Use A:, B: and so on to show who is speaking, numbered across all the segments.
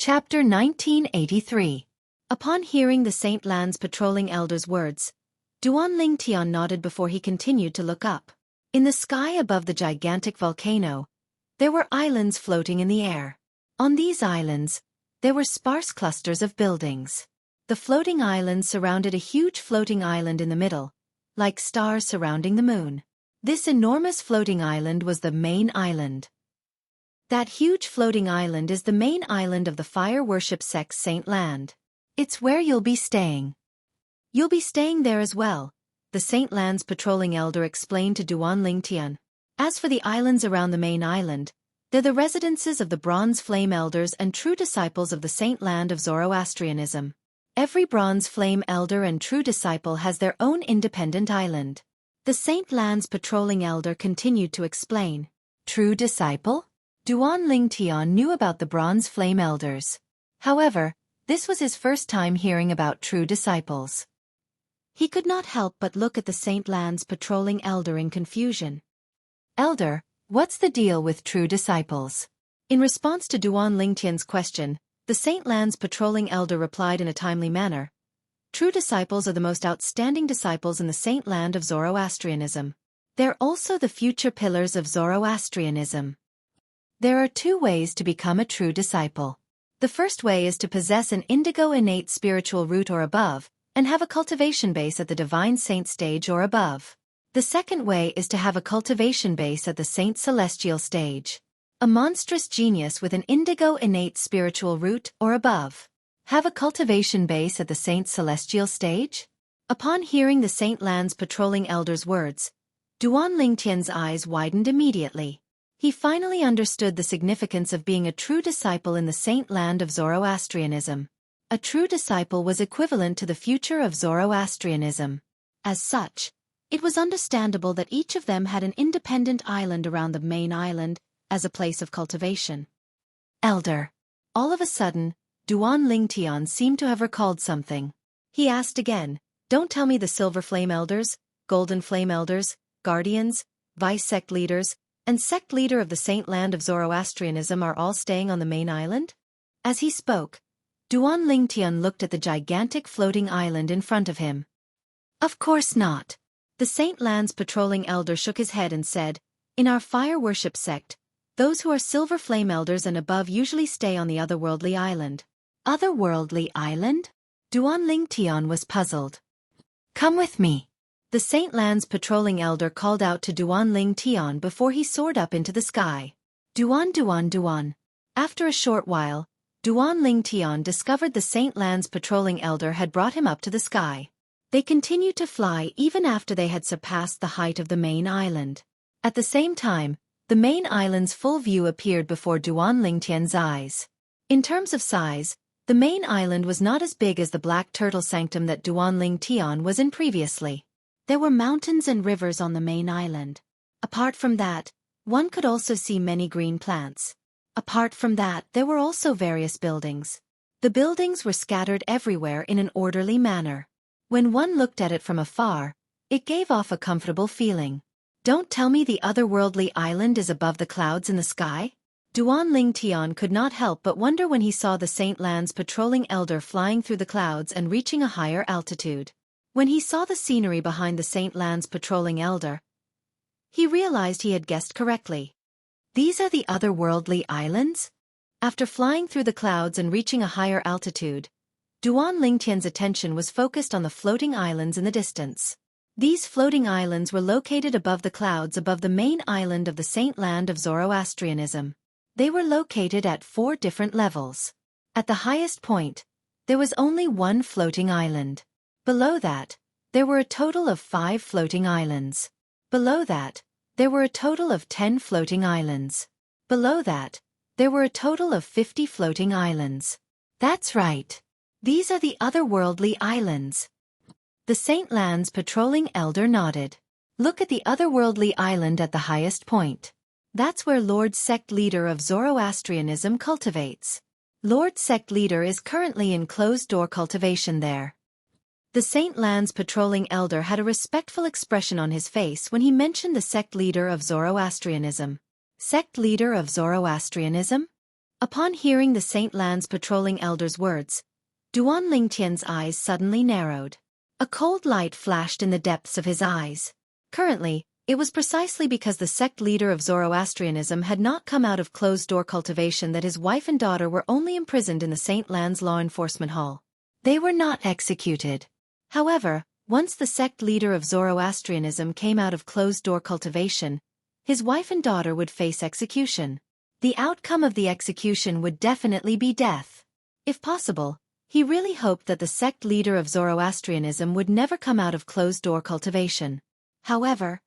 A: Chapter 1983. Upon hearing the Saint Lands patrolling elder's words, Duan Lingtian nodded before he continued to look up. In the sky above the gigantic volcano, there were islands floating in the air. On these islands, there were sparse clusters of buildings. The floating islands surrounded a huge floating island in the middle, like stars surrounding the moon. This enormous floating island was the main island. That huge floating island is the main island of the fire worship sect Saint Land. It's where you'll be staying. You'll be staying there as well, the Saint Land's patrolling elder explained to Duan Lingtian. As for the islands around the main island, they're the residences of the Bronze Flame Elders and true disciples of the Saint Land of Zoroastrianism. Every Bronze Flame Elder and true disciple has their own independent island. The Saint Land's patrolling elder continued to explain. True disciple? Duan Lingtian knew about the Bronze Flame Elders. However, this was his first time hearing about true disciples. He could not help but look at the Saint Land's patrolling elder in confusion. Elder, what's the deal with true disciples? In response to Duan Lingtian's question, the Saint Land's patrolling elder replied in a timely manner. True disciples are the most outstanding disciples in the Saint Land of Zoroastrianism. They're also the future pillars of Zoroastrianism. There are two ways to become a true disciple. The first way is to possess an indigo innate spiritual root or above, and have a cultivation base at the divine saint stage or above. The second way is to have a cultivation base at the saint celestial stage. A monstrous genius with an indigo innate spiritual root or above. Have a cultivation base at the saint celestial stage? Upon hearing the Saint Land's patrolling elder's words, Duan Lingtian's eyes widened immediately. He finally understood the significance of being a true disciple in the Saint Land of Zoroastrianism. A true disciple was equivalent to the future of Zoroastrianism. As such, it was understandable that each of them had an independent island around the main island, as a place of cultivation. Elder. All of a sudden, Duan Lingtian seemed to have recalled something. He asked again, don't tell me the Silver Flame Elders, Golden Flame Elders, Guardians, Vice Sect Leaders, and Sect Leader of the Saint Land of Zoroastrianism are all staying on the main island? As he spoke, Duan Lingtian looked at the gigantic floating island in front of him. Of course not. The Saint Land's patrolling elder shook his head and said, in our fire worship sect, those who are Silver Flame Elders and above usually stay on the otherworldly island. Otherworldly island? Duan Lingtian was puzzled. Come with me. The Saint Land's patrolling elder called out to Duan Lingtian before he soared up into the sky. Duan. After a short while, Duan Lingtian discovered the Saint Land's patrolling elder had brought him up to the sky. They continued to fly even after they had surpassed the height of the main island. At the same time, the main island's full view appeared before Duan Lingtian's eyes. In terms of size, the main island was not as big as the Black Turtle Sanctum that Duan Lingtian was in previously. There were mountains and rivers on the main island. Apart from that, one could also see many green plants. Apart from that, there were also various buildings. The buildings were scattered everywhere in an orderly manner. When one looked at it from afar, it gave off a comfortable feeling. Don't tell me the otherworldly island is above the clouds in the sky? Duan Lingtian could not help but wonder when he saw the Saint Land's patrolling elder flying through the clouds and reaching a higher altitude. When he saw the scenery behind the Saint Land's patrolling elder, he realized he had guessed correctly. These are the otherworldly islands? After flying through the clouds and reaching a higher altitude, Duan Lingtian's attention was focused on the floating islands in the distance. These floating islands were located above the clouds above the main island of the Saint Land of Zoroastrianism. They were located at 4 different levels. At the highest point, there was only one floating island. Below that, there were a total of 5 floating islands. Below that, there were a total of 10 floating islands. Below that, there were a total of 50 floating islands. That's right. These are the otherworldly islands. The Saint Land's patrolling elder nodded. Look at the otherworldly island at the highest point. That's where Lord Sect Leader of Zoroastrianism cultivates. Lord Sect Leader is currently in closed-door cultivation there. The Saint Land's patrolling elder had a respectful expression on his face when he mentioned the Sect Leader of Zoroastrianism. Sect Leader of Zoroastrianism? Upon hearing the Saint Lands patrolling elder's words, Duan Lingtian's eyes suddenly narrowed. A cold light flashed in the depths of his eyes. Currently, it was precisely because the sect leader of Zoroastrianism had not come out of closed-door cultivation that his wife and daughter were only imprisoned in the Saint Lands Law Enforcement Hall. They were not executed. However, once the sect leader of Zoroastrianism came out of closed-door cultivation, his wife and daughter would face execution. The outcome of the execution would definitely be death. If possible, he really hoped that the sect leader of Zoroastrianism would never come out of closed-door cultivation. However,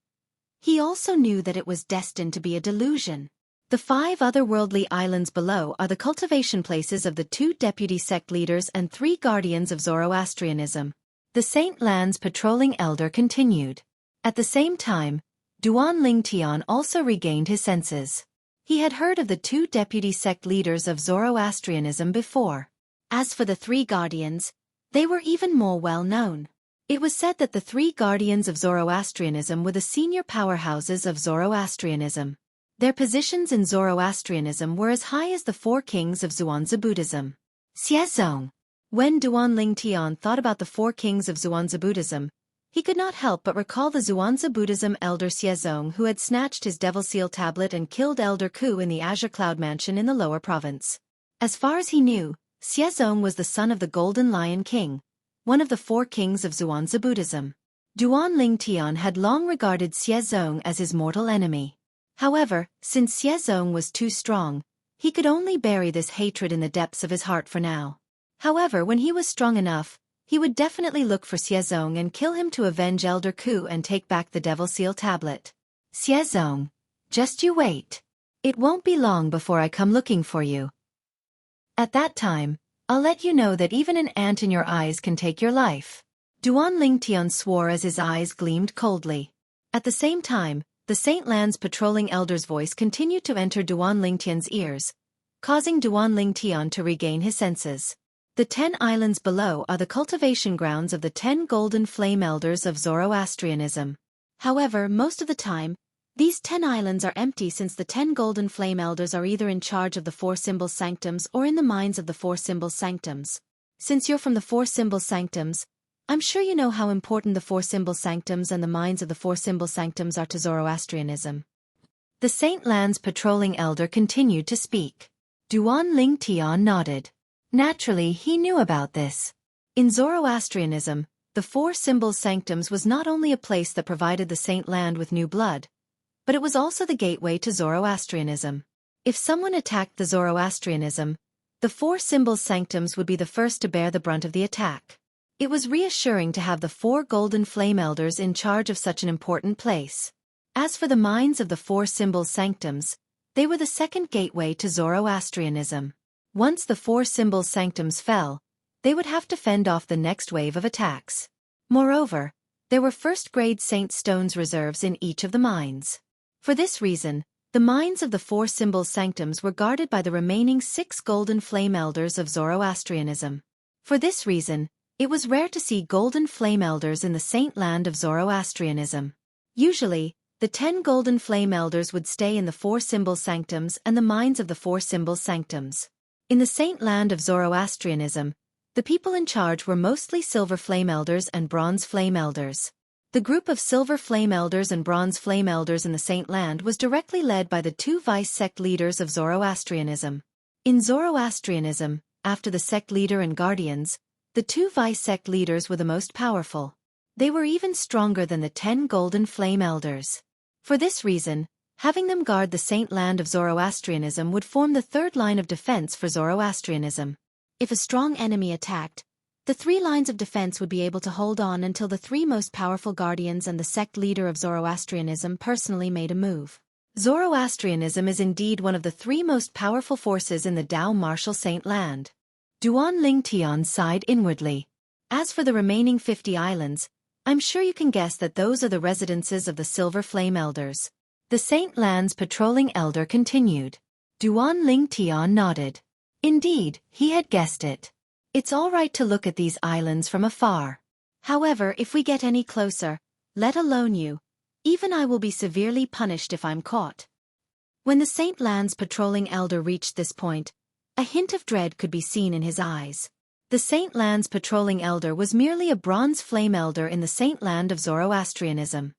A: he also knew that it was destined to be a delusion. The 5 otherworldly islands below are the cultivation places of the 2 deputy sect leaders and 3 guardians of Zoroastrianism. The Saint Lands patrolling elder continued. At the same time, Duan Lingtian also regained his senses. He had heard of the 2 deputy sect leaders of Zoroastrianism before. As for the 3 guardians, they were even more well known. It was said that the 3 guardians of Zoroastrianism were the senior powerhouses of Zoroastrianism. Their positions in Zoroastrianism were as high as the 4 kings of Zhuangzi Buddhism. Xuezong. When Duan Lingtian thought about the 4 kings of Zhuangzi Buddhism, he could not help but recall the Zhuangzi Buddhism elder Xuezong who had snatched his devil seal tablet and killed Elder Ku in the Azure Cloud Mansion in the lower province. As far as he knew, Xuezong was the son of the Golden Lion King, one of the 4 kings of Zhuangzi Buddhism. Duan Lingtian had long regarded Xuezong as his mortal enemy. However, since Xuezong was too strong, he could only bury this hatred in the depths of his heart for now. However, when he was strong enough, he would definitely look for Xuezong and kill him to avenge Elder Ku and take back the Devil Seal tablet. Xuezong, just you wait. It won't be long before I come looking for you. At that time, I'll let you know that even an ant in your eyes can take your life. Duan Lingtian swore as his eyes gleamed coldly. At the same time, the Saint Lands patrolling elder's voice continued to enter Duan Lingtian's ears, causing Duan Lingtian to regain his senses. The 10 islands below are the cultivation grounds of the 10 golden flame elders of Zoroastrianism. However, most of the time, these 10 islands are empty since the 10 golden flame elders are either in charge of the 4 symbol sanctums or in the mines of the 4 symbol sanctums. Since you're from the 4 symbol sanctums, I'm sure you know how important the 4 symbol sanctums and the mines of the 4 symbol sanctums are to Zoroastrianism. The Saint Lands patrolling elder continued to speak. Duan Lingtian nodded. Naturally, he knew about this. In Zoroastrianism, the 4 symbol sanctums was not only a place that provided the Saint Land with new blood, but it was also the gateway to Zoroastrianism. If someone attacked the Zoroastrianism, the 4 symbol sanctums would be the first to bear the brunt of the attack. It was reassuring to have the 4 golden flame elders in charge of such an important place. As for the mines of the 4 symbol sanctums, they were the second gateway to Zoroastrianism. Once the 4 symbol sanctums fell, they would have to fend off the next wave of attacks. Moreover, there were first-grade saint stones reserves in each of the mines. For this reason, the mines of the 4 symbol sanctums were guarded by the remaining 6 golden flame elders of Zoroastrianism. For this reason, it was rare to see golden flame elders in the Saint Land of Zoroastrianism. Usually, the 10 golden flame elders would stay in the 4 symbol sanctums and the mines of the 4 symbol sanctums. In the Saint Land of Zoroastrianism, the people in charge were mostly silver flame elders and bronze flame elders. The group of silver flame elders and bronze flame elders in the Saint Land was directly led by the 2 vice sect leaders of Zoroastrianism. In Zoroastrianism, after the sect leader and guardians, the 2 vice sect leaders were the most powerful. They were even stronger than the 10 golden flame elders. For this reason, having them guard the Saint Land of Zoroastrianism would form the 3rd line of defense for Zoroastrianism. If a strong enemy attacked, the 3 lines of defense would be able to hold on until the 3 most powerful guardians and the sect leader of Zoroastrianism personally made a move. Zoroastrianism is indeed one of the 3 most powerful forces in the Tao martial Saint Land. Duan Lingtian sighed inwardly. As for the remaining 50 islands, I'm sure you can guess that those are the residences of the Silver Flame Elders. The Saint Lands patrolling elder continued. Duan Lingtian nodded. Indeed, he had guessed it. It's all right to look at these islands from afar. However, if we get any closer, let alone you, even I will be severely punished if I'm caught. When the Saint Lands patrolling elder reached this point, A hint of dread could be seen in his eyes. The Saint Land's patrolling elder was merely a bronze flame elder in the Saint Land of Zoroastrianism.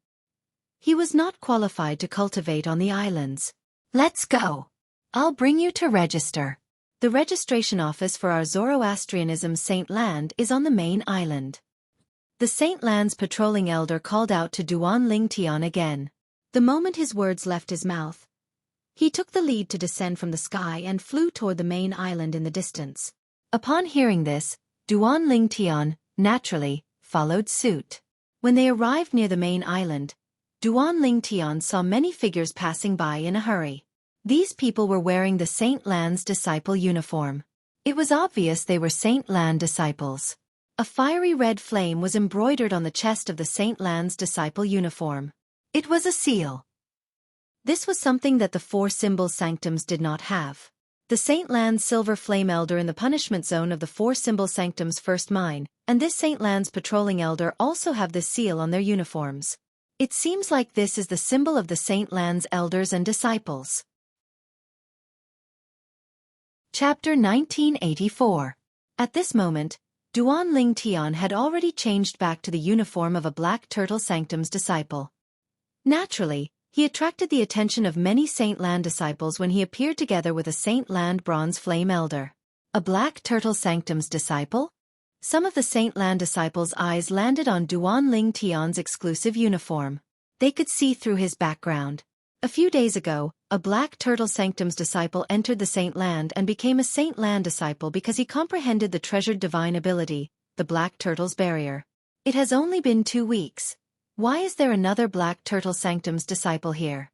A: He was not qualified to cultivate on the islands. Let's go. I'll bring you to register. The registration office for our Zoroastrianism Saint Land is on the main island. The Saint Land's patrolling elder called out to Duan Ling Tian again. The moment his words left his mouth, he took the lead to descend from the sky and flew toward the main island in the distance. Upon hearing this, Duan Ling Tian, naturally, followed suit. When they arrived near the main island, Duan Ling Tian saw many figures passing by in a hurry. These people were wearing the Saint Land's disciple uniform. It was obvious they were Saint Land disciples. A fiery red flame was embroidered on the chest of the Saint Land's disciple uniform. It was a seal. This was something that the four symbol sanctums did not have. The Saint Land's silver flame elder in the punishment zone of the four symbol sanctums first mine, and this Saint Land's patrolling elder also have this seal on their uniforms. It seems like this is the symbol of the Saint Land's elders and disciples. Chapter 1984. At this moment, Duan Ling Tian had already changed back to the uniform of a Black Turtle Sanctum's disciple. Naturally, he attracted the attention of many Saint Land disciples when he appeared together with a Saint Land bronze flame elder. A Black Turtle Sanctum's disciple? Some of the Saint Land disciples' eyes landed on Duan Ling Tian's exclusive uniform. They could see through his background. A few days ago, a Black Turtle Sanctum's disciple entered the Saint Land and became a Saint Land disciple because he comprehended the treasured divine ability, the Black Turtle's barrier. It has only been 2 weeks. Why is there another Black Turtle Sanctum's disciple here?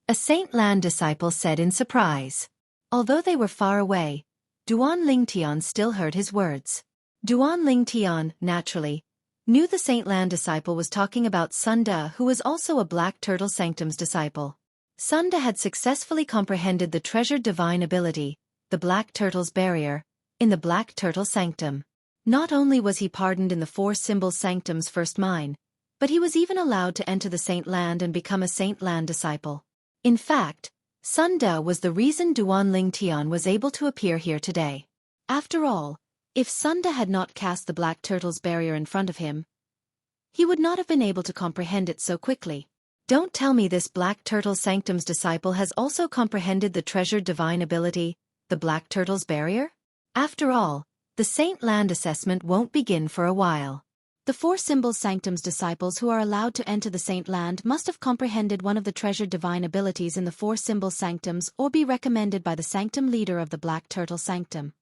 A: A Saint Land disciple said in surprise. Although they were far away, Duan Ling Tian still heard his words. Duan Ling Tian, naturally, knew the Saint Land disciple was talking about Sunda, who was also a Black Turtle Sanctum's disciple. Sunda had successfully comprehended the treasured divine ability, the Black Turtle's barrier, in the Black Turtle Sanctum. Not only was he pardoned in the four symbol sanctum's first mine, but he was even allowed to enter the Saint Land and become a Saint Land disciple. In fact, Sunda was the reason Duan Ling Tian was able to appear here today. After all, if Sunda had not cast the Black Turtle's barrier in front of him, he would not have been able to comprehend it so quickly. Don't tell me this Black Turtle Sanctum's disciple has also comprehended the treasured divine ability, the Black Turtle's barrier? After all, the Saint Land assessment won't begin for a while. The four symbol sanctum's disciples who are allowed to enter the Saint Land must have comprehended one of the treasured divine abilities in the four symbol sanctums or be recommended by the sanctum leader of the Black Turtle Sanctum.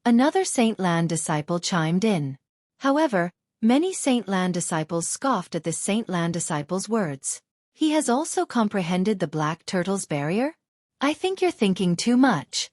A: Another Saint Land disciple chimed in. However, many Saint Land disciples scoffed at this Saint Land disciple's words. He has also comprehended the Black Turtle's barrier? I think you're thinking too much.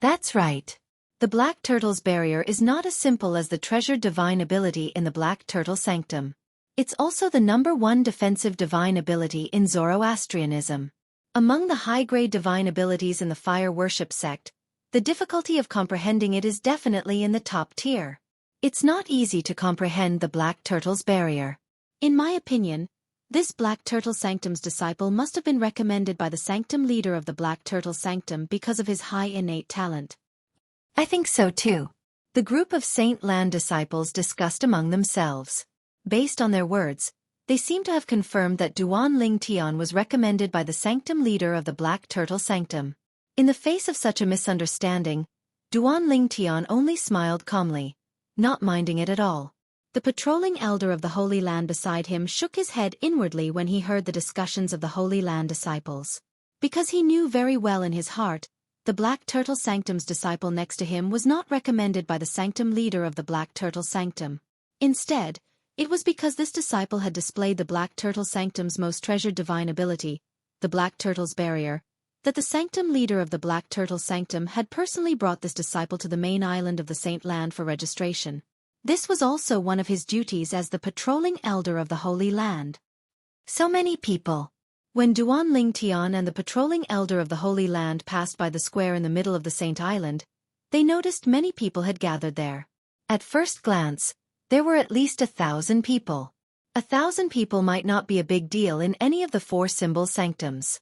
A: That's right. The Black Turtle's barrier is not as simple as the treasured divine ability in the Black Turtle Sanctum. It's also the #1 defensive divine ability in Zoroastrianism. Among the high-grade divine abilities in the fire worship sect, the difficulty of comprehending it is definitely in the top tier. It's not easy to comprehend the Black Turtle's barrier. In my opinion, this Black Turtle Sanctum's disciple must have been recommended by the sanctum leader of the Black Turtle Sanctum because of his high innate talent. I think so too. The group of Saint Land disciples discussed among themselves. Based on their words, they seem to have confirmed that Duan Ling Tian was recommended by the sanctum leader of the Black Turtle Sanctum. In the face of such a misunderstanding, Duan Ling Tian only smiled calmly, not minding it at all. The patrolling elder of the Holy Land beside him shook his head inwardly when he heard the discussions of the Holy Land disciples. Because he knew very well in his heart, the Black Turtle Sanctum's disciple next to him was not recommended by the sanctum leader of the Black Turtle Sanctum. Instead, it was because this disciple had displayed the Black Turtle Sanctum's most treasured divine ability, the Black Turtle's barrier, that the sanctum leader of the Black Turtle Sanctum had personally brought this disciple to the main island of the Saint Land for registration. This was also one of his duties as the patrolling elder of the Holy Land. So many people. When Duan Ling Tian and the patrolling elder of the Holy Land passed by the square in the middle of the Saint Island, they noticed many people had gathered there. At first glance, there were at least 1,000 people. 1,000 people might not be a big deal in any of the four symbol sanctums.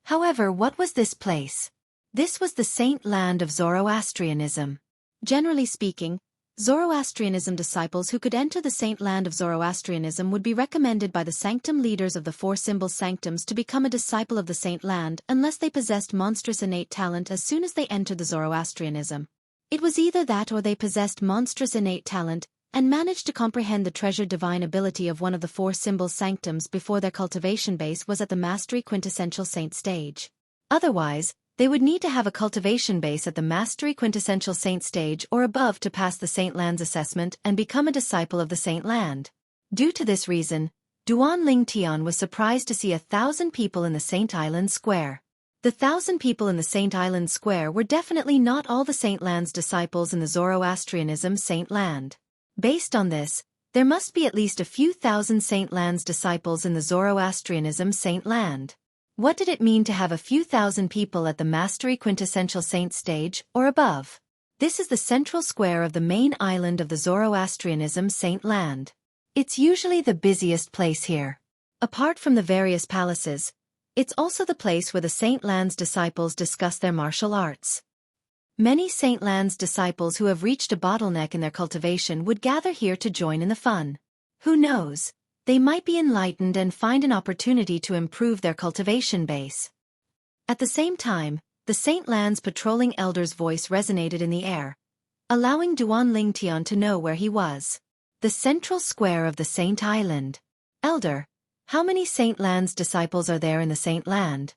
A: However, what was this place? This was the saint land of Zoroastrianism. Generally speaking, Zoroastrianism disciples who could enter the saint land of Zoroastrianism would be recommended by the sanctum leaders of the four symbol sanctums to become a disciple of the saint land unless they possessed monstrous innate talent as soon as they entered the Zoroastrianism. It was either that or they possessed monstrous innate talent and managed to comprehend the treasured divine ability of one of the four symbol sanctums before their cultivation base was at the mastery quintessential saint stage. Otherwise, they would need to have a cultivation base at the mastery quintessential saint stage or above to pass the saint land's assessment and become a disciple of the saint land. Due to this reason, Duan Ling Tian was surprised to see 1,000 people in the Saint Island Square. The 1,000 people in the Saint Island Square were definitely not all the saint land's disciples in the Zoroastrianism saint land. Based on this, there must be at least a few thousand saint land's disciples in the Zoroastrianism saint land. What did it mean to have a few thousand people at the mastery quintessential saint stage or above? This is the central square of the main island of the Zoroastrianism saint land. It's usually the busiest place here. Apart from the various palaces, it's also the place where the saint land's disciples discuss their martial arts. Many saint land's disciples who have reached a bottleneck in their cultivation would gather here to join in the fun. Who knows? They might be enlightened and find an opportunity to improve their cultivation base. At the same time, the Saint Land's patrolling elder's voice resonated in the air, allowing Duan Lingtian to know where he was. The central square of the Saint Island. Elder, how many Saint Land's disciples are there in the Saint Land?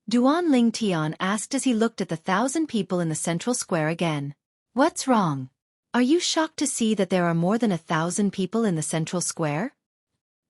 A: Duan Lingtian asked as he looked at the 1,000 people in the central square again. What's wrong? Are you shocked to see that there are more than 1,000 people in the central square?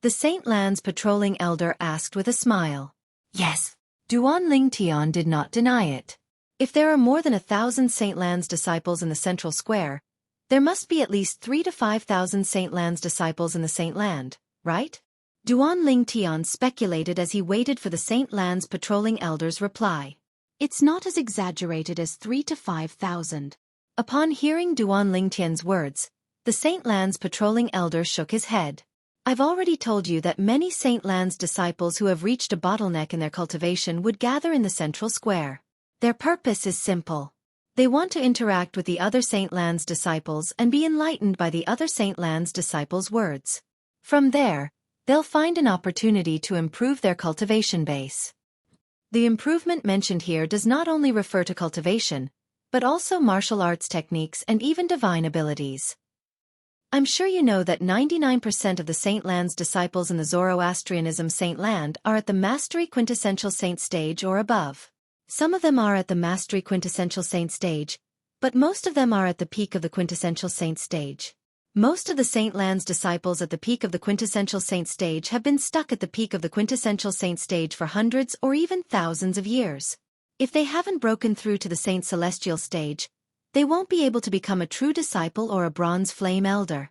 A: The Saint Land's patrolling elder asked with a smile. Yes. Duan Lingtian did not deny it. If there are more than 1,000 Saint Land's disciples in the central square, there must be at least 3,000 to 5,000 Saint Land's disciples in the Saint Land, right? Duan Lingtian speculated as he waited for the Saint Land's patrolling elder's reply. It's not as exaggerated as 3,000 to 5,000. Upon hearing Duan Lingtian's words, the Saint Land's patrolling elder shook his head. I've already told you that many Saint Land's disciples who have reached a bottleneck in their cultivation would gather in the central square. Their purpose is simple. They want to interact with the other Saint Land's disciples and be enlightened by the other Saint Land's disciples' words. From there, they'll find an opportunity to improve their cultivation base. The improvement mentioned here does not only refer to cultivation, but also martial arts techniques and even divine abilities. I'm sure you know that 99% of the Saint Land's disciples in the Zoroastrianism Saint Land are at the Mastery Quintessential Saint stage or above. Some of them are at the Mastery Quintessential Saint stage, but most of them are at the peak of the Quintessential Saint stage. Most of the Saint Land's disciples at the peak of the Quintessential Saint stage have been stuck at the peak of the Quintessential Saint stage for hundreds or even thousands of years. If they haven't broken through to the Saint Celestial stage, they won't be able to become a true disciple or a bronze flame elder.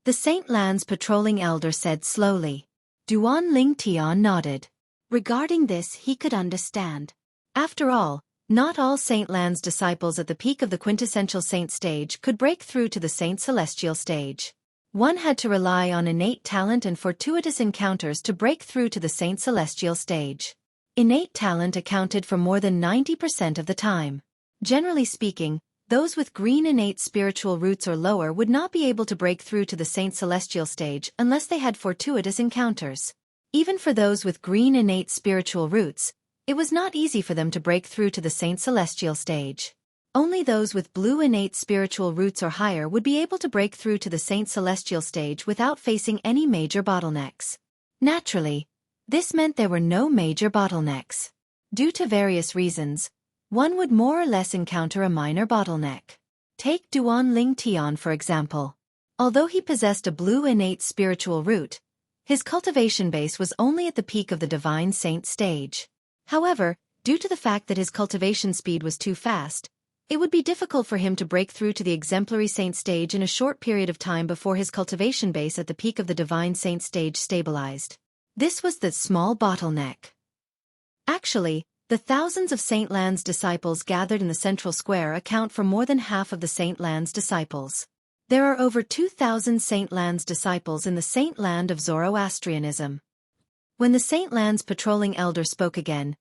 A: The Saint Land's patrolling elder said slowly. Duan Lingtian nodded. Regarding this he could understand. After all, not all Saint Land's disciples at the peak of the quintessential saint stage could break through to the Saint Celestial stage. One had to rely on innate talent and fortuitous encounters to break through to the Saint Celestial stage. Innate talent accounted for more than 90% of the time. Generally speaking, those with green innate spiritual roots or lower would not be able to break through to the Saint Celestial stage unless they had fortuitous encounters. Even for those with green innate spiritual roots, it was not easy for them to break through to the Saint Celestial stage. Only those with blue innate spiritual roots or higher would be able to break through to the Saint Celestial stage without facing any major bottlenecks. Naturally, this meant there were no major bottlenecks. Due to various reasons, one would more or less encounter a minor bottleneck. Take Duan Lingtian for example. Although he possessed a blue innate spiritual root, his cultivation base was only at the peak of the Divine Saint stage. However, due to the fact that his cultivation speed was too fast, it would be difficult for him to break through to the Exemplary Saint stage in a short period of time before his cultivation base at the peak of the Divine Saint stage stabilized. This was the small bottleneck. Actually, the thousands of Saint Land's disciples gathered in the central square account for more than half of the Saint Land's disciples. There are over 2,000 Saint Land's disciples in the Saint Land of Zoroastrianism. When the Saint Land's patrolling elder spoke again,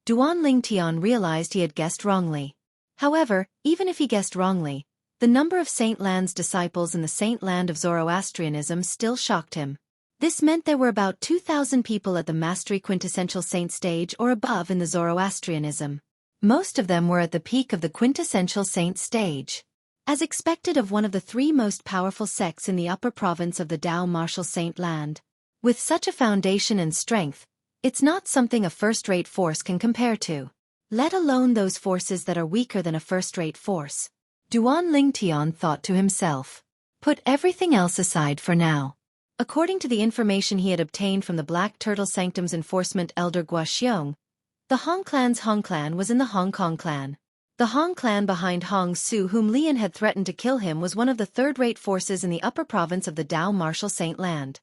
A: Duan Ling Tian realized he had guessed wrongly. However, even if he guessed wrongly, the number of Saint Lan's disciples in the Saint Land of Zoroastrianism still shocked him. This meant there were about 2,000 people at the Mastery Quintessential Saint stage or above in the Zoroastrianism. Most of them were at the peak of the Quintessential Saint stage. As expected of one of the three most powerful sects in the upper province of the Tao Martial Saint Land. With such a foundation and strength, it's not something a first-rate force can compare to. Let alone those forces that are weaker than a first-rate force. Duan Ling Tian thought to himself. Put everything else aside for now. According to the information he had obtained from the Black Turtle Sanctum's enforcement elder Guaxiong, the Hong Clan's Hong Clan was in the Hong Kong clan. The Hong Clan behind Hong Su, whom Lian had threatened to kill him, was one of the third-rate forces in the upper province of the Tao Martial Saint Land.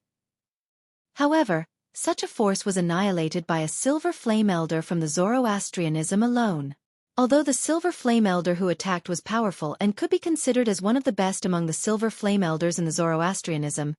A: However, such a force was annihilated by a Silver Flame Elder from the Zoroastrianism alone. Although the Silver Flame Elder who attacked was powerful and could be considered as one of the best among the Silver Flame Elders in the Zoroastrianism,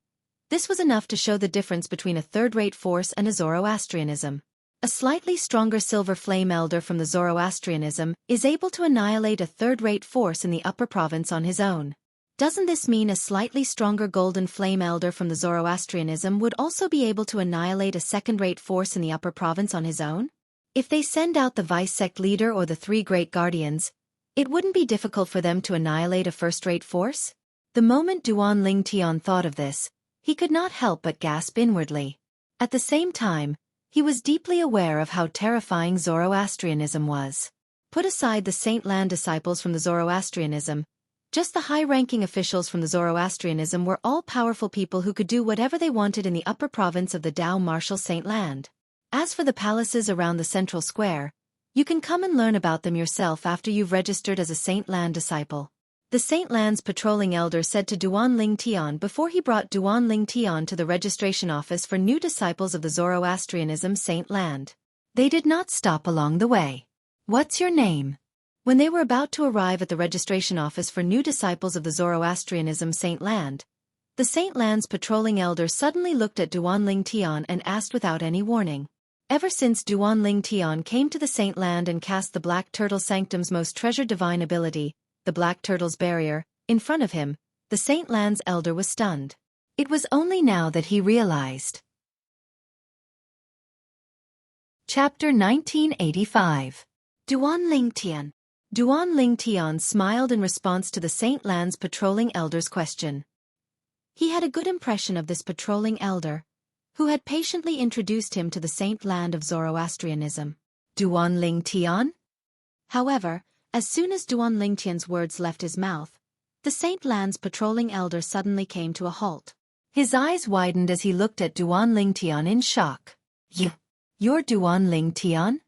A: this was enough to show the difference between a third-rate force and a Zoroastrianism. A slightly stronger Silver Flame Elder from the Zoroastrianism is able to annihilate a third-rate force in the upper province on his own. Doesn't this mean a slightly stronger Golden Flame Elder from the Zoroastrianism would also be able to annihilate a second-rate force in the upper province on his own? If they send out the vice-sect leader or the three great guardians, it wouldn't be difficult for them to annihilate a first-rate force? The moment Duan Ling Tian thought of this, he could not help but gasp inwardly. At the same time, he was deeply aware of how terrifying Zoroastrianism was. Put aside the Saint Lan disciples from the Zoroastrianism, just the high-ranking officials from the Zoroastrianism were all-powerful people who could do whatever they wanted in the upper province of the Tao Martial Saint Land. As for the palaces around the central square, you can come and learn about them yourself after you've registered as a Saint Lan disciple. The Saint Lan's patrolling elder said to Duan Ling Tian before he brought Duan Ling Tian to the registration office for new disciples of the Zoroastrianism Saint Land. They did not stop along the way. What's your name? When they were about to arrive at the registration office for new disciples of the Zoroastrianism Saint Land, the Saint Lan's patrolling elder suddenly looked at Duan Ling Tian and asked without any warning. Ever since Duan Ling Tian came to the Saint Land and cast the Black Turtle Sanctum's most treasured divine ability, the Black Turtle's Barrier, in front of him, the Saint Lan's elder was stunned. It was only now that he realized. Chapter 1985. Duan Ling Tian. Duan Ling Tian smiled in response to the Saint Lan's patrolling elder's question. He had a good impression of this patrolling elder, who had patiently introduced him to the Saint Land of Zoroastrianism. Duan Ling Tian? However, as soon as Duan Ling Tian's words left his mouth, the Saint Lan's patrolling elder suddenly came to a halt. His eyes widened as he looked at Duan Ling Tian in shock. You're Duan Ling Tian?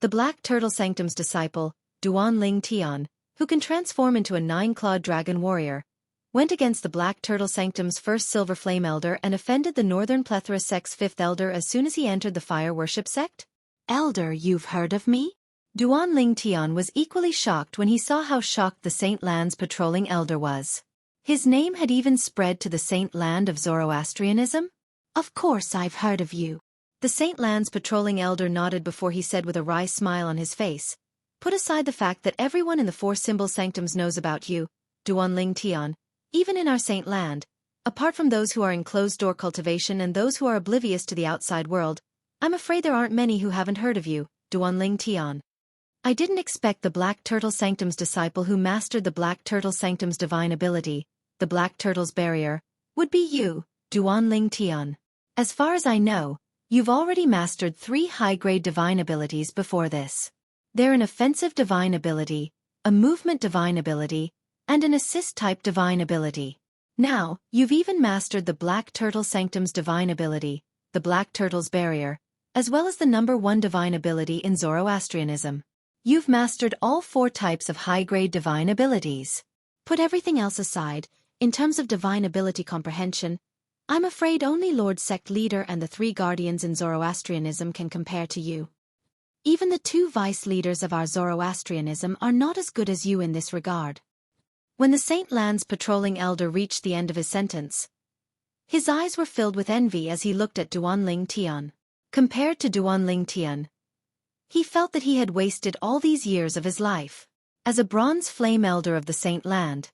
A: The Black Turtle Sanctum's disciple, Duan Ling Tian, who can transform into a 9-clawed dragon warrior, went against the Black Turtle Sanctum's first Silver Flame Elder and offended the Northern Plethora sect's 5th Elder as soon as he entered the Fire Worship sect? Elder, you've heard of me? Duan Ling Tian was equally shocked when he saw how shocked the Saint Lan's patrolling elder was. His name had even spread to the Saint Land of Zoroastrianism? Of course I've heard of you. The Saint Lan's patrolling elder nodded before he said with a wry smile on his face, put aside the fact that everyone in the 4 symbol sanctums knows about you, Duan Ling Tian, even in our Saint Land, apart from those who are in closed-door cultivation and those who are oblivious to the outside world, I'm afraid there aren't many who haven't heard of you, Duan Ling Tian. I didn't expect the Black Turtle Sanctum's disciple who mastered the Black Turtle Sanctum's divine ability, the Black Turtle's Barrier, would be you, Duan Ling Tian. As far as I know, you've already mastered 3 high-grade divine abilities before this. They're an offensive divine ability, a movement divine ability, and an assist-type divine ability. Now, you've even mastered the Black Turtle Sanctum's divine ability, the Black Turtle's Barrier, as well as the number 1 divine ability in Zoroastrianism. You've mastered all 4 types of high-grade divine abilities. Put everything else aside, in terms of divine ability comprehension, I'm afraid only Lord Sect Leader and the 3 Guardians in Zoroastrianism can compare to you. Even the 2 Vice Leaders of our Zoroastrianism are not as good as you in this regard. When the Saint Lan's patrolling elder reached the end of his sentence, his eyes were filled with envy as he looked at Duan Ling Tian. Compared to Duan Ling Tian, He felt that he had wasted all these years of his life. As a bronze flame elder of the Saint Land,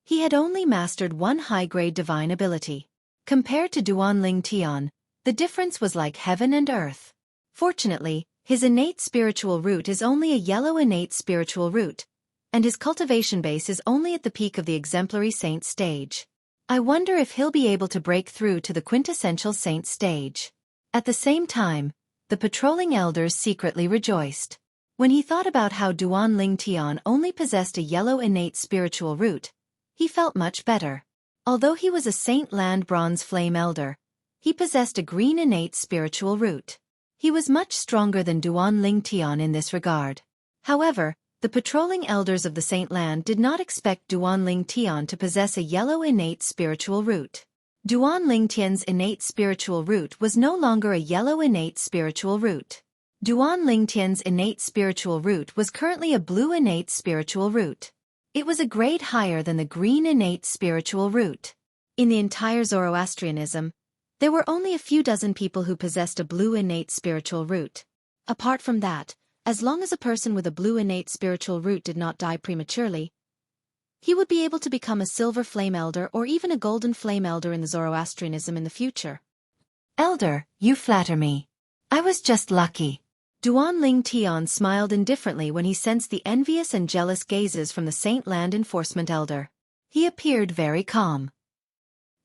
A: he had only mastered one high-grade divine ability. Compared to Duanling Tian, the difference was like heaven and earth. Fortunately, his innate spiritual root is only a yellow innate spiritual root, and his cultivation base is only at the peak of the exemplary saint stage. I wonder if he'll be able to break through to the quintessential saint stage. At the same time, the patrolling elders secretly rejoiced. When he thought about how Duanling Tian only possessed a yellow innate spiritual root, he felt much better. Although he was a Saint Land Bronze Flame Elder, he possessed a green innate spiritual root. He was much stronger than Duanling Tian in this regard. However, the patrolling elders of the Saint Land did not expect Duanling Tian to possess a yellow innate spiritual root. Duanling Tian's innate spiritual root was no longer a yellow innate spiritual root. Duanling Tian's innate spiritual root was currently a blue innate spiritual root. It was a grade higher than the green innate spiritual root. In the entire Zoroastrianism, there were only a few dozen people who possessed a blue innate spiritual root. Apart from that, as long as a person with a blue innate spiritual root did not die prematurely, he would be able to become a silver flame elder or even a golden flame elder in the Zoroastrianism in the future. Elder, you flatter me. I was just lucky. Duanling Tian smiled indifferently when he sensed the envious and jealous gazes from the Saint Land Enforcement Elder. He appeared very calm.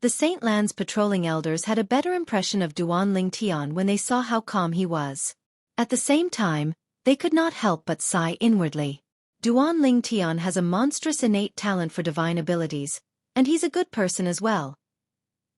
A: The Saint Land's patrolling elders had a better impression of Duanling Tian when they saw how calm he was. At the same time, they could not help but sigh inwardly. Duanling Tian has a monstrous innate talent for divine abilities, and he's a good person as well.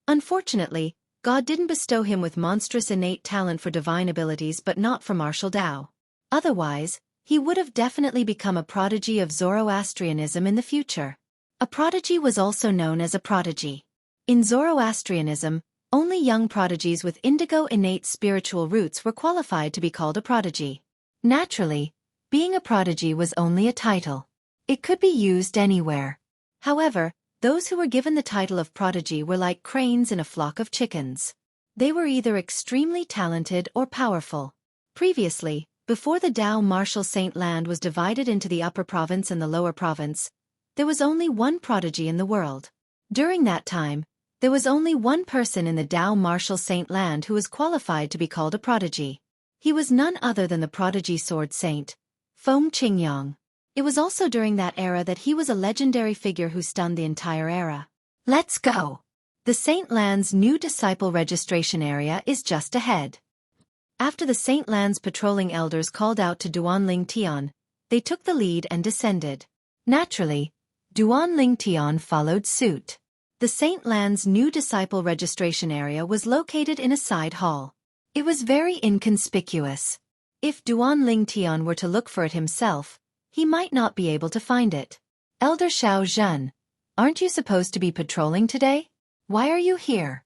A: Unfortunately, God didn't bestow him with monstrous innate talent for divine abilities but not for martial Tao. Otherwise, he would have definitely become a prodigy of Zoroastrianism in the future. A prodigy was also known as a prodigy. In Zoroastrianism, only young prodigies with indigo innate spiritual roots were qualified to be called a prodigy. Naturally, being a prodigy was only a title. It could be used anywhere. However, those who were given the title of prodigy were like cranes in a flock of chickens. They were either extremely talented or powerful. Previously, before the Tao martial Saint Land was divided into the upper province and the lower province, there was only one prodigy in the world. During that time, there was only one person in the Tao martial Saint Land who was qualified to be called a prodigy. He was none other than the prodigy sword saint, Feng Qingyang. It was also during that era that he was a legendary figure who stunned the entire era. Let's go! The Saint Land's new disciple registration area is just ahead. After the Saint Land's patrolling elders called out to Duanling Tian, they took the lead and descended. Naturally, Duanling Tian followed suit. The Saint Land's new disciple registration area was located in a side hall. It was very inconspicuous. If Duanling Tian were to look for it himself, he might not be able to find it. Elder Xiao Zhen, aren't you supposed to be patrolling today? Why are you here?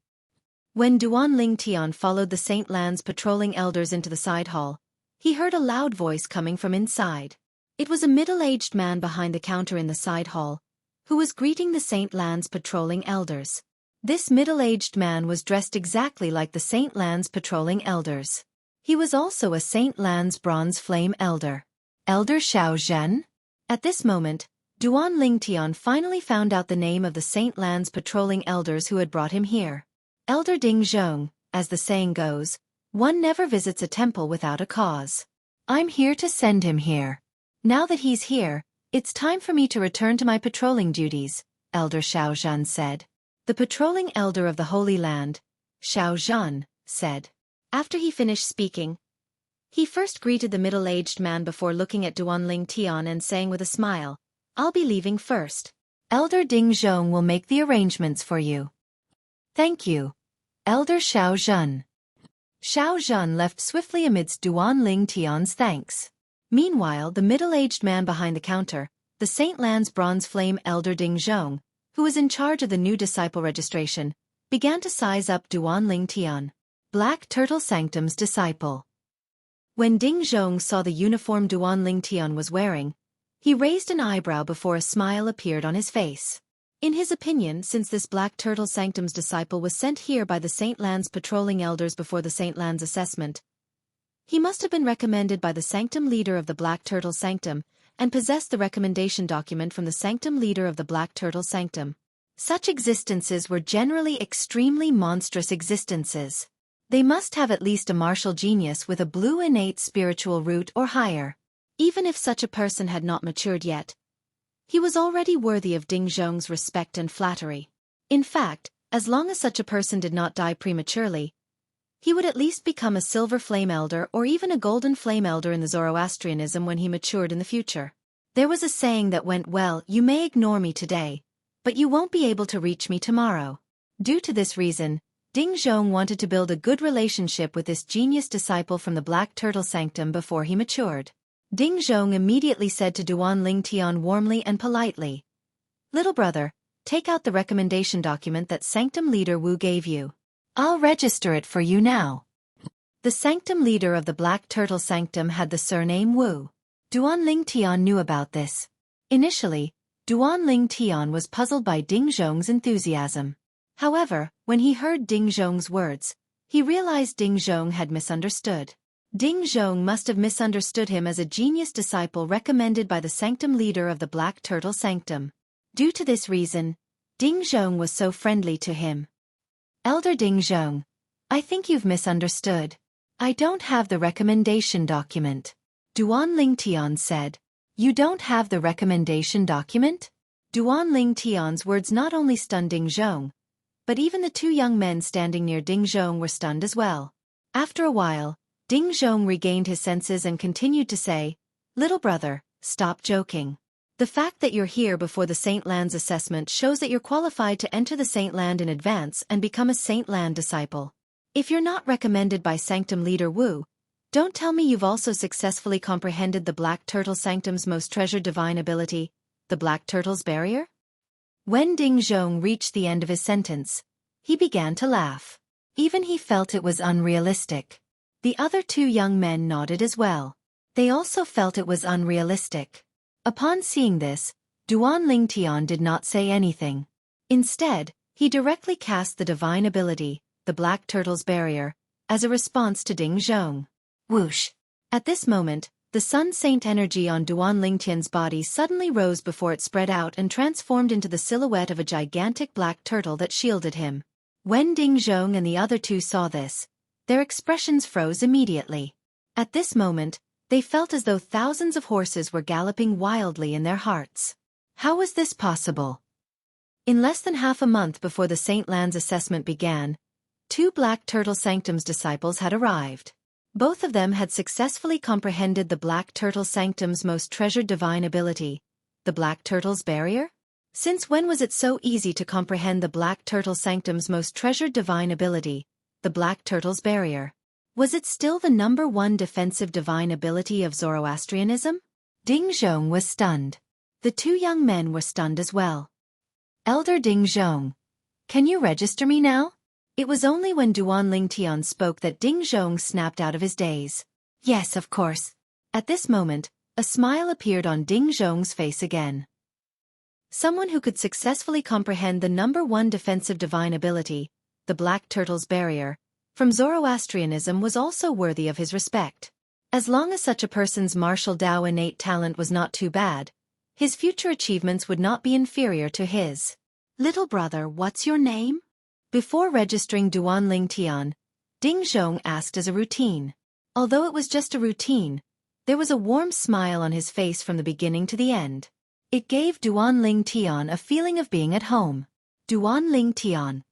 A: When Duanling Tian followed the Saint Land's patrolling elders into the side hall, he heard a loud voice coming from inside. It was a middle-aged man behind the counter in the side hall, who was greeting the Saint Land's patrolling elders. This middle-aged man was dressed exactly like the Saint Land's patrolling elders. He was also a Saint Land's Bronze Flame Elder. Elder Xiao Zhen? At this moment, Duanling Tian finally found out the name of the Saint Land's patrolling elders who had brought him here. Elder Ding Zhong, as the saying goes, one never visits a temple without a cause. I'm here to send him here. Now that he's here, it's time for me to return to my patrolling duties, Elder Xiao Zhen said. The patrolling elder of the Holy Land, Xiao Zhen, said. After he finished speaking, he first greeted the middle-aged man before looking at Duanling Tian and saying with a smile, I'll be leaving first. Elder Ding Zhong will make the arrangements for you. Thank you, Elder Xiao Zhen. Xiao Zhen left swiftly amidst Duanling Tian's thanks. Meanwhile, the middle-aged man behind the counter, the Saint Land's Bronze Flame Elder Ding Zhong, who was in charge of the new disciple registration, began to size up Duanling Tian, Black Turtle Sanctum's disciple. When Ding Zhong saw the uniform Duanling Tian was wearing, he raised an eyebrow before a smile appeared on his face. In his opinion, since this Black Turtle Sanctum's disciple was sent here by the Saint Land's patrolling elders before the Saint Land's assessment, He must have been recommended by the sanctum leader of the Black Turtle Sanctum, and possessed the recommendation document from the sanctum leader of the Black Turtle Sanctum. Such existences were generally extremely monstrous existences. They must have at least a martial genius with a blue innate spiritual root or higher. Even if such a person had not matured yet, he was already worthy of Ding Zhong's respect and flattery. In fact, as long as such a person did not die prematurely, he would at least become a silver flame elder or even a golden flame elder in the Zoroastrianism when he matured in the future. There was a saying that went, well, you may ignore me today, but you won't be able to reach me tomorrow. Due to this reason, Ding Zhong wanted to build a good relationship with this genius disciple from the Black Turtle Sanctum before he matured. Ding Zhong immediately said to Duan Ling Tian warmly and politely, "Little brother, take out the recommendation document that Sanctum Leader Wu gave you. I'll register it for you now." The Sanctum Leader of the Black Turtle Sanctum had the surname Wu. Duan Ling Tian knew about this. Initially, Duan Ling Tian was puzzled by Ding Zhong's enthusiasm. However, when he heard Ding Zhong's words, he realized Ding Zhong had misunderstood. Ding Zhong must have misunderstood him as a genius disciple recommended by the Sanctum Leader of the Black Turtle Sanctum. Due to this reason, Ding Zhong was so friendly to him. "Elder Ding Zhong, I think you've misunderstood. I don't have the recommendation document." Duan Ling Tian said. "You don't have the recommendation document?" Duan Ling Tian's words not only stunned Ding Zhong, but even the two young men standing near Ding Zhong were stunned as well. After a while, Ding Zhong regained his senses and continued to say, "Little brother, stop joking. The fact that you're here before the Saint Land's assessment shows that you're qualified to enter the Saint Land in advance and become a Saint Land disciple. If you're not recommended by Sanctum Leader Wu, don't tell me you've also successfully comprehended the Black Turtle Sanctum's most treasured divine ability, the Black Turtle's Barrier?" When Ding Zhong reached the end of his sentence, he began to laugh. Even he felt it was unrealistic. The other two young men nodded as well. They also felt it was unrealistic. Upon seeing this, Duan Ling Tian did not say anything. Instead, he directly cast the divine ability, the Black Turtle's Barrier, as a response to Ding Zhong. Whoosh! At this moment, the Sun Saint energy on Duan Ling Tian's body suddenly rose before it spread out and transformed into the silhouette of a gigantic black turtle that shielded him. When Ding Zhong and the other two saw this, their expressions froze immediately. At this moment, they felt as though thousands of horses were galloping wildly in their hearts. How was this possible? In less than half a month before the Saint Land's assessment began, two Black Turtle Sanctum's disciples had arrived. Both of them had successfully comprehended the Black Turtle Sanctum's most treasured divine ability, the Black Turtle's Barrier? Since when was it so easy to comprehend the Black Turtle Sanctum's most treasured divine ability, the Black Turtle's Barrier? Was it still the #1 defensive divine ability of Zoroastrianism? Ding Zhong was stunned. The two young men were stunned as well. "Elder Ding Zhong, can you register me now?" It was only when Duan Ling Tian spoke that Ding Zhong snapped out of his daze. "Yes, of course." At this moment, a smile appeared on Ding Zhong's face again. Someone who could successfully comprehend the #1 defensive divine ability, the Black Turtle's Barrier, from Zoroastrianism was also worthy of his respect. As long as such a person's martial Tao innate talent was not too bad, his future achievements would not be inferior to his. "Little brother, what's your name?" Before registering Duan Ling Tian, Ding Zhong asked as a routine. Although it was just a routine, there was a warm smile on his face from the beginning to the end. It gave Duan Ling Tian a feeling of being at home. Duan Ling Tian.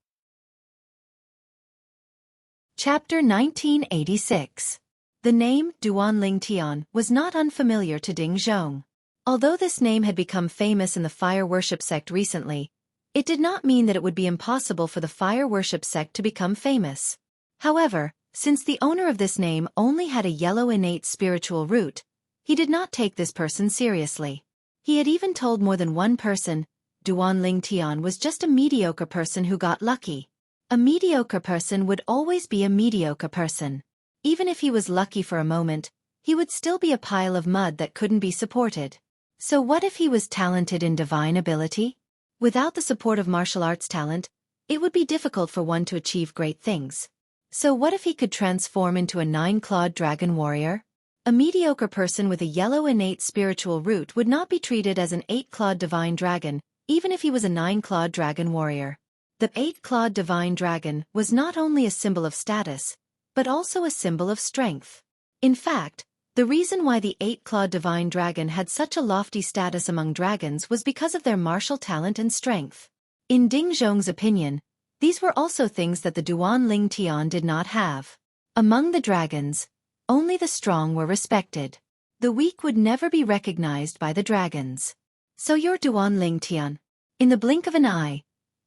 A: Chapter 1986. The name, Duan Ling Tian, was not unfamiliar to Ding Zhong. Although this name had become famous in the fire worship sect recently, it did not mean that it would be impossible for the fire worship sect to become famous. However, since the owner of this name only had a yellow innate spiritual root, he did not take this person seriously. He had even told more than one person, Duan Ling Tian was just a mediocre person who got lucky. A mediocre person would always be a mediocre person. Even if he was lucky for a moment, he would still be a pile of mud that couldn't be supported. So what if he was talented in divine ability? Without the support of martial arts talent, it would be difficult for one to achieve great things. So what if he could transform into a 9-clawed dragon warrior? A mediocre person with a yellow innate spiritual root would not be treated as an 8-clawed divine dragon, even if he was a 9-clawed dragon warrior. The 8-clawed divine dragon was not only a symbol of status, but also a symbol of strength. In fact, the reason why the 8-clawed divine dragon had such a lofty status among dragons was because of their martial talent and strength. In Ding Zhong's opinion, these were also things that the Duan Ling Tian did not have. Among the dragons, only the strong were respected. The weak would never be recognized by the dragons. So you're Duan Ling Tian. In the blink of an eye,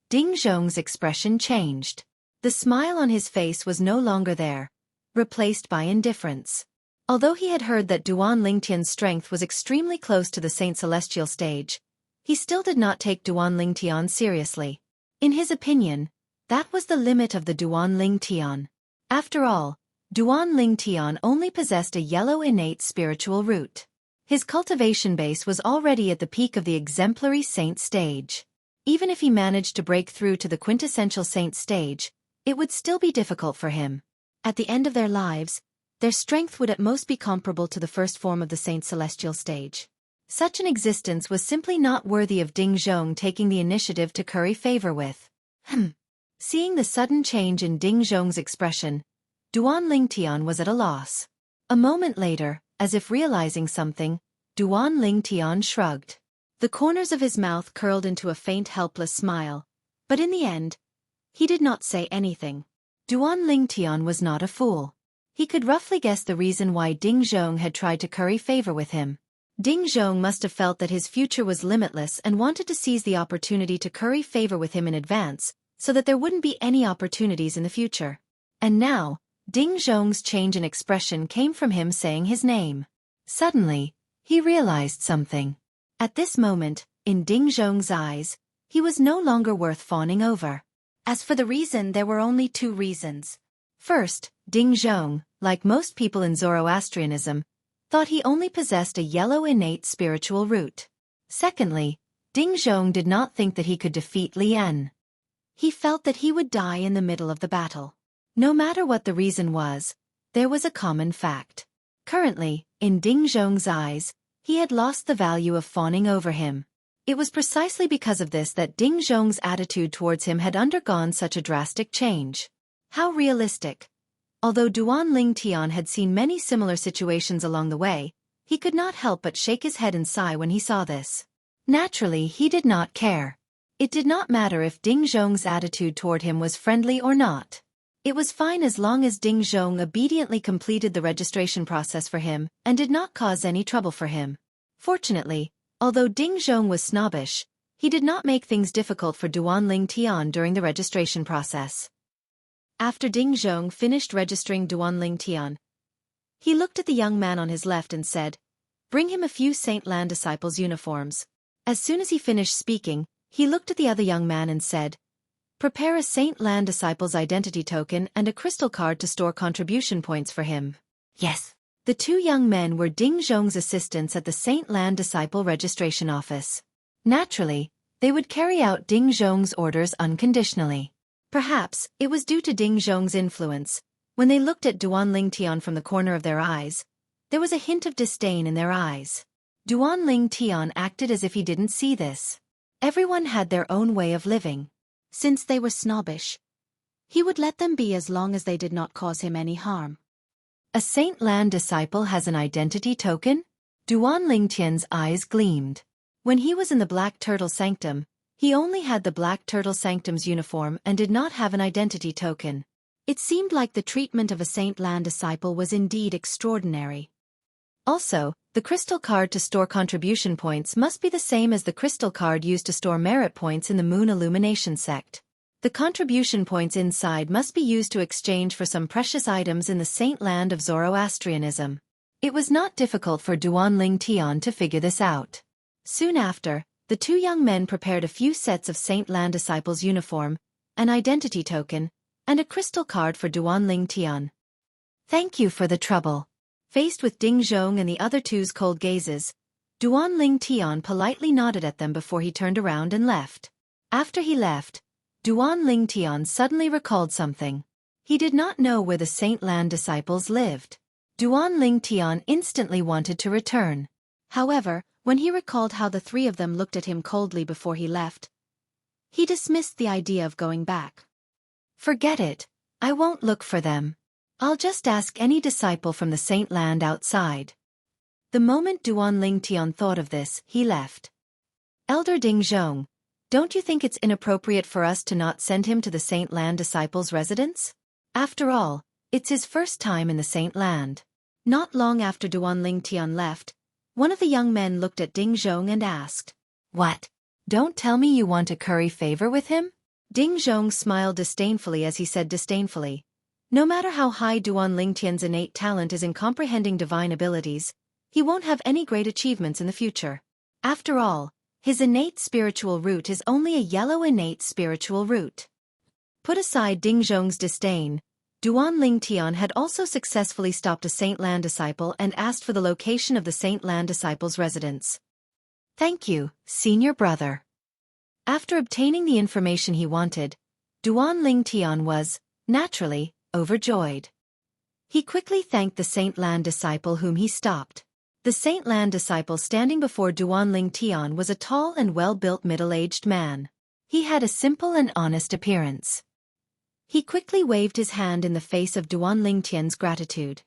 A: Ding Zhong's expression changed. The smile on his face was no longer there, replaced by indifference. Although he had heard that Duan Ling Tian's strength was extremely close to the Saint Celestial stage, he still did not take Duan Ling Tian seriously. In his opinion, that was the limit of the Duan Ling Tian. After all, Duan Ling Tian only possessed a yellow innate spiritual root. His cultivation base was already at the peak of the exemplary saint stage. Even if he managed to break through to the quintessential saint stage, it would still be difficult for him. At the end of their lives, their strength would at most be comparable to the first form of the Saint Celestial stage. Such an existence was simply not worthy of Ding Zhong taking the initiative to curry favor with. Seeing the sudden change in Ding Zhong's expression, Duan Ling Tian was at a loss. A moment later, as if realizing something, Duan Ling Tian shrugged. The corners of his mouth curled into a faint helpless smile, but in the end, he did not say anything. Duan Ling Tian was not a fool. He could roughly guess the reason why Ding Zhong had tried to curry favor with him. Ding Zhong must have felt that his future was limitless and wanted to seize the opportunity to curry favor with him in advance, so that there wouldn't be any opportunities in the future. And now, Ding Zhong's change in expression came from him saying his name. Suddenly, he realized something. At this moment, in Ding Zhong's eyes, he was no longer worth fawning over. As for the reason, there were only 2 reasons. First, Ding Zhong, like most people in Zoroastrianism, thought he only possessed a yellow innate spiritual root. Secondly, Ding Zhong did not think that he could defeat Lian. He felt that he would die in the middle of the battle. No matter what the reason was, there was a common fact. Currently, in Ding Zhong's eyes, he had lost the value of fawning over him. It was precisely because of this that Ding Zhong's attitude towards him had undergone such a drastic change. How realistic. Although Duan Ling Tian had seen many similar situations along the way, he could not help but shake his head and sigh when he saw this. Naturally, he did not care. It did not matter if Ding Zhong's attitude toward him was friendly or not. It was fine as long as Ding Zhong obediently completed the registration process for him and did not cause any trouble for him. Fortunately, although Ding Zhong was snobbish, he did not make things difficult for Duan Ling Tian during the registration process. After Ding Zhong finished registering Duan Ling Tian, he looked at the young man on his left and said, "Bring him a few Saint Lan disciples' uniforms." As soon as he finished speaking, he looked at the other young man and said, "Prepare a Saint Lan disciple's identity token and a crystal card to store contribution points for him." Yes. The 2 young men were Ding Zhong's assistants at the Saint Lan disciple registration office. Naturally, they would carry out Ding Zhong's orders unconditionally. Perhaps, it was due to Ding Zhong's influence. When they looked at Duan Ling Tian from the corner of their eyes, there was a hint of disdain in their eyes. Duan Ling Tian acted as if he didn't see this. Everyone had their own way of living. Since they were snobbish, he would let them be as long as they did not cause him any harm. A Saint Lan disciple has an identity token? Duan Ling Tian's eyes gleamed. When he was in the Black Turtle Sanctum, he only had the Black Turtle Sanctum's uniform and did not have an identity token. It seemed like the treatment of a Saint Lan disciple was indeed extraordinary. Also, the crystal card to store contribution points must be the same as the crystal card used to store merit points in the Moon Illumination sect. The contribution points inside must be used to exchange for some precious items in the Saint Land of Zoroastrianism. It was not difficult for Duan Ling Tian to figure this out. Soon after, the 2 young men prepared a few sets of Saint Lan disciples' uniform, an identity token, and a crystal card for Duan Ling Tian. "Thank you for the trouble." Faced with Ding Zhong and the other 2's cold gazes, Duan Ling Tian politely nodded at them before he turned around and left. After he left, Duan Ling Tian suddenly recalled something. He did not know where the Saint Lan disciples lived. Duan Ling Tian instantly wanted to return. However, when he recalled how the three of them looked at him coldly before he left, he dismissed the idea of going back. Forget it. I won't look for them. I'll just ask any disciple from the Saint Land outside. The moment Duan Ling Tian thought of this, he left. Elder Ding Zhong, don't you think it's inappropriate for us to not send him to the Saint Land disciples' residence? After all, it's his first time in the Saint Land. Not long after Duan Ling Tian left, one of the young men looked at Ding Zhong and asked, "What? Don't tell me you want to curry favor with him?" Ding Zhong smiled disdainfully as he said disdainfully, "No matter how high Duan Ling Tian's innate talent is in comprehending divine abilities, he won't have any great achievements in the future. After all, his innate spiritual root is only a yellow innate spiritual root." Put aside Ding Zhong's disdain, Duan Ling Tian had also successfully stopped a Saint Lan disciple and asked for the location of the Saint Lan disciple's residence. "Thank you, senior brother." After obtaining the information he wanted, Duan Ling Tian was, naturally, overjoyed. He quickly thanked the Saint Lan disciple whom he stopped. The Saint Lan disciple standing before Duan Ling Tian was a tall and well-built middle-aged man. He had a simple and honest appearance. He quickly waved his hand in the face of Duan Ling Tian's gratitude.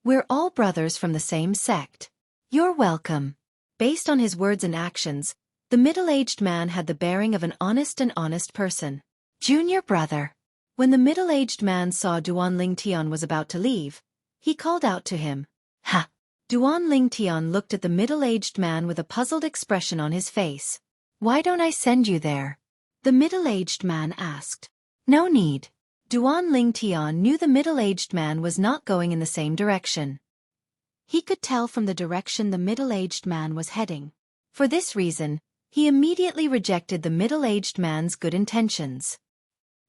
A: "We're all brothers from the same sect. You're welcome." Based on his words and actions, the middle-aged man had the bearing of an honest person. "Junior brother." When the middle-aged man saw Duan Ling Tian was about to leave, he called out to him, "Ha!" Duan Ling Tian looked at the middle-aged man with a puzzled expression on his face. "Why don't I send you there?" the middle-aged man asked. "No need." Duan Ling Tian knew the middle-aged man was not going in the same direction. He could tell from the direction the middle-aged man was heading. For this reason, he immediately rejected the middle-aged man's good intentions.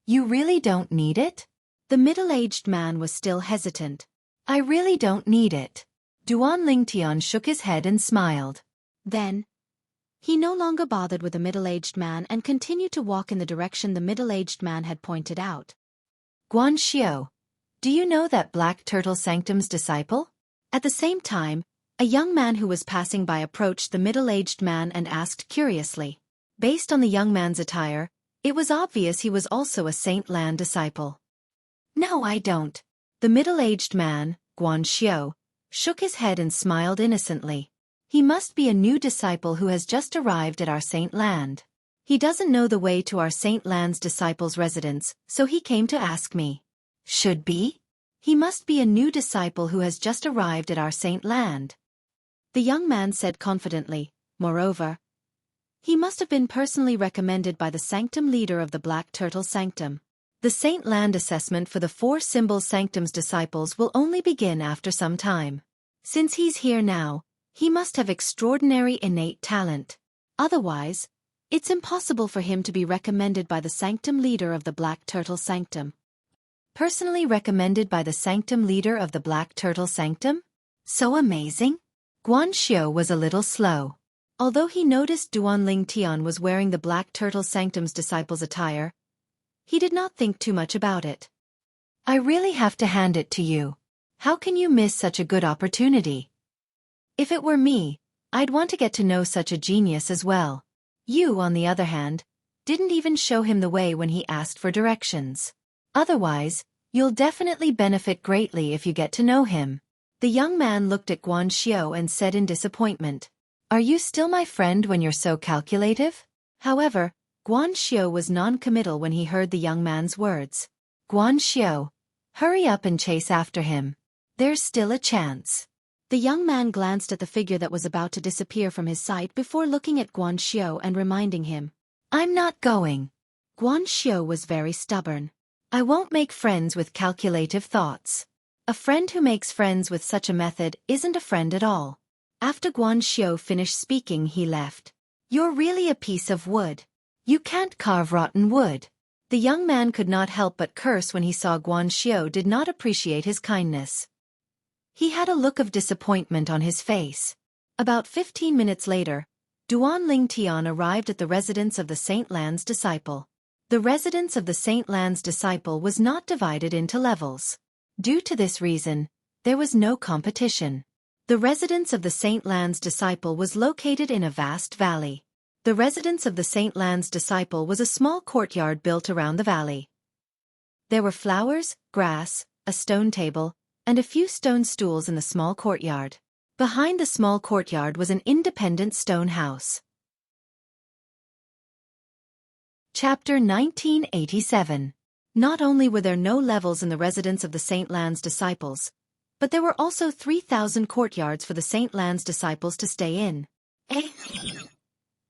A: "You really don't need it?" The middle-aged man was still hesitant. "I really don't need it." Duan Ling Tian shook his head and smiled. Then, he no longer bothered with the middle-aged man and continued to walk in the direction the middle-aged man had pointed out. "Guan Xiao, do you know that Black Turtle Sanctum's disciple?" At the same time, a young man who was passing by approached the middle-aged man and asked curiously. Based on the young man's attire, it was obvious he was also a Saint Lan disciple. "No, I don't." The middle-aged man, Guan Xiao, shook his head and smiled innocently. "He must be a new disciple who has just arrived at our Saint Land. He doesn't know the way to our Saint Land's disciples' residence, so he came to ask me." "Should be? He must be a new disciple who has just arrived at our Saint Land," the young man said confidently. "Moreover, he must have been personally recommended by the sanctum leader of the Black Turtle Sanctum. The Saint Land assessment for the 4 Symbol Sanctum's disciples will only begin after some time. Since he's here now, he must have extraordinary innate talent. Otherwise, it's impossible for him to be recommended by the sanctum leader of the Black Turtle Sanctum." Personally recommended by the sanctum leader of the Black Turtle Sanctum? So amazing? Guan Xiao was a little slow. Although he noticed Duan Ling Tian was wearing the Black Turtle Sanctum's disciples' attire, he did not think too much about it. "I really have to hand it to you. How can you miss such a good opportunity? If it were me, I'd want to get to know such a genius as well. You, on the other hand, didn't even show him the way when he asked for directions. Otherwise, you'll definitely benefit greatly if you get to know him." The young man looked at Guan Xiao and said in disappointment, "Are you still my friend when you're so calculative?" However, Guan Xiao was non-committal when he heard the young man's words. "Guan Xiao, hurry up and chase after him. There's still a chance." The young man glanced at the figure that was about to disappear from his sight before looking at Guan Xiao and reminding him, "I'm not going." Guan Xiao was very stubborn. "I won't make friends with calculative thoughts. A friend who makes friends with such a method isn't a friend at all." After Guan Xiao finished speaking, he left. "You're really a piece of wood. You can't carve rotten wood." The young man could not help but curse when he saw Guan Xiao did not appreciate his kindness. He had a look of disappointment on his face. About 15 minutes later, Duan Ling Tian arrived at the residence of the Saint Lan's disciple. The residence of the Saint Lan's disciple was not divided into levels. Due to this reason, there was no competition. The residence of the Saint Lan's disciple was located in a vast valley. The residence of the Saint Lan's disciple was a small courtyard built around the valley. There were flowers, grass, a stone table, and a few stone stools in the small courtyard. Behind the small courtyard was an independent stone house. Chapter 1987. Not only were there no levels in the residence of the Saint Lan's disciples, but there were also 3,000 courtyards for the Saint Lan's disciples to stay in.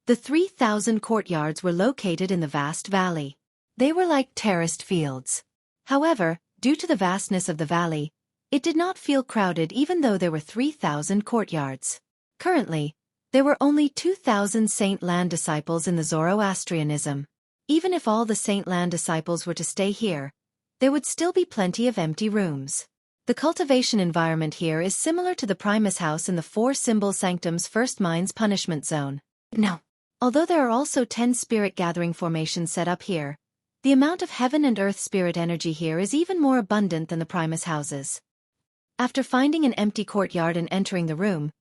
A: The 3,000 courtyards were located in the vast valley. They were like terraced fields. However, due to the vastness of the valley, it did not feel crowded even though there were 3,000 courtyards. Currently, there were only 2,000 Saint Lan disciples in the Zoroastrianism. Even if all the Saint Lan disciples were to stay here, there would still be plenty of empty rooms. The cultivation environment here is similar to the Primus house in the Four Symbol Sanctum's First Mind's punishment zone. No. Although there are also 10 spirit gathering formations set up here, the amount of heaven and earth spirit energy here is even more abundant than the Primus houses. After finding an empty courtyard and entering the room,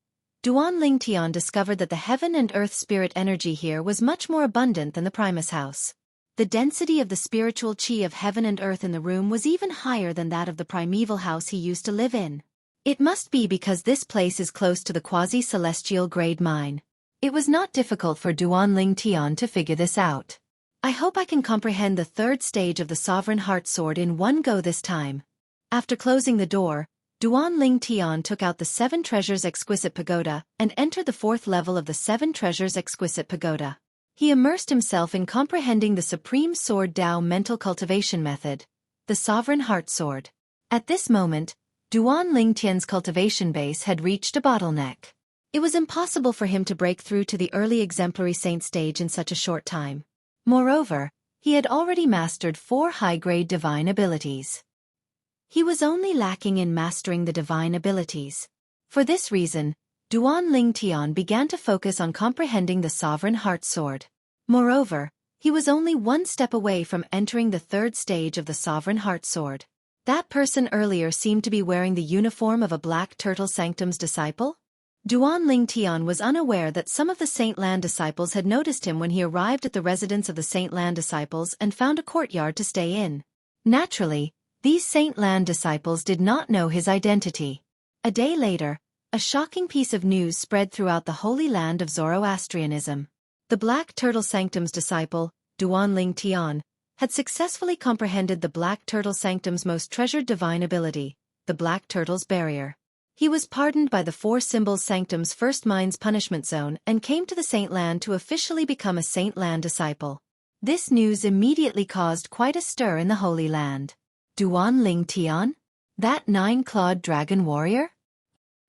A: Duan Ling Tian discovered that the heaven and earth spirit energy here was much more abundant than the Primus house. The density of the spiritual chi of heaven and earth in the room was even higher than that of the primeval house he used to live in. It must be because this place is close to the quasi-celestial grade mine. It was not difficult for Duan Ling Tian to figure this out. I hope I can comprehend the third stage of the Sovereign Heart Sword in one go this time. After closing the door, Duan Ling Tian took out the Seven Treasures Exquisite Pagoda and entered the fourth level of the Seven Treasures Exquisite Pagoda. He immersed himself in comprehending the Supreme Sword Tao mental cultivation method, the Sovereign Heart Sword. At this moment, Duan Ling Tian's cultivation base had reached a bottleneck. It was impossible for him to break through to the early exemplary saint stage in such a short time. Moreover, he had already mastered 4 high-grade divine abilities. He was only lacking in mastering the divine abilities. For this reason, Duan Ling Tian began to focus on comprehending the Sovereign Heart Sword. Moreover, he was only one step away from entering the third stage of the Sovereign Heart Sword. That person earlier seemed to be wearing the uniform of a Black Turtle Sanctum's disciple? Duan Ling Tian was unaware that some of the Saint Lan disciples had noticed him when he arrived at the residence of the Saint Lan disciples and found a courtyard to stay in. Naturally, these Saint Lan disciples did not know his identity. A day later, a shocking piece of news spread throughout the holy land of Zoroastrianism. The Black Turtle Sanctum's disciple, Duan Ling Tian, had successfully comprehended the Black Turtle Sanctum's most treasured divine ability, the Black Turtle's Barrier. He was pardoned by the Four Symbols Sanctum's First Mind's punishment zone and came to the Saint Lan to officially become a Saint Lan disciple. This news immediately caused quite a stir in the Holy Land. Duan Ling Tian? That 9-clawed dragon warrior?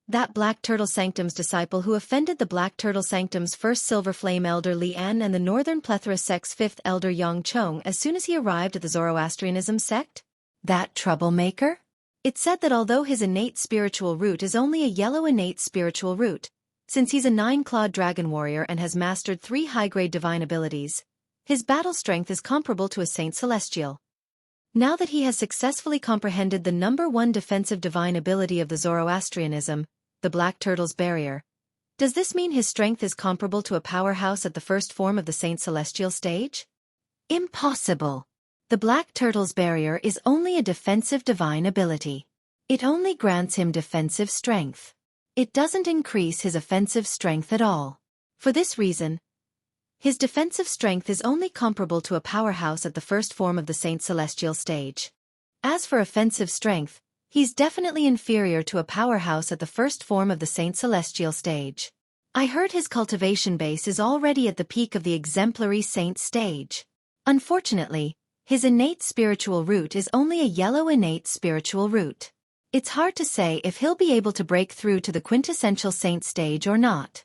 A: That Black Turtle Sanctum's disciple who offended the Black Turtle Sanctum's first Silver Flame Elder Li An and the Northern Plethora Sect's 5th Elder Yang Chong as soon as he arrived at the Zoroastrianism sect? That troublemaker? It said that although his innate spiritual root is only a yellow innate spiritual root, since he's a 9-clawed dragon warrior and has mastered 3 high-grade divine abilities, his battle strength is comparable to a Saint Celestial. Now that he has successfully comprehended the number 1 defensive divine ability of the Zoroastrianism, the Black Turtle's Barrier, does this mean his strength is comparable to a powerhouse at the first form of the Saint Celestial stage? Impossible! The Black Turtle's Barrier is only a defensive divine ability. It only grants him defensive strength. It doesn't increase his offensive strength at all. For this reason, his defensive strength is only comparable to a powerhouse at the first form of the Saint Celestial stage. As for offensive strength, he's definitely inferior to a powerhouse at the first form of the Saint Celestial stage. I heard his cultivation base is already at the peak of the exemplary saint stage. Unfortunately, his innate spiritual root is only a yellow innate spiritual root. It's hard to say if he'll be able to break through to the quintessential saint stage or not.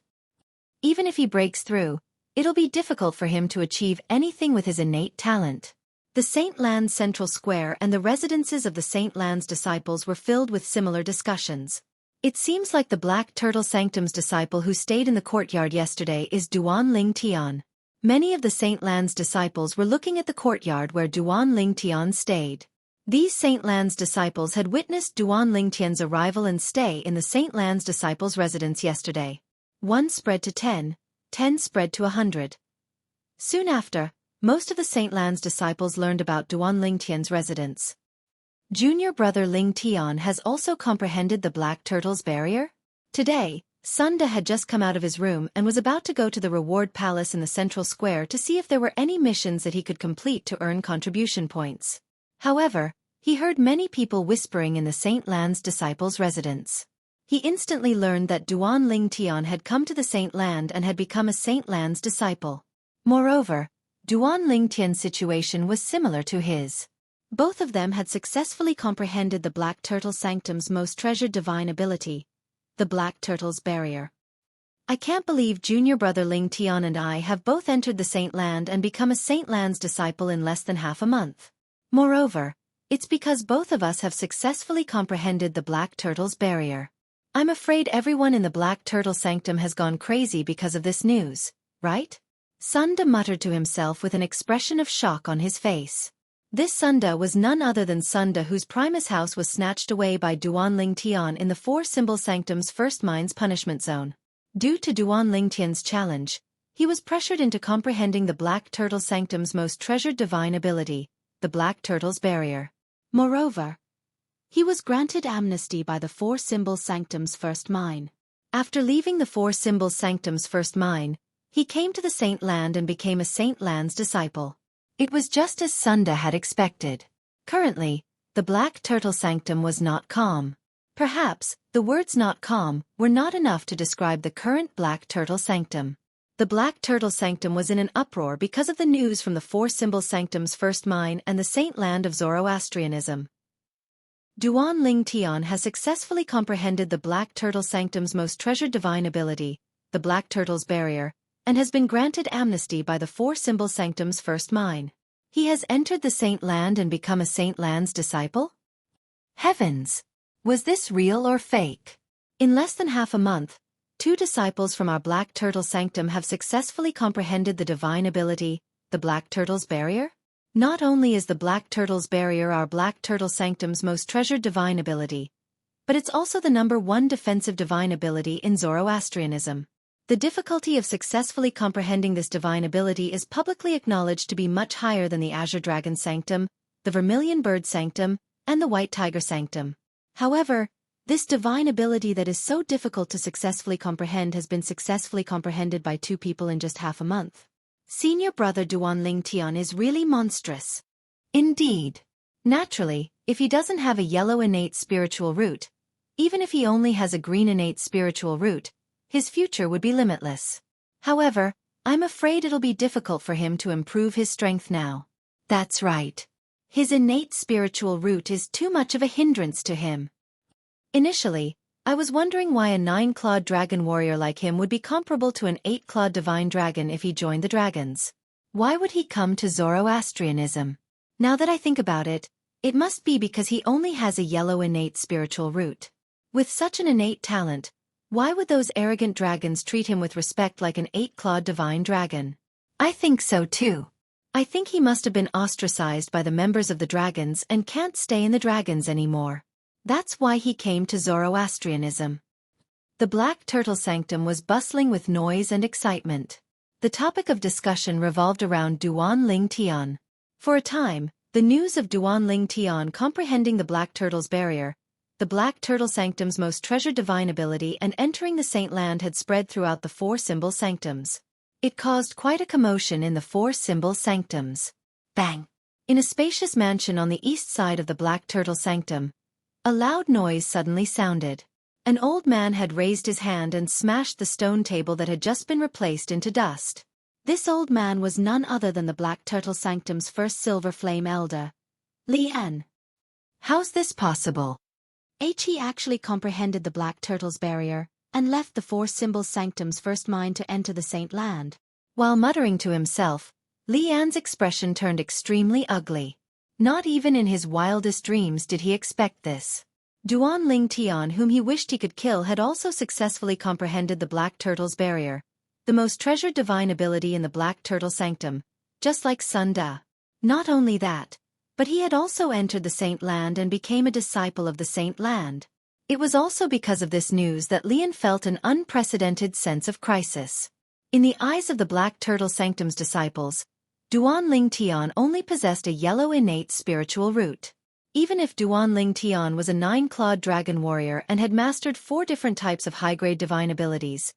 A: Even if he breaks through, it'll be difficult for him to achieve anything with his innate talent. The Saint Lan's central square and the residences of the Saint Lan's disciples were filled with similar discussions. It seems like the Black Turtle Sanctum's disciple who stayed in the courtyard yesterday is Duan Ling Tian. Many of the Saint Lan's disciples were looking at the courtyard where Duan Lingtian stayed. These Saint Lan's disciples had witnessed Duan Lingtian's arrival and stay in the Saint Lan's disciples' residence yesterday. 1 spread to 10, 10 spread to 100. Soon after, most of the Saint Lan's disciples learned about Duan Lingtian's residence. Junior brother Lingtian has also comprehended the Black Turtle's barrier? Today, Sunda had just come out of his room and was about to go to the reward palace in the central square to see if there were any missions that he could complete to earn contribution points. However, he heard many people whispering in the Saint Lan's disciples' residence. He instantly learned that Duan Lingtian had come to the Saint Land and had become a Saint Lan's disciple. Moreover, Duan Lingtian's situation was similar to his. Both of them had successfully comprehended the Black Turtle Sanctum's most treasured divine ability, the Black Turtle's barrier. I can't believe junior brother Lingtian and I have both entered the Saint Land and become a Saint Land's disciple in less than half a month. Moreover, it's because both of us have successfully comprehended the Black Turtle's barrier. I'm afraid everyone in the Black Turtle Sanctum has gone crazy because of this news, right? Sunda muttered to himself with an expression of shock on his face. This Sunda was none other than Sunda whose Primus house was snatched away by Duan Lingtian in the Four-Symbol Sanctum's first mine's punishment zone. Due to Duan Lingtian's challenge, he was pressured into comprehending the Black Turtle Sanctum's most treasured divine ability, the Black Turtle's barrier. Moreover, he was granted amnesty by the Four-Symbol Sanctum's first mine. After leaving the Four-Symbol Sanctum's first mine, he came to the Saint Land and became a Saint Land's disciple. It was just as Sunda had expected. Currently, the Black Turtle Sanctum was not calm. Perhaps, the words not calm were not enough to describe the current Black Turtle Sanctum. The Black Turtle Sanctum was in an uproar because of the news from the Four-Symbol Sanctum's first mine and the Saint Land of Zoroastrianism. Duan Lingtian has successfully comprehended the Black Turtle Sanctum's most treasured divine ability, the Black Turtle's barrier, and has been granted amnesty by the Four-Symbol Sanctum's first mine. He has entered the Saint Land and become a Saint Land's disciple? Heavens! Was this real or fake? In less than half a month, 2 disciples from our Black Turtle Sanctum have successfully comprehended the divine ability, the Black Turtle's barrier? Not only is the Black Turtle's barrier our Black Turtle Sanctum's most treasured divine ability, but it's also the #1 defensive divine ability in Zoroastrianism. The difficulty of successfully comprehending this divine ability is publicly acknowledged to be much higher than the Azure Dragon Sanctum, the Vermilion Bird Sanctum, and the White Tiger Sanctum. However, this divine ability that is so difficult to successfully comprehend has been successfully comprehended by 2 people in just half a month. Senior brother Duan Lingtian is really monstrous. Indeed. Naturally, if he doesn't have a yellow innate spiritual root, even if he only has a green innate spiritual root, his future would be limitless. However, I'm afraid it'll be difficult for him to improve his strength now. That's right. His innate spiritual root is too much of a hindrance to him. Initially, I was wondering why a 9-clawed dragon warrior like him would be comparable to an 8-clawed divine dragon if he joined the dragons. Why would he come to Zoroastrianism? Now that I think about it, it must be because he only has a yellow innate spiritual root. With such an innate talent, why would those arrogant dragons treat him with respect like an 8-clawed divine dragon? I think so too. I think he must have been ostracized by the members of the dragons and can't stay in the dragons anymore. That's why he came to Zoroastrianism. The Black Turtle Sanctum was bustling with noise and excitement. The topic of discussion revolved around Duan Lingtian. For a time, the news of Duan Lingtian comprehending the Black Turtle's barrier, the Black Turtle Sanctum's most treasured divine ability, and entering the Saint Land had spread throughout the Four-Symbol Sanctums. It caused quite a commotion in the Four-Symbol Sanctums. Bang! In a spacious mansion on the east side of the Black Turtle Sanctum, a loud noise suddenly sounded. An old man had raised his hand and smashed the stone table that had just been replaced into dust. This old man was none other than the Black Turtle Sanctum's first Silver Flame Elder, Lian. How's this possible? He actually comprehended the Black Turtle's barrier, and left the Four-Symbol Sanctum's first mine to enter the Saint Land. While muttering to himself, Lian's expression turned extremely ugly. Not even in his wildest dreams did he expect this. Duan Lingtian, whom he wished he could kill, had also successfully comprehended the Black Turtle's barrier, the most treasured divine ability in the Black Turtle Sanctum, just like Sun Da. Not only that, but he had also entered the Saint Land and became a disciple of the Saint Land. It was also because of this news that Lian felt an unprecedented sense of crisis. In the eyes of the Black Turtle Sanctum's disciples, Duan Ling Tian only possessed a yellow innate spiritual root. Even if Duan Ling Tian was a 9-clawed dragon warrior and had mastered 4 different types of high-grade divine abilities,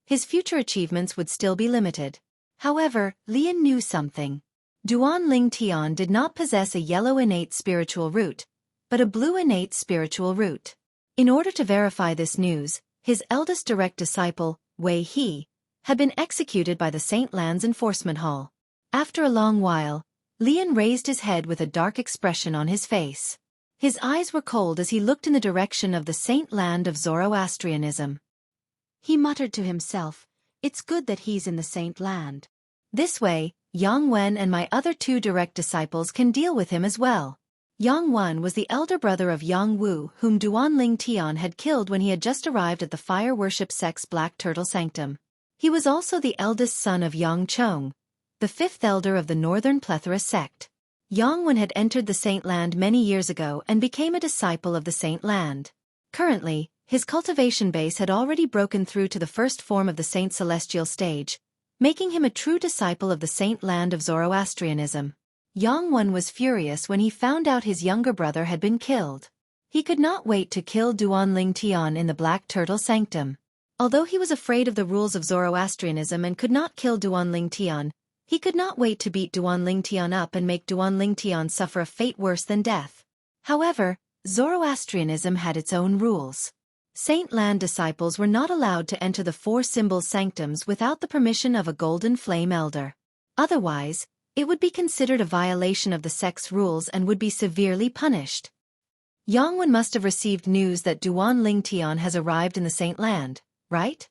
A: his future achievements would still be limited. However, Lian knew something. Duan Ling Tian did not possess a yellow innate spiritual root, but a blue innate spiritual root. In order to verify this news, his eldest direct disciple, Wei He, had been executed by the Saint Land's enforcement hall. After a long while, Lian raised his head with a dark expression on his face. His eyes were cold as he looked in the direction of the Saint Land of Zoroastrianism. He muttered to himself, "It's good that he's in the Saint Land. This way, Yang Wen and my other 2 direct disciples can deal with him as well." Yang Wen was the elder brother of Yang Wu, whom Duan Ling Tian had killed when he had just arrived at the fire worship sect's Black Turtle Sanctum. He was also the eldest son of Yang Chong, the 5th elder of the Northern Plethora sect. Yang Wen had entered the Saint Land many years ago and became a disciple of the Saint Land. Currently, his cultivation base had already broken through to the first form of the Saint Celestial stage, making him a true disciple of the Saint Land of Zoroastrianism. Yang Wen was furious when he found out his younger brother had been killed. He could not wait to kill Duan Ling Tian in the Black Turtle Sanctum. Although he was afraid of the rules of Zoroastrianism and could not kill Duan Ling Tian, he could not wait to beat Duan Ling Tian up and make Duan Ling Tian suffer a fate worse than death. However, Zoroastrianism had its own rules. Saint Land disciples were not allowed to enter the 4 symbol sanctums without the permission of a Golden Flame Elder. Otherwise, it would be considered a violation of the sect's rules and would be severely punished. Yang Wen must have received news that Duan Ling Tian has arrived in the Saint Land, right?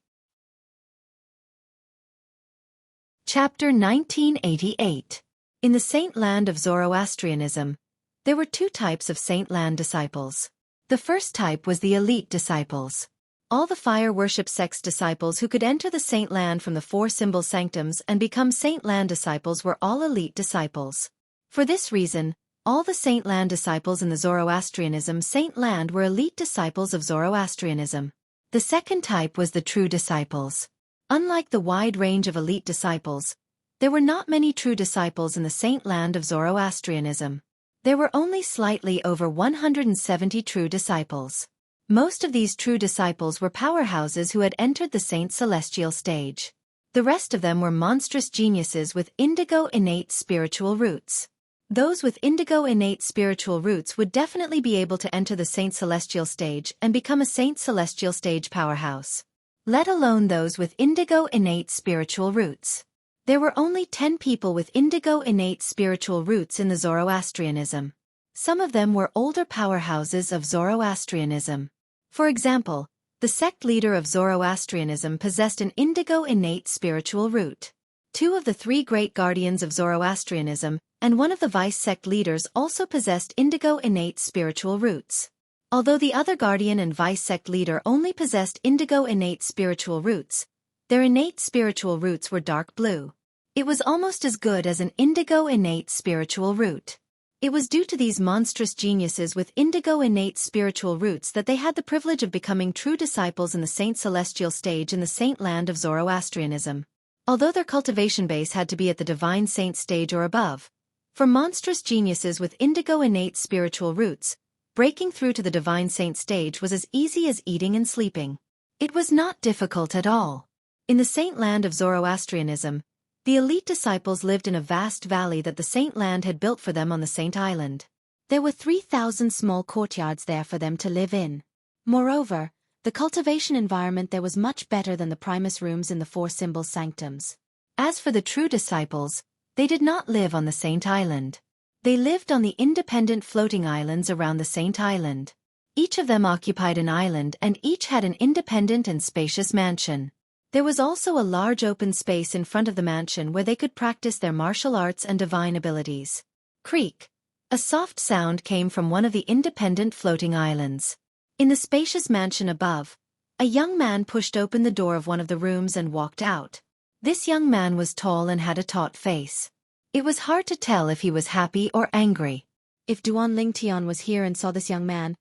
A: Chapter 1988. In the Saint Land of Zoroastrianism, there were 2 types of Saint Land disciples. The first type was the elite disciples. All the fire worship sect's disciples who could enter the Saint Land from the 4 symbol sanctums and become Saint Land disciples were all elite disciples. For this reason, all the Saint Land disciples in the Zoroastrianism Saint Land were elite disciples of Zoroastrianism. The second type was the true disciples. Unlike the wide range of elite disciples, there were not many true disciples in the Saint Land of Zoroastrianism. There were only slightly over 170 true disciples. Most of these true disciples were powerhouses who had entered the Saint Celestial stage. The rest of them were monstrous geniuses with indigo innate spiritual roots. Those with indigo innate spiritual roots would definitely be able to enter the Saint Celestial stage and become a Saint Celestial stage powerhouse. Let alone those with indigo innate spiritual roots. There were only 10 people with indigo innate spiritual roots in the Zoroastrianism. Some of them were older powerhouses of Zoroastrianism. For example, the sect leader of Zoroastrianism possessed an indigo innate spiritual root. 2 of the 3 great guardians of Zoroastrianism and one of the vice sect leaders also possessed indigo innate spiritual roots. Although the other guardian and vice sect leader only possessed indigo innate spiritual roots, their innate spiritual roots were dark blue. It was almost as good as an indigo innate spiritual root. It was due to these monstrous geniuses with indigo innate spiritual roots that they had the privilege of becoming true disciples in the Saint Celestial stage in the Saint Land of Zoroastrianism. Although their cultivation base had to be at the Divine Saint stage or above, for monstrous geniuses with indigo innate spiritual roots, breaking through to the Divine Saint stage was as easy as eating and sleeping. It was not difficult at all. In the Saint Land of Zoroastrianism, the elite disciples lived in a vast valley that the Saint Land had built for them on the Saint Island. There were 3,000 small courtyards there for them to live in. Moreover, the cultivation environment there was much better than the Primus rooms in the 4 symbol sanctums. As for the true disciples, they did not live on the Saint Island. They lived on the independent floating islands around the Saint Island. Each of them occupied an island and each had an independent and spacious mansion. There was also a large open space in front of the mansion where they could practice their martial arts and divine abilities. Creak. A soft sound came from one of the independent floating islands. In the spacious mansion above, a young man pushed open the door of one of the rooms and walked out. This young man was tall and had a taut face. It was hard to tell if he was happy or angry. If Duan Lingtian was here and saw this young man,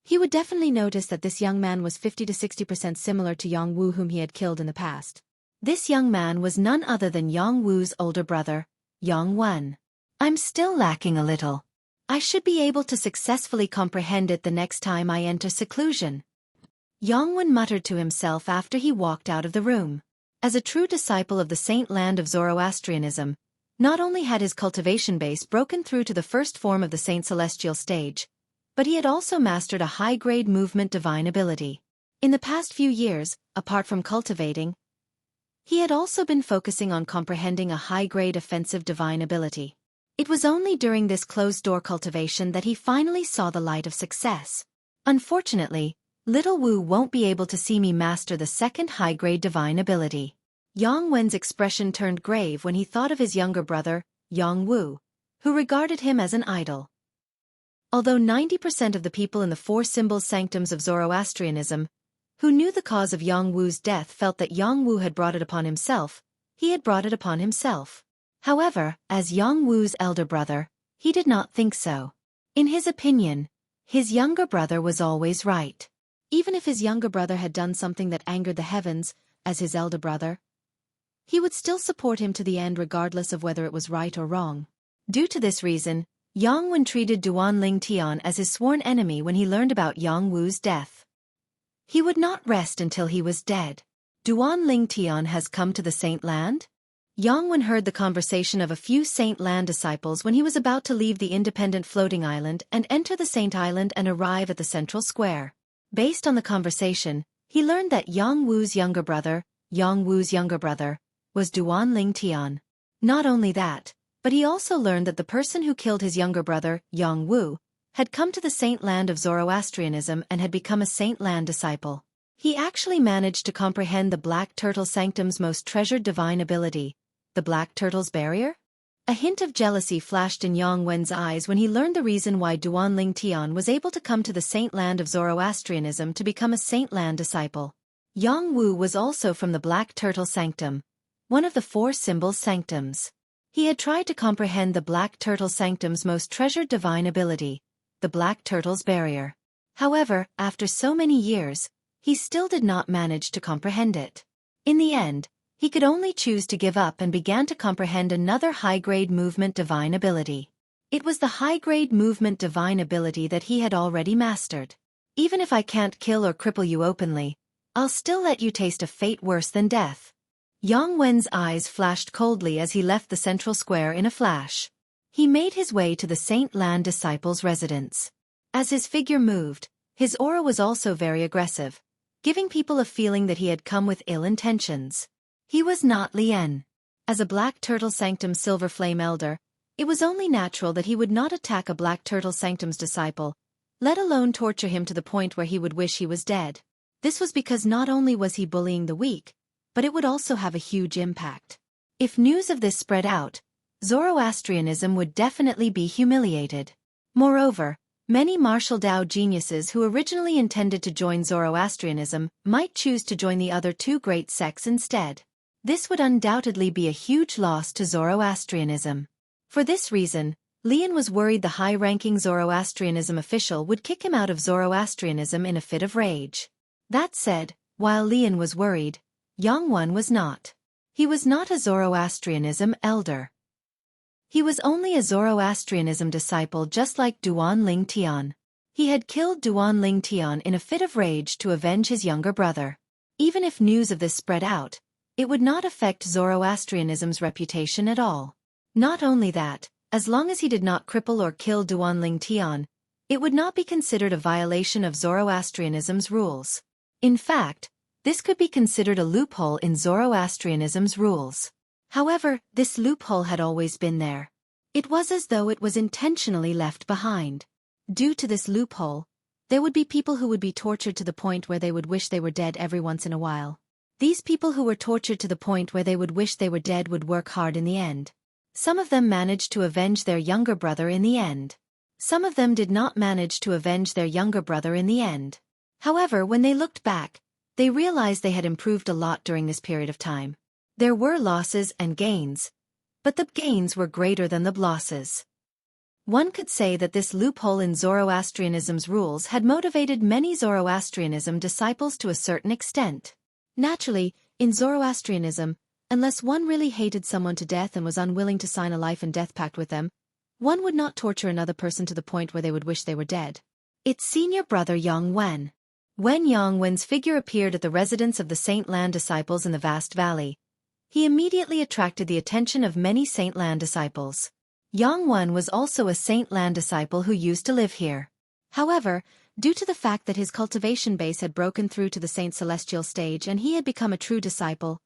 A: he would definitely notice that this young man was 50 to 60% similar to Yang Wu, whom he had killed in the past. This young man was none other than Yang Wu's older brother, Yang Wen. I'm still lacking a little. I should be able to successfully comprehend it the next time I enter seclusion. Yang Wen muttered to himself after he walked out of the room. As a true disciple of the saint land of Zoroastrianism, not only had his cultivation base broken through to the first form of the Saint Celestial stage, but he had also mastered a high-grade movement divine ability. In the past few years, apart from cultivating, he had also been focusing on comprehending a high-grade offensive divine ability. It was only during this closed-door cultivation that he finally saw the light of success. Unfortunately, little Wu won't be able to see me master the second high-grade divine ability. Yang Wen's expression turned grave when he thought of his younger brother, Yang Wu, who regarded him as an idol. Although 90% of the people in the four symbols sanctums of Zoroastrianism, who knew the cause of Yang Wu's death, felt that Yang Wu had brought it upon himself, he had brought it upon himself. However, as Yang Wu's elder brother, he did not think so. In his opinion, his younger brother was always right. Even if his younger brother had done something that angered the heavens, as his elder brother, he would still support him to the end regardless of whether it was right or wrong. Due to this reason, Yang Wen treated Duan Lingtian as his sworn enemy when he learned about Yang Wu's death. He would not rest until he was dead. Duan Lingtian has come to the Saint Land? Yang Wen heard the conversation of a few Saint Land disciples when he was about to leave the independent floating island and enter the Saint Island and arrive at the central square. Based on the conversation, he learned that Yang Wu's younger brother, was Duan Lingtian. Not only that, but he also learned that the person who killed his younger brother, Yang Wu, had come to the Saint Land of Zoroastrianism and had become a Saint Land disciple. He actually managed to comprehend the Black Turtle Sanctum's most treasured divine ability, the Black Turtle's Barrier? A hint of jealousy flashed in Yang Wen's eyes when he learned the reason why Duan Lingtian was able to come to the Saint Land of Zoroastrianism to become a Saint Land disciple. Yang Wu was also from the Black Turtle Sanctum, one of the four symbols sanctums. He had tried to comprehend the Black Turtle Sanctum's most treasured divine ability, the Black Turtle's Barrier. However, after so many years, he still did not manage to comprehend it. In the end, he could only choose to give up and began to comprehend another high-grade movement divine ability. It was the high-grade movement divine ability that he had already mastered. Even if I can't kill or cripple you openly, I'll still let you taste a fate worse than death. Yang Wen's eyes flashed coldly as he left the central square in a flash. He made his way to the Saint Land disciples' residence. As his figure moved, his aura was also very aggressive, giving people a feeling that he had come with ill intentions. He was not Lien. As a Black Turtle Sanctum Silver Flame Elder, it was only natural that he would not attack a Black Turtle Sanctum's disciple, let alone torture him to the point where he would wish he was dead. This was because not only was he bullying the weak, but it would also have a huge impact. If news of this spread out, Zoroastrianism would definitely be humiliated. Moreover, many martial Dao geniuses who originally intended to join Zoroastrianism might choose to join the other two great sects instead. This would undoubtedly be a huge loss to Zoroastrianism. For this reason, Lien was worried the high-ranking Zoroastrianism official would kick him out of Zoroastrianism in a fit of rage. That said, while Lien was worried, Yang Wen was not. He was not a Zoroastrianism elder. He was only a Zoroastrianism disciple just like Duan Lingtian. He had killed Duan Lingtian in a fit of rage to avenge his younger brother. Even if news of this spread out, it would not affect Zoroastrianism's reputation at all. Not only that, as long as he did not cripple or kill Duan Lingtian, it would not be considered a violation of Zoroastrianism's rules. In fact, this could be considered a loophole in Zoroastrianism's rules. However, this loophole had always been there. It was as though it was intentionally left behind. Due to this loophole, there would be people who would be tortured to the point where they would wish they were dead every once in a while. These people who were tortured to the point where they would wish they were dead would work hard in the end. Some of them managed to avenge their younger brother in the end. Some of them did not manage to avenge their younger brother in the end. However, when they looked back, they realized they had improved a lot during this period of time. There were losses and gains, but the gains were greater than the losses. One could say that this loophole in Zoroastrianism's rules had motivated many Zoroastrianism disciples to a certain extent. Naturally, in Zoroastrianism, unless one really hated someone to death and was unwilling to sign a life and death pact with them, one would not torture another person to the point where they would wish they were dead. Its senior brother Yang Wen. When Yang Wen's figure appeared at the residence of the Saint Lan disciples in the vast valley, he immediately attracted the attention of many Saint Lan disciples. Yang Wen was also a Saint Lan disciple who used to live here. However, due to the fact that his cultivation base had broken through to the Saint Celestial stage and he had become a true disciple,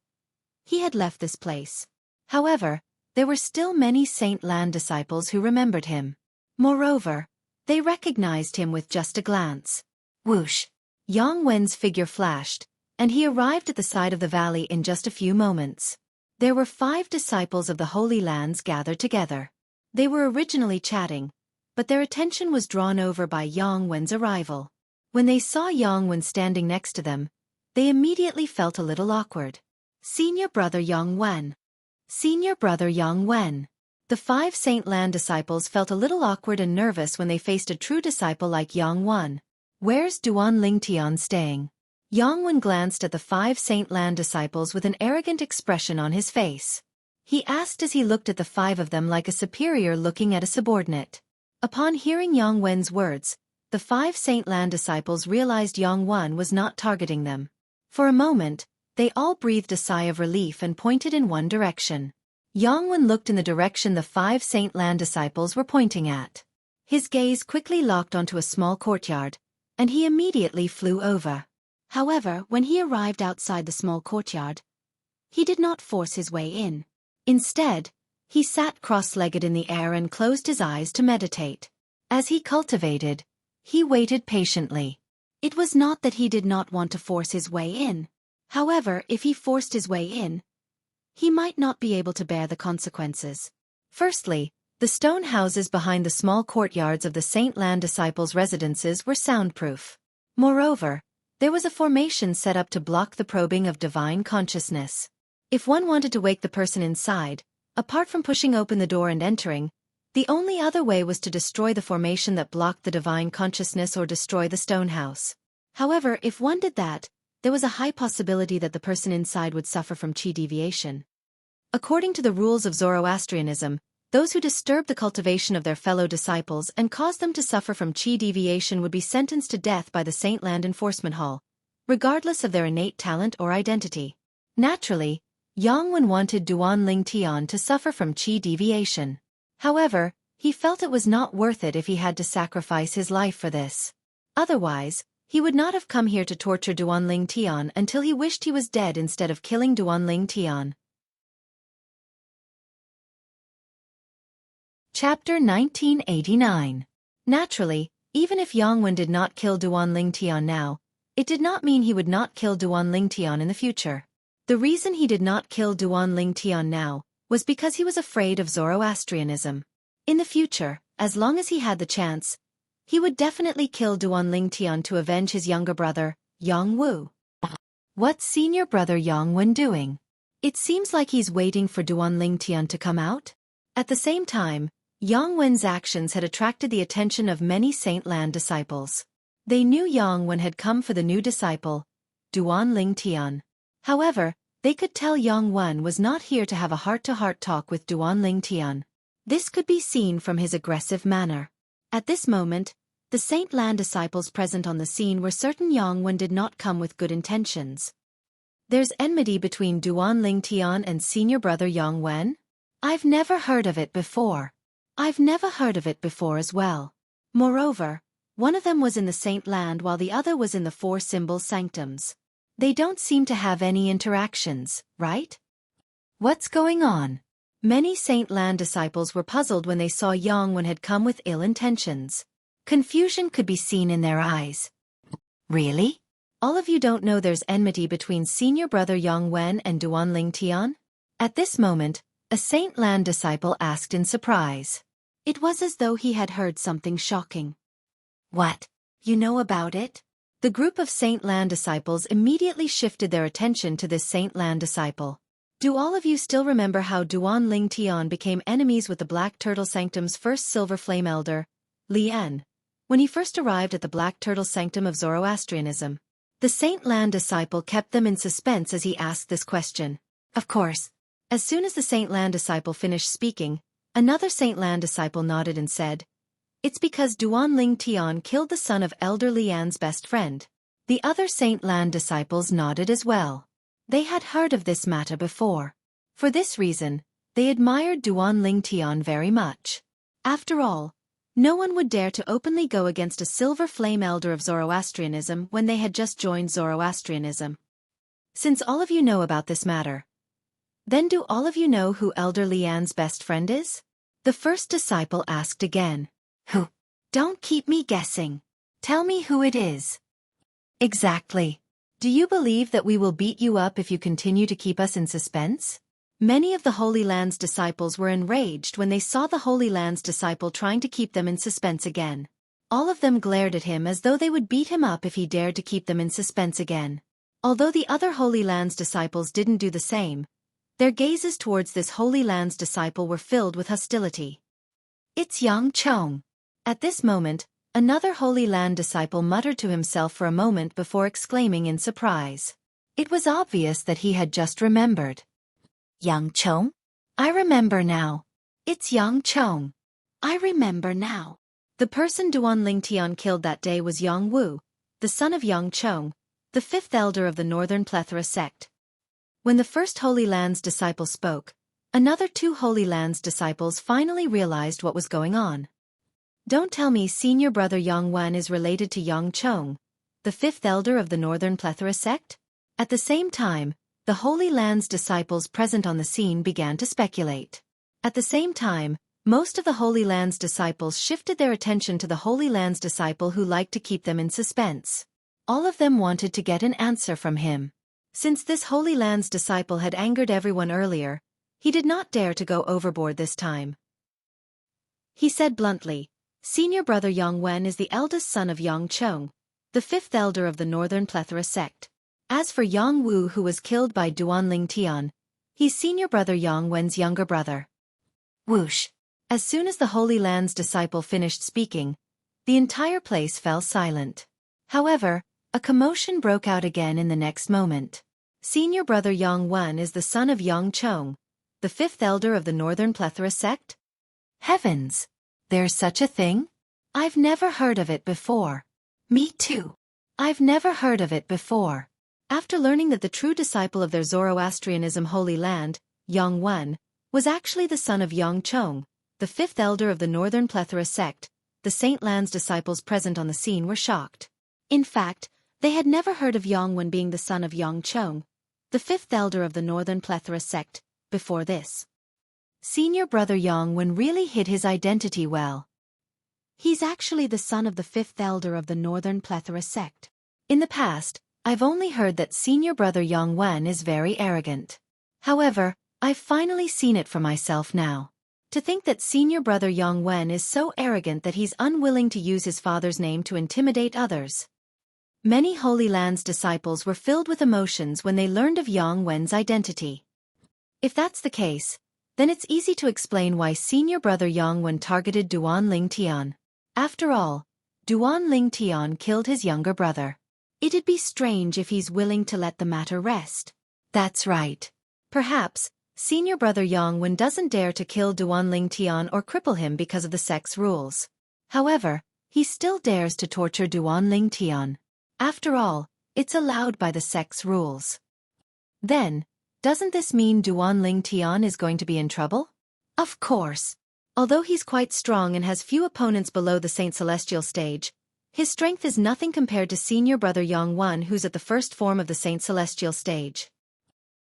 A: he had left this place. However, there were still many Saint Lan disciples who remembered him. Moreover, they recognized him with just a glance. Whoosh! Yang Wen's figure flashed, and he arrived at the side of the valley in just a few moments. There were 5 disciples of the Holy Lands gathered together. They were originally chatting, but their attention was drawn over by Yang Wen's arrival. When they saw Yang Wen standing next to them, they immediately felt a little awkward. Senior brother Yang Wen. Senior brother Yang Wen. The 5 Saint Lan disciples felt a little awkward and nervous when they faced a true disciple like Yang Wen. Where's Duan Lingtian staying? Yang Wen glanced at the 5 Saint Lan disciples with an arrogant expression on his face. He asked as he looked at the 5 of them like a superior looking at a subordinate. Upon hearing Yang Wen's words, the 5 Saint Lan disciples realized Yang Wen was not targeting them. For a moment, they all breathed a sigh of relief and pointed in one direction. Yang Wen looked in the direction the 5 Saint Lan disciples were pointing at. His gaze quickly locked onto a small courtyard, and he immediately flew over. However, when he arrived outside the small courtyard, he did not force his way in. Instead, he sat cross-legged in the air and closed his eyes to meditate. As he cultivated, he waited patiently. It was not that he did not want to force his way in. However, if he forced his way in, he might not be able to bear the consequences. Firstly, the stone houses behind the small courtyards of the Saint Lan disciples' residences were soundproof. Moreover, there was a formation set up to block the probing of divine consciousness. If one wanted to wake the person inside, apart from pushing open the door and entering, the only other way was to destroy the formation that blocked the divine consciousness or destroy the stone house. However, if one did that, there was a high possibility that the person inside would suffer from chi deviation. According to the rules of Zoroastrianism, those who disturbed the cultivation of their fellow disciples and caused them to suffer from chi deviation would be sentenced to death by the Saint Land Enforcement Hall, regardless of their innate talent or identity. Naturally, Yang Wen wanted Duan Lingtian to suffer from chi deviation. However, he felt it was not worth it if he had to sacrifice his life for this. Otherwise, he would not have come here to torture Duan Lingtian until he wished he was dead instead of killing Duan Lingtian. Chapter 1989. Naturally, even if Yang Wen did not kill Duan Lingtian now, it did not mean he would not kill Duan Lingtian in the future. The reason he did not kill Duan Lingtian now was because he was afraid of Zoroastrianism. In the future, as long as he had the chance, he would definitely kill Duan Lingtian to avenge his younger brother, Yang Wu. What's senior brother Yang Wen doing? It seems like he's waiting for Duan Lingtian to come out. At the same time, Yang Wen's actions had attracted the attention of many Saint Lan disciples. They knew Yang Wen had come for the new disciple, Duan Lingtian. However, they could tell Yang Wen was not here to have a heart-to-heart talk with Duan Lingtian. This could be seen from his aggressive manner. At this moment, the Saint Lan disciples present on the scene were certain Yang Wen did not come with good intentions. There's enmity between Duan Lingtian and senior brother Yang Wen? I've never heard of it before. I've never heard of it before as well. Moreover, one of them was in the Saint Land while the other was in the Four Symbol Sanctums. They don't seem to have any interactions, right? What's going on? Many Saint Lan disciples were puzzled when they saw Yang Wen had come with ill intentions. Confusion could be seen in their eyes. Really? All of you don't know there's enmity between senior brother Yang Wen and Duan Lingtian? At this moment, a Saint Lan disciple asked in surprise. It was as though he had heard something shocking. What? You know about it? The group of Saint Lan disciples immediately shifted their attention to this Saint Lan disciple. Do all of you still remember how Duan Ling Tian became enemies with the Black Turtle Sanctum's first Silver Flame Elder, Lian, when he first arrived at the Black Turtle Sanctum of Zoroastrianism? The Saint Lan disciple kept them in suspense as he asked this question. Of course. As soon as the Saint Lan disciple finished speaking, another Saint Lan disciple nodded and said, "It's because Duan Ling Tian killed the son of Elder Lian's best friend." The other Saint Lan disciples nodded as well. They had heard of this matter before. For this reason, they admired Duan Ling Tian very much. After all, no one would dare to openly go against a Silver Flame Elder of Zoroastrianism when they had just joined Zoroastrianism. Since all of you know about this matter, then do all of you know who Elder Lian's best friend is? The first disciple asked again. Who? Don't keep me guessing. Tell me who it is. Exactly. Do you believe that we will beat you up if you continue to keep us in suspense? Many of the Holy Land's disciples were enraged when they saw the Holy Land's disciple trying to keep them in suspense again. All of them glared at him as though they would beat him up if he dared to keep them in suspense again. Although the other Holy Land's disciples didn't do the same, their gazes towards this Holy Land's disciple were filled with hostility. It's Yang Chong. At this moment, another Holy Land disciple muttered to himself for a moment before exclaiming in surprise. It was obvious that he had just remembered. Yang Chong? I remember now. It's Yang Chong. I remember now. The person Duan Ling Tian killed that day was Yang Wu, the son of Yang Chong, the fifth elder of the Northern Plethora sect. When the first Holy Land's disciple spoke, another two Holy Land's disciples finally realized what was going on. Don't tell me senior brother Yang Wan is related to Yang Chong, the fifth elder of the Northern Plethora sect? At the same time, the Holy Land's disciples present on the scene began to speculate. At the same time, most of the Holy Land's disciples shifted their attention to the Holy Land's disciple who liked to keep them in suspense. All of them wanted to get an answer from him. Since this Holy Land's disciple had angered everyone earlier, he did not dare to go overboard this time. He said bluntly, "Senior brother Yang Wen is the eldest son of Yang Chong, the fifth elder of the Northern Plethora sect. As for Yang Wu, who was killed by Duan Ling Tian, he's senior brother Yang Wen's younger brother." Whoosh! As soon as the Holy Land's disciple finished speaking, the entire place fell silent. However, a commotion broke out again in the next moment. Senior brother Yang Wen is the son of Yang Chong, the fifth elder of the Northern Plethora sect? Heavens! There's such a thing? I've never heard of it before. Me too. I've never heard of it before. After learning that the true disciple of their Zoroastrianism Holy Land, Yang Wen, was actually the son of Yang Chong, the fifth elder of the Northern Plethora sect, the Saint Land's disciples present on the scene were shocked. In fact, they had never heard of Yang Wen being the son of Yang Chong, the fifth elder of the Northern Plethora sect, before this. Senior brother Yang Wen really hid his identity well. He's actually the son of the fifth elder of the Northern Plethora sect. In the past, I've only heard that senior brother Yang Wen is very arrogant. However, I've finally seen it for myself now. To think that senior brother Yang Wen is so arrogant that he's unwilling to use his father's name to intimidate others. Many Holy Land's disciples were filled with emotions when they learned of Yang Wen's identity. If that's the case, then it's easy to explain why senior brother Yang Wen targeted Duan Ling Tian. After all, Duan Ling Tian killed his younger brother. It'd be strange if he's willing to let the matter rest. That's right. Perhaps, senior brother Yang Wen doesn't dare to kill Duan Ling Tian or cripple him because of the sect's rules. However, he still dares to torture Duan Ling Tian. After all, it's allowed by the sect's rules. Then, doesn't this mean Duan Ling Tian is going to be in trouble? Of course. Although he's quite strong and has few opponents below the Saint Celestial stage, his strength is nothing compared to senior brother Yang Wen, who's at the first form of the Saint Celestial stage.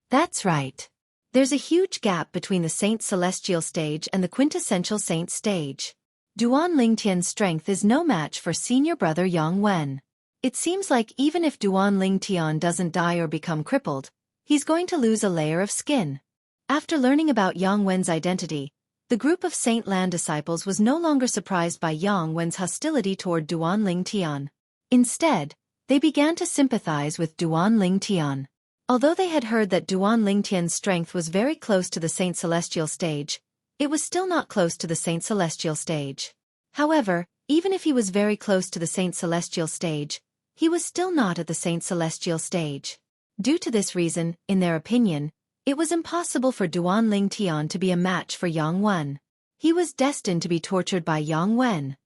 A: That's right. There's a huge gap between the Saint Celestial stage and the quintessential Saint stage. Duan Ling Tian's strength is no match for senior brother Yang Wen. It seems like even if Duan Ling Tian doesn't die or become crippled, he's going to lose a layer of skin. After learning about Yang Wen's identity, the group of Saint Lan disciples was no longer surprised by Yang Wen's hostility toward Duan Ling Tian. Instead, they began to sympathize with Duan Ling Tian. Although they had heard that Duan Lingtian's strength was very close to the Saint Celestial stage, it was still not close to the Saint Celestial stage. However, even if he was very close to the Saint Celestial stage, he was still not at the Saint Celestial stage. Due to this reason, in their opinion, it was impossible for Duan Lingtian to be a match for Yang Wen. He was destined to be tortured by Yang Wen.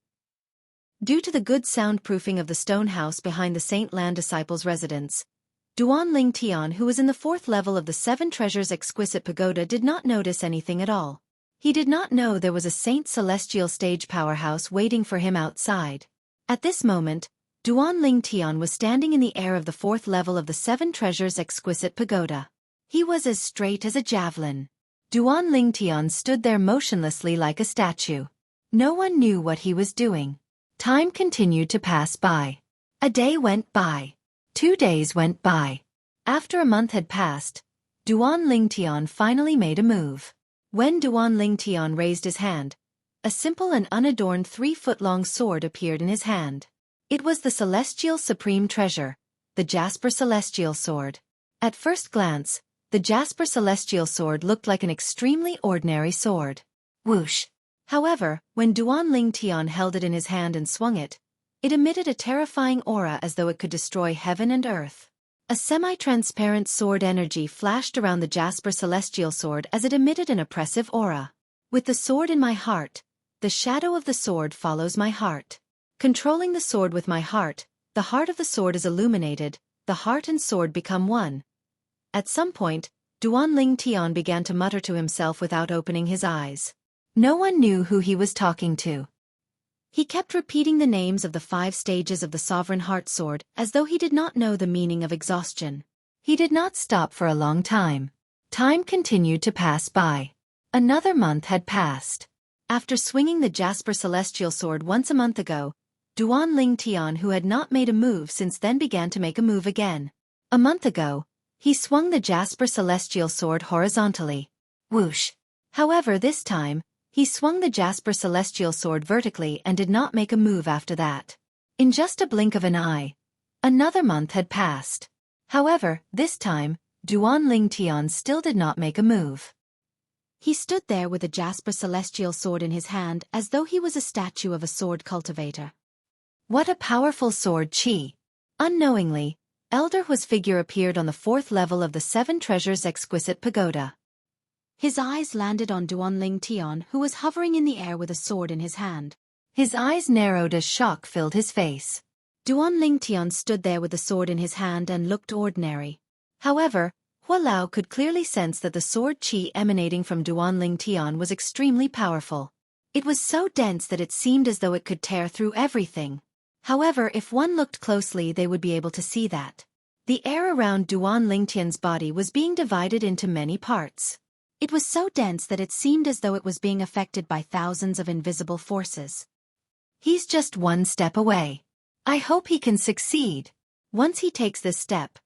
A: Due to the good soundproofing of the stone house behind the Saint Lan disciples' residence, Duan Lingtian, who was in the 4th level of the 7 Treasures Exquisite Pagoda, did not notice anything at all. He did not know there was a Saint Celestial stage powerhouse waiting for him outside. At this moment, Duan Lingtian was standing in the air of the 4th level of the 7 Treasures Exquisite Pagoda. He was as straight as a javelin. Duan Lingtian stood there motionlessly like a statue. No one knew what he was doing. Time continued to pass by. A day went by. 2 days went by. After a month had passed, Duan Lingtian finally made a move. When Duan Lingtian raised his hand, a simple and unadorned 3-foot-long sword appeared in his hand. It was the Celestial Supreme Treasure, the Jasper Celestial Sword. At first glance, the Jasper Celestial Sword looked like an extremely ordinary sword. Whoosh! However, when Duan Lingtian held it in his hand and swung it, it emitted a terrifying aura as though it could destroy heaven and earth. A semi-transparent sword energy flashed around the Jasper Celestial Sword as it emitted an oppressive aura. With the sword in my heart, the shadow of the sword follows my heart. Controlling the sword with my heart, the heart of the sword is illuminated, the heart and sword become one. At some point, Duan Lingtian began to mutter to himself without opening his eyes. No one knew who he was talking to. He kept repeating the names of the 5 stages of the Sovereign Heart Sword as though he did not know the meaning of exhaustion. He did not stop for a long time. Time continued to pass by. Another month had passed. After swinging the Jasper Celestial Sword once a month ago, Duan Lingtian, who had not made a move since then, began to make a move again. A month ago, he swung the Jasper Celestial Sword horizontally. Whoosh! However, this time, he swung the Jasper Celestial Sword vertically and did not make a move after that. In just a blink of an eye, another month had passed. However, this time, Duan Lingtian still did not make a move. He stood there with the Jasper Celestial Sword in his hand as though he was a statue of a sword cultivator. What a powerful sword qi! Unknowingly, Elder Hua's figure appeared on the 4th level of the 7 Treasures Exquisite Pagoda. His eyes landed on Duan Lingtian, who was hovering in the air with a sword in his hand. His eyes narrowed as shock filled his face. Duan Lingtian stood there with the sword in his hand and looked ordinary. However, Hua Lao could clearly sense that the sword qi emanating from Duan Lingtian was extremely powerful. It was so dense that it seemed as though it could tear through everything. However, if one looked closely, they would be able to see that the air around Duan Lingtian's body was being divided into many parts. It was so dense that it seemed as though it was being affected by thousands of invisible forces. He's just one step away. I hope he can succeed. Once he takes this step,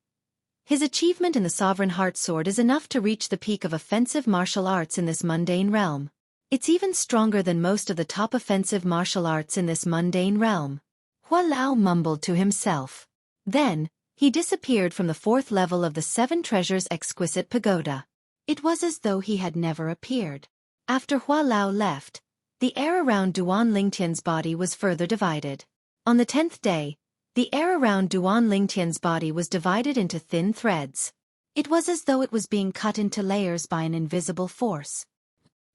A: his achievement in the Sovereign Heart Sword is enough to reach the peak of offensive martial arts in this mundane realm. It's even stronger than most of the top offensive martial arts in this mundane realm. Hua Lao mumbled to himself. Then, he disappeared from the 4th level of the 7 Treasures Exquisite Pagoda. It was as though he had never appeared. After Hua Lao left, the air around Duan Lingtian's body was further divided. On the 10th day, the air around Duan Lingtian's body was divided into thin threads. It was as though it was being cut into layers by an invisible force.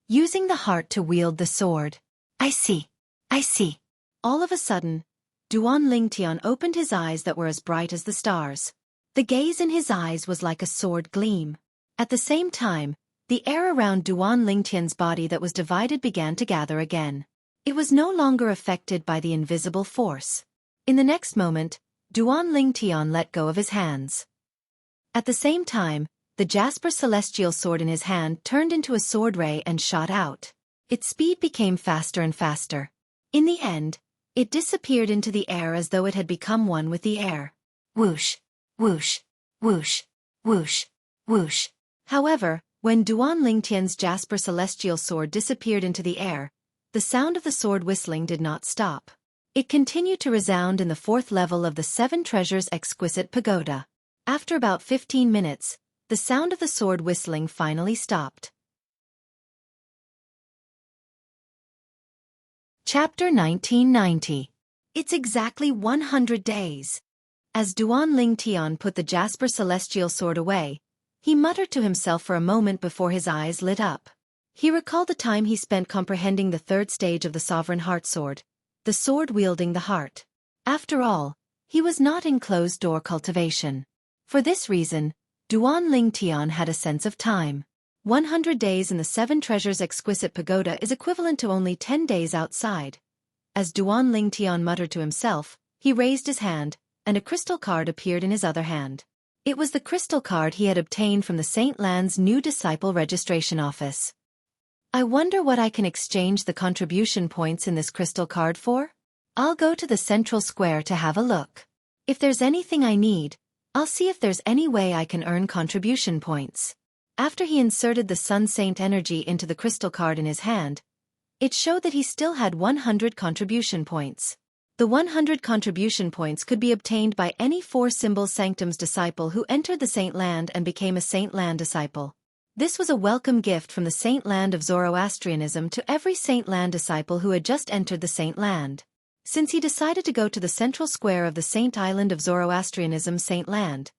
A: Using the heart to wield the sword. I see. I see. All of a sudden, Duan Lingtian opened his eyes that were as bright as the stars. The gaze in his eyes was like a sword gleam. At the same time, the air around Duan Lingtian's body that was divided began to gather again. It was no longer affected by the invisible force. In the next moment, Duan Lingtian let go of his hands. At the same time, the Jasper Celestial Sword in his hand turned into a sword ray and shot out. Its speed became faster and faster. In the end, it disappeared into the air as though it had become one with the air. Whoosh, whoosh, whoosh, whoosh, whoosh. However, when Duan Lingtian's Jasper Celestial Sword disappeared into the air, the sound of the sword whistling did not stop. It continued to resound in the 4th level of the 7 Treasures Exquisite Pagoda. After about 15 minutes, the sound of the sword whistling finally stopped. Chapter 1990. It's exactly 100 days. As Duan Ling Tian put the Jasper Celestial Sword away, he muttered to himself for a moment before his eyes lit up. He recalled the time he spent comprehending the third stage of the Sovereign Heart Sword, the sword wielding the heart. After all, he was not in closed-door cultivation. For this reason, Duan Ling Tian had a sense of time. 100 days in the Seven Treasures Exquisite Pagoda is equivalent to only 10 days outside. As Duan Ling Tian muttered to himself, he raised his hand, and a crystal card appeared in his other hand. It was the crystal card he had obtained from the St. Lan's new disciple registration office. I wonder what I can exchange the contribution points in this crystal card for? I'll go to the central square to have a look. If there's anything I need, I'll see if there's any way I can earn contribution points. After he inserted the Sun Saint energy into the crystal card in his hand, it showed that he still had 100 contribution points. The 100 contribution points could be obtained by any Four Symbols Sanctum's disciple who entered the Saint Land and became a Saint Land disciple. This was a welcome gift from the Saint Land of Zoroastrianism to every Saint Land disciple who had just entered the Saint Land. Since he decided to go to the central square of the Saint Island of Zoroastrianism Saint Land,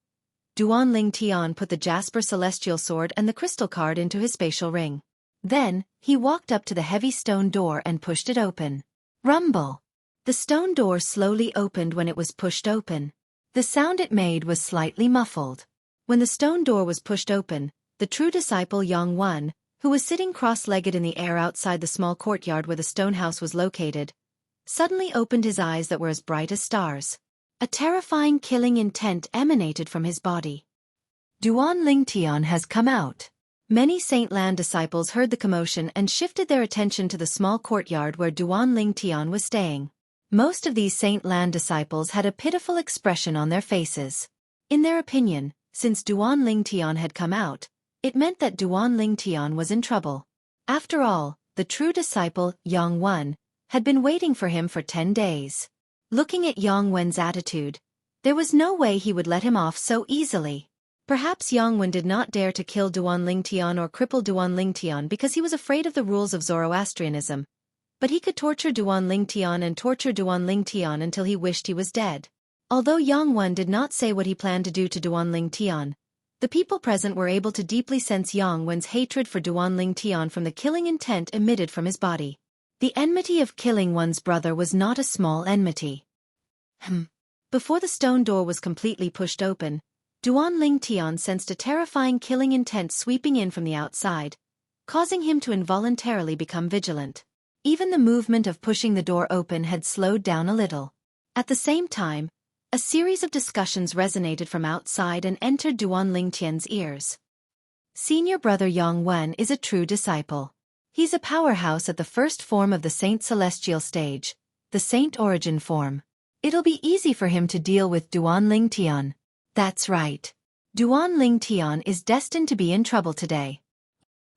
A: Duan Ling Tian put the Jasper Celestial Sword and the crystal card into his spatial ring. Then, he walked up to the heavy stone door and pushed it open. Rumble! The stone door slowly opened when it was pushed open. The sound it made was slightly muffled. When the stone door was pushed open, the true disciple Yang Wen, who was sitting cross-legged in the air outside the small courtyard where the stone house was located, suddenly opened his eyes that were as bright as stars. A terrifying killing intent emanated from his body. Duan Ling Tian has come out. Many Saint Land disciples heard the commotion and shifted their attention to the small courtyard where Duan Ling Tian was staying. Most of these Saint Land disciples had a pitiful expression on their faces. In their opinion, since Duan Ling Tian had come out, it meant that Duan Ling Tian was in trouble. After all, the true disciple, Yang Wen, had been waiting for him for 10 days. Looking at Yang Wen's attitude, there was no way he would let him off so easily. Perhaps Yang Wen did not dare to kill Duan Ling Tian or cripple Duan Ling Tian because he was afraid of the rules of Zoroastrianism, but he could torture Duan Ling Tian and torture Duan Ling Tian until he wished he was dead. Although Yang Wen did not say what he planned to do to Duan Ling Tian, the people present were able to deeply sense Yang Wen's hatred for Duan Ling Tian from the killing intent emitted from his body. The enmity of killing one's brother was not a small enmity. Before the stone door was completely pushed open, Duan Ling Tian sensed a terrifying killing intent sweeping in from the outside, causing him to involuntarily become vigilant. Even the movement of pushing the door open had slowed down a little. At the same time, a series of discussions resonated from outside and entered Duan Ling Tian's ears. Senior brother Yang Wen is a true disciple. He's a powerhouse at the first form of the Saint Celestial stage, the Saint Origin form. It'll be easy for him to deal with Duan Ling Tian. That's right. Duan Ling Tian is destined to be in trouble today.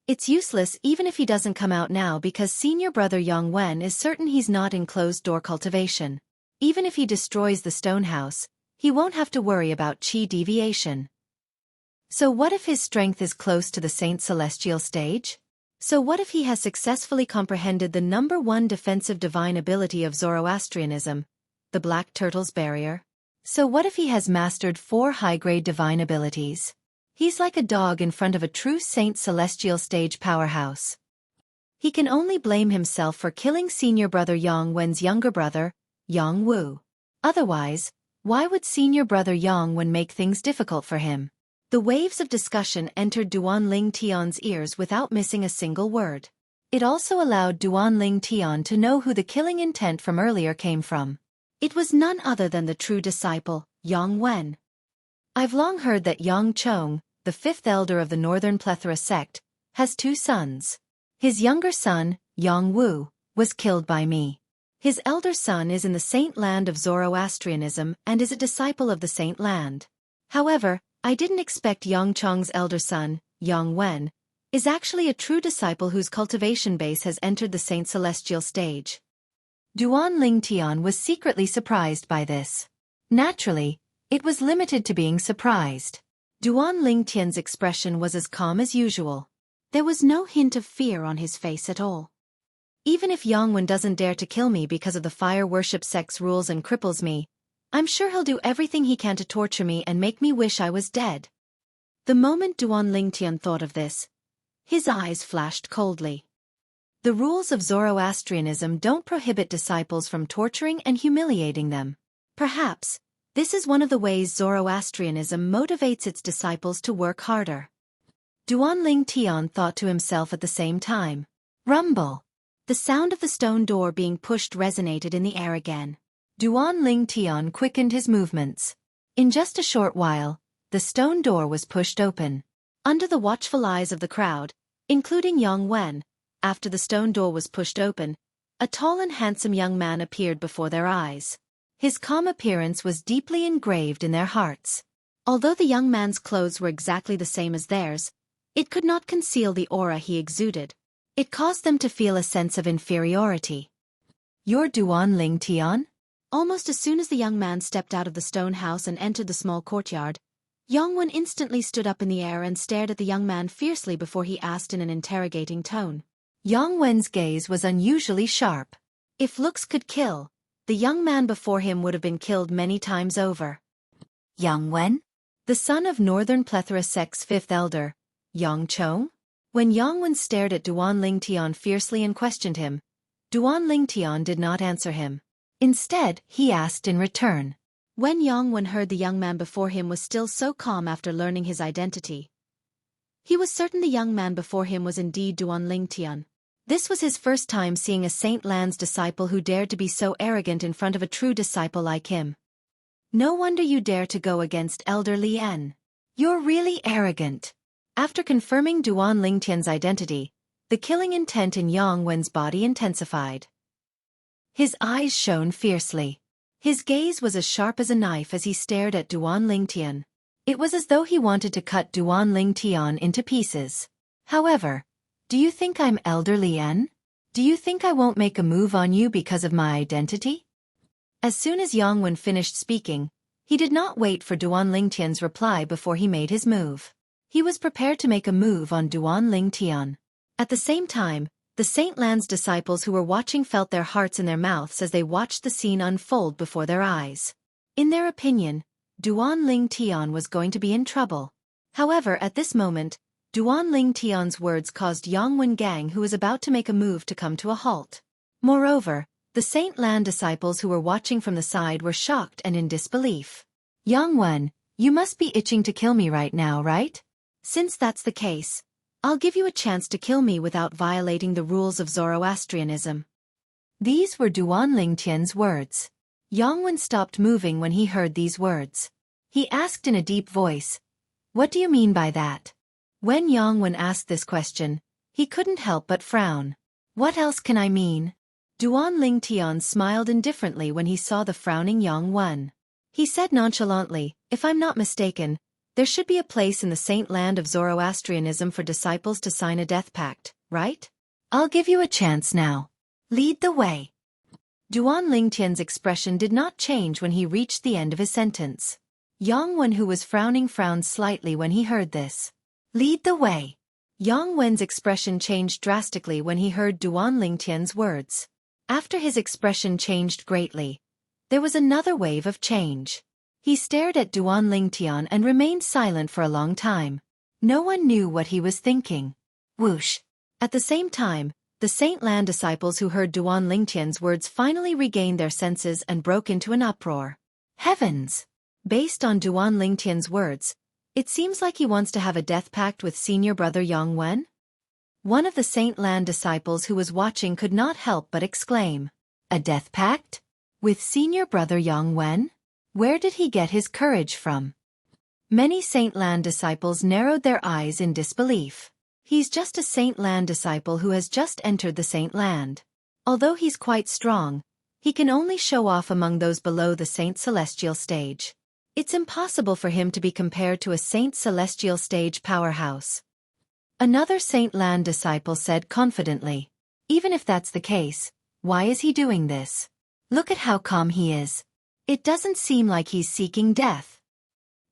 A: It's useless even if he doesn't come out now because senior brother Yang Wen is certain he's not in closed-door cultivation. Even if he destroys the stone house, he won't have to worry about chi deviation. So what if his strength is close to the Saint Celestial stage? So what if he has successfully comprehended the number one defensive divine ability of Zoroastrianism, the Black Turtle's Barrier? So what if he has mastered 4 high-grade divine abilities? He's like a dog in front of a true Saint Celestial stage powerhouse. He can only blame himself for killing senior brother Yang Wen's younger brother, Yang Wu. Otherwise, why would senior brother Yang Wen make things difficult for him? The waves of discussion entered Duan Ling Tian's ears without missing a single word. It also allowed Duan Ling Tian to know who the killing intent from earlier came from. It was none other than the true disciple, Yang Wen. I've long heard that Yang Chong, the 5th elder of the Northern Plethora sect, has 2 sons. His younger son, Yang Wu, was killed by me. His elder son is in the Saint Land of Zoroastrianism and is a disciple of the Saint Land. However, I didn't expect Yang Chong's elder son, Yang Wen, is actually a true disciple whose cultivation base has entered the Saint Celestial stage. Duan Ling Tian was secretly surprised by this. Naturally, It was limited to being surprised. Duan Lingtian's expression was as calm as usual. There was no hint of fear on his face at all. Even if Yongwen doesn't dare to kill me because of the fire worship sect's rules and cripples me, I'm sure he'll do everything he can to torture me and make me wish I was dead. The moment Duan Lingtian thought of this, his eyes flashed coldly. The rules of Zoroastrianism don't prohibit disciples from torturing and humiliating them. Perhaps, this is one of the ways Zoroastrianism motivates its disciples to work harder. Duan Lingtian thought to himself at the same time. Rumble! The sound of the stone door being pushed resonated in the air again. Duan Lingtian quickened his movements. In just a short while, the stone door was pushed open. Under the watchful eyes of the crowd, including Yongwen, after the stone door was pushed open, a tall and handsome young man appeared before their eyes. His calm appearance was deeply engraved in their hearts. Although the young man's clothes were exactly the same as theirs, it could not conceal the aura he exuded. It caused them to feel a sense of inferiority. "You're Duan Lingtian?" Almost as soon as the young man stepped out of the stone house and entered the small courtyard, Yongwen instantly stood up in the air and stared at the young man fiercely before he asked in an interrogating tone. Yongwen's gaze was unusually sharp. If looks could kill, the young man before him would have been killed many times over. Yongwen? The son of Northern Plethora Sect's fifth elder, Yongchong? When Yongwen stared at Duan Lingtian fiercely and questioned him, Duan Lingtian did not answer him. Instead, he asked in return. When Yongwen heard the young man before him was still so calm after learning his identity, he was certain the young man before him was indeed Duan Lingtian. This was his first time seeing a Saint Lan's disciple who dared to be so arrogant in front of a true disciple like him. No wonder you dare to go against Elder Lien. You're really arrogant. After confirming Duan Lingtian's identity, the killing intent in Yongwen's body intensified. His eyes shone fiercely. His gaze was as sharp as a knife as he stared at Duan Lingtian. It was as though he wanted to cut Duan Lingtian into pieces. However, do you think I'm Elder Lien? Do you think I won't make a move on you because of my identity? As soon as Yongwen finished speaking, he did not wait for Duan Lingtian's reply before he made his move. He was prepared to make a move on Duan Lingtian. At the same time, the Saint Lan's disciples who were watching felt their hearts in their mouths as they watched the scene unfold before their eyes. In their opinion, Duan Lingtian was going to be in trouble. However, at this moment, Duan Lingtian's words caused Yongwen Gang, who was about to make a move, to come to a halt. Moreover, the Saint Lan disciples who were watching from the side were shocked and in disbelief. Yongwen, you must be itching to kill me right now, right? Since that's the case, I'll give you a chance to kill me without violating the rules of Zoroastrianism. These were Duan Lingtian's words. Yongwen stopped moving when he heard these words. He asked in a deep voice, "What do you mean by that?" When Yongwen asked this question, he couldn't help but frown. "What else can I mean?" Duan Lingtian smiled indifferently when he saw the frowning Yongwen. He said nonchalantly, "If I'm not mistaken, there should be a place in the Saint Land of Zoroastrianism for disciples to sign a death pact, right? I'll give you a chance now. Lead the way." Duan Lingtian's expression did not change when he reached the end of his sentence. Yongwen, who was frowning, frowned slightly when he heard this. "Lead the way." Yongwen's expression changed drastically when he heard Duan Lingtian's words. After his expression changed greatly, there was another wave of change. He stared at Duan Lingtian and remained silent for a long time. No one knew what he was thinking. Whoosh! At the same time, the Saint Lan disciples who heard Duan Lingtian's words finally regained their senses and broke into an uproar. Heavens! Based on Duan Lingtian's words, it seems like he wants to have a death pact with senior brother Yongwen? One of the Saint Lan disciples who was watching could not help but exclaim, "A death pact? With senior brother Yongwen? Where did he get his courage from?" Many Saint Lan disciples narrowed their eyes in disbelief. He's just a Saint Lan disciple who has just entered the Saint Land. Although he's quite strong, he can only show off among those below the Saint Celestial stage. It's impossible for him to be compared to a Saint Celestial stage powerhouse. Another Saint Lan disciple said confidently, "Even if that's the case, why is he doing this? Look at how calm he is. It doesn't seem like he's seeking death."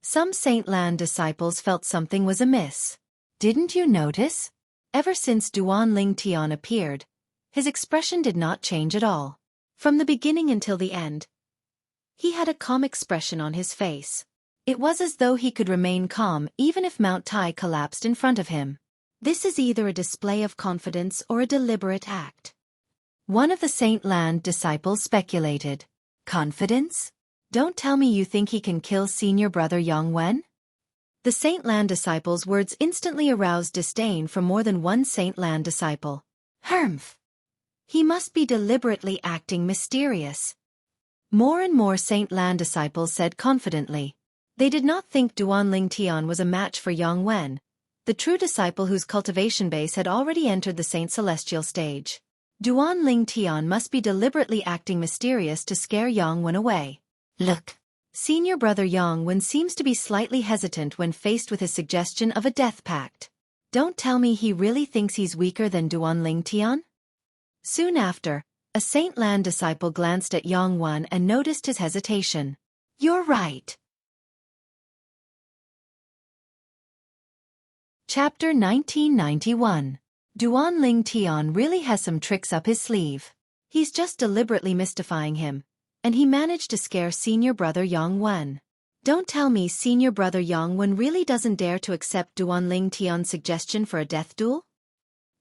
A: Some Saint Lan disciples felt something was amiss. Didn't you notice? Ever since Duan Ling Tian appeared, his expression did not change at all. From the beginning until the end, he had a calm expression on his face. It was as though he could remain calm even if Mount Tai collapsed in front of him. This is either a display of confidence or a deliberate act. One of the Saint Lan disciples speculated. Confidence? Don't tell me you think he can kill senior brother Yang Wen? The Saint Lan disciple's words instantly aroused disdain from more than one Saint Lan disciple. Humph! He must be deliberately acting mysterious. More and more Saint Lan disciples said confidently. They did not think Duan Ling Tian was a match for Yang Wen, the true disciple whose cultivation base had already entered the Saint Celestial stage. Duan Ling Tian must be deliberately acting mysterious to scare Yang Wen away. Look. Senior brother Yang Wen seems to be slightly hesitant when faced with his suggestion of a death pact. Don't tell me he really thinks he's weaker than Duan Ling Tian? Soon after, a Saint Lan disciple glanced at Yang Wen and noticed his hesitation. You're right. Chapter 1991. Duan Ling Tian really has some tricks up his sleeve. He's just deliberately mystifying him, and he managed to scare senior brother Yang Wen. Don't tell me senior brother Yang Wen really doesn't dare to accept Duan Ling Tian's suggestion for a death duel?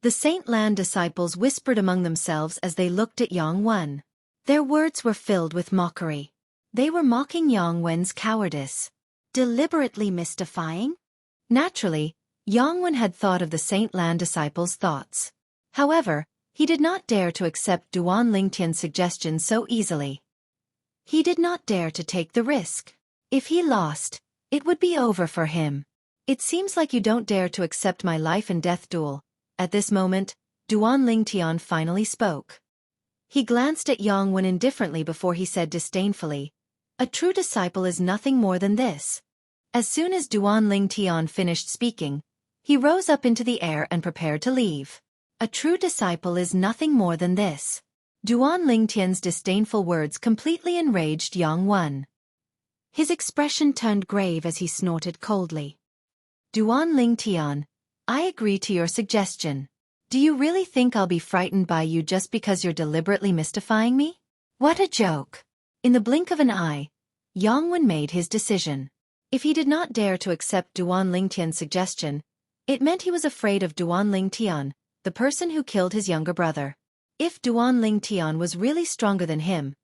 A: The Saint Lan disciples whispered among themselves as they looked at Yang Wen. Their words were filled with mockery. They were mocking Yang Wen's cowardice. Deliberately mystifying? Naturally, Yang Wen had thought of the Saint Lan disciples' thoughts. However, he did not dare to accept Duan Ling Tian's suggestion so easily. He did not dare to take the risk. If he lost, it would be over for him. It seems like you don't dare to accept my life and death duel. At this moment, Duan Ling Tian finally spoke. He glanced at Yang Wen indifferently before he said disdainfully, "A true disciple is nothing more than this." As soon as Duan Ling Tian finished speaking, he rose up into the air and prepared to leave. A true disciple is nothing more than this. Duan Ling Tian's disdainful words completely enraged Yang Wen. His expression turned grave as he snorted coldly. Duan Ling Tian, I agree to your suggestion. Do you really think I'll be frightened by you just because you're deliberately mystifying me? What a joke. In the blink of an eye, Yang Wen made his decision. If he did not dare to accept Duan Ling Tian's suggestion, it meant he was afraid of Duan Ling Tian, the person who killed his younger brother. If Duan Ling Tian was really stronger than him,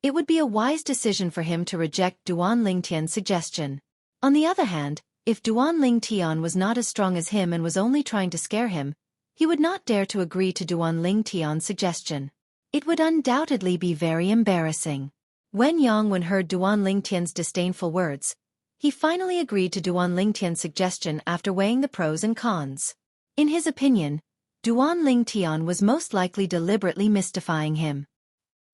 A: it would be a wise decision for him to reject Duan Ling Tian's suggestion. On the other hand, if Duan Ling Tian was not as strong as him and was only trying to scare him, he would not dare to agree to Duan Ling Tian's suggestion. It would undoubtedly be very embarrassing. When Yang Wen heard Duan Ling Tian's disdainful words, he finally agreed to Duan Ling Tian's suggestion after weighing the pros and cons. In his opinion, Duan Ling Tian was most likely deliberately mystifying him.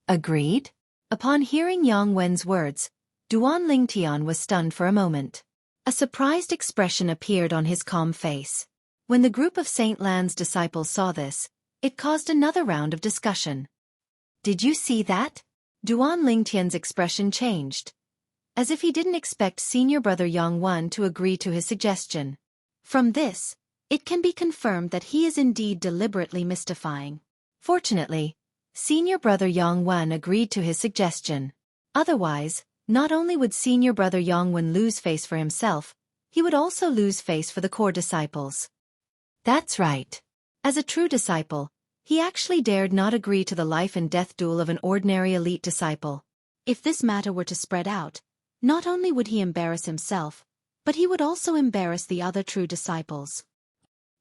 A: Agreed? Upon hearing Yang Wen's words, Duan Ling Tian was stunned for a moment. A surprised expression appeared on his calm face. When the group of Saint Lan's disciples saw this, it caused another round of discussion. Did you see that? Duan Ling Tian's expression changed, as if he didn't expect senior brother Yang Wen to agree to his suggestion. From this, it can be confirmed that he is indeed deliberately mystifying. Fortunately, senior brother Yang Wen agreed to his suggestion. Otherwise, not only would senior brother Yang Wen lose face for himself, he would also lose face for the core disciples. That's right. As a true disciple, he actually dared not agree to the life and death duel of an ordinary elite disciple. If this matter were to spread out, not only would he embarrass himself, but he would also embarrass the other true disciples.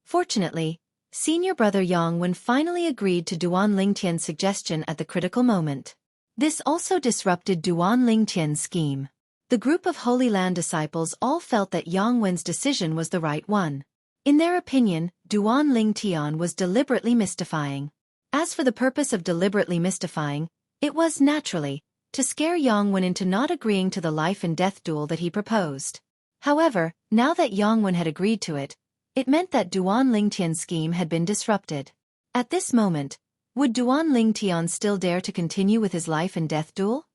A: Fortunately, senior brother Yang Wen finally agreed to Duan Ling Tian's suggestion at the critical moment. This also disrupted Duan Ling Tian's scheme. The group of Holy Land disciples all felt that Yang Wen's decision was the right one. In their opinion, Duan Ling Tian was deliberately mystifying. As for the purpose of deliberately mystifying, it was, naturally, to scare Yang Wen into not agreeing to the life and death duel that he proposed. However, now that Yang Wen had agreed to it, it meant that Duan Ling Tian's scheme had been disrupted. At this moment, would Duan Ling Tian still dare to continue with his life and death duel?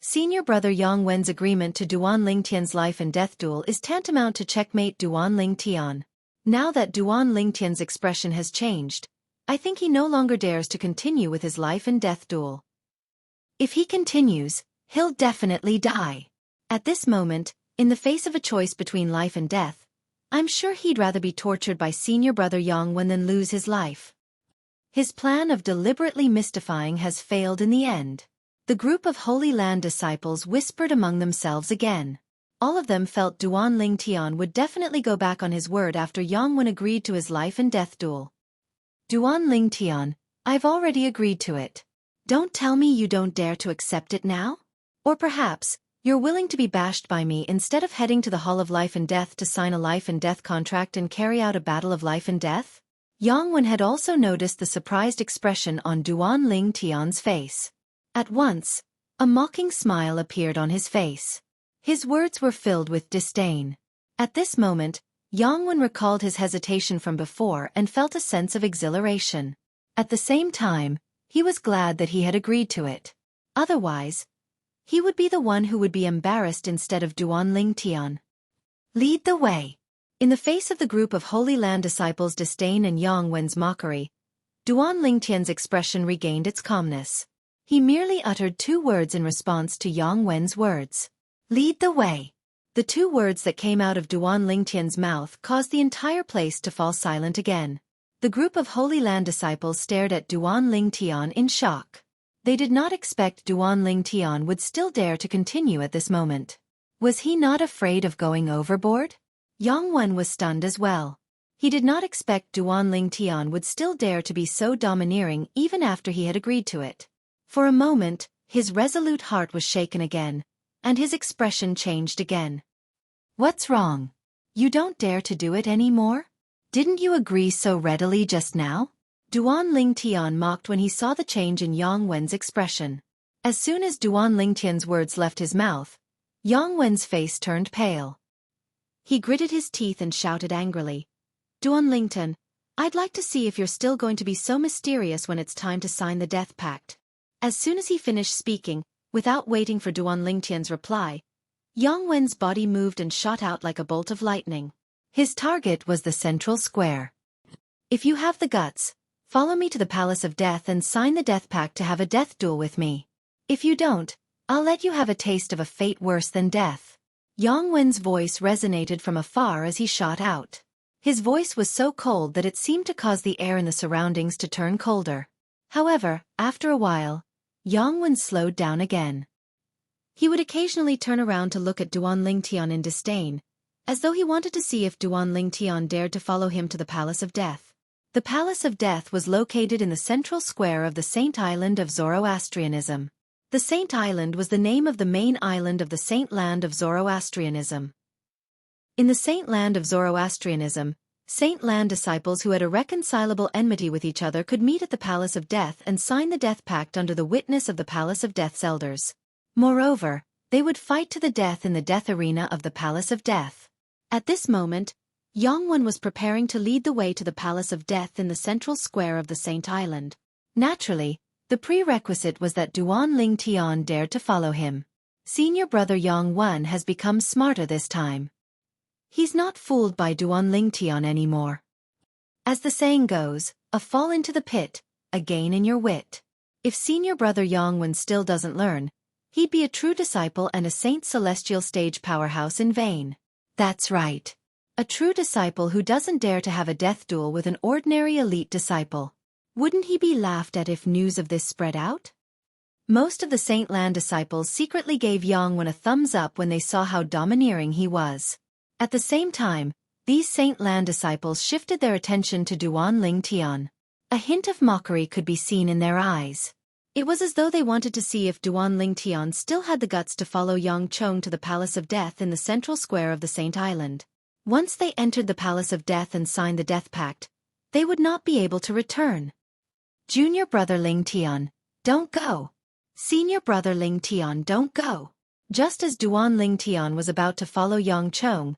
A: Senior brother Yang Wen's agreement to Duan Lingtian's life and death duel is tantamount to checkmate Duan Lingtian. Now that Duan Lingtian's expression has changed, I think he no longer dares to continue with his life and death duel. If he continues, he'll definitely die. At this moment, in the face of a choice between life and death, I'm sure he'd rather be tortured by senior brother Yang Wen than lose his life. His plan of deliberately mystifying has failed in the end. The group of Holy Land disciples whispered among themselves again. All of them felt Duan Lingtian would definitely go back on his word after Yang Wen agreed to his life and death duel. Duan Lingtian, I've already agreed to it. Don't tell me you don't dare to accept it now? Or perhaps, you're willing to be bashed by me instead of heading to the Hall of Life and Death to sign a life and death contract and carry out a battle of life and death? Yang Wen had also noticed the surprised expression on Duan Lingtian's face. At once, a mocking smile appeared on his face. His words were filled with disdain. At this moment, Yang Wen recalled his hesitation from before and felt a sense of exhilaration. At the same time, he was glad that he had agreed to it. Otherwise, he would be the one who would be embarrassed instead of Duan Lingtian. Lead the way. In the face of the group of Holy Land disciples' disdain and Yang Wen's mockery, Duan Lingtian's expression regained its calmness. He merely uttered 2 words in response to Yang Wen's words. Lead the way. The 2 words that came out of Duan Lingtian's mouth caused the entire place to fall silent again. The group of Holy Land disciples stared at Duan Lingtian in shock. They did not expect Duan Lingtian would still dare to continue at this moment. Was he not afraid of going overboard? Yang Wen was stunned as well. He did not expect Duan Lingtian would still dare to be so domineering even after he had agreed to it. For a moment, his resolute heart was shaken again, and his expression changed again. What's wrong? You don't dare to do it anymore? Didn't you agree so readily just now? Duan Lingtian mocked when he saw the change in Yang Wen's expression. As soon as Duan Lingtian's words left his mouth, Yang Wen's face turned pale. He gritted his teeth and shouted angrily, Duan Lingtian, I'd like to see if you're still going to be so mysterious when it's time to sign the death pact. As soon as he finished speaking, without waiting for Duan Lingtian's reply, Yang Wen's body moved and shot out like a bolt of lightning. His target was the central square. If you have the guts, follow me to the Palace of Death and sign the death pact to have a death duel with me. If you don't, I'll let you have a taste of a fate worse than death. Yang Wen's voice resonated from afar as he shot out. His voice was so cold that it seemed to cause the air in the surroundings to turn colder. However, after a while, Yang Wen slowed down again. He would occasionally turn around to look at Duan Lingtian in disdain, as though he wanted to see if Duan Lingtian dared to follow him to the Palace of Death. The Palace of Death was located in the central square of the Saint Island of Zoroastrianism. The Saint Island was the name of the main island of the Saint Land of Zoroastrianism. In the Saint Land of Zoroastrianism, Saint Land disciples who had irreconcilable enmity with each other could meet at the Palace of Death and sign the death pact under the witness of the Palace of Death's elders. Moreover, they would fight to the death in the death arena of the Palace of Death. At this moment, Yang Wen was preparing to lead the way to the Palace of Death in the central square of the Saint Island. Naturally, the prerequisite was that Duan Lingtian dared to follow him. Senior brother Yang Wen has become smarter this time. He's not fooled by Duan Lingtian anymore. As the saying goes, a fall into the pit, a gain in your wit. If senior brother Yang Wen still doesn't learn, he'd be a true disciple and a Saint Celestial stage powerhouse in vain. That's right. A true disciple who doesn't dare to have a death duel with an ordinary elite disciple. Wouldn't he be laughed at if news of this spread out? Most of the Saint Land disciples secretly gave Yang Wen a thumbs up when they saw how domineering he was. At the same time, these Saint Land disciples shifted their attention to Duan Lingtian. A hint of mockery could be seen in their eyes. It was as though they wanted to see if Duan Lingtian still had the guts to follow Yang Chong to the Palace of Death in the central square of the Saint Island. Once they entered the Palace of Death and signed the death pact, they would not be able to return. Junior brother Lingtian, don't go. Senior brother Lingtian, don't go. Just as Duan Lingtian was about to follow Yang Chong,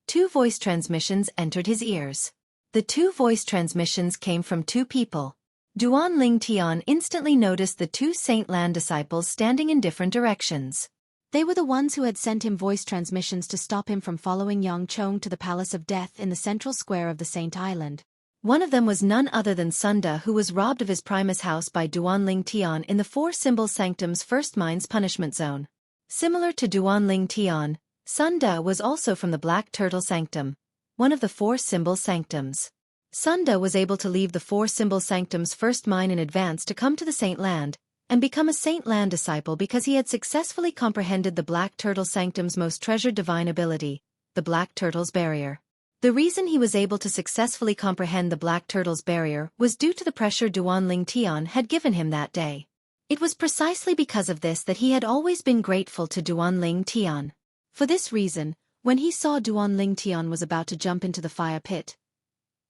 A: 2 voice transmissions entered his ears. The 2 voice transmissions came from 2 people. Duan Ling Tian instantly noticed the two Saint Lan disciples standing in different directions. They were the ones who had sent him voice transmissions to stop him from following Yang Chong to the Palace of Death in the central square of the Saint Island. One of them was none other than Sunda, who was robbed of his Primus house by Duan Ling Tian in the Four Symbol Sanctum's first mine's punishment zone. Similar to Duan Ling Tian, Sunda was also from the Black Turtle Sanctum, one of the Four Symbol Sanctums. Sunda was able to leave the Four Symbol Sanctum's first mine in advance to come to the Saint Land and become a Saint Land disciple because he had successfully comprehended the Black Turtle Sanctum's most treasured divine ability, the Black Turtle's Barrier. The reason he was able to successfully comprehend the Black Turtle's Barrier was due to the pressure Duan Ling Tian had given him that day. It was precisely because of this that he had always been grateful to Duan Ling Tian. For this reason, when he saw Duan Ling Tian was about to jump into the fire pit,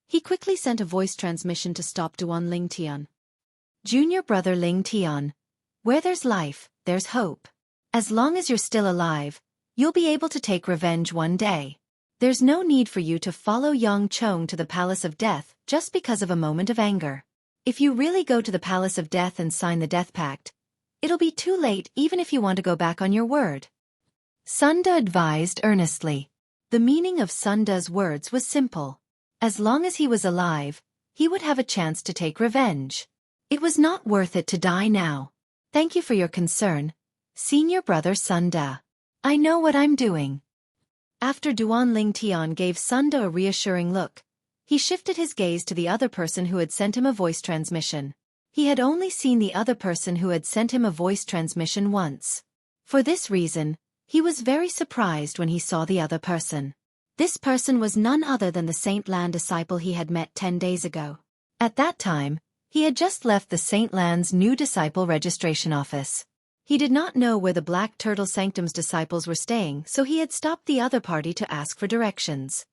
A: he quickly sent a voice transmission to stop Duan Ling Tian. Junior brother Ling Tian, where there's life, there's hope. As long as you're still alive, you'll be able to take revenge one day. There's no need for you to follow Yang Chong to the Palace of Death just because of a moment of anger. If you really go to the Palace of Death and sign the Death Pact, it'll be too late even if you want to go back on your word. Sunda advised earnestly. The meaning of Sunda's words was simple. As long as he was alive, he would have a chance to take revenge. It was not worth it to die now. Thank you for your concern, senior brother Sunda. I know what I'm doing. After Duan Ling Tian gave Sunda a reassuring look, he shifted his gaze to the other person who had sent him a voice transmission. He had only seen the other person who had sent him a voice transmission once. For this reason, he was very surprised when he saw the other person. This person was none other than the Saint Lan disciple he had met 10 days ago. At that time, he had just left the Saint Lan's new disciple registration office. He did not know where the Black Turtle Sanctum's disciples were staying, so he had stopped the other party to ask for directions.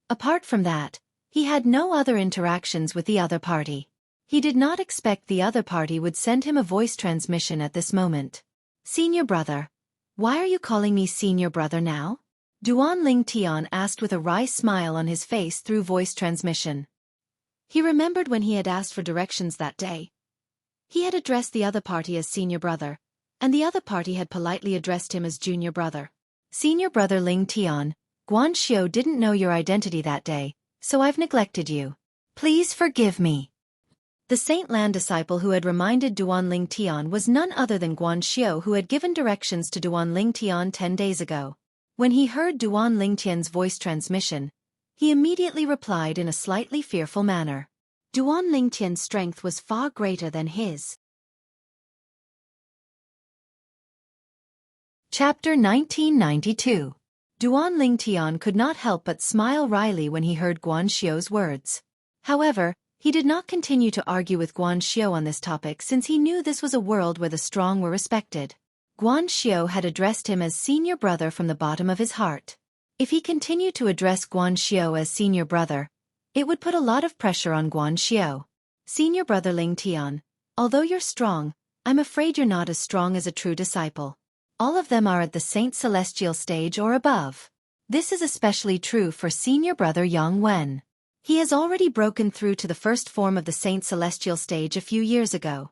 A: Apart from that, he had no other interactions with the other party. He did not expect the other party would send him a voice transmission at this moment. Senior brother, why are you calling me senior brother now? Duan Ling Tian asked with a wry smile on his face through voice transmission. He remembered when he had asked for directions that day. He had addressed the other party as senior brother, and the other party had politely addressed him as junior brother. Senior brother Ling Tian, Guanxiu didn't know your identity that day, so I've neglected you. Please forgive me. The Saint Lan disciple who had reminded Duan Ling Tian was none other than Guanxiu, who had given directions to Duan Ling Tian 10 days ago. When he heard Duan Ling Tian's voice transmission, he immediately replied in a slightly fearful manner. Duan Ling Tian's strength was far greater than his. Chapter 1992. Duan Ling Tian could not help but smile wryly when he heard Guanxiu's words. However, he did not continue to argue with Guanxiu on this topic since he knew this was a world where the strong were respected. Guanxiu had addressed him as senior brother from the bottom of his heart. If he continued to address Guanxiu as senior brother, it would put a lot of pressure on Guanxiu. Senior brother Ling Tian, although you're strong, I'm afraid you're not as strong as a true disciple. All of them are at the Saint Celestial stage or above. This is especially true for senior brother Yang Wen. He has already broken through to the first form of the Saint Celestial stage a few years ago.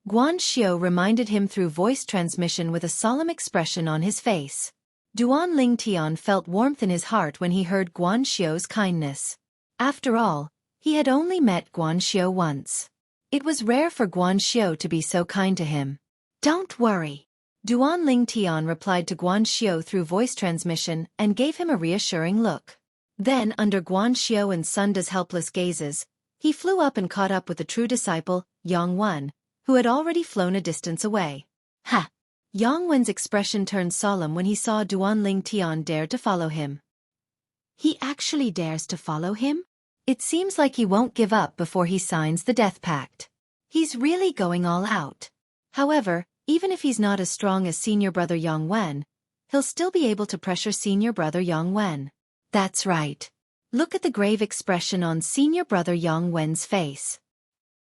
A: Guanxiu reminded him through voice transmission with a solemn expression on his face. Duan Ling Tian felt warmth in his heart when he heard Guanxiu's kindness. After all, he had only met Guanxiu once. It was rare for Guanxiu to be so kind to him. Don't worry. Duan Ling Tian replied to Guanxiu through voice transmission and gave him a reassuring look. Then, under Guanxiu and Sunda's helpless gazes, he flew up and caught up with the true disciple, Yang Wen, who had already flown a distance away. Ha! Yang Wen's expression turned solemn when he saw Duan Ling Tian dare to follow him. He actually dares to follow him? It seems like he won't give up before he signs the Death Pact. He's really going all out. However, even if he's not as strong as senior brother Yang Wen, he'll still be able to pressure senior brother Yang Wen. That's right. Look at the grave expression on senior brother Yang Wen's face.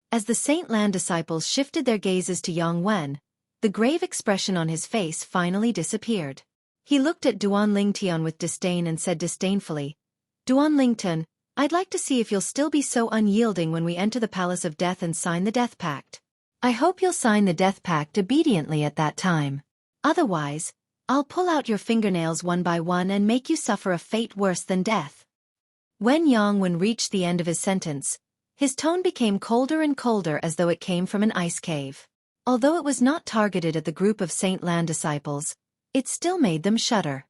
A: As the Saint Lan disciples shifted their gazes to Yang Wen, the grave expression on his face finally disappeared. He looked at Duan Ling Tian with disdain and said disdainfully, Duan Ling Tian, I'd like to see if you'll still be so unyielding when we enter the Palace of Death and sign the Death Pact. I hope you'll sign the Death Pact obediently at that time. Otherwise, I'll pull out your fingernails one by one and make you suffer a fate worse than death." When Yang Wen reached the end of his sentence, his tone became colder and colder as though it came from an ice cave. Although it was not targeted at the group of Saint Lan disciples, it still made them shudder.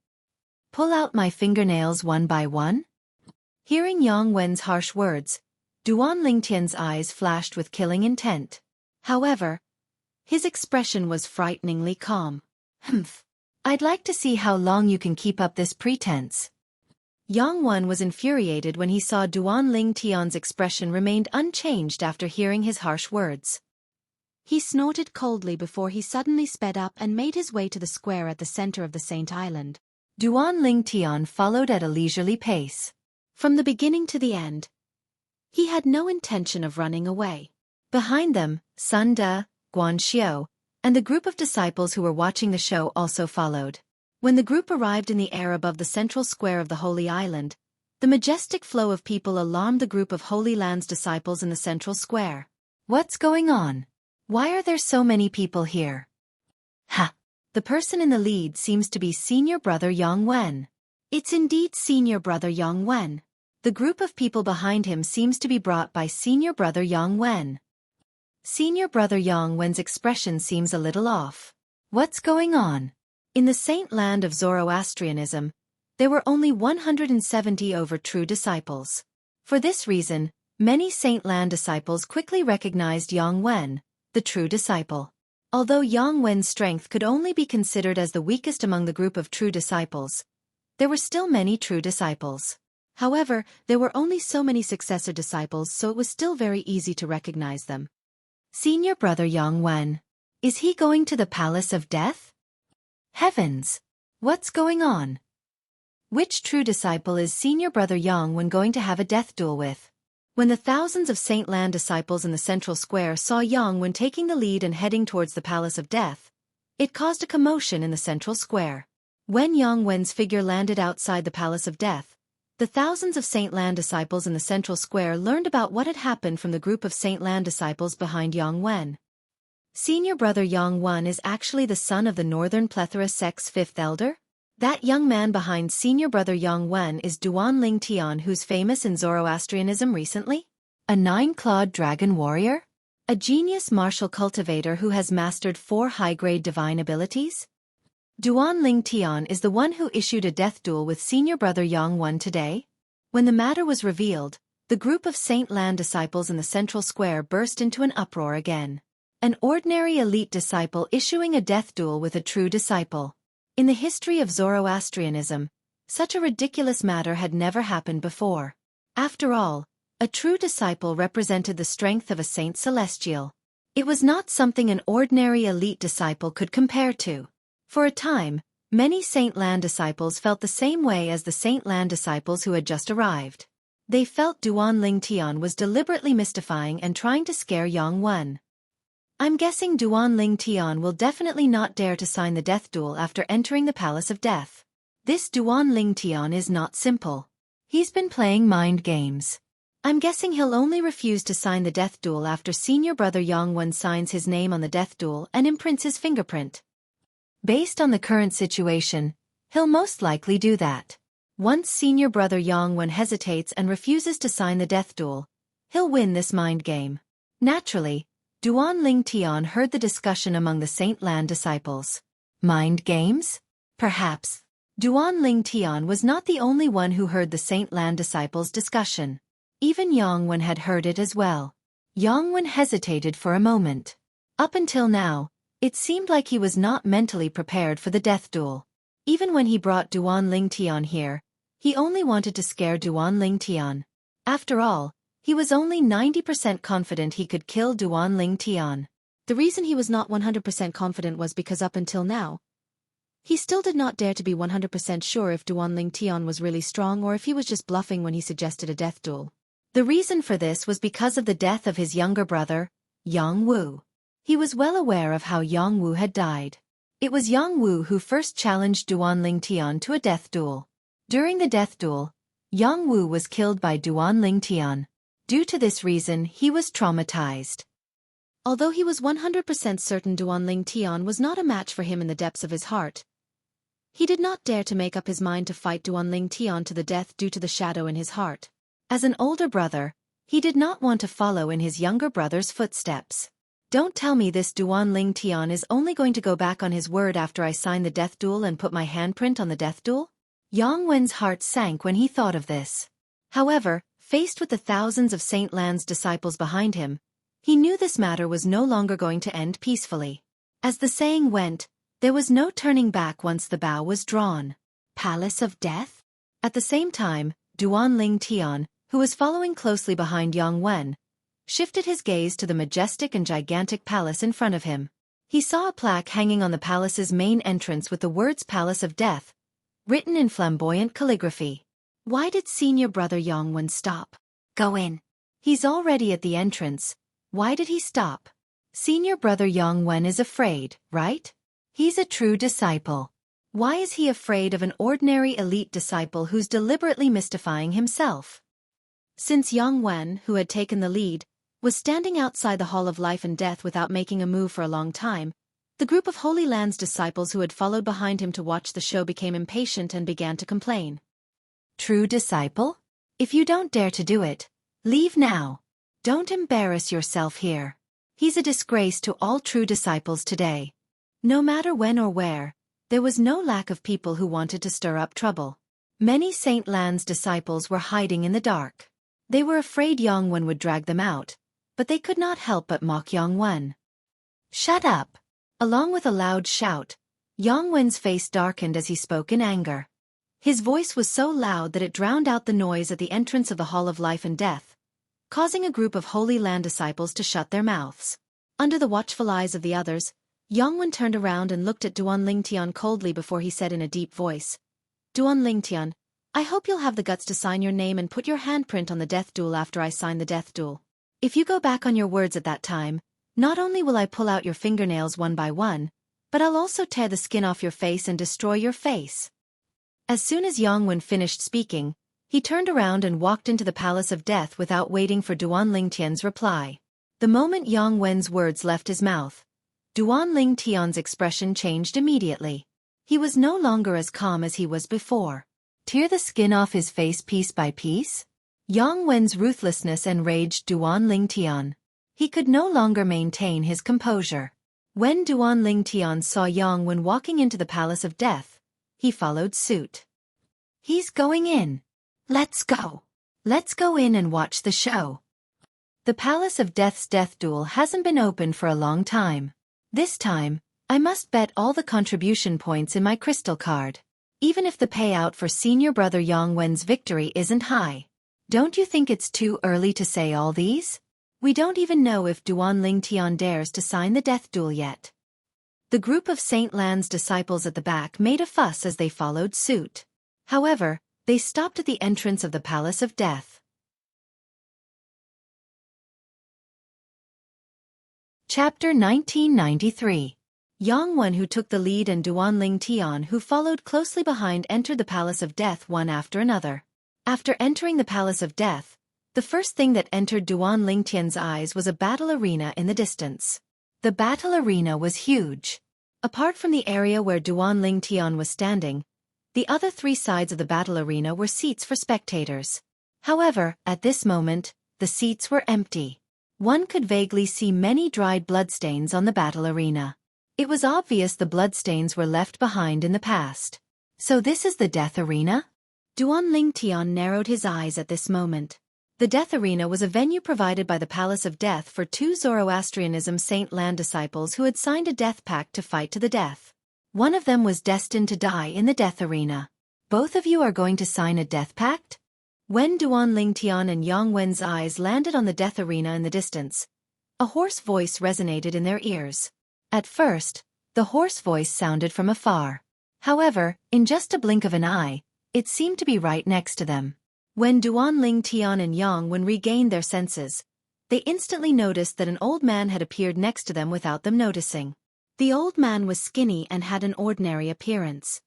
A: "Pull out my fingernails one by one?" Hearing Yang Wen's harsh words, Duan Lingtian's eyes flashed with killing intent. However, his expression was frighteningly calm. "Humph. I'd like to see how long you can keep up this pretense." Yang Wen was infuriated when he saw Duan Lingtian's expression remained unchanged after hearing his harsh words. He snorted coldly before he suddenly sped up and made his way to the square at the center of the Saint Island. Duan Lingtian followed at a leisurely pace. From the beginning to the end, he had no intention of running away. Behind them, Sun De, Guan Xiu, and the group of disciples who were watching the show also followed. When the group arrived in the air above the central square of the Holy Island, the majestic flow of people alarmed the group of Holy Land's disciples in the central square. "What's going on? Why are there so many people here?" "Ha! The person in the lead seems to be Senior Brother Yang Wen." It's indeed Senior Brother Yang Wen. The group of people behind him seems to be brought by Senior Brother Yang Wen. Senior Brother Yang Wen's expression seems a little off. What's going on? In the saint land of Zoroastrianism, there were only 170 over true disciples. For this reason, many Saint Land disciples quickly recognized Yang Wen, the true disciple. Although Yang Wen's strength could only be considered as the weakest among the group of true disciples, there were still many true disciples. However, there were only so many successor disciples, so it was still very easy to recognize them. Senior Brother Yang Wen. Is he going to the Palace of Death? Heavens! What's going on? Which true disciple is Senior Brother Yang Wen going to have a death duel with? When the thousands of Saint Land disciples in the central square saw Yang Wen taking the lead and heading towards the Palace of Death, it caused a commotion in the central square. When Yang Wen's figure landed outside the Palace of Death, the thousands of Saint Land disciples in the central square learned about what had happened from the group of Saint Land disciples behind Yang Wen. Senior Brother Yang Wen is actually the son of the Northern Plethora sect's fifth elder? That young man behind Senior Brother Yang Wen is Duan Lingtian, who's famous in Zoroastrianism recently? A nine-clawed dragon warrior? A genius martial cultivator who has mastered 4 high-grade divine abilities? Duan Lingtian is the one who issued a death duel with Senior Brother Yang Wen today? When the matter was revealed, the group of Saint Land disciples in the central square burst into an uproar again. An ordinary elite disciple issuing a death duel with a true disciple. In the history of Zoroastrianism, such a ridiculous matter had never happened before. After all, a true disciple represented the strength of a saint celestial. It was not something an ordinary elite disciple could compare to. For a time, many Saint Land disciples felt the same way as the Saint Land disciples who had just arrived. They felt Duan Lingtian was deliberately mystifying and trying to scare Yang Wen. I'm guessing Duan Lingtian will definitely not dare to sign the death duel after entering the Palace of Death. This Duan Lingtian is not simple. He's been playing mind games. I'm guessing he'll only refuse to sign the death duel after Senior Brother Yang Wen signs his name on the death duel and imprints his fingerprint. Based on the current situation, he'll most likely do that. Once Senior Brother Yang Wen hesitates and refuses to sign the death duel, he'll win this mind game. Naturally, Duan Lingtian heard the discussion among the Saint Land disciples. Mind games? Perhaps. Duan Lingtian was not the only one who heard the Saint Land disciples' discussion. Even Yang Wen had heard it as well. Yang Wen hesitated for a moment. Up until now, it seemed like he was not mentally prepared for the death duel. Even when he brought Duan Lingtian here, he only wanted to scare Duan Lingtian. After all, he was only 90% confident he could kill Duan Lingtian. The reason he was not 100% confident was because up until now, he still did not dare to be 100% sure if Duan Lingtian was really strong or if he was just bluffing when he suggested a death duel. The reason for this was because of the death of his younger brother, Yang Wu. He was well aware of how Yang Wu had died. It was Yang Wu who first challenged Duan Lingtian to a death duel. During the death duel, Yang Wu was killed by Duan Lingtian. Due to this reason, he was traumatized. Although he was 100% certain Duan Lingtian was not a match for him in the depths of his heart, he did not dare to make up his mind to fight Duan Lingtian to the death due to the shadow in his heart. As an older brother, he did not want to follow in his younger brother's footsteps. Don't tell me this Duan Lingtian is only going to go back on his word after I sign the death duel and put my handprint on the death duel? Yang Wen's heart sank when he thought of this. However, faced with the thousands of Saint Lan's disciples behind him, he knew this matter was no longer going to end peacefully. As the saying went, there was no turning back once the bow was drawn. Palace of Death? At the same time, Duan Lingtian, who was following closely behind Yang Wen, shifted his gaze to the majestic and gigantic palace in front of him. He saw a plaque hanging on the palace's main entrance with the words Palace of Death, written in flamboyant calligraphy. Why did senior brother Yang Wen stop? Go in. He's already at the entrance. Why did he stop? Senior brother Yang Wen is afraid, right? He's a true disciple. Why is he afraid of an ordinary elite disciple who's deliberately mystifying himself? Since Yang Wen, who had taken the lead, was standing outside the Hall of Life and Death without making a move for a long time, the group of Holy Land's disciples who had followed behind him to watch the show became impatient and began to complain. True disciple? If you don't dare to do it, leave now. Don't embarrass yourself here. He's a disgrace to all true disciples today. No matter when or where, there was no lack of people who wanted to stir up trouble. Many Saint Lan's disciples were hiding in the dark. They were afraid Yang Wen would drag them out, but they could not help but mock Yang Wen. Shut up! Along with a loud shout, Yang Wen's face darkened as he spoke in anger. His voice was so loud that it drowned out the noise at the entrance of the Hall of Life and Death, causing a group of Holy Land disciples to shut their mouths. Under the watchful eyes of the others, Yang Wen turned around and looked at Duan Lingtian coldly before he said in a deep voice, Duan Lingtian, I hope you'll have the guts to sign your name and put your handprint on the death duel after I sign the death duel. If you go back on your words at that time, not only will I pull out your fingernails one by one, but I'll also tear the skin off your face and destroy your face. As soon as Yang Wen finished speaking, he turned around and walked into the Palace of Death without waiting for Duan Lingtian's reply. The moment Yang Wen's words left his mouth, Duan Lingtian's expression changed immediately. He was no longer as calm as he was before. Tear the skin off his face piece by piece? Yang Wen's ruthlessness enraged Duan Lingtian. He could no longer maintain his composure. When Duan Lingtian saw Yang Wen walking into the Palace of Death, he followed suit. He's going in. Let's go. Let's go in and watch the show. The Palace of Death's death duel hasn't been open for a long time. This time, I must bet all the contribution points in my crystal card. Even if the payout for senior brother Yang Wen's victory isn't high. Don't you think it's too early to say all these? We don't even know if Duan Lingtian dares to sign the death duel yet. The group of Saint Lan's disciples at the back made a fuss as they followed suit. However, they stopped at the entrance of the Palace of Death. Chapter 1993. Yang Wen, who took the lead, and Duan Lingtian, who followed closely behind, entered the Palace of Death one after another. After entering the Palace of Death, the first thing that entered Duan Lingtian's eyes was a battle arena in the distance. The battle arena was huge. Apart from the area where Duan Lingtian was standing, the other three sides of the battle arena were seats for spectators. However, at this moment, the seats were empty. One could vaguely see many dried bloodstains on the battle arena. It was obvious the bloodstains were left behind in the past. So this is the death arena? Duan Lingtian narrowed his eyes at this moment. The death arena was a venue provided by the Palace of Death for two Zoroastrianism Saint Lan disciples who had signed a death pact to fight to the death. One of them was destined to die in the death arena. Both of you are going to sign a death pact? When Duan Lingtian and Yang Wen's eyes landed on the death arena in the distance, a hoarse voice resonated in their ears. At first, the hoarse voice sounded from afar. However, in just a blink of an eye, it seemed to be right next to them. When Duan Lingtian and Yang Wen regained their senses, they instantly noticed that an old man had appeared next to them without them noticing. The old man was skinny and had an ordinary appearance.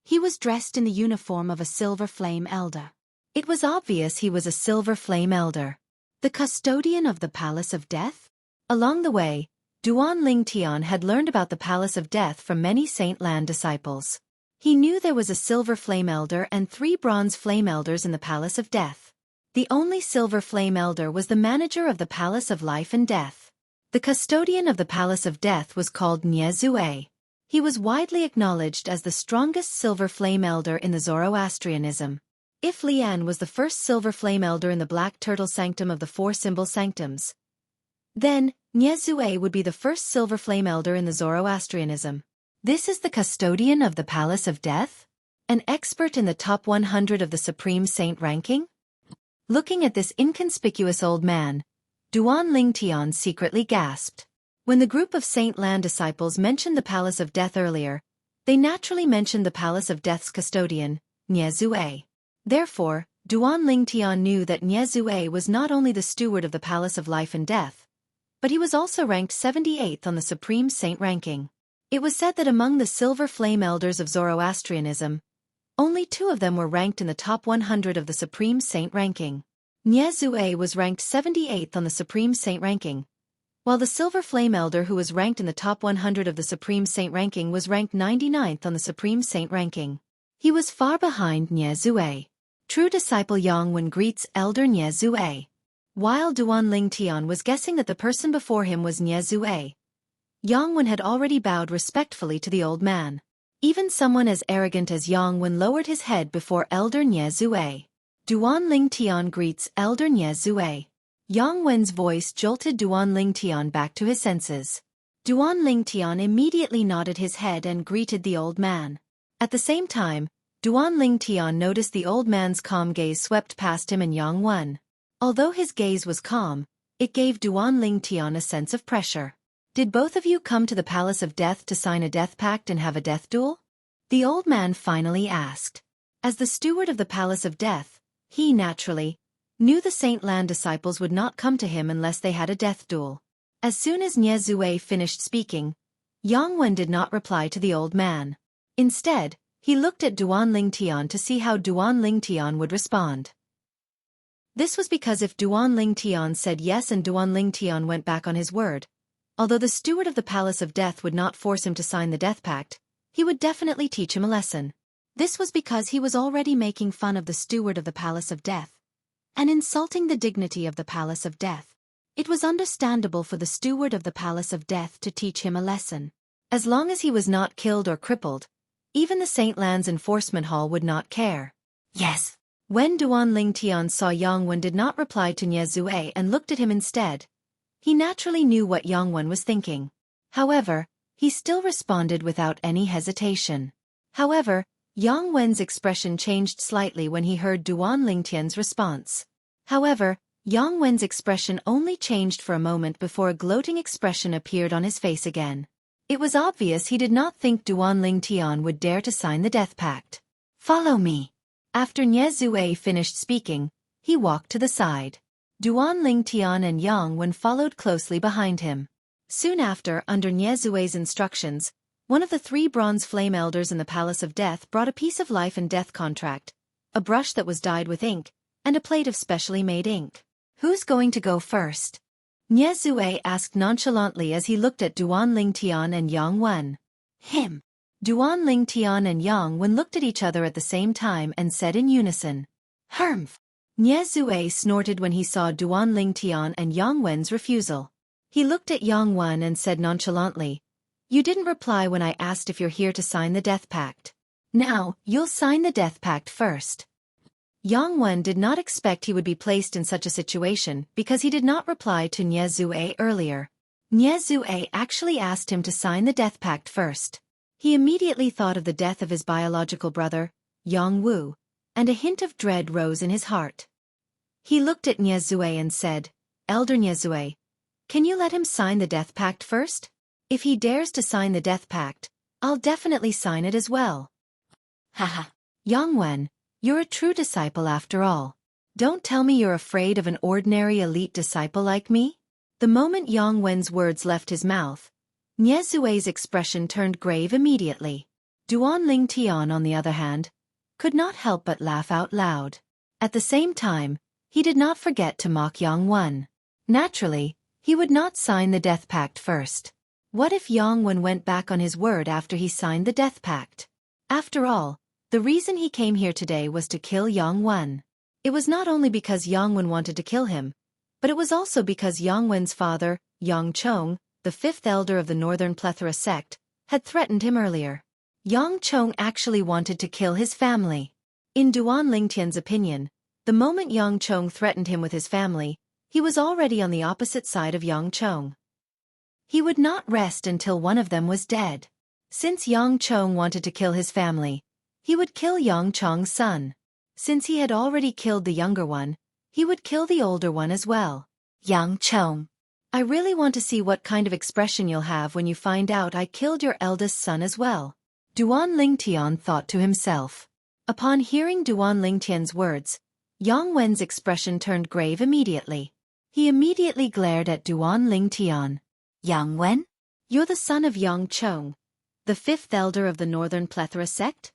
A: He was dressed in the uniform of a Silver Flame elder. It was obvious he was a Silver Flame Elder. The custodian of the Palace of Death? Along the way, Duan Ling Tian had learned about the Palace of Death from many Saint Lan disciples. He knew there was a Silver Flame Elder and 3 Bronze Flame Elders in the Palace of Death. The only Silver Flame Elder was the manager of the Palace of Life and Death. The custodian of the Palace of Death was called Xueqi. He was widely acknowledged as the strongest Silver Flame Elder in the Zoroastrianism. If Lian was the first Silver Flame Elder in the Black Turtle Sanctum of the 4 Symbol Sanctums, then Xueqi would be the first Silver Flame Elder in the Zoroastrianism. This is the custodian of the Palace of Death? An expert in the top 100 of the Supreme Saint ranking? Looking at this inconspicuous old man, Duan Ling Tian secretly gasped. When the group of Saint Lan disciples mentioned the Palace of Death earlier, they naturally mentioned the Palace of Death's custodian, Xueqi. Therefore, Duan Ling Tian knew that Xueqi was not only the steward of the Palace of Life and Death, but he was also ranked 78th on the Supreme Saint ranking. It was said that among the Silver Flame Elders of Zoroastrianism, only 2 of them were ranked in the top 100 of the Supreme Saint ranking. Xueqi was ranked 78th on the Supreme Saint ranking, while the Silver Flame Elder who was ranked in the top 100 of the Supreme Saint ranking was ranked 99th on the Supreme Saint ranking. He was far behind Xueqi. True disciple Yangwen greets Elder Xueqi. While Duan Ling Tian was guessing that the person before him was Xueqi, Yangwen had already bowed respectfully to the old man. Even someone as arrogant as Yangwen lowered his head before Elder Xueqi. Duan Ling Tian greets Elder Xueqi. Yangwen's voice jolted Duan Ling Tian back to his senses. Duan Ling Tian immediately nodded his head and greeted the old man. At the same time, Duan Ling Tian noticed the old man's calm gaze swept past him and Yangwen. Although his gaze was calm, it gave Duan Ling Tian a sense of pressure. Did both of you come to the Palace of Death to sign a death pact and have a death duel? The old man finally asked. As the steward of the Palace of Death, he naturally knew the Saint Lan disciples would not come to him unless they had a death duel. As soon as Xueqi finished speaking, Yangwen did not reply to the old man. Instead, he looked at Duan Ling Tian to see how Duan Ling Tian would respond. This was because if Duan Ling Tian said yes and Duan Ling Tian went back on his word, although the steward of the Palace of Death would not force him to sign the death pact, he would definitely teach him a lesson. This was because he was already making fun of the steward of the Palace of Death and insulting the dignity of the Palace of Death. It was understandable for the steward of the Palace of Death to teach him a lesson. As long as he was not killed or crippled, even the Saint Lan's enforcement hall would not care. Yes. When Duan Ling Tian saw Yangwen did not reply to Xueqi and looked at him instead, he naturally knew what Yangwen was thinking. However, he still responded without any hesitation. However, Yangwen's expression changed slightly when he heard Duan Ling Tian's response. However, Yangwen's expression only changed for a moment before a gloating expression appeared on his face again. It was obvious he did not think Duan Ling Tian would dare to sign the death pact. Follow me. After Xueqi finished speaking, he walked to the side. Duan Ling Tian and Yangwen followed closely behind him. Soon after, under Xueqi's instructions, one of the 3 Bronze Flame Elders in the Palace of Death brought a piece of life and death contract, a brush that was dyed with ink, and a plate of specially made ink. Who's going to go first? Xueqi asked nonchalantly as he looked at Duan Ling Tian and Yangwen. Him. Duan Ling Tian and Yangwen looked at each other at the same time and said in unison. Humph. Xueqi snorted when he saw Duan Ling Tian and Yangwen's refusal. He looked at Yangwen and said nonchalantly, You didn't reply when I asked if you're here to sign the death pact. Now, you'll sign the death pact first. Yangwen did not expect he would be placed in such a situation because he did not reply to Xueqi earlier. Xueqi actually asked him to sign the death pact first. He immediately thought of the death of his biological brother, Yang Wu, and a hint of dread rose in his heart. He looked at Xueqi and said, Elder Xueqi, can you let him sign the death pact first? If he dares to sign the death pact, I'll definitely sign it as well. Haha. Yangwen, you're a true disciple after all. Don't tell me you're afraid of an ordinary elite disciple like me? The moment Yangwen's words left his mouth, Xueqi's expression turned grave immediately. Duan Ling Tian, on the other hand, could not help but laugh out loud. At the same time, he did not forget to mock Yang Wen. Naturally, he would not sign the death pact first. What if Yang Wen went back on his word after he signed the death pact? After all, the reason he came here today was to kill Yang Wen. It was not only because Yang Wen wanted to kill him, but it was also because Yang Wen's father, Yang Chong, the fifth elder of the Northern Plethora sect, had threatened him earlier. Yang Chong actually wanted to kill his family. In Duan Lingtian's opinion, the moment Yang Chong threatened him with his family, he was already on the opposite side of Yang Chong. He would not rest until one of them was dead. Since Yang Chong wanted to kill his family, he would kill Yang Chong's son. Since he had already killed the younger one, he would kill the older one as well. Yang Chong, I really want to see what kind of expression you'll have when you find out I killed your eldest son as well. Duan Lingtian thought to himself. Upon hearing Duan Lingtian's words, Yang Wen's expression turned grave immediately. He immediately glared at Duan Lingtian. Yang Wen? You're the son of Yang Chong, the fifth elder of the Northern Plethora sect?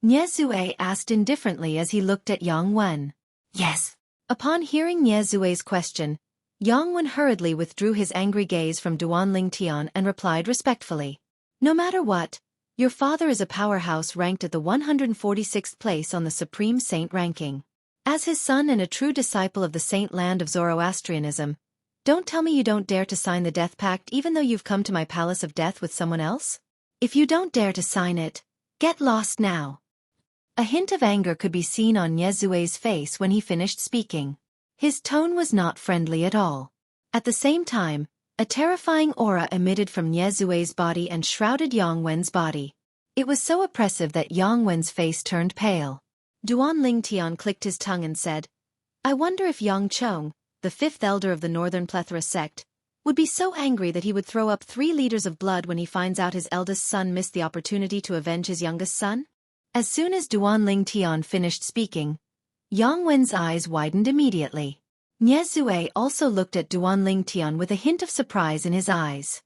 A: Nie Zue asked indifferently as he looked at Yang Wen. Yes. Upon hearing Nie Zue's question, Yang Wen hurriedly withdrew his angry gaze from Duan Lingtian and replied respectfully. No matter what, your father is a powerhouse ranked at the 146th place on the Supreme Saint ranking. As his son and a true disciple of the saint land of Zoroastrianism, don't tell me you don't dare to sign the death pact even though you've come to my palace of death with someone else? If you don't dare to sign it, get lost now. A hint of anger could be seen on Nie Zue's face when he finished speaking. His tone was not friendly at all. At the same time, a terrifying aura emitted from Nie Zue's body and shrouded Yang Wen's body. It was so oppressive that Yang Wen's face turned pale. Duan Lingtian clicked his tongue and said, I wonder if Yang Chong, the fifth elder of the Northern Plethora sect, would be so angry that he would throw up 3 liters of blood when he finds out his eldest son missed the opportunity to avenge his youngest son? As soon as Duan Lingtian finished speaking, Yang Wen's eyes widened immediately. Nie Zue also looked at Duan Lingtian with a hint of surprise in his eyes.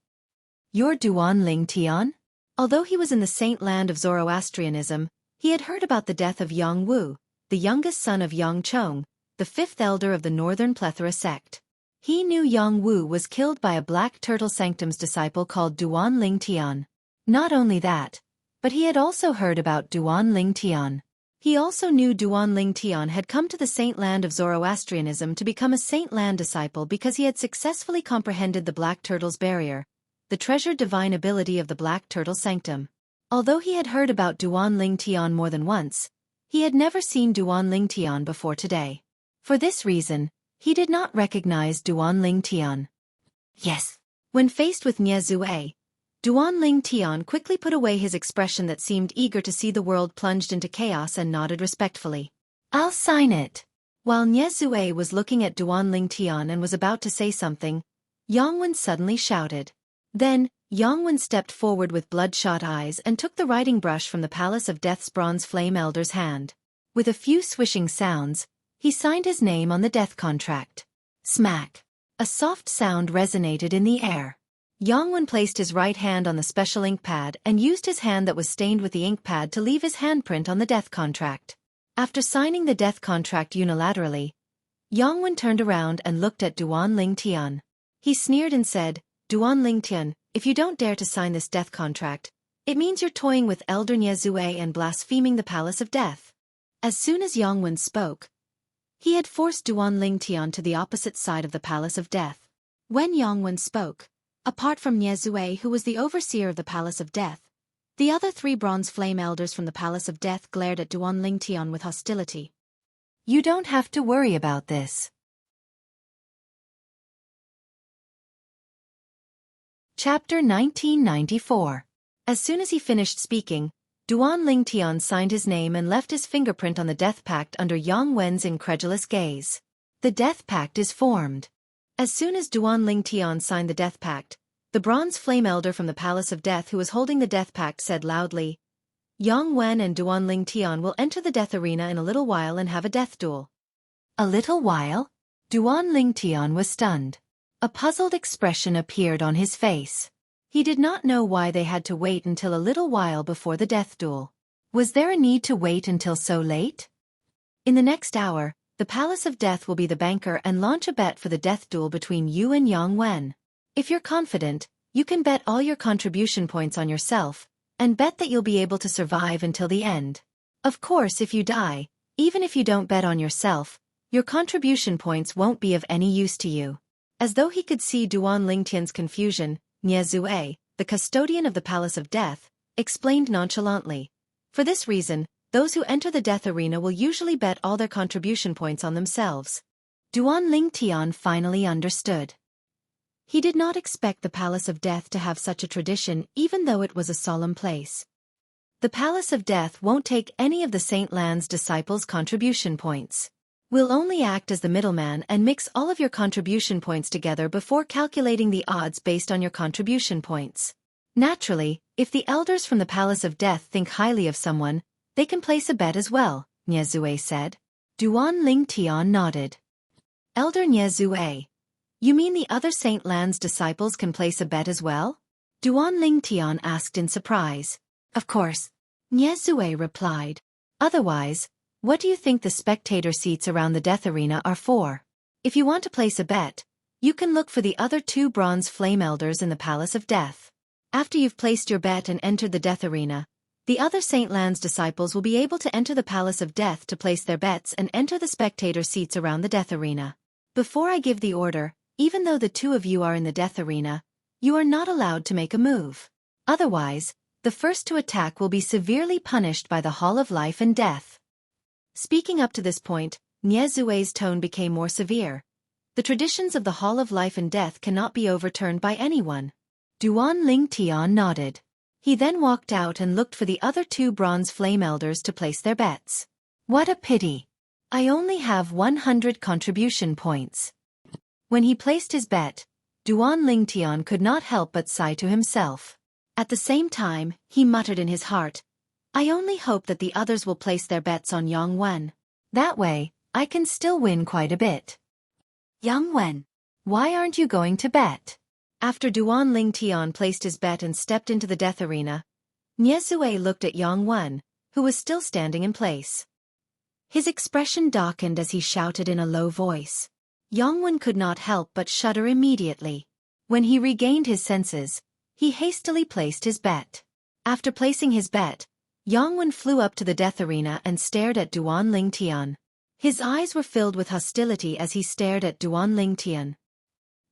A: You're Duan Lingtian? Although he was in the saint land of Zoroastrianism, he had heard about the death of Yang Wu, the youngest son of Yang Chong, the fifth elder of the Northern Plethora sect. He knew Yang Wu was killed by a Black Turtle Sanctum's disciple called Duan Lingtian. Not only that, but he had also heard about Duan Lingtian. He also knew Duan Lingtian had come to the saint land of Zoroastrianism to become a saint land disciple because he had successfully comprehended the Black Turtle's barrier, the treasured divine ability of the Black Turtle Sanctum. Although he had heard about Duan Lingtian more than once, he had never seen Duan Lingtian before today. For this reason, he did not recognize Duan Lingtian. Yes. When faced with Nie Zue, Duan Lingtian quickly put away his expression that seemed eager to see the world plunged into chaos and nodded respectfully. I'll sign it. While Nie Zue was looking at Duan Lingtian and was about to say something, Yang Wen suddenly shouted. Then, Yang Wen stepped forward with bloodshot eyes and took the writing brush from the Palace of Death's bronze flame elder's hand. With a few swishing sounds, he signed his name on the death contract. Smack! A soft sound resonated in the air. Yang Wen placed his right hand on the special ink pad and used his hand that was stained with the ink pad to leave his handprint on the death contract. After signing the death contract unilaterally, Yang Wen turned around and looked at Duan Lingtian. He sneered and said, Duan Lingtian, if you don't dare to sign this death contract, it means you're toying with Elder Nie Zue and blaspheming the Palace of Death. As soon as Yang Wen spoke, he had forced Duan Lingtian to the opposite side of the Palace of Death. When Yang Wen spoke, apart from Nie Zue, who was the overseer of the Palace of Death, the other 3 bronze flame elders from the Palace of Death glared at Duan Lingtian with hostility. You don't have to worry about this. Chapter 1994. As soon as he finished speaking, Duan Lingtian signed his name and left his fingerprint on the death pact under Yang Wen's incredulous gaze. The death pact is formed. As soon as Duan Lingtian signed the death pact, the bronze flame elder from the Palace of Death who was holding the death pact said loudly, Yang Wen and Duan Lingtian will enter the death arena in a little while and have a death duel. A little while? Duan Lingtian was stunned. A puzzled expression appeared on his face. He did not know why they had to wait until a little while before the death duel. Was there a need to wait until so late? In the next hour, the Palace of Death will be the banker and launch a bet for the death duel between you and Yang Wen. If you're confident, you can bet all your contribution points on yourself, and bet that you'll be able to survive until the end. Of course, if you die, even if you don't bet on yourself, your contribution points won't be of any use to you. As though he could see Duan Lingtian's confusion, Nie Zue, the custodian of the Palace of Death, explained nonchalantly. For this reason, those who enter the death arena will usually bet all their contribution points on themselves. Duan Lingtian finally understood. He did not expect the Palace of Death to have such a tradition, even though it was a solemn place. The Palace of Death won't take any of the Saint Lan's disciples' contribution points. We'll only act as the middleman and mix all of your contribution points together before calculating the odds based on your contribution points. Naturally, if the elders from the Palace of Death think highly of someone, they can place a bet as well, Nie Zue said. Duan Lingtian nodded. Elder Nie Zue, you mean the other Saint Lan's disciples can place a bet as well? Duan Lingtian asked in surprise. Of course, Nie Zue replied. Otherwise, what do you think the spectator seats around the death arena are for? If you want to place a bet, you can look for the other 2 bronze flame elders in the Palace of Death. After you've placed your bet and entered the death arena, the other Saint Lan's disciples will be able to enter the Palace of Death to place their bets and enter the spectator seats around the death arena. Before I give the order, even though the 2 of you are in the death arena, you are not allowed to make a move. Otherwise, the first to attack will be severely punished by the Hall of Life and Death. Speaking up to this point, Nie Zue's tone became more severe. The traditions of the Hall of Life and Death cannot be overturned by anyone. Duan Lingtian nodded. He then walked out and looked for the other 2 bronze flame elders to place their bets. What a pity. I only have 100 contribution points. When he placed his bet, Duan Lingtian could not help but sigh to himself. At the same time, he muttered in his heart, I only hope that the others will place their bets on Yang Wen. That way, I can still win quite a bit. Yang Wen, why aren't you going to bet? After Duan Lingtian placed his bet and stepped into the death arena, Nie Zue looked at Yang Wen, who was still standing in place. His expression darkened as he shouted in a low voice. Yang Wen could not help but shudder immediately. When he regained his senses, he hastily placed his bet. After placing his bet, Yang Wen flew up to the death arena and stared at Duan Lingtian. His eyes were filled with hostility as he stared at Duan Lingtian.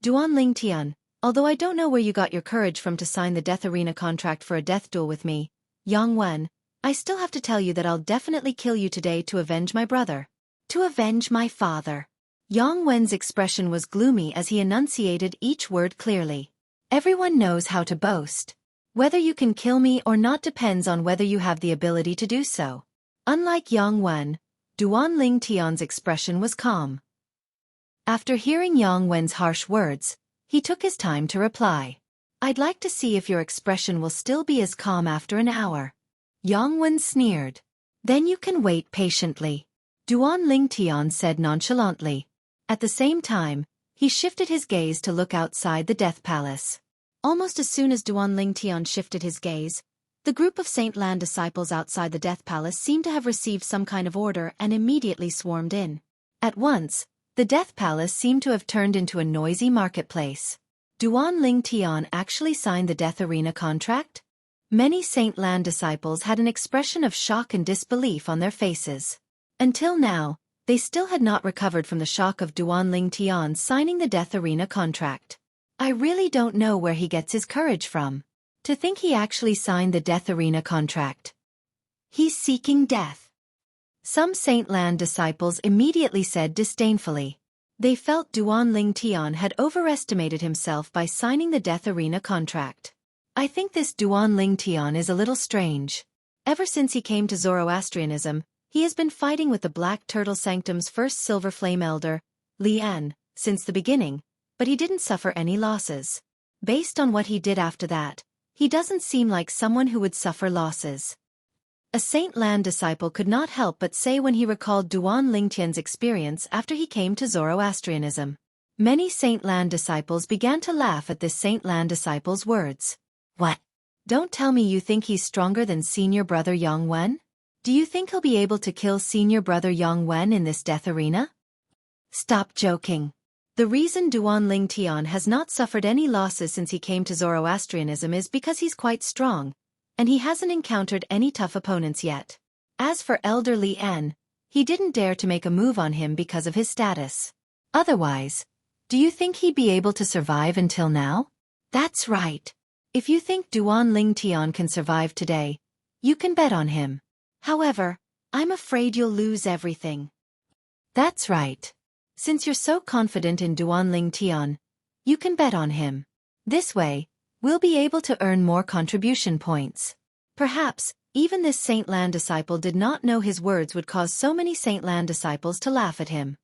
A: Duan Lingtian, although I don't know where you got your courage from to sign the death arena contract for a death duel with me, Yang Wen, I still have to tell you that I'll definitely kill you today to avenge my brother. To avenge my father. Yang Wen's expression was gloomy as he enunciated each word clearly. Everyone knows how to boast. Whether you can kill me or not depends on whether you have the ability to do so. Unlike Yang Wen, Duan Lingtian's expression was calm. After hearing Yang Wen's harsh words, he took his time to reply. I'd like to see if your expression will still be as calm after an hour. Yang Wen sneered. Then you can wait patiently. Duan Lingtian said nonchalantly. At the same time, he shifted his gaze to look outside the Death Palace. Almost as soon as Duan Lingtian shifted his gaze, the group of Saint Lan disciples outside the Death Palace seemed to have received some kind of order and immediately swarmed in. At once, the Death Palace seemed to have turned into a noisy marketplace. Duan Lingtian actually signed the Death Arena contract? Many Saint Lan disciples had an expression of shock and disbelief on their faces. Until now, they still had not recovered from the shock of Duan Lingtian signing the Death Arena contract. I really don't know where he gets his courage from. To think he actually signed the Death Arena contract. He's seeking death. Some Saint Lan disciples immediately said disdainfully. They felt Duan Lingtian had overestimated himself by signing the Death Arena contract. I think this Duan Lingtian is a little strange. Ever since he came to Zoroastrianism, he has been fighting with the Black Turtle Sanctum's first Silver Flame Elder, Lian, since the beginning, but he didn't suffer any losses. Based on what he did after that, he doesn't seem like someone who would suffer losses. A Saint Lan disciple could not help but say when he recalled Duan Lingtian's experience after he came to Zoroastrianism. Many Saint Lan disciples began to laugh at this Saint Lan disciple's words. What? Don't tell me you think he's stronger than senior brother Yang Wen? Do you think he'll be able to kill senior brother Yang Wen in this death arena? Stop joking. The reason Duan Ling Tian has not suffered any losses since he came to Zoroastrianism is because he's quite strong, and he hasn't encountered any tough opponents yet. As for Elder Li En, he didn't dare to make a move on him because of his status. Otherwise, do you think he'd be able to survive until now? That's right. If you think Duan Ling Tian can survive today, you can bet on him. However, I'm afraid you'll lose everything. That's right. Since you're so confident in Duan Ling Tian, you can bet on him. This way, we'll be able to earn more contribution points. Perhaps, even this Saint Lan disciple did not know his words would cause so many Saint Lan disciples to laugh at him.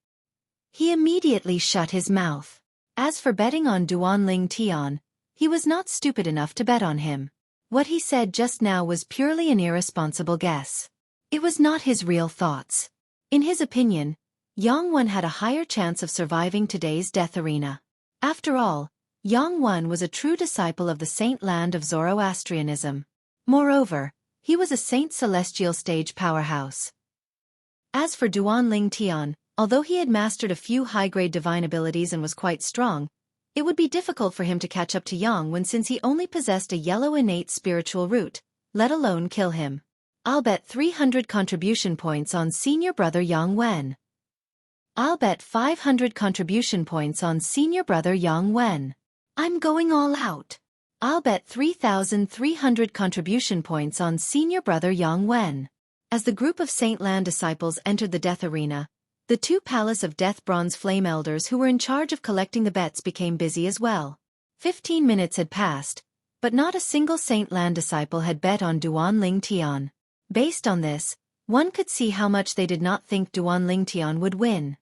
A: He immediately shut his mouth. As for betting on Duan Ling Tian, he was not stupid enough to bet on him. What he said just now was purely an irresponsible guess. It was not his real thoughts. In his opinion, Yang Wen had a higher chance of surviving today's death arena. After all, Yang Wen was a true disciple of the Saint Land of Zoroastrianism. Moreover, he was a Saint Celestial stage powerhouse. As for Duan Ling Tian, although he had mastered a few high-grade divine abilities and was quite strong, it would be difficult for him to catch up to Yang Wen since he only possessed a yellow innate spiritual root, let alone kill him. I'll bet 300 contribution points on senior brother Yang Wen. I'll bet 500 contribution points on senior brother Yang Wen. I'm going all out. I'll bet 3,300 contribution points on senior brother Yang Wen. As the group of Saint Lan disciples entered the death arena, the two Palace of Death Bronze Flame Elders who were in charge of collecting the bets became busy as well. 15 minutes had passed, but not a single Saint Lan disciple had bet on Duan Ling Tian. Based on this, one could see how much they did not think Duan Ling Tian would win.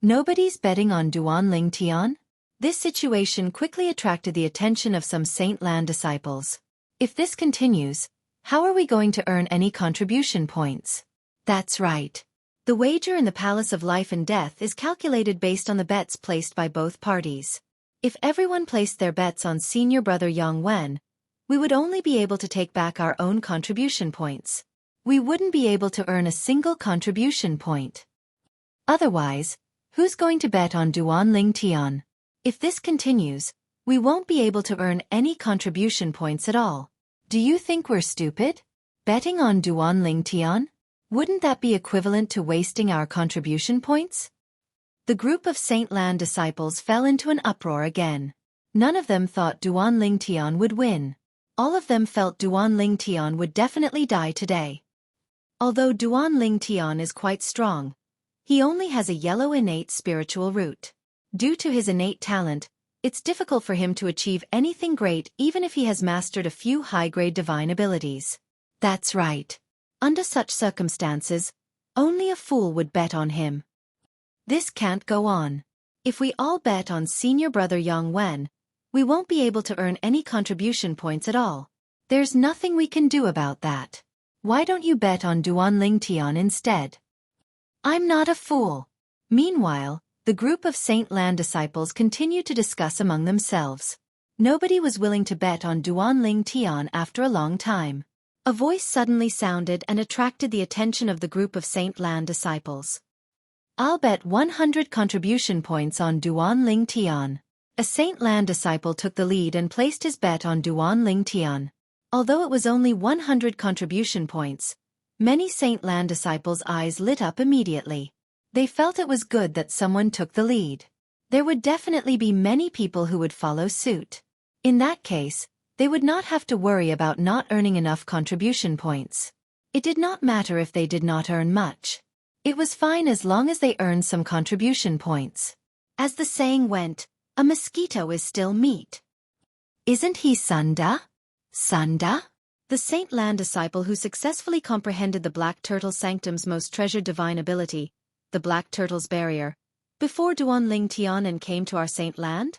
A: Nobody's betting on Duan Ling Tian? This situation quickly attracted the attention of some Saint Lan disciples. If this continues, how are we going to earn any contribution points? That's right. The wager in the Palace of Life and Death is calculated based on the bets placed by both parties. If everyone placed their bets on senior brother Yang Wen, we would only be able to take back our own contribution points. We wouldn't be able to earn a single contribution point. Otherwise, who's going to bet on Duan Ling Tian? If this continues, we won't be able to earn any contribution points at all. Do you think we're stupid? Betting on Duan Ling Tian? Wouldn't that be equivalent to wasting our contribution points? The group of Saint Lan disciples fell into an uproar again. None of them thought Duan Ling Tian would win. All of them felt Duan Ling Tian would definitely die today. Although Duan Ling Tian is quite strong, he only has a yellow innate spiritual root. Due to his innate talent, it's difficult for him to achieve anything great even if he has mastered a few high-grade divine abilities. That's right. Under such circumstances, only a fool would bet on him. This can't go on. If we all bet on senior brother Yang Wen, we won't be able to earn any contribution points at all. There's nothing we can do about that. Why don't you bet on Duan Ling Tian instead? I'm not a fool. Meanwhile, the group of Saint Lan disciples continued to discuss among themselves. Nobody was willing to bet on Duan Ling Tian after a long time. A voice suddenly sounded and attracted the attention of the group of Saint Lan disciples. I'll bet 100 contribution points on Duan Ling Tian. A Saint Lan disciple took the lead and placed his bet on Duan Ling Tian. Although it was only 100 contribution points, many Saint Lan disciples' eyes lit up immediately. They felt it was good that someone took the lead. There would definitely be many people who would follow suit. In that case, they would not have to worry about not earning enough contribution points. It did not matter if they did not earn much. It was fine as long as they earned some contribution points. As the saying went, a mosquito is still meat. Isn't he Sunda? Sunda? The Saint Lan disciple who successfully comprehended the Black Turtle Sanctum's most treasured divine ability, the Black Turtle's Barrier, before Duan Ling Tian and came to our Saint Land?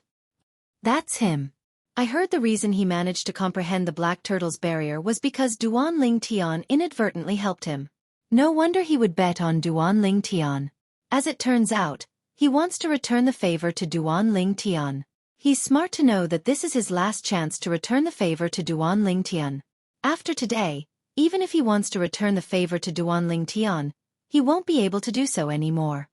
A: That's him. I heard the reason he managed to comprehend the Black Turtle's Barrier was because Duan Ling Tian inadvertently helped him. No wonder he would bet on Duan Ling Tian. As it turns out, he wants to return the favor to Duan Ling Tian. He's smart to know that this is his last chance to return the favor to Duan Ling Tian. After today, Even if he wants to return the favor to Duanling Tian, he won't be able to do so anymore.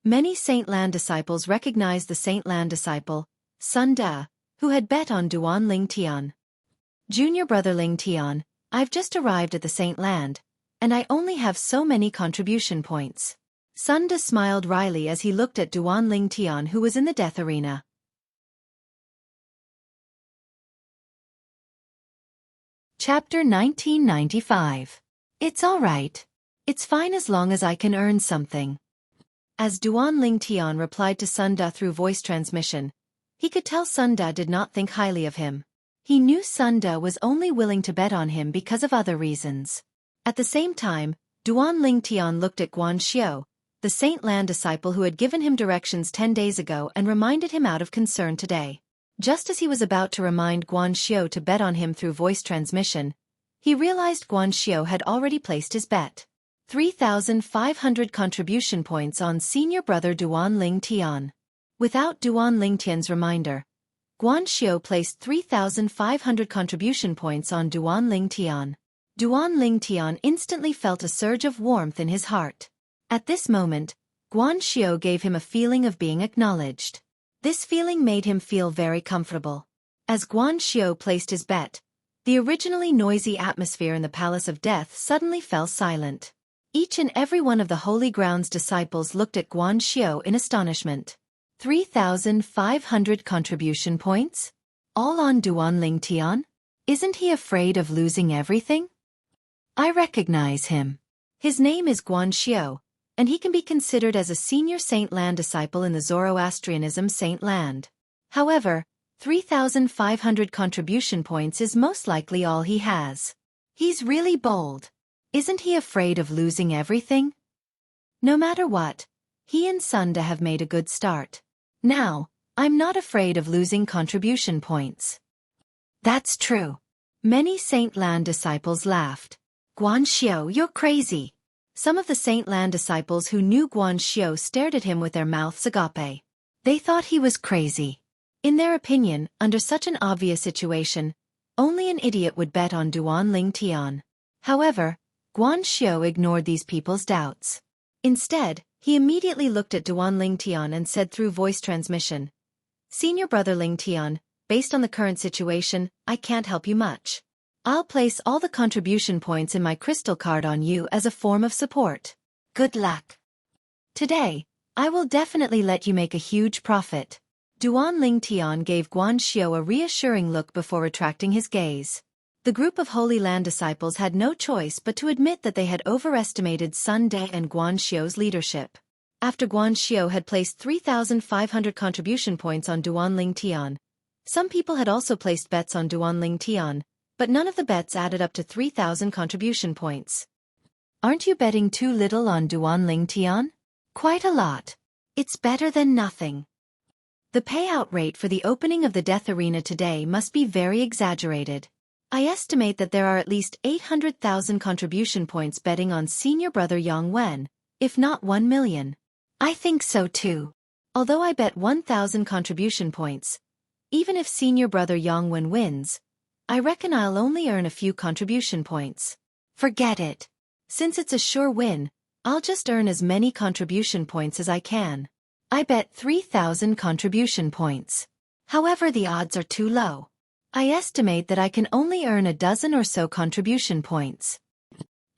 A: Many Saint Lan disciples recognized the Saint Lan disciple, Sun Da, who had bet on Duanling Tian. Junior brother Ling Tian, I've just arrived at the Saint Land, and I only have so many contribution points. Sun Da smiled wryly as he looked at Duanling Tian, who was in the death arena. Chapter 1995. It's all right. It's fine as long as I can earn something. As Duanling Tian replied to Sun Da through voice transmission, he could tell Sun Da did not think highly of him. He knew Sun Da was only willing to bet on him because of other reasons. At the same time, Duanling Tian looked at Guan Xiu, the Saint Lan disciple who had given him directions 10 days ago and reminded him out of concern today. Just as he was about to remind Guan Xiu to bet on him through voice transmission, he realized Guan Xiu had already placed his bet. 3,500 contribution points on senior brother Duanling Tian. Without Duanling Tian's reminder, Guan Xiu placed 3,500 contribution points on Duanling Tian. Duanling Tian instantly felt a surge of warmth in his heart. At this moment, Guan Xiu gave him a feeling of being acknowledged. This feeling made him feel very comfortable. As Guan Xiu placed his bet, the originally noisy atmosphere in the Palace of Death suddenly fell silent. Each and every one of the Holy Ground's disciples looked at Guan Xiu in astonishment. 3,500 contribution points? All on Duanling Tian? Isn't he afraid of losing everything? I recognize him. His name is Guan Xiu, and he can be considered as a senior Saint Lan disciple in the Zoroastrianism Saint Land. However, 3,500 contribution points is most likely all he has. He's really bold. Isn't he afraid of losing everything? No matter what, he and Sun Da have made a good start. Now, I'm not afraid of losing contribution points. That's true. Many Saint Lan disciples laughed. Guan Xiu, you're crazy. Some of the Saint Lan disciples who knew Guan Xiu stared at him with their mouths agape. They thought he was crazy. In their opinion, under such an obvious situation, only an idiot would bet on Duanling Tian. However, Guan Xiu ignored these people's doubts. Instead, he immediately looked at Duanling Tian and said through voice transmission, Senior brother Ling Tian, based on the current situation, I can't help you much. I'll place all the contribution points in my crystal card on you as a form of support. Good luck. Today, I will definitely let you make a huge profit. Duanling Tian gave Guan Xiu a reassuring look before retracting his gaze. The group of Holy Land disciples had no choice but to admit that they had overestimated Sun Da and Guan Xiu's leadership. After Guan Xiu had placed 3,500 contribution points on Duanling Tian, some people had also placed bets on Duanling Tian, but none of the bets added up to 3,000 contribution points. Aren't you betting too little on Duanling Tian? Quite a lot. It's better than nothing. The payout rate for the opening of the death arena today must be very exaggerated. I estimate that there are at least 800,000 contribution points betting on senior brother Yang Wen, if not 1 million. I think so too. Although I bet 1,000 contribution points, even if senior brother Yang Wen wins, I reckon I'll only earn a few contribution points. Forget it. Since it's a sure win, I'll just earn as many contribution points as I can. I bet 3,000 contribution points. However, the odds are too low. I estimate that I can only earn a dozen or so contribution points.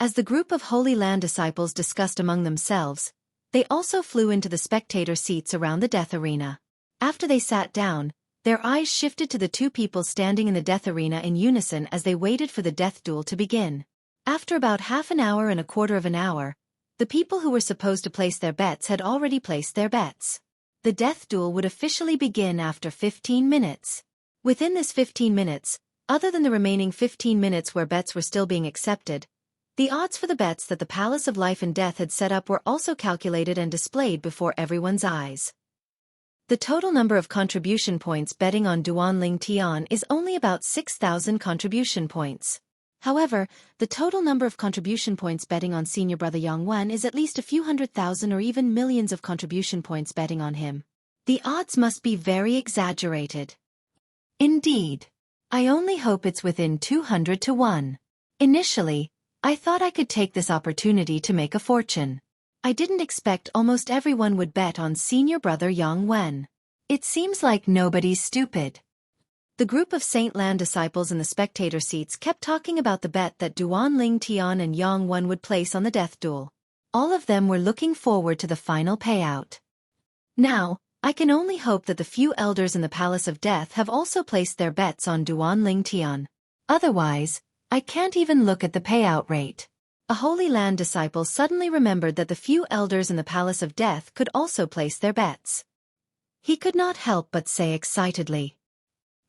A: As the group of Holy Land disciples discussed among themselves, they also flew into the spectator seats around the death arena. After they sat down, their eyes shifted to the two people standing in the death arena in unison as they waited for the death duel to begin. After about half an hour and a quarter of an hour, the people who were supposed to place their bets had already placed their bets. The death duel would officially begin after 15 minutes. Within this 15 minutes, other than the remaining 15 minutes where bets were still being accepted, the odds for the bets that the Palace of Life and Death had set up were also calculated and displayed before everyone's eyes. The total number of contribution points betting on Duanling Tian is only about 6,000 contribution points. However, the total number of contribution points betting on senior brother Yang Wen is at least a few 100,000 or even millions of contribution points betting on him. The odds must be very exaggerated. Indeed. I only hope it's within 200 to 1. Initially, I thought I could take this opportunity to make a fortune. I didn't expect almost everyone would bet on senior brother Yang Wen. It seems like nobody's stupid. The group of Saint Lan disciples in the spectator seats kept talking about the bet that Duan Ling Tian and Yang Wen would place on the death duel. All of them were looking forward to the final payout. Now, I can only hope that the few elders in the Palace of Death have also placed their bets on Duan Ling Tian. Otherwise, I can't even look at the payout rate. A Holy Land disciple suddenly remembered that the few elders in the Palace of Death could also place their bets. He could not help but say excitedly,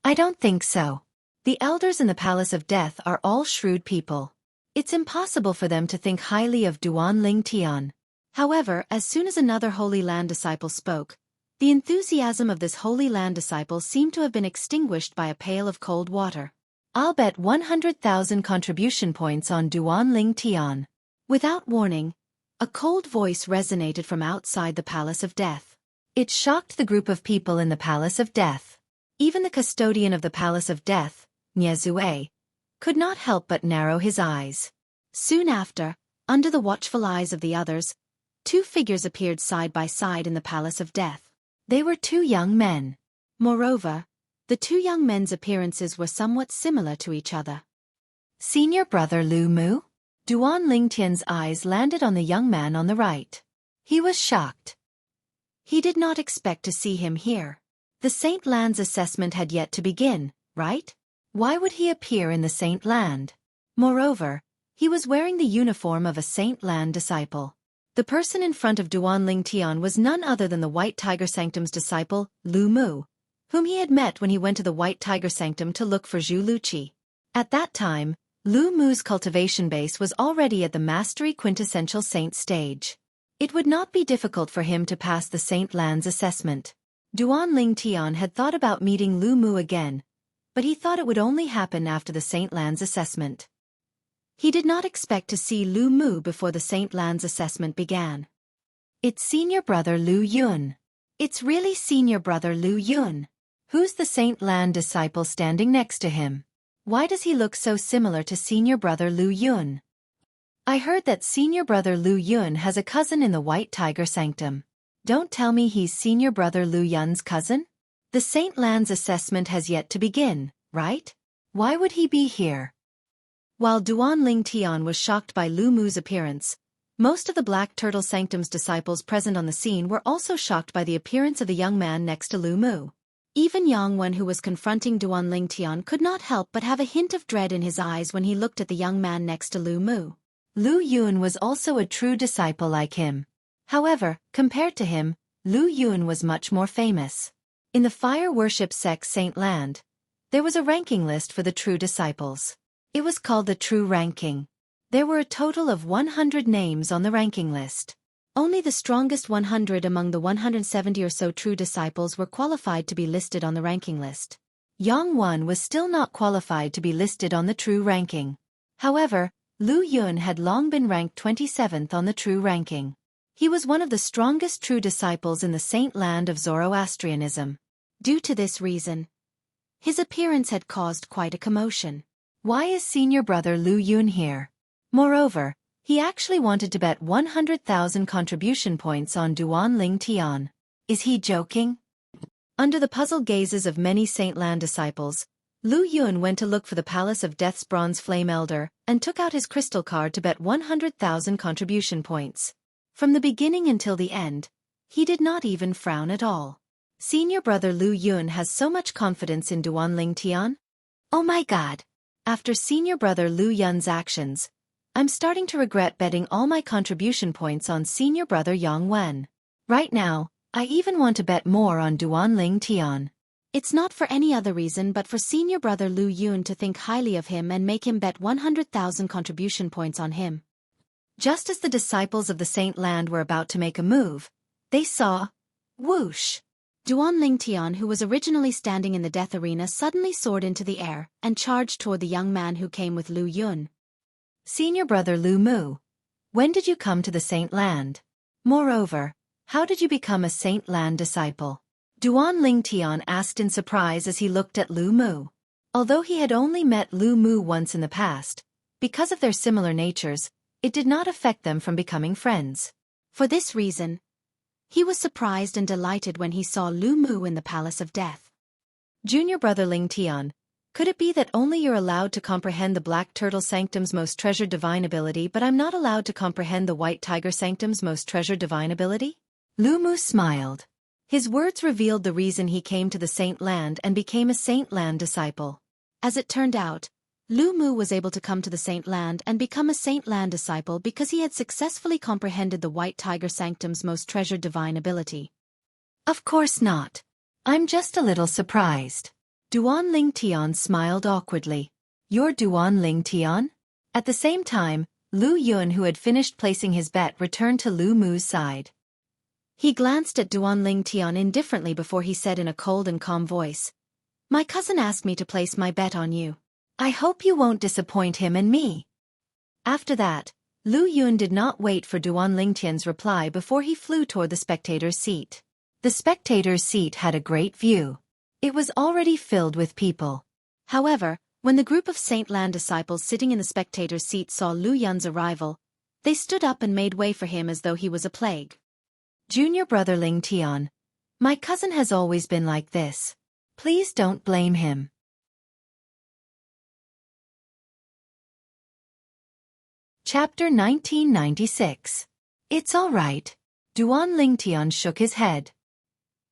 A: "I don't think so. The elders in the Palace of Death are all shrewd people. It's impossible for them to think highly of Duan Ling Tian." However, as soon as another Holy Land disciple spoke, the enthusiasm of this Holy Land disciple seemed to have been extinguished by a pail of cold water. "I'll bet 100,000 contribution points on Duan Ling Tian." Without warning, a cold voice resonated from outside the Palace of Death. It shocked the group of people in the Palace of Death. Even the custodian of the Palace of Death, Xueqi, could not help but narrow his eyes. Soon after, under the watchful eyes of the others, two figures appeared side by side in the Palace of Death. They were two young men. Moreover, the two young men's appearances were somewhat similar to each other. Senior brother Lu Mu? Duan Ling Tian's eyes landed on the young man on the right. He was shocked. He did not expect to see him here. The Saint Land's assessment had yet to begin, right? Why would he appear in the Saint Land? Moreover, he was wearing the uniform of a Saint Land disciple. The person in front of Duan Ling Tian was none other than the White Tiger Sanctum's disciple, Lu Mu, whom he had met when he went to the White Tiger Sanctum to look for Xueqi. At that time, Lu Mu's cultivation base was already at the Mastery Quintessential Saint stage. It would not be difficult for him to pass the Saint Land's assessment. Duan Ling Tian had thought about meeting Lu Mu again, but he thought it would only happen after the Saint Land's assessment. He did not expect to see Lu Mu before the Saint Land's assessment began. It's senior brother Lu Yun. It's really senior brother Lu Yun. Who's the Saint Land disciple standing next to him? Why does he look so similar to senior brother Lu Yun? I heard that senior brother Lu Yun has a cousin in the White Tiger Sanctum. Don't tell me he's senior brother Lu Yun's cousin? The Saint Land's assessment has yet to begin, right? Why would he be here? While Duan Ling Tian was shocked by Lu Mu's appearance, most of the Black Turtle Sanctum's disciples present on the scene were also shocked by the appearance of the young man next to Lu Mu. Even Yang Wen, who was confronting Duan Ling Tian, could not help but have a hint of dread in his eyes when he looked at the young man next to Lu Mu. Lu Yun was also a true disciple like him. However, compared to him, Lu Yun was much more famous. In the fire worship sect Saint Land, there was a ranking list for the true disciples. It was called the True Ranking. There were a total of 100 names on the ranking list. Only the strongest 100 among the 170 or so true disciples were qualified to be listed on the ranking list. Yang Wen was still not qualified to be listed on the True Ranking. However, Lu Yun had long been ranked 27th on the True Ranking. He was one of the strongest true disciples in the Saint Land of Zoroastrianism. Due to this reason, his appearance had caused quite a commotion. Why is senior brother Lu Yun here? Moreover, he actually wanted to bet 100,000 contribution points on Duan Ling Tian. Is he joking? Under the puzzled gazes of many Saint Land disciples, Lu Yun went to look for the Palace of Death's Bronze Flame Elder and took out his crystal card to bet 100,000 contribution points. From the beginning until the end, he did not even frown at all. Senior brother Lu Yun has so much confidence in Duan Ling Tian? Oh my god! After senior brother Lu Yun's actions, I'm starting to regret betting all my contribution points on senior brother Yang Wen. Right now, I even want to bet more on Duan Ling Tian. It's not for any other reason but for senior brother Lu Yun to think highly of him and make him bet 100,000 contribution points on him. Just as the disciples of the Saint Land were about to make a move, they saw, whoosh! Duan Ling Tian, who was originally standing in the death arena, suddenly soared into the air and charged toward the young man who came with Lu Yun. Senior brother Lu Mu, when did you come to the Saint Land? Moreover, how did you become a Saint Land disciple? Duan Ling Tian asked in surprise as he looked at Lu Mu. Although he had only met Lu Mu once in the past, because of their similar natures, it did not affect them from becoming friends. For this reason, he was surprised and delighted when he saw Lu Mu in the Palace of Death. Junior brother Ling Tian, could it be that only you're allowed to comprehend the Black Turtle Sanctum's most treasured divine ability, but I'm not allowed to comprehend the White Tiger Sanctum's most treasured divine ability? Lu Mu smiled. His words revealed the reason he came to the Saint Land and became a Saint Land disciple. As it turned out, Lu Mu was able to come to the Saint Land and become a Saint Land disciple because he had successfully comprehended the White Tiger Sanctum's most treasured divine ability. Of course not. I'm just a little surprised. Duan Ling Tian smiled awkwardly. You're Duan Ling Tian? At the same time, Lu Yun, who had finished placing his bet, returned to Lu Mu's side. He glanced at Duan Ling Tian indifferently before he said in a cold and calm voice, "My cousin asked me to place my bet on you. I hope you won't disappoint him and me." After that, Lu Yun did not wait for Duan Ling Tian's reply before he flew toward the spectator's seat. The spectator's seat had a great view. It was already filled with people. However, when the group of Saint Land disciples sitting in the spectator's seat saw Lu Yun's arrival, they stood up and made way for him as though he was a plague. Junior brother Ling Tian, my cousin has always been like this. Please don't blame him. Chapter 1996. It's all right. Duan Ling Tian shook his head.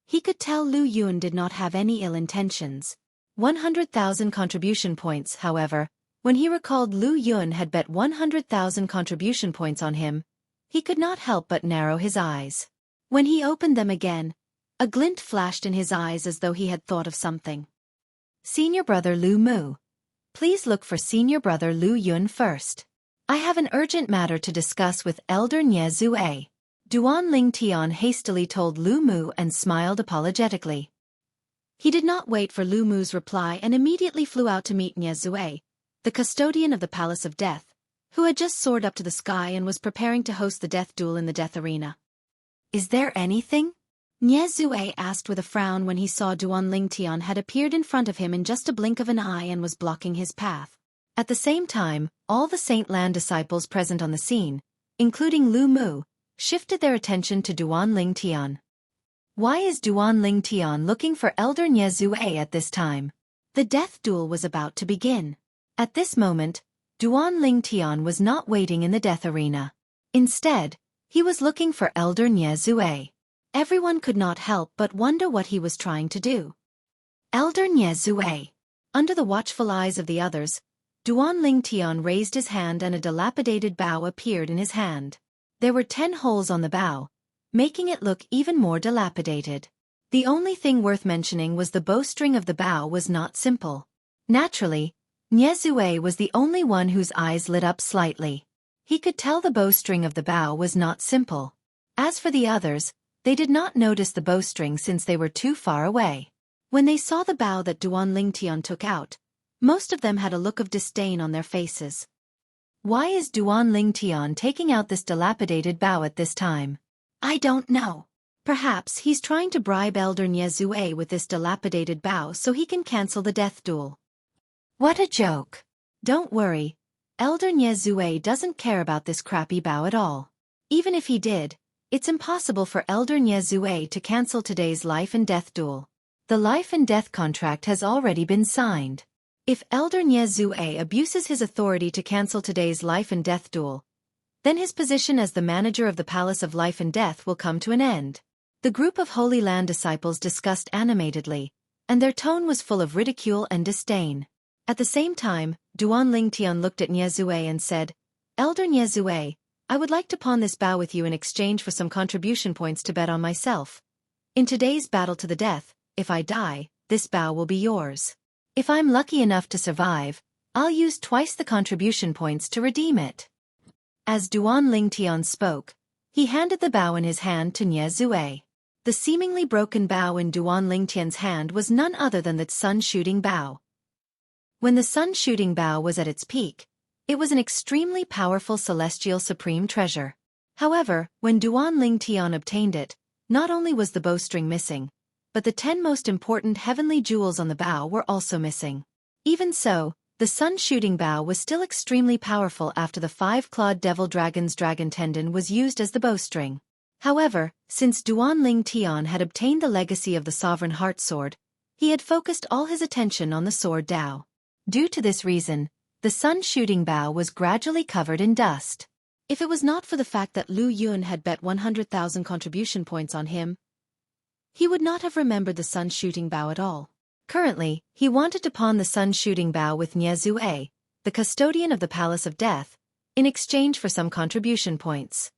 A: He could tell Lu Yun did not have any ill intentions. 100,000 contribution points, however, when he recalled Lu Yun had bet 100,000 contribution points on him, he could not help but narrow his eyes. When he opened them again, a glint flashed in his eyes as though he had thought of something. Senior brother Lu Mu. Please look for senior brother Lu Yun first. I have an urgent matter to discuss with Elder Nye Zue. Duan Ling Tian hastily told Lu Mu and smiled apologetically. He did not wait for Lu Mu's reply and immediately flew out to meet Nye Zue, the custodian of the Palace of Death, who had just soared up to the sky and was preparing to host the death duel in the death arena. Is there anything? Nye Zue asked with a frown when he saw Duan Ling Tian had appeared in front of him in just a blink of an eye and was blocking his path. At the same time, all the Saint Land disciples present on the scene, including Lu Mu, shifted their attention to Duan Ling Tian. Why is Duan Ling Tian looking for Elder Nye Zue at this time? The death duel was about to begin. At this moment, Duan Ling Tian was not waiting in the death arena. Instead, he was looking for Elder Nye Zue. Everyone could not help but wonder what he was trying to do. Elder Nye Zue. Under the watchful eyes of the others, Duan Ling Tian raised his hand and a dilapidated bow appeared in his hand. There were 10 holes on the bow, making it look even more dilapidated. The only thing worth mentioning was the bowstring of the bow was not simple. Naturally, Nye Zue was the only one whose eyes lit up slightly. He could tell the bowstring of the bow was not simple. As for the others, they did not notice the bowstring since they were too far away. When they saw the bow that Duan Ling Tian took out, most of them had a look of disdain on their faces. Why is Duan Ling Tian taking out this dilapidated bow at this time? I don't know. Perhaps he's trying to bribe Elder Nye Zue with this dilapidated bow so he can cancel the death duel. What a joke. Don't worry. Elder Nye Zue doesn't care about this crappy bow at all. Even if he did, it's impossible for Elder Nye Zue to cancel today's life and death duel. The life and death contract has already been signed. If Elder Nye Zue abuses his authority to cancel today's life and death duel, then his position as the manager of the Palace of Life and Death will come to an end. The group of Holy Land disciples discussed animatedly, and their tone was full of ridicule and disdain. At the same time, Duan Ling Tian looked at Nye Zue and said, Elder Nye Zue, I would like to pawn this bow with you in exchange for some contribution points to bet on myself. In today's battle to the death, if I die, this bow will be yours. If I'm lucky enough to survive, I'll use twice the contribution points to redeem it. As Duan Ling Tian spoke, he handed the bow in his hand to Nye Zue. The seemingly broken bow in Duan Ling Tian's hand was none other than the sun-shooting bow. When the sun-shooting bow was at its peak, it was an extremely powerful celestial supreme treasure. However, when Duan Ling Tian obtained it, not only was the bowstring missing, but the 10 most important heavenly jewels on the bow were also missing. Even so, The sun-shooting bow was still extremely powerful after the five-clawed devil dragon's dragon tendon was used as the bowstring. However, since Duanling Tian had obtained the legacy of the sovereign heart sword, he had focused all his attention on the sword Dao. Due to this reason, the sun-shooting bow was gradually covered in dust. If it was not for the fact that Lu Yun had bet 100,000 contribution points on him, he would not have remembered the sun-shooting bow at all. Currently, he wanted to pawn the sun-shooting bow with Nie Zue, the custodian of the Palace of Death, in exchange for some contribution points.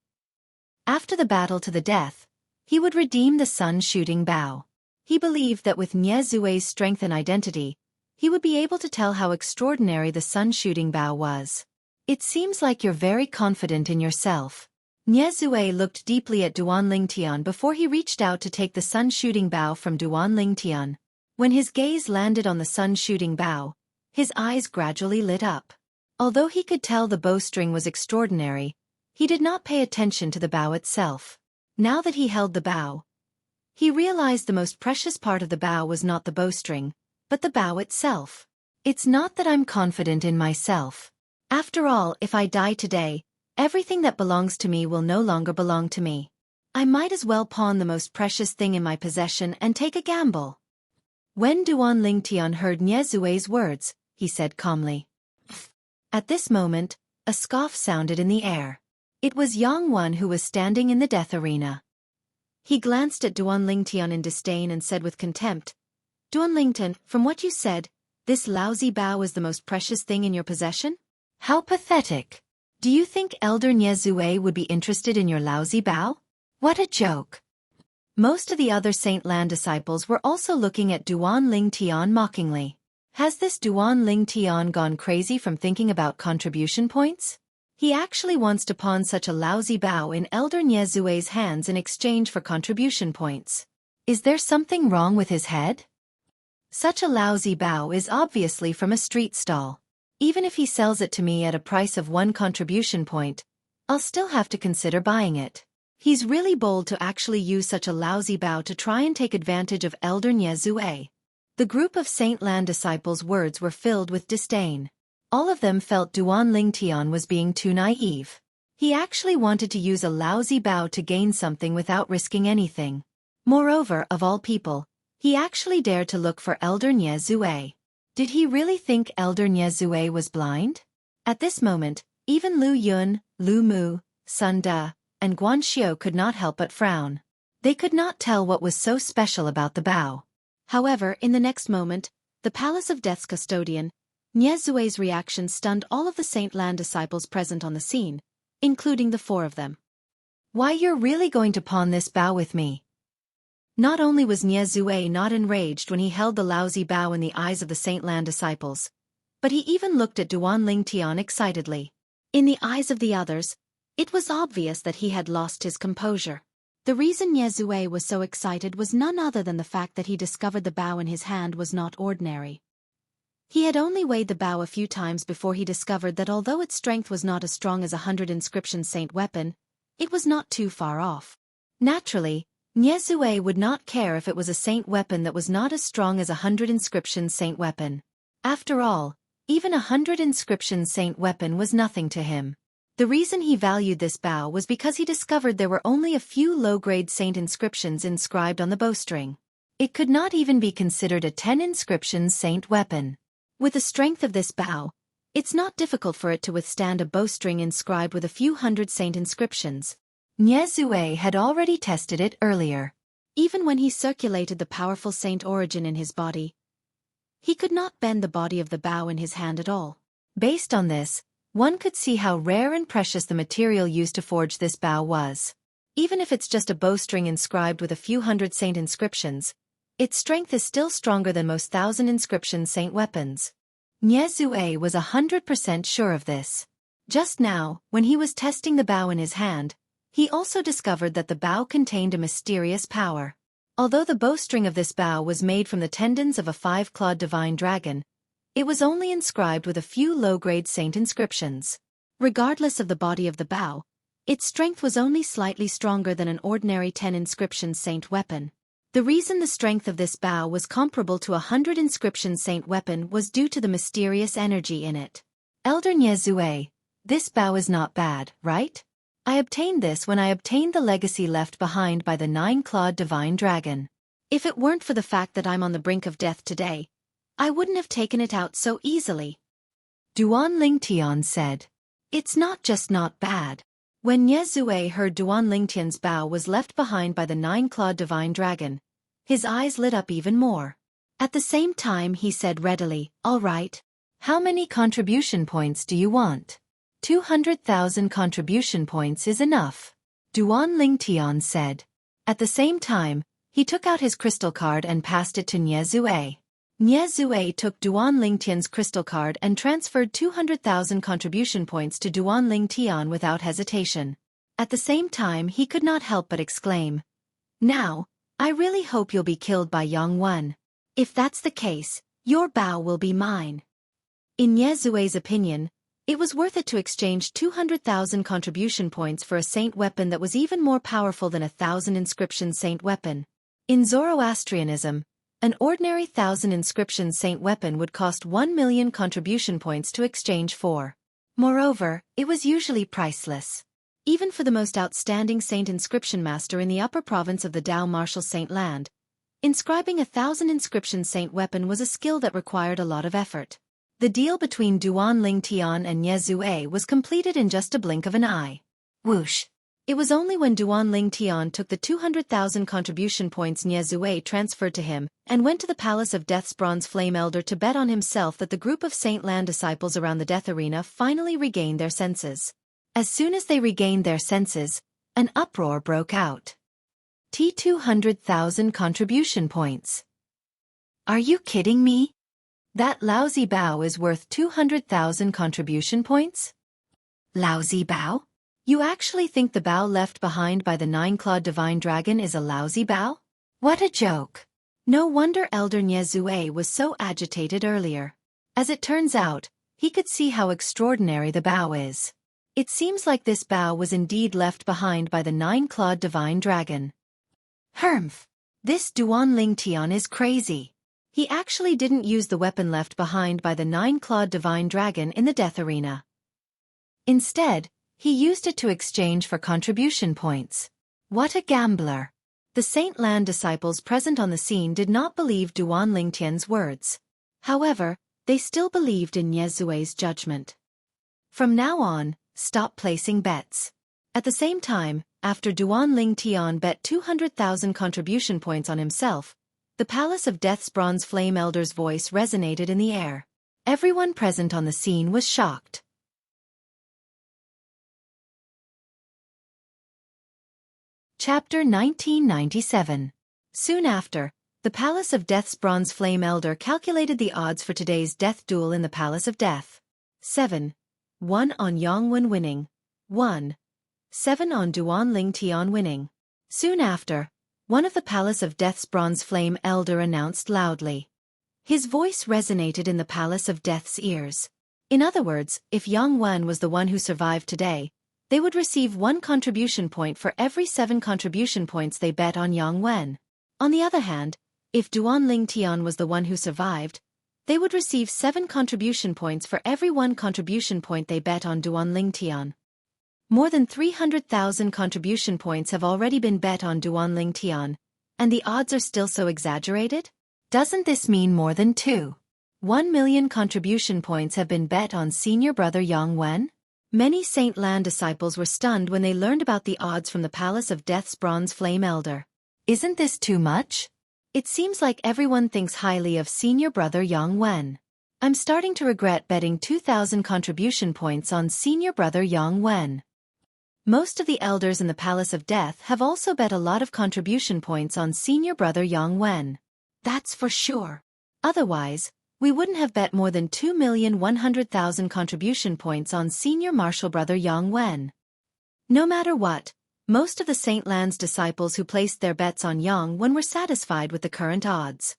A: After the battle to the death, he would redeem the sun-shooting bow. He believed that with Nie Zue's strength and identity, he would be able to tell how extraordinary the sun-shooting bow was. It seems like you're very confident in yourself. Nie Zue looked deeply at Duanling Tian before he reached out to take the sun-shooting bow from Duanling Tian. When his gaze landed on the sun-shooting bow, his eyes gradually lit up. Although he could tell the bowstring was extraordinary, he did not pay attention to the bow itself. Now that he held the bow, he realized the most precious part of the bow was not the bowstring, but the bow itself. It's not that I'm confident in myself. After all, if I die today, everything that belongs to me will no longer belong to me. I might as well pawn the most precious thing in my possession and take a gamble. When Duanling Tian heard Nie Zue's words, he said calmly. At this moment, a scoff sounded in the air. It was Yang Wan who was standing in the death arena. He glanced at Duanling Tian in disdain and said with contempt, Duanling Tian, from what you said, this lousy bow is the most precious thing in your possession? How pathetic. Do you think Elder Nie Zue would be interested in your lousy bow? What a joke. Most of the other Saint Lan disciples were also looking at Duanling Tian mockingly. Has this Duanling Tian gone crazy from thinking about contribution points? He actually wants to pawn such a lousy bow in Elder Nie Zue's hands in exchange for contribution points. Is there something wrong with his head? Such a lousy bow is obviously from a street stall. Even if he sells it to me at a price of 1 contribution point, I'll still have to consider buying it. He's really bold to actually use such a lousy bow to try and take advantage of Elder Nie Zue. The group of Saint Lan disciples' words were filled with disdain. All of them felt Duanling Tian was being too naive. He actually wanted to use a lousy bow to gain something without risking anything. Moreover, of all people, he actually dared to look for Elder Nie Zue. Did he really think Elder Nie Zue was blind? At this moment, even Lu Yun, Lu Mu, Sun Da, and Guan Xiu could not help but frown. They could not tell what was so special about the bow. However, in the next moment, the Palace of Death's custodian, Nie Zue's reaction stunned all of the Saint Lan disciples present on the scene, including the 4 of them. Why, you're really going to pawn this bow with me? Not only was Nie Zue not enraged when he held the lousy bow in the eyes of the Saint Lan disciples, but he even looked at Duanling Tian excitedly. In the eyes of the others, it was obvious that he had lost his composure. The reason Nie Zue was so excited was none other than the fact that he discovered the bow in his hand was not ordinary. He had only weighed the bow a few times before he discovered that although its strength was not as strong as 100 inscription saint weapon, it was not too far off. Naturally, Nie Zue would not care if it was a saint weapon that was not as strong as 100 inscription saint weapon. After all, even 100 inscription saint weapon was nothing to him. The reason he valued this bow was because he discovered there were only a few low-grade saint inscriptions inscribed on the bowstring. It could not even be considered a 10 inscription saint weapon. With the strength of this bow, it's not difficult for it to withstand a bowstring inscribed with a few hundred saint inscriptions. Nie Zue had already tested it earlier. Even when he circulated the powerful saint origin in his body, he could not bend the body of the bow in his hand at all. Based on this, one could see how rare and precious the material used to forge this bow was. Even if it's just a bowstring inscribed with a few hundred saint inscriptions, its strength is still stronger than most 1,000 inscription saint weapons. Nie Zue was 100% sure of this. Just now, when he was testing the bow in his hand, he also discovered that the bow contained a mysterious power. Although the bowstring of this bow was made from the tendons of a 5-clawed divine dragon, it was only inscribed with a few low-grade saint inscriptions. Regardless of the body of the bow, its strength was only slightly stronger than an ordinary 10 inscription saint weapon. The reason the strength of this bow was comparable to 100 inscription saint weapon was due to the mysterious energy in it. Elder Xueqi, this bow is not bad, right? I obtained this when I obtained the legacy left behind by the 9-clawed divine dragon. If it weren't for the fact that I'm on the brink of death today, I wouldn't have taken it out so easily. Duan Lingtian said. It's not just not bad. When Xueqi heard Duan Lingtian's bow was left behind by the 9-clawed divine dragon, his eyes lit up even more. At the same time he said readily, all right. How many contribution points do you want? 200,000 contribution points is enough. Duan Lingtian said. At the same time, he took out his crystal card and passed it to Xueqi. Xueqi took Duan Lingtian's crystal card and transferred 200,000 contribution points to Duan Lingtian without hesitation. At the same time he could not help but exclaim, now, I really hope you'll be killed by Yongwen. If that's the case, your bow will be mine. In Xueqi's opinion, it was worth it to exchange 200,000 contribution points for a saint weapon that was even more powerful than 1,000 inscription saint weapon. In Zoroastrianism, an ordinary 1,000 inscription saint weapon would cost 1 million contribution points to exchange for. Moreover, it was usually priceless. Even for the most outstanding saint inscription master in the upper province of the Dao Martial Saint Land, inscribing 1,000 inscription saint weapon was a skill that required a lot of effort. The deal between Duan Lingtian and Xueqi was completed in just a blink of an eye. Whoosh! It was only when Duan Lingtian took the 200,000 contribution points Xueqi transferred to him and went to the Palace of Death's Bronze Flame Elder to bet on himself that the group of Saint Land disciples around the Death Arena finally regained their senses. As soon as they regained their senses, an uproar broke out. T200,000 contribution points. Are you kidding me? That lousy bow is worth 200,000 contribution points? Lousy bow? You actually think the bow left behind by the 9-clawed divine dragon is a lousy bow? What a joke. No wonder Elder Xueqi was so agitated earlier. As it turns out, he could see how extraordinary the bow is. It seems like this bow was indeed left behind by the 9-clawed divine dragon. Humph! This Duan Lingtian is crazy. He actually didn't use the weapon left behind by the 9-clawed divine dragon in the death arena. Instead, he used it to exchange for contribution points. What a gambler! The Saint Land disciples present on the scene did not believe Duan Lingtian's words. However, they still believed in Xueqi's judgment. From now on, stop placing bets. At the same time, after Duan Lingtian bet 200,000 contribution points on himself, the Palace of Death's Bronze Flame Elder's voice resonated in the air. Everyone present on the scene was shocked. Chapter 1997. Soon after, the Palace of Death's Bronze Flame Elder calculated the odds for today's death duel in the Palace of Death. 7. 1 on Yongwen winning. 1. 7 on Duan Lingtian winning. Soon after, one of the Palace of Death's Bronze Flame Elder announced loudly. His voice resonated in the Palace of Death's ears. In other words, if Yongwen was the one who survived today, they would receive 1 contribution point for every 7 contribution points they bet on Yongwen. On the other hand, if Duan Lingtian was the one who survived, they would receive 7 contribution points for every 1 contribution point they bet on Duan Lingtian. More than 300,000 contribution points have already been bet on Duan Lingtian, and the odds are still so exaggerated? Doesn't this mean more than 1 million contribution points have been bet on senior brother Yongwen? Many Saint Land disciples were stunned when they learned about the odds from the Palace of Death's Bronze Flame Elder. Isn't this too much? It seems like everyone thinks highly of senior brother Yongwen. I'm starting to regret betting 2,000 contribution points on senior brother Yongwen. Most of the elders in the Palace of Death have also bet a lot of contribution points on senior brother Yongwen. That's for sure. Otherwise, we wouldn't have bet more than 2,100,000 contribution points on senior martial brother Yongwen. No matter what, most of the Saint Land's disciples who placed their bets on Yongwen were satisfied with the current odds.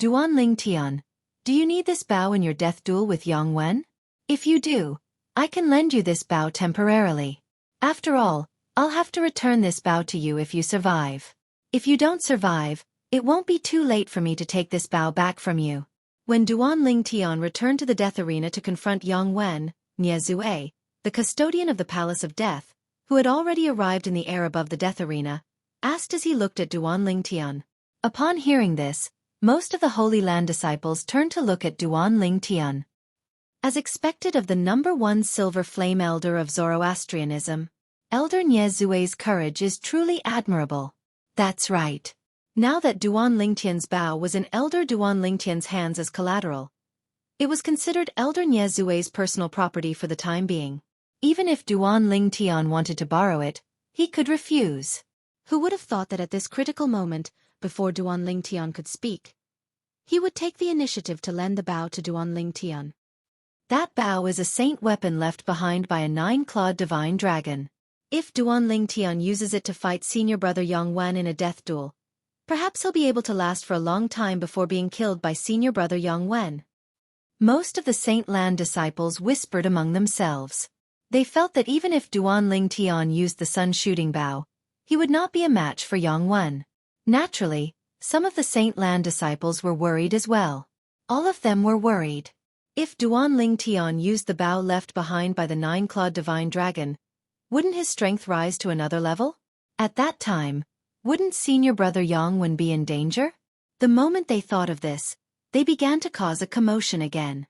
A: Duan Lingtian, do you need this bow in your death duel with Yongwen? If you do, I can lend you this bow temporarily. After all, I'll have to return this bow to you if you survive. If you don't survive, it won't be too late for me to take this bow back from you. When Duan Ling Tian returned to the death arena to confront Yang Wen, Nie Zue, the custodian of the Palace of Death, who had already arrived in the air above the death arena, asked as he looked at Duan Ling Tian. Upon hearing this, most of the Holy Land disciples turned to look at Duan Ling Tian. As expected of the #1 Silver Flame Elder of Zoroastrianism, Elder Nie Zue's courage is truly admirable. That's right. Now that Duan Ling Tian's bow was in Elder Duan Ling Tian's hands as collateral, it was considered Elder Nie Zue's personal property for the time being. Even if Duan Ling Tian wanted to borrow it, he could refuse. Who would have thought that at this critical moment, before Duan Ling Tian could speak, he would take the initiative to lend the bow to Duan Ling Tian. That bow is a saint weapon left behind by a 9-clawed divine dragon. If Duan Ling Tian uses it to fight senior brother Yang Wen in a death duel, perhaps he'll be able to last for a long time before being killed by senior brother Yang Wen. Most of the Saint Lan disciples whispered among themselves. They felt that even if Duan Ling Tian used the sun-shooting bow, he would not be a match for Yang Wen. Naturally, some of the Saint Lan disciples were worried as well. All of them were worried. If Duan Ling Tian used the bow left behind by the 9-clawed divine dragon, wouldn't his strength rise to another level? At that time, wouldn't senior brother Yang Wen be in danger? The moment they thought of this, they began to cause a commotion again.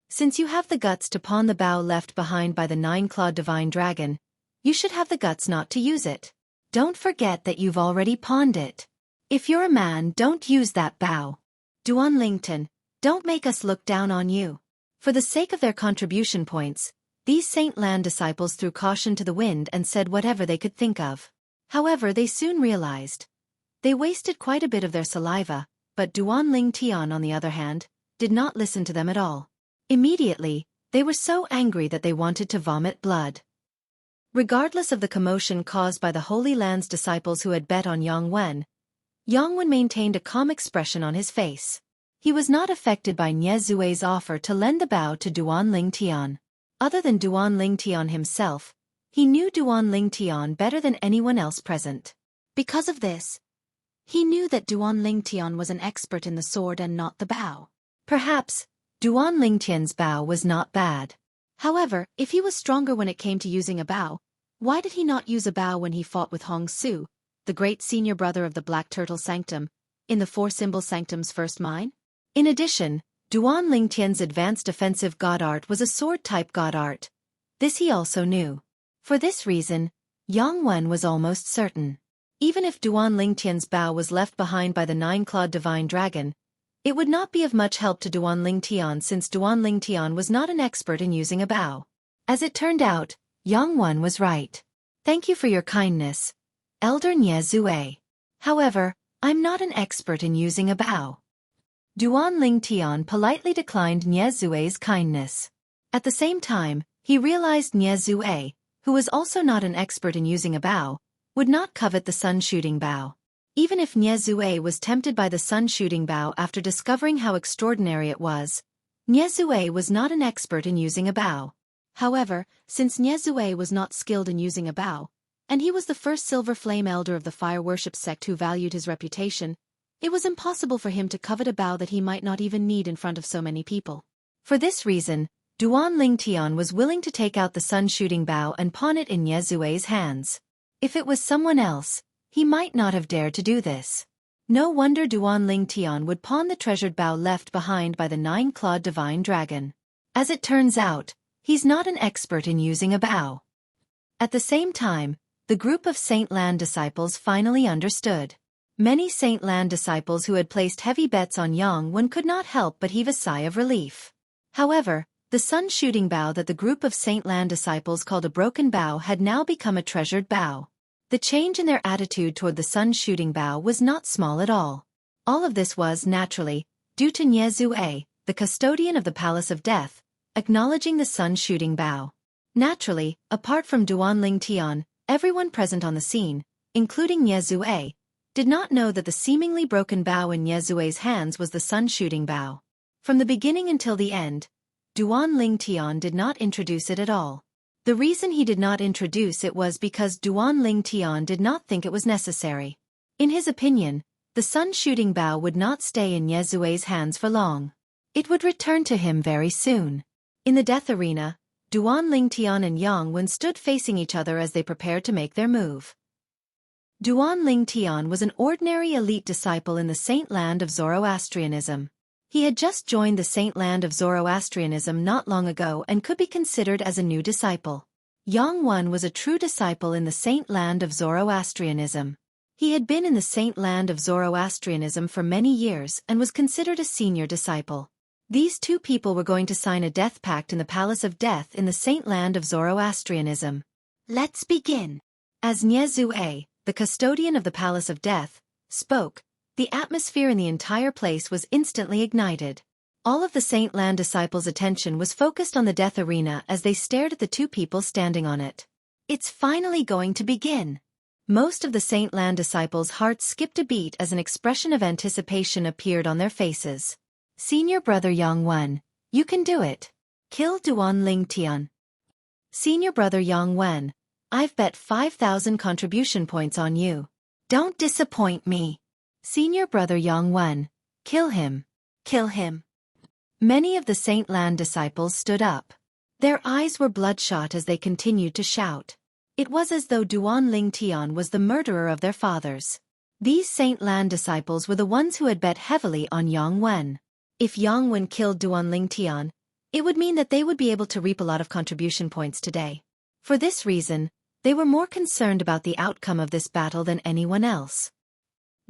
A: Since you have the guts to pawn the bow left behind by the 9-clawed divine dragon, you should have the guts not to use it. Don't forget that you've already pawned it. If you're a man, don't use that bow. Duan Lington, don't make us look down on you. For the sake of their contribution points, these Saint Lan disciples threw caution to the wind and said whatever they could think of. However, they soon realized. They wasted quite a bit of their saliva, but Duan Ling Tian, on the other hand, did not listen to them at all. Immediately, they were so angry that they wanted to vomit blood. Regardless of the commotion caused by the Holy Land's disciples who had bet on Yang Wen maintained a calm expression on his face. He was not affected by Nie Zue's offer to lend the bow to Duan Ling Tian. Other than Duan Ling Tian himself, he knew Duan Ling Tian better than anyone else present. Because of this, he knew that Duan Ling Tian was an expert in the sword and not the bow. Perhaps, Duan Ling Tian's bow was not bad. However, if he was stronger when it came to using a bow, why did he not use a bow when he fought with Hong Su, the great senior brother of the Black Turtle Sanctum, in the Four-Symbol Sanctum's first mine? In addition, Duan Ling Tian's advanced offensive god art was a sword-type god art. This he also knew. For this reason, Yang Wen was almost certain. Even if Duan Ling Tian's bow was left behind by the 9-clawed divine dragon, it would not be of much help to Duan Ling Tian since Duan Ling Tian was not an expert in using a bow. As it turned out, Yang Wen was right. Thank you for your kindness, Elder Nie Zue. However, I'm not an expert in using a bow. Duan Ling Tian politely declined Nie Zue's kindness. At the same time, he realized Nie Zue, who was also not an expert in using a bow, would not covet the sun-shooting bow. Even if Nie Zue was tempted by the sun-shooting bow after discovering how extraordinary it was, Nie Zue was not an expert in using a bow. However, since Nie Zue was not skilled in using a bow, and he was the first Silver Flame Elder of the Fire Worship sect who valued his reputation, it was impossible for him to covet a bow that he might not even need in front of so many people. For this reason, Duan Ling Tian was willing to take out the sun-shooting bow and pawn it in Nie Zue's hands. If it was someone else, he might not have dared to do this. No wonder Duan Ling Tian would pawn the treasured bow left behind by the 9-clawed divine dragon. As it turns out, he's not an expert in using a bow. At the same time, the group of Saint Lan disciples finally understood. Many Saint Lan disciples who had placed heavy bets on Yang Wen could not help but heave a sigh of relief. However, the sun-shooting bow that the group of Saint Lan disciples called a broken bow had now become a treasured bow. The change in their attitude toward the sun-shooting bow was not small at all. All of this was, naturally, due to Nie Zue, the custodian of the Palace of Death, acknowledging the sun-shooting bow. Naturally, apart from Duan Ling Tian, everyone present on the scene, including Nie Zue, did not know that the seemingly broken bow in Nie Zue's hands was the sun-shooting bow. From the beginning until the end, Duan Ling Tian did not introduce it at all. The reason he did not introduce it was because Duan Ling Tian did not think it was necessary. In his opinion, the sun-shooting bow would not stay in Xueqi's hands for long. It would return to him very soon. In the death arena, Duan Lingtian and Yang Wen stood facing each other as they prepared to make their move. Duan Lingtian was an ordinary elite disciple in the saint land of Zoroastrianism. He had just joined the saint land of Zoroastrianism not long ago and could be considered as a new disciple. Yang Wen was a true disciple in the saint land of Zoroastrianism. He had been in the saint land of Zoroastrianism for many years and was considered a senior disciple. These two people were going to sign a death pact in the Palace of Death in the saint land of Zoroastrianism. Let's begin. As Xueqi, the custodian of the Palace of Death, spoke, the atmosphere in the entire place was instantly ignited. All of the saint land disciples' attention was focused on the death arena as they stared at the two people standing on it. It's finally going to begin. Most of the saint land disciples' hearts skipped a beat as an expression of anticipation appeared on their faces. Senior brother Yang Wen, you can do it. Kill Duan Lingtian. Senior brother Yang Wen, I've bet 5,000 contribution points on you. Don't disappoint me. Senior brother Yang Wen, kill him. Kill him. Many of the saint land disciples stood up. Their eyes were bloodshot as they continued to shout. It was as though Duan Lingtian was the murderer of their fathers. These saint land disciples were the ones who had bet heavily on Yang Wen. If Yang Wen killed Duan Lingtian, it would mean that they would be able to reap a lot of contribution points today. For this reason, they were more concerned about the outcome of this battle than anyone else.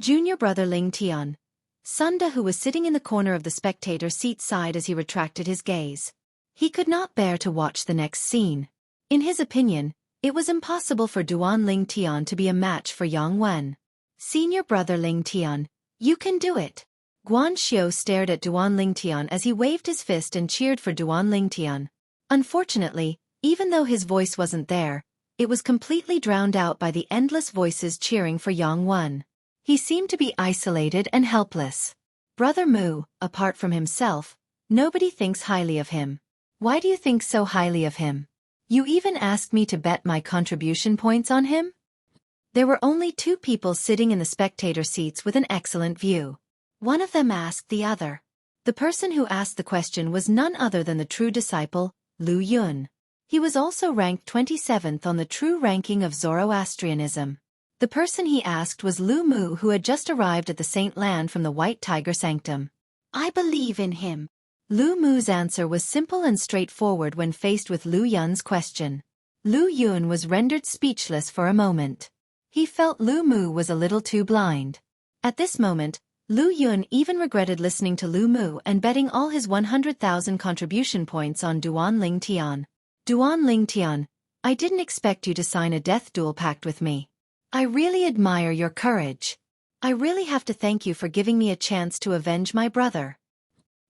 A: Junior brother Lingtian. Sunda, who was sitting in the corner of the spectator seat, sighed as he retracted his gaze. He could not bear to watch the next scene. In his opinion, it was impossible for Duan Lingtian to be a match for Yang Wen. Senior brother Lingtian, you can do it. Guan Xiu stared at Duan Lingtian as he waved his fist and cheered for Duan Lingtian. Unfortunately, even though his voice wasn't there, it was completely drowned out by the endless voices cheering for Yang Wen. He seemed to be isolated and helpless. Brother Mu, apart from himself, nobody thinks highly of him. Why do you think so highly of him? You even asked me to bet my contribution points on him? There were only two people sitting in the spectator seats with an excellent view. One of them asked the other. The person who asked the question was none other than the true disciple, Lu Yun. He was also ranked 27th on the true ranking of Zoroastrianism. The person he asked was Lu Mu, who had just arrived at the Saint Land from the White Tiger Sanctum. I believe in him. Lu Mu's answer was simple and straightforward when faced with Lu Yun's question. Lu Yun was rendered speechless for a moment. He felt Lu Mu was a little too blind. At this moment, Lu Yun even regretted listening to Lu Mu and betting all his 100,000 contribution points on Duan Lingtian. Duan Lingtian, I didn't expect you to sign a death duel pact with me. I really admire your courage. I really have to thank you for giving me a chance to avenge my brother.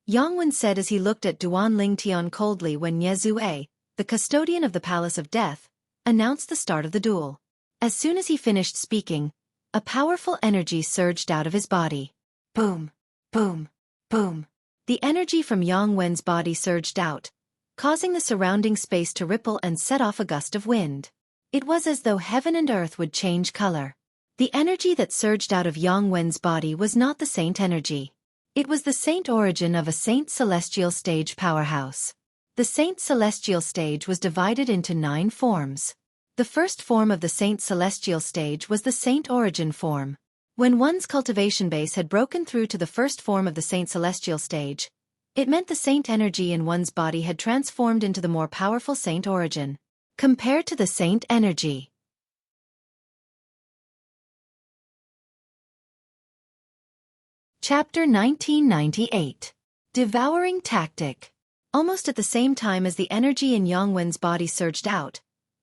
A: Yang Wen said as he looked at Duan Lingtian coldly when Xueqi, the custodian of the Palace of Death, announced the start of the duel. As soon as he finished speaking, a powerful energy surged out of his body. Boom, boom, boom. The energy from Yang Wen's body surged out, causing the surrounding space to ripple and set off a gust of wind. It was as though heaven and earth would change color. The energy that surged out of Yang Wen's body was not the saint energy. It was the saint origin of a saint celestial stage powerhouse. The saint celestial stage was divided into 9 forms. The first form of the saint celestial stage was the saint origin form. When one's cultivation base had broken through to the first form of the saint celestial stage, it meant the saint energy in one's body had transformed into the more powerful saint origin. Compared to the saint energy. Chapter 1998. Devouring Tactic. Almost at the same time as the energy in Yang Wen's body surged out,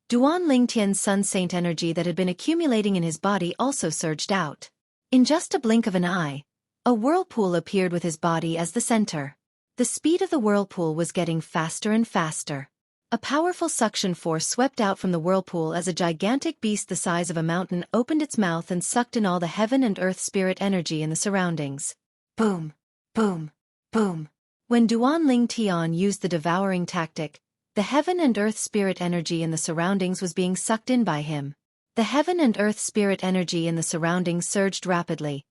A: Duan Lingtian's sun saint energy that had been accumulating in his body also surged out. In just a blink of an eye, a whirlpool appeared with his body as the center. The speed of the whirlpool was getting faster and faster. A powerful suction force swept out from the whirlpool as a gigantic beast the size of a mountain opened its mouth and sucked in all the heaven and earth spirit energy in the surroundings. Boom, boom, boom. When Duan Lingtian used the devouring tactic, the heaven and earth spirit energy in the surroundings was being sucked in by him. The heaven and earth spirit energy in the surroundings surged rapidly,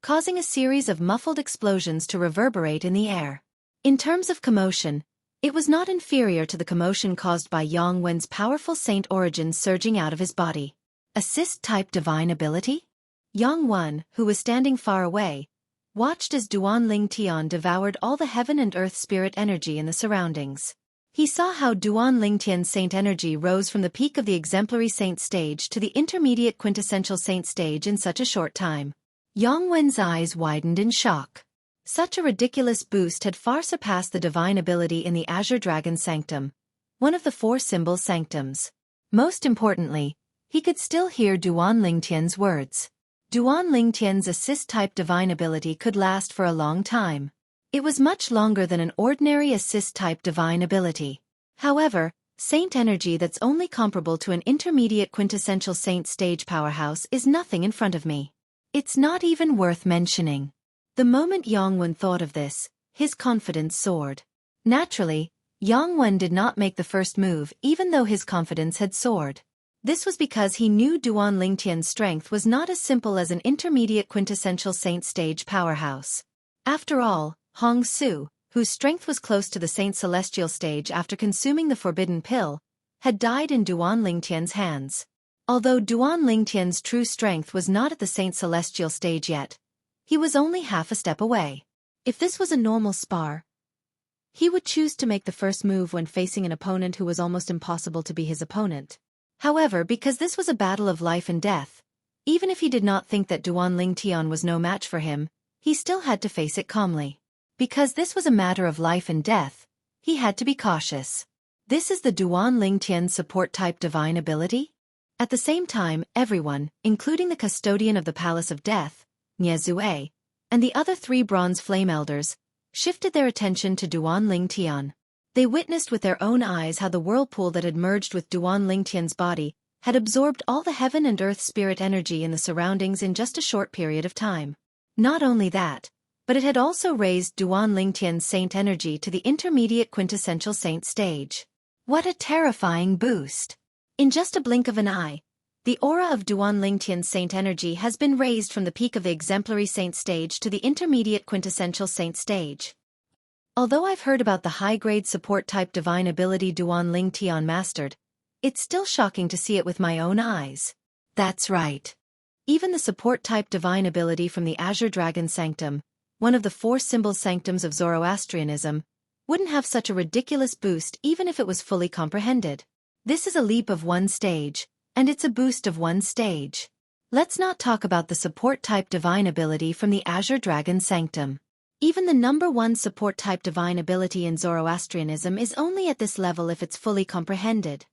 A: causing a series of muffled explosions to reverberate in the air. In terms of commotion, it was not inferior to the commotion caused by Yang Wen's powerful saint origin surging out of his body. Assist-type divine ability? Yang Wen, who was standing far away, watched as Duan Ling Tian devoured all the heaven and earth spirit energy in the surroundings. He saw how Duan Ling Tian's saint energy rose from the peak of the exemplary saint stage to the intermediate quintessential saint stage in such a short time. Yang Wen's eyes widened in shock. Such a ridiculous boost had far surpassed the divine ability in the Azure Dragon Sanctum, one of the 4 symbol sanctums. Most importantly, he could still hear Duan Ling Tian's words. Duan Ling Tian's assist-type divine ability could last for a long time. It was much longer than an ordinary assist-type divine ability. However, saint energy that's only comparable to an intermediate quintessential saint stage powerhouse is nothing in front of me. It's not even worth mentioning. The moment Yang Wen thought of this, his confidence soared. Naturally, Yang Wen did not make the first move even though his confidence had soared. This was because he knew Duan Ling Tian's strength was not as simple as an intermediate quintessential saint stage powerhouse. After all, Hong Su, whose strength was close to the Saint Celestial stage after consuming the forbidden pill, had died in Duan Ling Tian's hands. Although Duan Ling Tian's true strength was not at the Saint Celestial stage yet, he was only half a step away. If this was a normal spar, he would choose to make the first move when facing an opponent who was almost impossible to be his opponent. However, because this was a battle of life and death, even if he did not think that Duan Ling Tian was no match for him, he still had to face it calmly. Because this was a matter of life and death, he had to be cautious. This is the Duan Ling Tian support-type divine ability? At the same time, everyone, including the custodian of the Palace of Death, Nie Zue, and the other 3 bronze flame elders, shifted their attention to Duan Ling Tian. They witnessed with their own eyes how the whirlpool that had merged with Duan Ling Tian's body had absorbed all the heaven and earth spirit energy in the surroundings in just a short period of time. Not only that, but it had also raised Duan Ling Tian's saint energy to the intermediate quintessential saint stage. What a terrifying boost! In just a blink of an eye, the aura of Duan Ling Tian's saint energy has been raised from the peak of the exemplary saint stage to the intermediate quintessential saint stage. Although I've heard about the high-grade support-type divine ability Duan Ling Tian mastered, it's still shocking to see it with my own eyes. That's right. Even the support-type divine ability from the Azure Dragon Sanctum, one of the 4 symbol sanctums of Zoroastrianism, wouldn't have such a ridiculous boost even if it was fully comprehended. This is a leap of 1 stage, and it's a boost of 1 stage. Let's not talk about the support-type divine ability from the Azure Dragon Sanctum. Even the number 1 support-type divine ability in Zoroastrianism is only at this level if it's fully comprehended.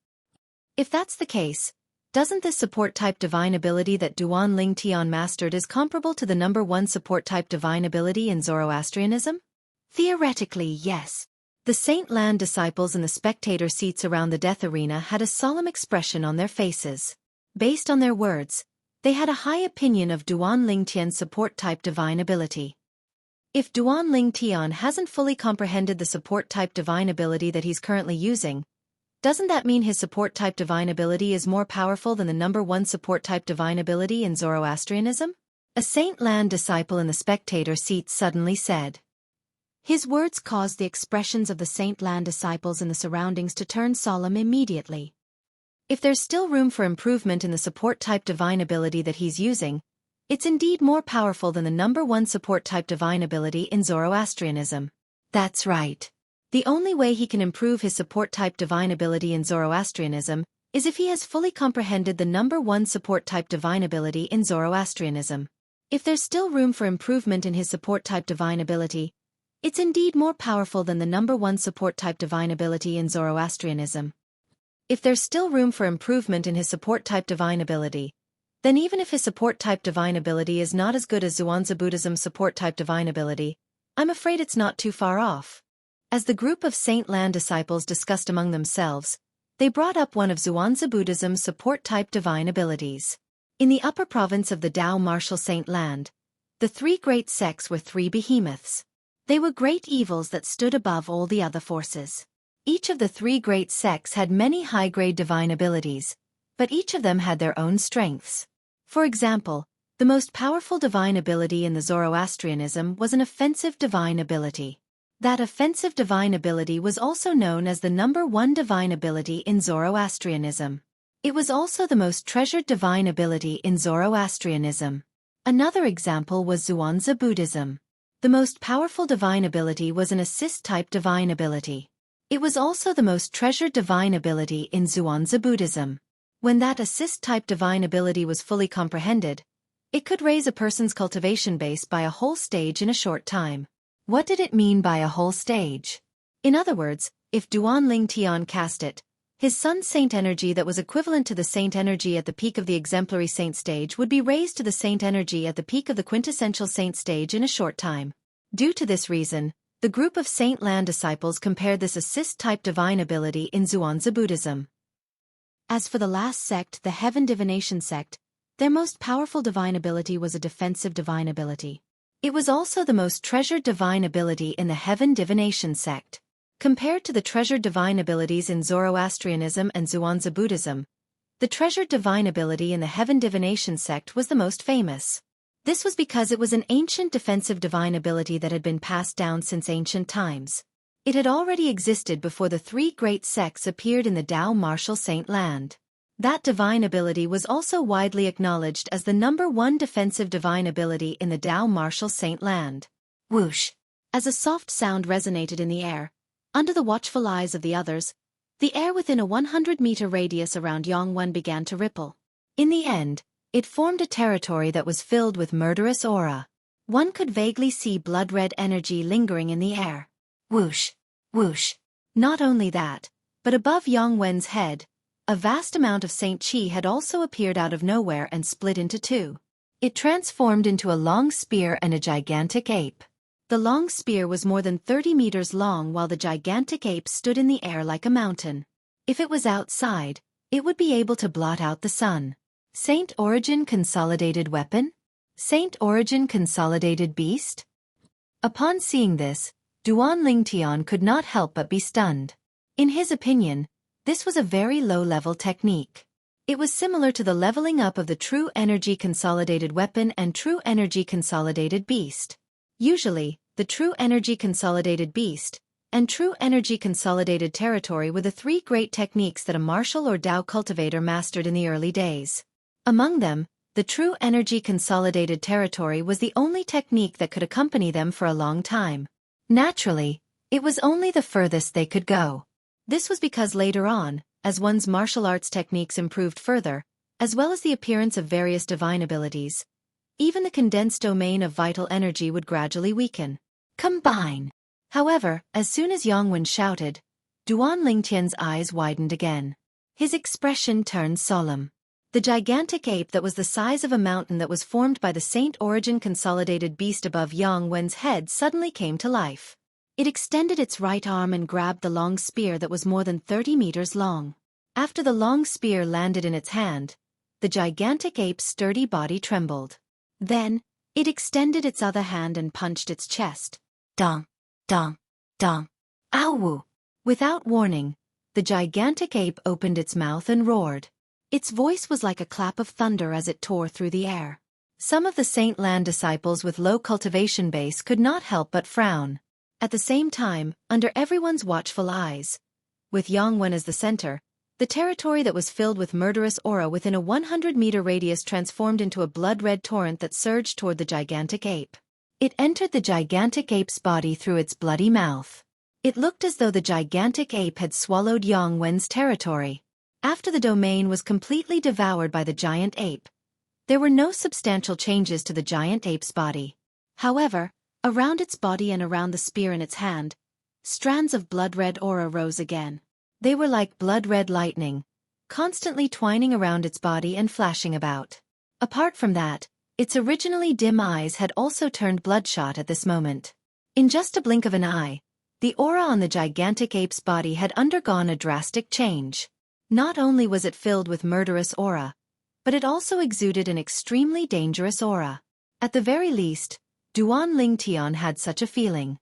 A: If that's the case, doesn't this support-type divine ability that Duan Ling Tian mastered is comparable to the number 1 support-type divine ability in Zoroastrianism? Theoretically, yes. The Saint Land disciples in the spectator seats around the death arena had a solemn expression on their faces. Based on their words, they had a high opinion of Duan Ling Tian's support-type divine ability. If Duan Ling Tian hasn't fully comprehended the support-type divine ability that he's currently using, doesn't that mean his support-type divine ability is more powerful than the number 1 support-type divine ability in Zoroastrianism? A Saint Land disciple in the spectator seat suddenly said. His words caused the expressions of the Saint Land disciples in the surroundings to turn solemn immediately. If there's still room for improvement in the support-type divine ability that he's using, it's indeed more powerful than the number 1 support-type divine ability in Zoroastrianism. That's right. The only way he can improve his support-type divine ability in Zoroastrianism is if he has fully comprehended the number 1 support-type divine ability in Zoroastrianism. If there's still room for improvement in his support-type divine ability, it's indeed more powerful than the number 1 support-type divine ability in Zoroastrianism. If there's still room for improvement in his support-type divine ability, then even if his support-type divine ability is not as good as Zhuangzi Buddhism's support-type divine ability, I'm afraid it's not too far off. As the group of Saint Land disciples discussed among themselves, they brought up one of Zhuangzi Buddhism's support-type divine abilities. In the upper province of the Tao Martial Saint Land, the 3 great sects were 3 behemoths. They were great evils that stood above all the other forces. Each of the 3 great sects had many high-grade divine abilities, but each of them had their own strengths. For example, the most powerful divine ability in the Zoroastrianism was an offensive divine ability. That offensive divine ability was also known as the number one divine ability in Zoroastrianism. It was also the most treasured divine ability in Zoroastrianism. Another example was Zhuangzi Buddhism. The most powerful divine ability was an assist-type divine ability. It was also the most treasured divine ability in Zhuangzi Buddhism. When that assist-type divine ability was fully comprehended, it could raise a person's cultivation base by a whole stage in a short time. What did it mean by a whole stage? In other words, if Duan Ling Tian cast it, his son's saint energy that was equivalent to the saint energy at the peak of the exemplary saint stage would be raised to the saint energy at the peak of the quintessential saint stage in a short time. Due to this reason, the group of Saint Lan disciples compared this assist-type divine ability in Zhuangzi Buddhism. As for the last sect, the Heaven Divination sect, their most powerful divine ability was a defensive divine ability. It was also the most treasured divine ability in the Heaven Divination sect. Compared to the treasured divine abilities in Zoroastrianism and Zhuangzi Buddhism, the treasured divine ability in the Heaven Divination sect was the most famous. This was because it was an ancient defensive divine ability that had been passed down since ancient times. It had already existed before the three great sects appeared in the Tao martial Saint Land. That divine ability was also widely acknowledged as the number one defensive divine ability in the Tao martial Saint Land. Whoosh! As a soft sound resonated in the air, under the watchful eyes of the others, the air within a 100-meter radius around Yongwen began to ripple. In the end, it formed a territory that was filled with murderous aura. One could vaguely see blood-red energy lingering in the air. Whoosh! Whoosh! Not only that, but above Yongwen's head, a vast amount of Saint Qi had also appeared out of nowhere and split into two. It transformed into a long spear and a gigantic ape. The long spear was more than 30 meters long while the gigantic ape stood in the air like a mountain. If it was outside, it would be able to blot out the sun. Saint Origin Consolidated Weapon? Saint Origin Consolidated Beast? Upon seeing this, Duan Lingtian could not help but be stunned. In his opinion, this was a very low-level technique. It was similar to the leveling up of the True Energy Consolidated Weapon and True Energy Consolidated Beast. Usually, the True Energy Consolidated Beast and True Energy Consolidated Territory were the three great techniques that a martial or Tao cultivator mastered in the early days. Among them, the True Energy Consolidated Territory was the only technique that could accompany them for a long time. Naturally, it was only the furthest they could go. This was because later on, as one's martial arts techniques improved further, as well as the appearance of various divine abilities, even the condensed domain of vital energy would gradually weaken. Combine! However, as soon as Yongwen shouted, Duan Lingtian's eyes widened again. His expression turned solemn. The gigantic ape that was the size of a mountain that was formed by the Saint Origin Consolidated Beast above Yongwen's head suddenly came to life. It extended its right arm and grabbed the long spear that was more than 30 meters long. After the long spear landed in its hand, the gigantic ape's sturdy body trembled. Then, it extended its other hand and punched its chest. Dong, dong, dong. Ow! Without warning, the gigantic ape opened its mouth and roared. Its voice was like a clap of thunder as it tore through the air. Some of the Saint Lan disciples with low cultivation base could not help but frown. At the same time, under everyone's watchful eyes, with Yongwen as the center, the territory that was filled with murderous aura within a 100-meter radius transformed into a blood-red torrent that surged toward the gigantic ape. It entered the gigantic ape's body through its bloody mouth. It looked as though the gigantic ape had swallowed Yongwen's territory. After the domain was completely devoured by the giant ape, there were no substantial changes to the giant ape's body. However, around its body and around the spear in its hand, strands of blood-red aura rose again. They were like blood-red lightning, constantly twining around its body and flashing about. Apart from that, its originally dim eyes had also turned bloodshot at this moment. In just a blink of an eye, the aura on the gigantic ape's body had undergone a drastic change. Not only was it filled with murderous aura, but it also exuded an extremely dangerous aura. At the very least, Duan Lingtian had such a feeling.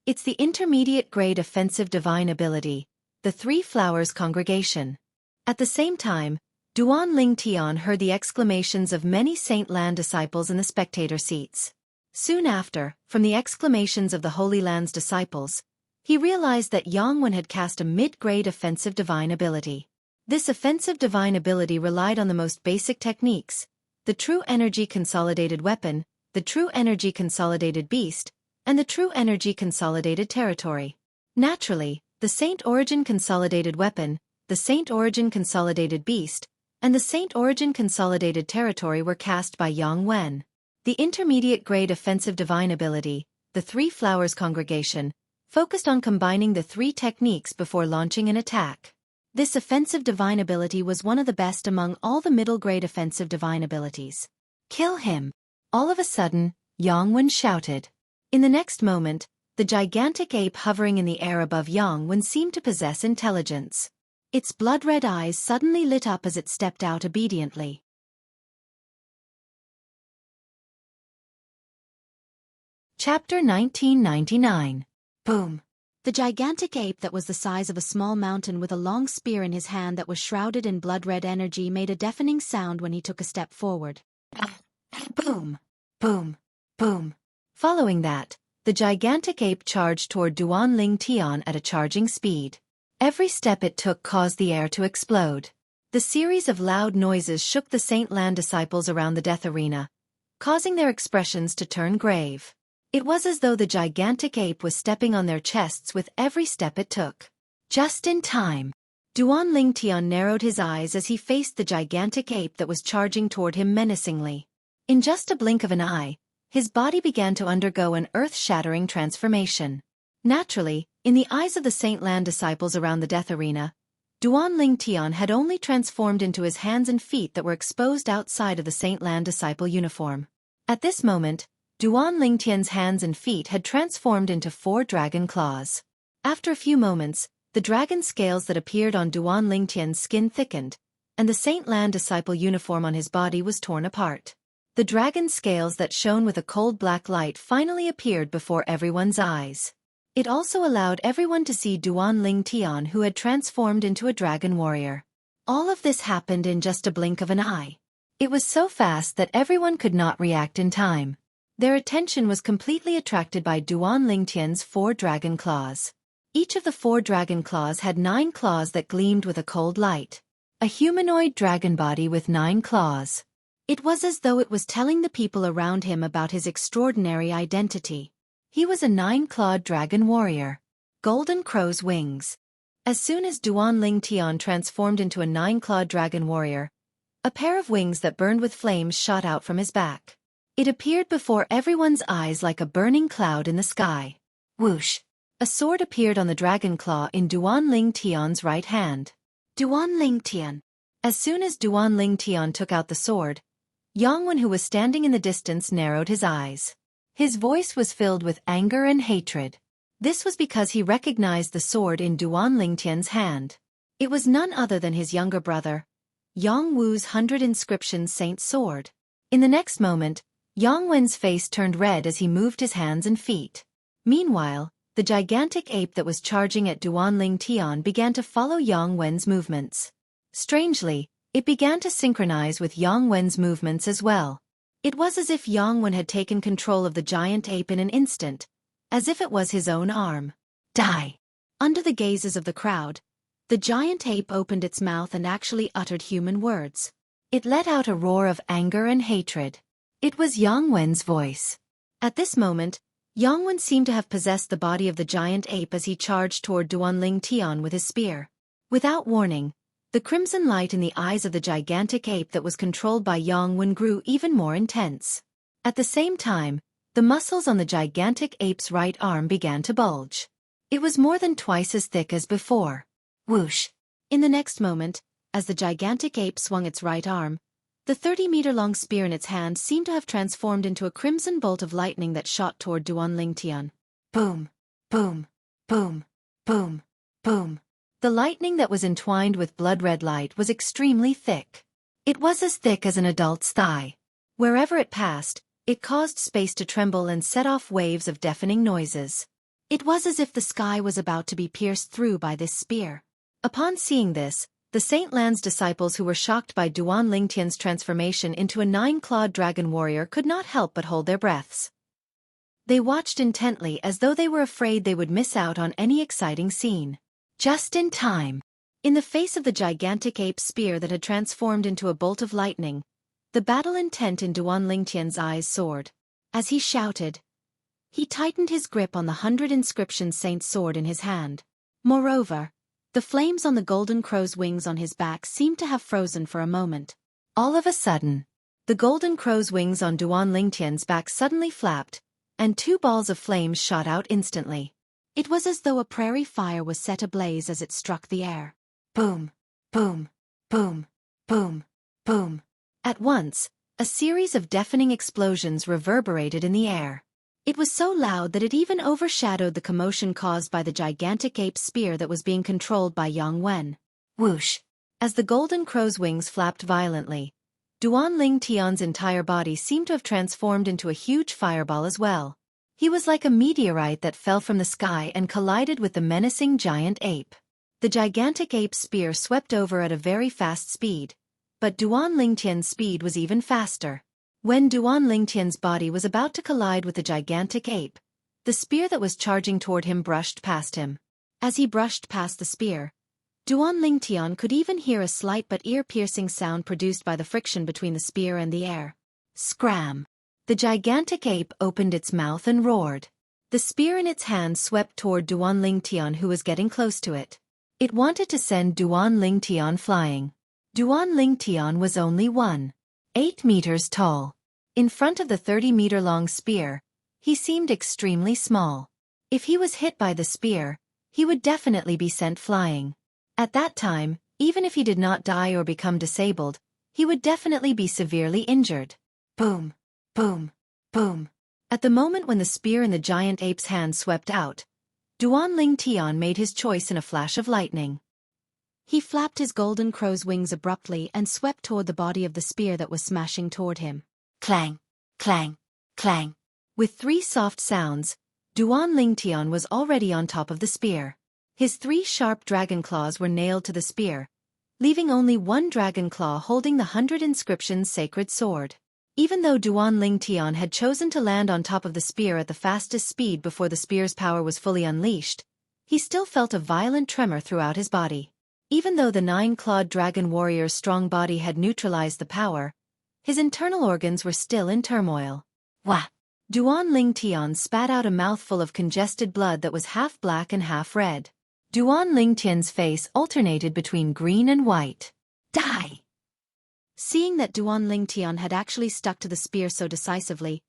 A: It's the intermediate grade offensive divine ability, the Three Flowers Congregation. At the same time, Duan Ling Tian heard the exclamations of many Saint Lan disciples in the spectator seats. Soon after, from the exclamations of the Holy Land's disciples, he realized that Yang Wen had cast a mid-grade offensive divine ability. This offensive divine ability relied on the most basic techniques: the True Energy Consolidated Weapon, the True Energy Consolidated Beast, and the True Energy Consolidated Territory. Naturally, the Saint Origin Consolidated Weapon, the Saint Origin Consolidated Beast, and the Saint Origin Consolidated Territory were cast by Yang Wen. The intermediate grade offensive divine ability, the Three Flowers Congregation, focused on combining the three techniques before launching an attack. This offensive divine ability was one of the best among all the middle-grade offensive divine abilities. Kill him! All of a sudden, Yang Wen shouted. In the next moment, the gigantic ape hovering in the air above Yang Wen seemed to possess intelligence. Its blood-red eyes suddenly lit up as it stepped out obediently. Chapter 1999. Boom! The gigantic ape that was the size of a small mountain with a long spear in his hand that was shrouded in blood-red energy made a deafening sound when he took a step forward. Boom! Boom! Boom! Following that, the gigantic ape charged toward Duan Ling Tian at a charging speed. Every step it took caused the air to explode. The series of loud noises shook the Saint Lan disciples around the death arena, causing their expressions to turn grave. It was as though the gigantic ape was stepping on their chests with every step it took. Just in time, Duan Ling Tian narrowed his eyes as he faced the gigantic ape that was charging toward him menacingly. In just a blink of an eye, his body began to undergo an earth-shattering transformation. Naturally, in the eyes of the Saint Lan disciples around the death arena, Duan Ling Tian had only transformed into his hands and feet that were exposed outside of the Saint Lan disciple uniform. At this moment, Duan Ling Tian's hands and feet had transformed into 4 dragon claws. After a few moments, the dragon scales that appeared on Duan Ling Tian's skin thickened, and the Saint Lan disciple uniform on his body was torn apart. The dragon scales that shone with a cold black light finally appeared before everyone's eyes. It also allowed everyone to see Duan Ling Tian, who had transformed into a dragon warrior. All of this happened in just a blink of an eye. It was so fast that everyone could not react in time. Their attention was completely attracted by Duan Ling Tian's 4 dragon claws. Each of the 4 dragon claws had 9 claws that gleamed with a cold light. A humanoid dragon body with 9 claws. It was as though it was telling the people around him about his extraordinary identity. He was a 9-clawed dragon warrior. Golden crow's wings. As soon as Duan Ling Tian transformed into a 9-clawed dragon warrior, a pair of wings that burned with flames shot out from his back. It appeared before everyone's eyes like a burning cloud in the sky. Whoosh! A sword appeared on the dragon claw in Duan Ling Tian's right hand. Duan Ling Tian. As soon as Duan Ling Tian took out the sword, Yang Wen, who was standing in the distance, narrowed his eyes. His voice was filled with anger and hatred. This was because he recognized the sword in Duan Ling Tian's hand. It was none other than his younger brother, Yang Wu's 100 inscription saint sword. In the next moment, Yang Wen's face turned red as he moved his hands and feet. Meanwhile, the gigantic ape that was charging at Duan Ling Tian began to follow Yang Wen's movements. Strangely, it began to synchronize with Yang Wen's movements as well. It was as if Yang Wen had taken control of the giant ape in an instant, as if it was his own arm. Die! Under the gazes of the crowd, the giant ape opened its mouth and actually uttered human words. It let out a roar of anger and hatred. It was Yang Wen's voice. At this moment, Yang Wen seemed to have possessed the body of the giant ape as he charged toward Duan Ling Tian with his spear. Without warning, the crimson light in the eyes of the gigantic ape that was controlled by Yang Wen grew even more intense. At the same time, the muscles on the gigantic ape's right arm began to bulge. It was more than twice as thick as before. Whoosh! In the next moment, as the gigantic ape swung its right arm, the 30-meter-long spear in its hand seemed to have transformed into a crimson bolt of lightning that shot toward Duan Ling Tian. Boom! Boom! Boom! Boom! Boom! The lightning that was entwined with blood-red light was extremely thick. It was as thick as an adult's thigh. Wherever it passed, it caused space to tremble and set off waves of deafening noises. It was as if the sky was about to be pierced through by this spear. Upon seeing this, The Saint Lan's disciples who were shocked by Duan Lingtian's transformation into a 9-clawed dragon warrior could not help but hold their breaths. They watched intently as though they were afraid they would miss out on any exciting scene. Just in time. In the face of the gigantic ape spear that had transformed into a bolt of lightning, the battle intent in Duan Lingtian's eyes soared. As he shouted, he tightened his grip on the 100 inscription saint's sword in his hand. Moreover, the flames on the golden crow's wings on his back seemed to have frozen for a moment. All of a sudden, the golden crow's wings on Duan Lingtian's back suddenly flapped, and 2 balls of flames shot out instantly. It was as though a prairie fire was set ablaze as it struck the air. Boom, boom, boom, boom, boom. At once, a series of deafening explosions reverberated in the air. It was so loud that it even overshadowed the commotion caused by the gigantic ape spear that was being controlled by Yang Wen. Whoosh! As the golden crow's wings flapped violently, Duan Lingtian's entire body seemed to have transformed into a huge fireball as well. He was like a meteorite that fell from the sky and collided with the menacing giant ape. The gigantic ape spear swept over at a very fast speed, but Duan Lingtian's speed was even faster. When Duan Lingtian's body was about to collide with the gigantic ape, the spear that was charging toward him brushed past him. As he brushed past the spear, Duan Lingtian could even hear a slight but ear-piercing sound produced by the friction between the spear and the air. Scram! The gigantic ape opened its mouth and roared. The spear in its hand swept toward Duan Lingtian, who was getting close to it. It wanted to send Duan Lingtian flying. Duan Lingtian was only 1.8 meters tall. In front of the 30-meter-long spear, he seemed extremely small. If he was hit by the spear, he would definitely be sent flying. At that time, even if he did not die or become disabled, he would definitely be severely injured. Boom, boom, boom. At the moment when the spear in the giant ape's hand swept out, Duan Lingtian made his choice in a flash of lightning. He flapped his golden crow's wings abruptly and swept toward the body of the spear that was smashing toward him. Clang, clang, clang. With 3 soft sounds, Duan Lingtian was already on top of the spear. His 3 sharp dragon claws were nailed to the spear, leaving only 1 dragon claw holding the 100 inscriptions sacred sword. Even though Duan Lingtian had chosen to land on top of the spear at the fastest speed before the spear's power was fully unleashed, he still felt a violent tremor throughout his body. Even though the 9-clawed dragon warrior's strong body had neutralized the power, his internal organs were still in turmoil. Wah! Duan Lingtian spat out a mouthful of congested blood that was half black and half red. Duan Lingtian's face alternated between green and white. Die! Seeing that Duan Lingtian had actually stuck to the spear so decisively,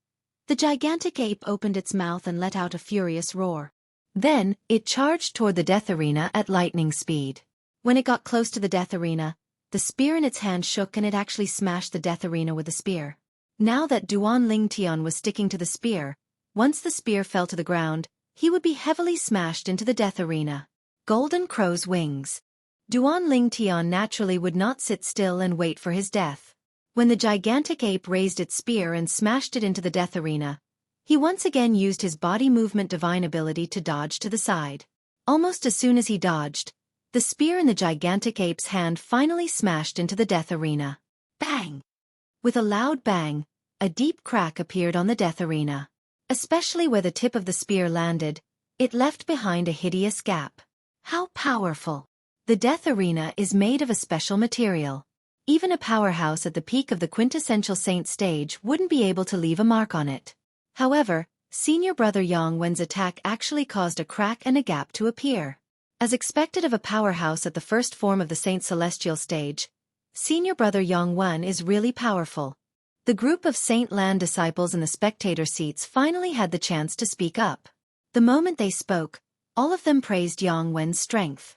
A: the gigantic ape opened its mouth and let out a furious roar. Then, it charged toward the death arena at lightning speed. When it got close to the death arena, the spear in its hand shook and it actually smashed the death arena with the spear. Now that Duan Lingtian was sticking to the spear, once the spear fell to the ground, he would be heavily smashed into the death arena. Golden crow's wings. Duan Lingtian naturally would not sit still and wait for his death. When the gigantic ape raised its spear and smashed it into the death arena, he once again used his body movement divine ability to dodge to the side. Almost as soon as he dodged, the spear in the gigantic ape's hand finally smashed into the death arena. Bang! With a loud bang, a deep crack appeared on the death arena. Especially where the tip of the spear landed, it left behind a hideous gap. How powerful! The death arena is made of a special material. Even a powerhouse at the peak of the quintessential saint stage wouldn't be able to leave a mark on it. However, senior brother Yang Wen's attack actually caused a crack and a gap to appear. As expected of a powerhouse at the first form of the saint celestial stage, senior brother Yang Wen is really powerful. The group of Saint Lan disciples in the spectator seats finally had the chance to speak up. The moment they spoke, all of them praised Yang Wen's strength.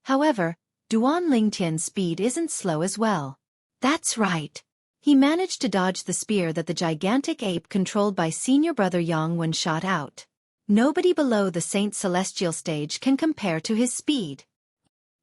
A: However, Duan Lingtian's speed isn't slow as well. That's right. He managed to dodge the spear that the gigantic ape controlled by senior brother Yang Wen shot out. Nobody below the Saint Celestial stage can compare to his speed.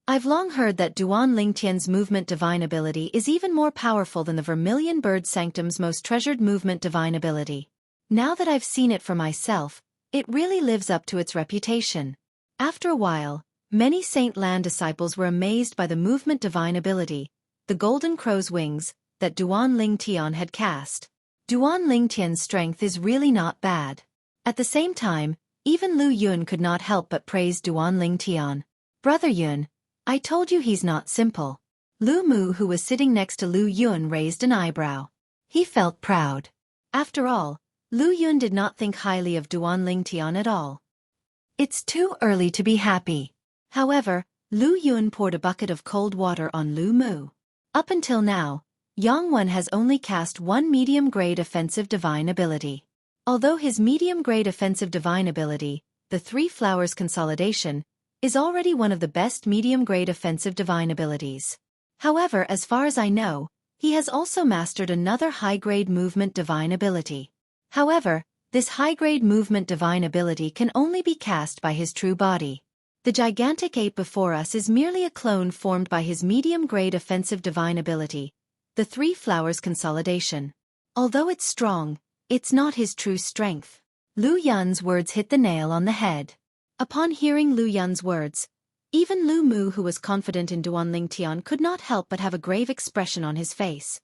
A: I've long heard that Duan Lingtian's movement divine ability is even more powerful than the Vermilion Bird Sanctum's most treasured movement divine ability. Now that I've seen it for myself, it really lives up to its reputation. After a while, Many Saint Lan disciples were amazed by the movement divine ability, the golden crow's wings, that Duan Ling Tian had cast. Duan Ling Tian's strength is really not bad. At the same time, even Lu Yun could not help but praise Duan Ling Tian. Brother Yun, I told you he's not simple. Lu Mu, who was sitting next to Lu Yun, raised an eyebrow. He felt proud. After all, Lu Yun did not think highly of Duan Ling Tian at all. It's too early to be happy. However, Lu Yun poured a bucket of cold water on Lu Mu. Up until now, Yang Wen has only cast one medium-grade offensive divine ability. Although his medium-grade offensive divine ability, the Three Flowers Consolidation, is already one of the best medium-grade offensive divine abilities. However, as far as I know, he has also mastered another high-grade movement divine ability. However, this high-grade movement divine ability can only be cast by his true body. The gigantic ape before us is merely a clone formed by his medium-grade offensive divine ability, the Three Flowers Consolidation. Although it's strong, it's not his true strength. Lu Yun's words hit the nail on the head. Upon hearing Lu Yun's words, even Lu Mu, who was confident in Duan Ling Tian, could not help but have a grave expression on his face.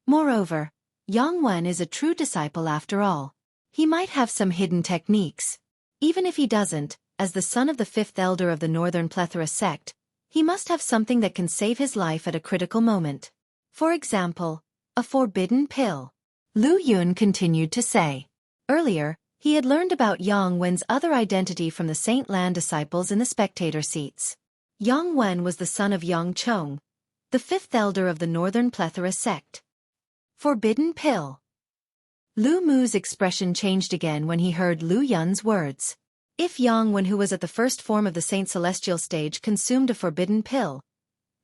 A: Moreover, Yang Wen is a true disciple after all. He might have some hidden techniques. Even if he doesn't, as the son of the fifth elder of the Northern Plethora sect, he must have something that can save his life at a critical moment. For example, a forbidden pill. Lu Yun continued to say. Earlier, he had learned about Yang Wen's other identity from the Saint Lan disciples in the spectator seats. Yang Wen was the son of Yang Chong, the fifth elder of the Northern Plethora sect. Forbidden pill. Lu Mu's expression changed again when he heard Lu Yun's words. If Yang Wen, who was at the first form of the Saint Celestial stage, consumed a forbidden pill,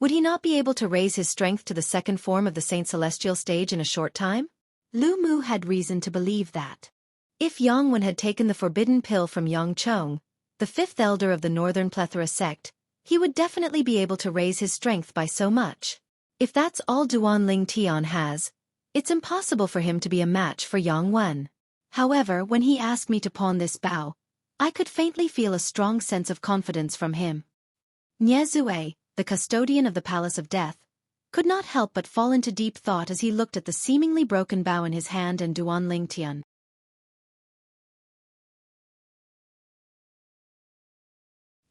A: would he not be able to raise his strength to the second form of the Saint Celestial stage in a short time? Lu Mu had reason to believe that. If Yang Wen had taken the forbidden pill from Yang Chong, the fifth elder of the Northern Plethora sect, he would definitely be able to raise his strength by so much. If that's all Duan Ling Tian has, it's impossible for him to be a match for Yang Wen. However, when he asked me to pawn this bow, I could faintly feel a strong sense of confidence from him. Nie Zue, the custodian of the Palace of Death, could not help but fall into deep thought as he looked at the seemingly broken bow in his hand and Duan Ling Tian.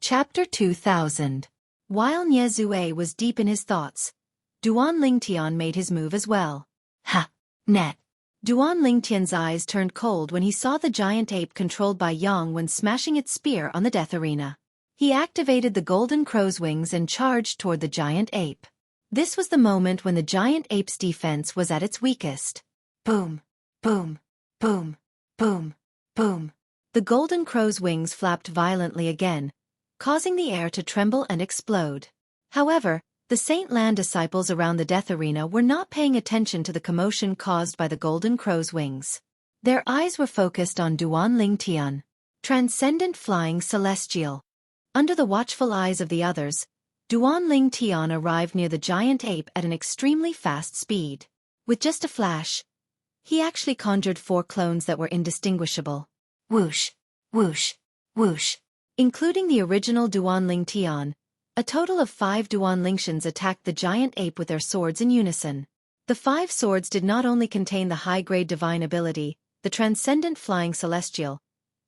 A: Chapter 2000. While Nie Zue was deep in his thoughts, Duan Ling Tian made his move as well. Ha! Net! Duan Ling Tian's eyes turned cold when he saw the giant ape controlled by Yang Wen smashing its spear on the death arena. He activated the golden crow's wings and charged toward the giant ape. This was the moment when the giant ape's defense was at its weakest. Boom! Boom! Boom! Boom! Boom! The golden crow's wings flapped violently again, causing the air to tremble and explode. However, the Saint Lan disciples around the death arena were not paying attention to the commotion caused by the golden crow's wings. Their eyes were focused on Duan Ling Tian, transcendent flying celestial. Under the watchful eyes of the others, Duan Ling Tian arrived near the giant ape at an extremely fast speed. With just a flash, he actually conjured 4 clones that were indistinguishable. Whoosh! Whoosh! Whoosh! Including the original Duan Ling Tian, a total of 5 Duan Lingtians attacked the giant ape with their swords in unison. The 5 swords did not only contain the high-grade divine ability, the transcendent flying celestial,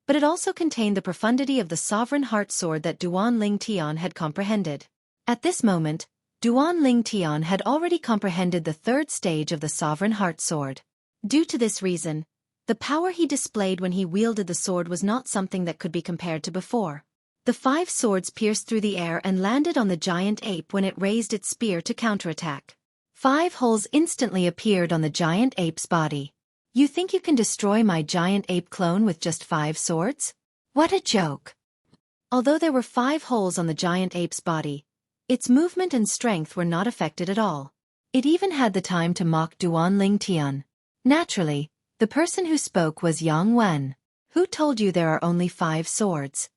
A: but it also contained the profundity of the sovereign heart sword that Duan Ling Tian had comprehended. At this moment, Duan Ling Tian had already comprehended the 3rd stage of the sovereign heart sword. Due to this reason, the power he displayed when he wielded the sword was not something that could be compared to before. The 5 swords pierced through the air and landed on the giant ape when it raised its spear to counterattack. 5 holes instantly appeared on the giant ape's body. You think you can destroy my giant ape clone with just 5 swords? What a joke! Although there were 5 holes on the giant ape's body, its movement and strength were not affected at all. It even had the time to mock Duan Ling Tian. Naturally, the person who spoke was Yang Wen. Who told you there are only 5 swords?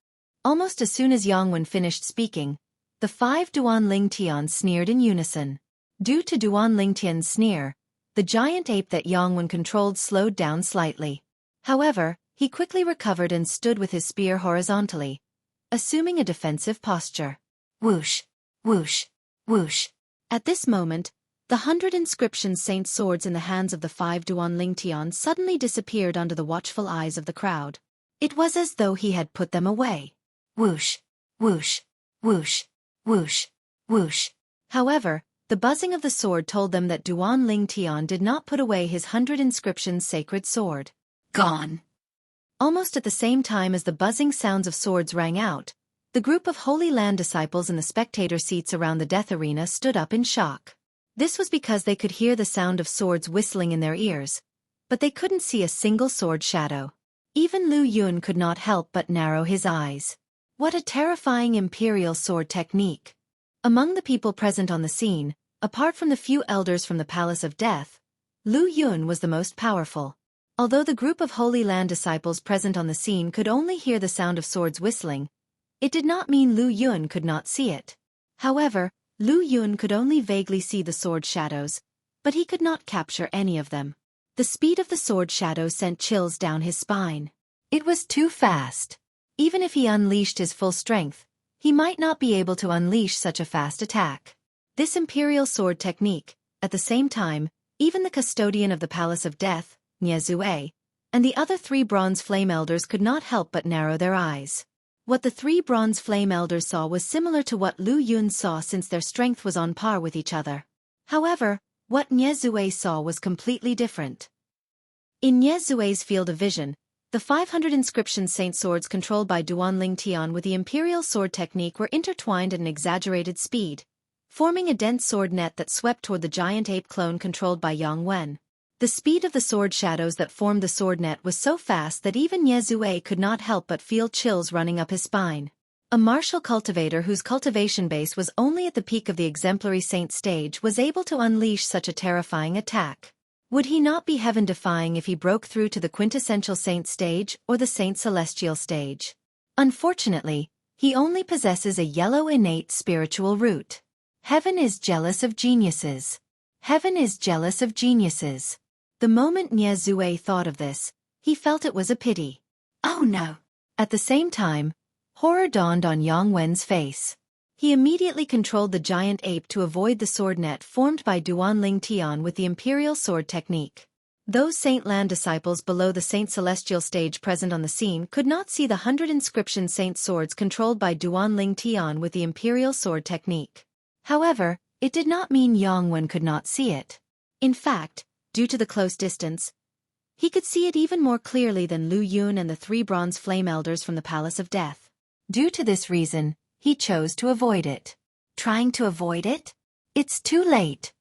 A: Almost as soon as Yang Wen finished speaking, the 5 Duan Ling Tian sneered in unison. Due to Duan Ling Tian's sneer, the giant ape that Yang Wen controlled slowed down slightly. However, he quickly recovered and stood with his spear horizontally, assuming a defensive posture. Whoosh, whoosh, whoosh. At this moment, the 100 inscription saint swords in the hands of the 5 Duanling Tian suddenly disappeared under the watchful eyes of the crowd. It was as though he had put them away. Whoosh, whoosh, whoosh, whoosh, whoosh. However, the buzzing of the sword told them that Duanling Tian did not put away his 100 inscriptions sacred sword. Gone. Almost at the same time as the buzzing sounds of swords rang out, the group of Holy Land disciples in the spectator seats around the death arena stood up in shock. This was because they could hear the sound of swords whistling in their ears, but they couldn't see a single sword shadow. Even Lu Yun could not help but narrow his eyes. What a terrifying imperial sword technique! Among the people present on the scene, apart from the few elders from the Palace of Death, Lu Yun was the most powerful. Although the group of Holy Land disciples present on the scene could only hear the sound of swords whistling, it did not mean Lu Yun could not see it. However, Lu Yun could only vaguely see the sword shadows, but he could not capture any of them. The speed of the sword shadow sent chills down his spine. It was too fast. Even if he unleashed his full strength, he might not be able to unleash such a fast attack. This imperial sword technique, at the same time, even the custodian of the Palace of Death, Xueqi, and the other 3 bronze flame elders could not help but narrow their eyes. What the 3 bronze flame elders saw was similar to what Lu Yun saw since their strength was on par with each other. However, what Xueqi saw was completely different. In Xueqi's field of vision, the 500 inscription saint swords controlled by Duanling Tian with the imperial sword technique were intertwined at an exaggerated speed, forming a dense sword net that swept toward the giant ape clone controlled by Yang Wen. The speed of the sword shadows that formed the sword net was so fast that even Xueqi could not help but feel chills running up his spine. A martial cultivator whose cultivation base was only at the peak of the exemplary saint stage was able to unleash such a terrifying attack. Would he not be heaven-defying if he broke through to the quintessential saint stage or the saint celestial stage? Unfortunately, he only possesses a yellow innate spiritual root. Heaven is jealous of geniuses. Heaven is jealous of geniuses. The moment Xueqi thought of this, he felt it was a pity. Oh no! At the same time, horror dawned on Yang Wen's face. He immediately controlled the giant ape to avoid the sword net formed by Duanling Tian with the imperial sword technique. Those Saint Land disciples below the Saint Celestial stage present on the scene could not see the 100 inscription saint swords controlled by Duanling Tian with the imperial sword technique. However, it did not mean Yang Wen could not see it. In fact, due to the close distance, he could see it even more clearly than Lu Yun and the 3 bronze flame elders from the Palace of Death. Due to this reason, he chose to avoid it. Trying to avoid it? It's too late.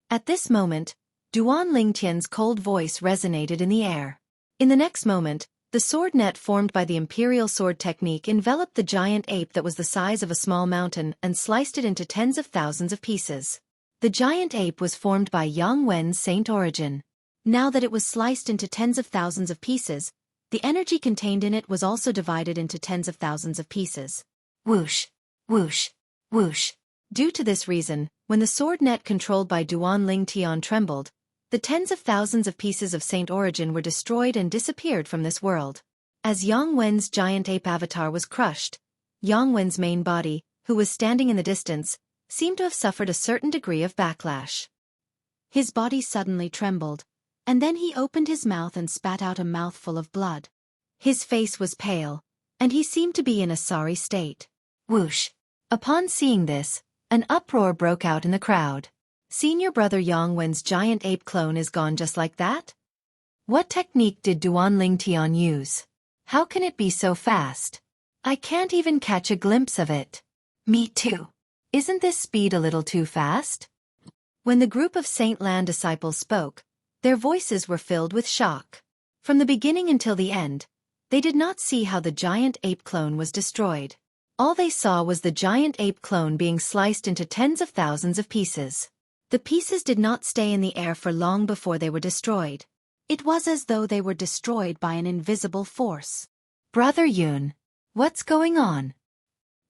A: At this moment, Duanling Tian's cold voice resonated in the air. In the next moment, the sword net formed by the imperial sword technique enveloped the giant ape that was the size of a small mountain and sliced it into tens of thousands of pieces. The giant ape was formed by Yang Wen's saint origin. Now that it was sliced into tens of thousands of pieces, the energy contained in it was also divided into tens of thousands of pieces. Whoosh, whoosh, whoosh. Due to this reason, when the sword net controlled by Duanling Tian trembled, the tens of thousands of pieces of saint origin were destroyed and disappeared from this world. As Yang Wen's giant ape avatar was crushed, Yang Wen's main body, who was standing in the distance, seemed to have suffered a certain degree of backlash. His body suddenly trembled, and then he opened his mouth and spat out a mouthful of blood. His face was pale, and he seemed to be in a sorry state. Whoosh! Upon seeing this, an uproar broke out in the crowd. Senior brother Yang Wen's giant ape clone is gone just like that? What technique did Duanling Tian use? How can it be so fast? I can't even catch a glimpse of it. Me too. Isn't this speed a little too fast? When the group of Saint Land disciples spoke, their voices were filled with shock. From the beginning until the end, they did not see how the giant ape clone was destroyed. All they saw was the giant ape clone being sliced into tens of thousands of pieces. The pieces did not stay in the air for long before they were destroyed. It was as though they were destroyed by an invisible force. Brother Yun, what's going on?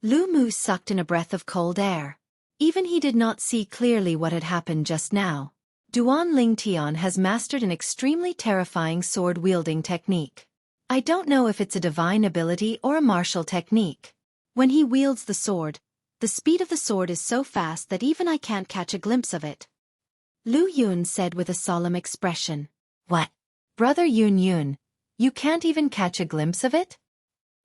A: Lu Mu sucked in a breath of cold air. Even he did not see clearly what had happened just now. Duanling Tian has mastered an extremely terrifying sword-wielding technique. I don't know if it's a divine ability or a martial technique. When he wields the sword, the speed of the sword is so fast that even I can't catch a glimpse of it. Lu Yun said with a solemn expression. What? Brother Yun Yun, you can't even catch a glimpse of it?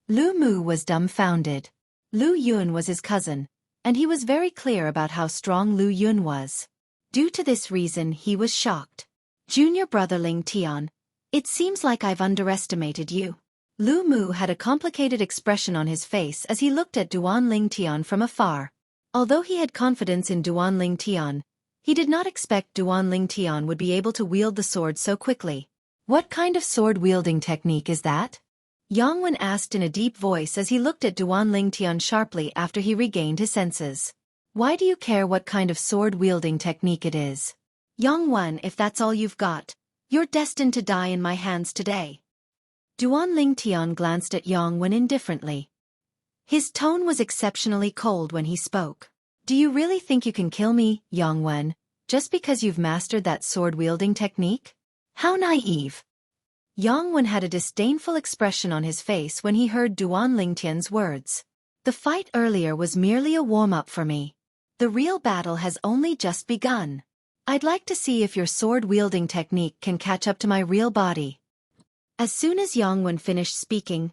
A: Lu Mu was dumbfounded. Lu Yun was his cousin, and he was very clear about how strong Lu Yun was. Due to this reason he was shocked. Junior brother Ling Tian, it seems like I've underestimated you. Lu Mu had a complicated expression on his face as he looked at Duan Ling Tian from afar. Although he had confidence in Duan Ling Tian, he did not expect Duan Ling Tian would be able to wield the sword so quickly. What kind of sword-wielding technique is that? Yang Wen asked in a deep voice as he looked at Duan Ling Tian sharply after he regained his senses. Why do you care what kind of sword-wielding technique it is? Yang Wen, if that's all you've got, you're destined to die in my hands today. Duan Ling Tian glanced at Yang Wen indifferently. His tone was exceptionally cold when he spoke. Do you really think you can kill me, Yang Wen, just because you've mastered that sword-wielding technique? How naive. Yang Wen had a disdainful expression on his face when he heard Duan Ling Tian's words. The fight earlier was merely a warm-up for me. The real battle has only just begun. I'd like to see if your sword-wielding technique can catch up to my real body. As soon as Yang Wen finished speaking,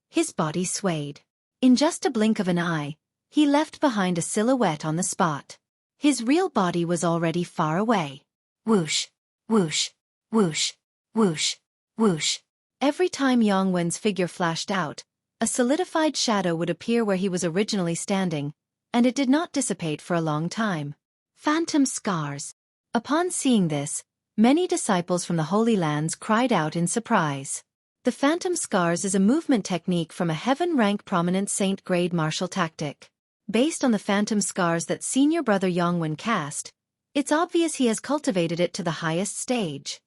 A: his body swayed. In just a blink of an eye, he left behind a silhouette on the spot. His real body was already far away. Whoosh, whoosh, whoosh, whoosh, whoosh. Every time Yang Wen's figure flashed out, a solidified shadow would appear where he was originally standing, and it did not dissipate for a long time. Phantom scars. Upon seeing this, many disciples from the Holy Lands cried out in surprise. The phantom scars is a movement technique from a heaven-rank prominent saint-grade martial tactic. Based on the phantom scars that senior brother Yang Wen cast, it's obvious he has cultivated it to the highest stage.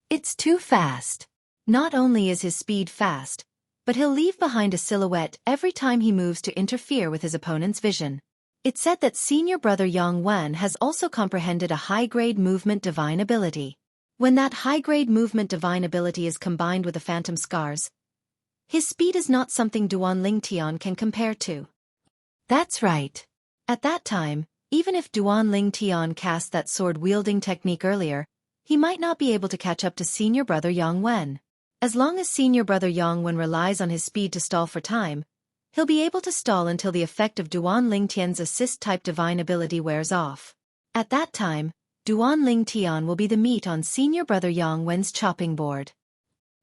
A: It's too fast. Not only is his speed fast, but he'll leave behind a silhouette every time he moves to interfere with his opponent's vision. It's said that senior brother Yang Wen has also comprehended a high-grade movement divine ability. When that high-grade movement divine ability is combined with the phantom scars, his speed is not something Duan Ling Tian can compare to. That's right. At that time, even if Duan Ling Tian cast that sword-wielding technique earlier, he might not be able to catch up to senior brother Yang Wen. As long as senior brother Yang Wen relies on his speed to stall for time, he'll be able to stall until the effect of Duan Ling Tian's assist-type divine ability wears off. At that time, Duan Ling Tian will be the meat on senior brother Yang Wen's chopping board.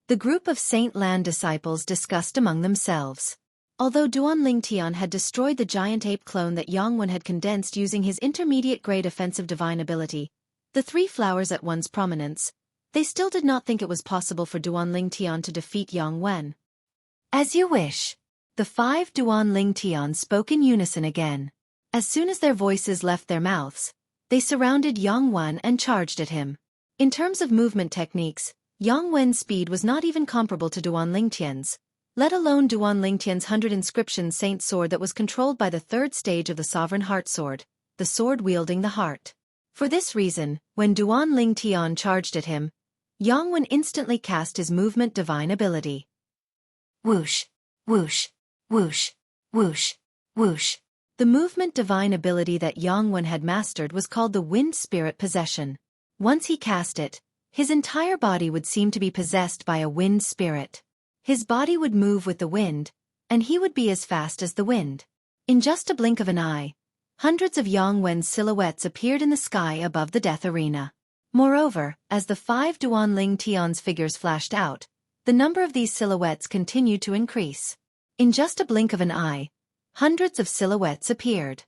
A: The group of Saint Lan disciples discussed among themselves. Although Duan Ling Tian had destroyed the giant ape clone that Yang Wen had condensed using his intermediate-grade offensive divine ability, the three flowers at one's prominence, they still did not think it was possible for Duan Ling Tian to defeat Yang Wen. As you wish. The five Duan Ling Tian spoke in unison again. As soon as their voices left their mouths, they surrounded Yang Wen and charged at him. In terms of movement techniques, Yang Wen's speed was not even comparable to Duan Ling Tian's, let alone Duan Ling Tian's 100 inscription saint sword that was controlled by the third stage of the sovereign heart sword, the sword wielding the heart. For this reason, when Duan Ling Tian charged at him, Yang Wen instantly cast his movement divine ability. Whoosh, whoosh, whoosh, whoosh, whoosh. The movement divine ability that Yang Wen had mastered was called the wind spirit possession. Once he cast it, his entire body would seem to be possessed by a wind spirit. His body would move with the wind, and he would be as fast as the wind. In just a blink of an eye, hundreds of Yang Wen's silhouettes appeared in the sky above the death arena. Moreover, as the five Duan Ling Tian's figures flashed out, the number of these silhouettes continued to increase. In just a blink of an eye, hundreds of silhouettes appeared.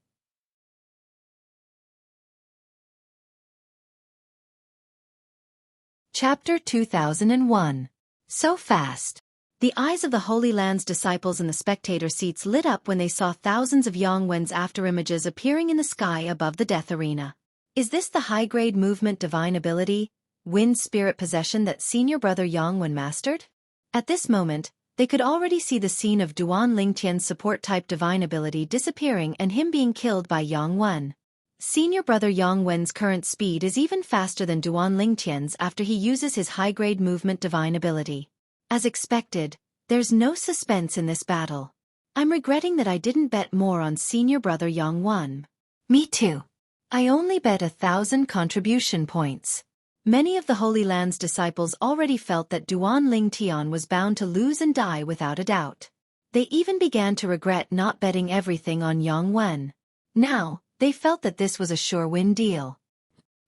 A: Chapter 2001. So fast. The eyes of the Holy Land's disciples in the spectator seats lit up when they saw thousands of Yang Wen's afterimages appearing in the sky above the death arena. Is this the high-grade movement divine ability, wind spirit possession that senior brother Yang Wen mastered? At this moment, they could already see the scene of Duan Ling Tian's support-type divine ability disappearing and him being killed by Yang Wen. Senior brother Yang Wen's current speed is even faster than Duan Ling Tian's after he uses his high-grade movement divine ability. As expected, there's no suspense in this battle. I'm regretting that I didn't bet more on senior brother Yang. Me too. I only bet 1,000 contribution points. Many of the Holy Land's disciples already felt that Duan Ling Tian was bound to lose and die without a doubt. They even began to regret not betting everything on Yang Wen. Now, they felt that this was a sure win deal.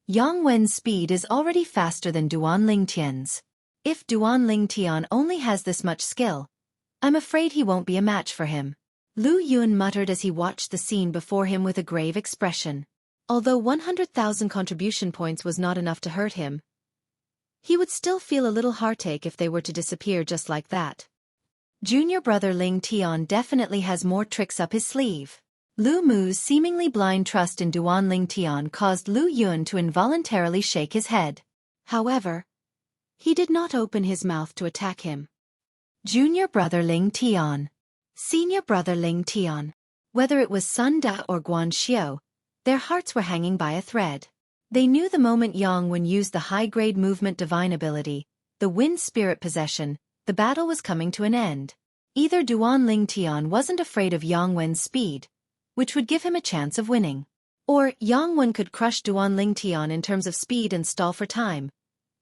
A: Yang Wen's speed is already faster than Duan Ling Tian's. If Duan Ling Tian only has this much skill, I'm afraid he won't be a match for him. Lu Yun muttered as he watched the scene before him with a grave expression. Although 100,000 contribution points was not enough to hurt him, he would still feel a little heartache if they were to disappear just like that. Junior brother Ling Tian definitely has more tricks up his sleeve. Lu Mu's seemingly blind trust in Duan Ling Tian caused Lu Yun to involuntarily shake his head. However, he did not open his mouth to attack him. Junior brother Ling Tian. Senior brother Ling Tian. Whether it was Sun Da or Guan Xiao, their hearts were hanging by a thread. They knew the moment Yang Wen used the high-grade movement divine ability, the wind spirit possession, the battle was coming to an end. Either Duan Ling Tian wasn't afraid of Yang Wen's speed, which would give him a chance of winning, or Yang Wen could crush Duan Ling Tian in terms of speed and stall for time,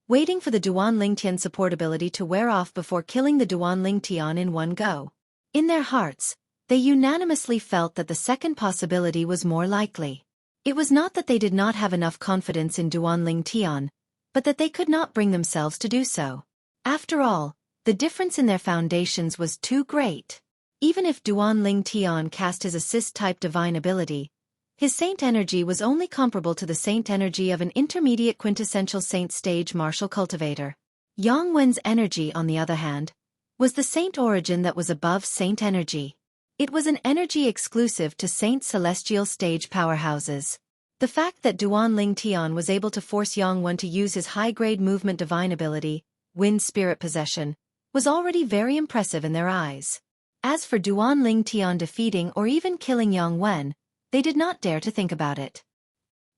A: waiting for the Duan Ling Tian support ability to wear off before killing the Duan Ling Tian in one go. In their hearts, they unanimously felt that the second possibility was more likely. It was not that they did not have enough confidence in Duan Ling Tian, but that they could not bring themselves to do so. After all, the difference in their foundations was too great. Even if Duan Ling Tian cast his assist-type divine ability, his saint energy was only comparable to the saint energy of an intermediate quintessential saint stage martial cultivator. Yang Wen's energy, on the other hand, was the saint origin that was above saint energy. It was an energy exclusive to saint celestial stage powerhouses. The fact that Duan Ling Tian was able to force Yang Wen to use his high-grade movement divine ability, wind spirit possession, was already very impressive in their eyes. As for Duan Ling Tian defeating or even killing Yang Wen, they did not dare to think about it.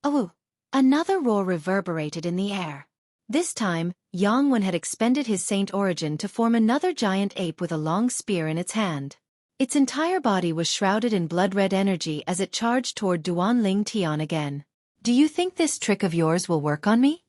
A: Oh! Another roar reverberated in the air. This time, Yang Wen had expended his saint origin to form another giant ape with a long spear in its hand. Its entire body was shrouded in blood-red energy as it charged toward Duan Ling Tian again. Do you think this trick of yours will work on me?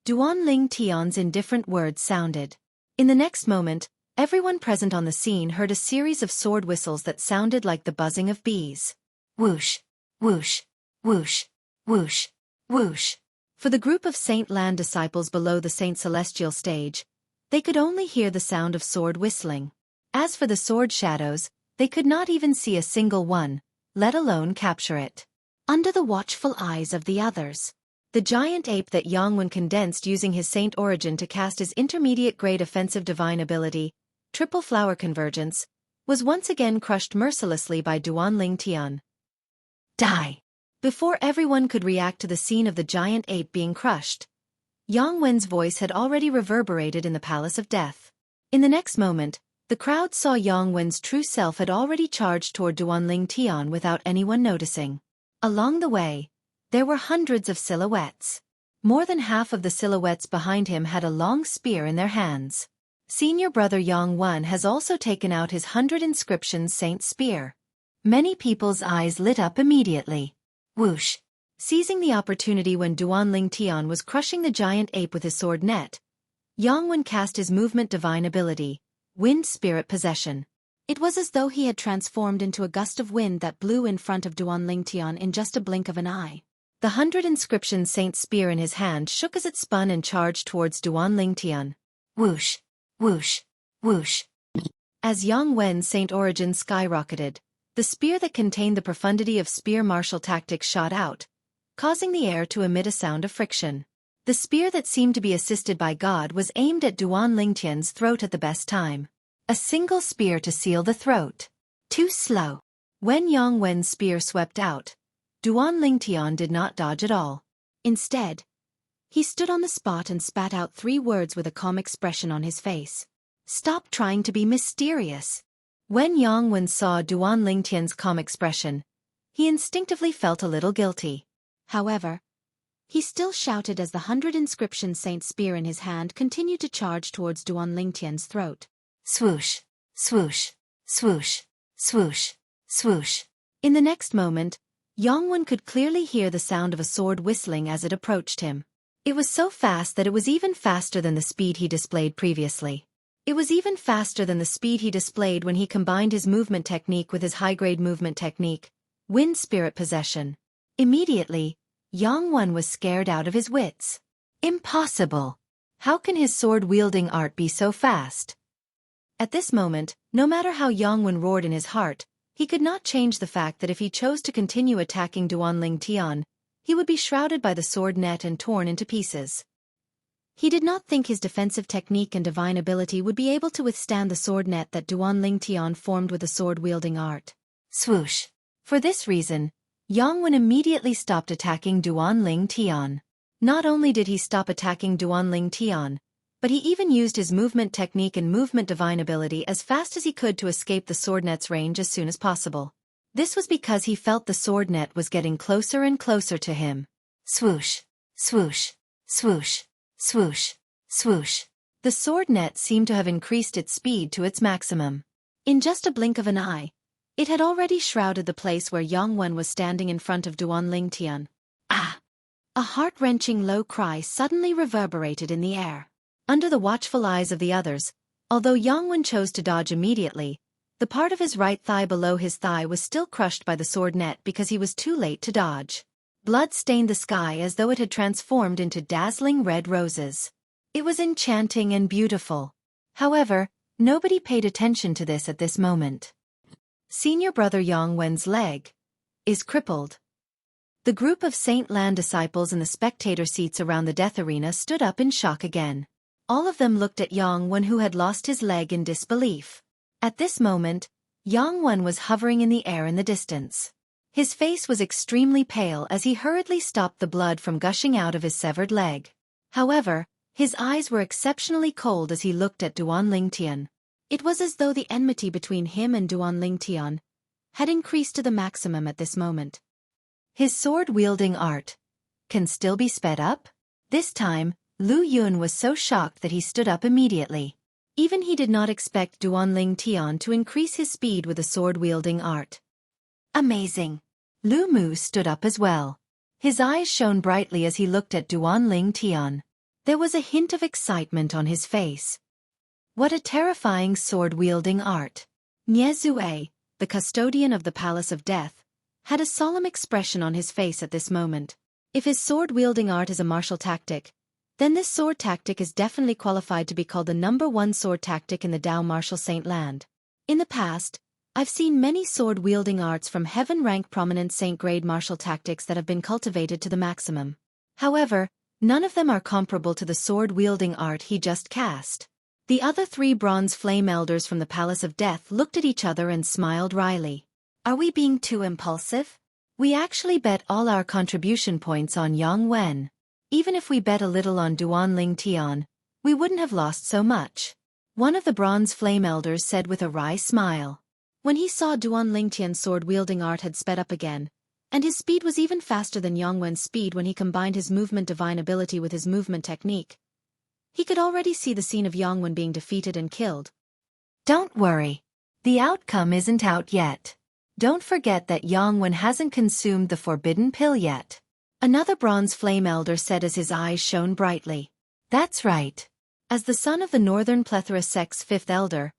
A: Duan Ling Tian's indifferent words sounded. In the next moment, everyone present on the scene heard a series of sword whistles that sounded like the buzzing of bees. Whoosh, whoosh, whoosh, whoosh, whoosh. For the group of Saint Land disciples below the Saint Celestial stage, they could only hear the sound of sword whistling. As for the sword shadows, they could not even see a single one, let alone capture it. Under the watchful eyes of the others, the giant ape that Yang Wen condensed using his saint origin to cast his intermediate-grade offensive divine ability, Triple Flower Convergence, was once again crushed mercilessly by Duan Ling Tian. Die! Before everyone could react to the scene of the giant ape being crushed, Yang Wen's voice had already reverberated in the Palace of Death. In the next moment, the crowd saw Yang Wen's true self had already charged toward Duan Ling Tian without anyone noticing. Along the way, there were hundreds of silhouettes. More than half of the silhouettes behind him had a long spear in their hands. Senior brother Yang Wen has also taken out his 100 inscriptions saint spear. Many people's eyes lit up immediately. Whoosh! Seizing the opportunity when Duan Ling Tian was crushing the giant ape with his sword net, Yang Wen cast his movement divine ability, Wind Spirit Possession. It was as though he had transformed into a gust of wind that blew in front of Duan Ling Tian in just a blink of an eye. The 100 inscription saint spear in his hand shook as it spun and charged towards Duan Ling Tian. Whoosh! Whoosh! Whoosh! As Yang Wen's saint origin skyrocketed, the spear that contained the profundity of spear martial tactics shot out, causing the air to emit a sound of friction. The spear that seemed to be assisted by God was aimed at Duan Ling Tian's throat at the best time. A single spear to seal the throat. Too slow. When Yang Wen's spear swept out, Duan Ling Tian did not dodge at all. Instead, he stood on the spot and spat out 3 words with a calm expression on his face. Stop trying to be mysterious. When Yang Wen saw Duan Ling Tian's calm expression, he instinctively felt a little guilty. However, he still shouted as the 100 inscription saint spear in his hand continued to charge towards Duan Ling Tian's throat. Swoosh! Swoosh! Swoosh! Swoosh, swoosh. In the next moment, Yongwen could clearly hear the sound of a sword whistling as it approached him. It was so fast that it was even faster than the speed he displayed previously. It was even faster than the speed he displayed when he combined his movement technique with his high-grade movement technique, Wind Spirit Possession. Immediately, Yongwen was scared out of his wits. Impossible! How can his sword-wielding art be so fast? At this moment, no matter how Yongwen roared in his heart, he could not change the fact that if he chose to continue attacking Duanling Tian, he would be shrouded by the sword net and torn into pieces. He did not think his defensive technique and divine ability would be able to withstand the sword net that Duanling Tian formed with the sword-wielding art. Swoosh! For this reason, Yongwen immediately stopped attacking Duanling Tian. Not only did he stop attacking Duanling Tian, but he even used his movement technique and movement divine ability as fast as he could to escape the sword net's range as soon as possible. This was because he felt the sword net was getting closer and closer to him. Swoosh, swoosh, swoosh, swoosh, swoosh. The sword net seemed to have increased its speed to its maximum. In just a blink of an eye, it had already shrouded the place where Yongwen was standing in front of Duanling Tian. Ah! A heart-wrenching low cry suddenly reverberated in the air. Under the watchful eyes of the others, although Yongwen chose to dodge immediately, the part of his right thigh below his thigh was still crushed by the sword net because he was too late to dodge. Blood stained the sky as though it had transformed into dazzling red roses. It was enchanting and beautiful. However, nobody paid attention to this at this moment. Senior brother Yongwen's leg is crippled. The group of Saint Lan disciples in the spectator seats around the death arena stood up in shock again. All of them looked at Yongwen, who had lost his leg, in disbelief. At this moment, Yongwen was hovering in the air in the distance. His face was extremely pale as he hurriedly stopped the blood from gushing out of his severed leg. However, his eyes were exceptionally cold as he looked at Duanling Tian. It was as though the enmity between him and Duanling Tian had increased to the maximum at this moment. His sword-wielding art can still be sped up? This time, Lu Yun was so shocked that he stood up immediately. Even he did not expect Duanling Tian to increase his speed with a sword-wielding art. Amazing! Lu Mu stood up as well. His eyes shone brightly as he looked at Duanling Tian. There was a hint of excitement on his face. What a terrifying sword-wielding art! Nie Zue, the custodian of the Palace of Death, had a solemn expression on his face at this moment. If his sword-wielding art is a martial tactic, then this sword tactic is definitely qualified to be called the #1 sword tactic in the Dao martial Saint Land. In the past, I've seen many sword-wielding arts from heaven-rank prominent saint-grade martial tactics that have been cultivated to the maximum. However, none of them are comparable to the sword-wielding art he just cast. The other 3 bronze flame elders from the Palace of Death looked at each other and smiled wryly. Are we being too impulsive? We actually bet all our contribution points on Yongwen. Even if we bet a little on Duanling Tian, we wouldn't have lost so much. One of the bronze flame elders said with a wry smile. When he saw Duanling Tian's sword-wielding art had sped up again, and his speed was even faster than Yongwen's speed when he combined his movement divine ability with his movement technique, he could already see the scene of Yongwen being defeated and killed. Don't worry. The outcome isn't out yet. Don't forget that Yongwen hasn't consumed the forbidden pill yet. Another bronze flame elder said as his eyes shone brightly. That's right. As the son of the Northern Plethora sect's 5th elder,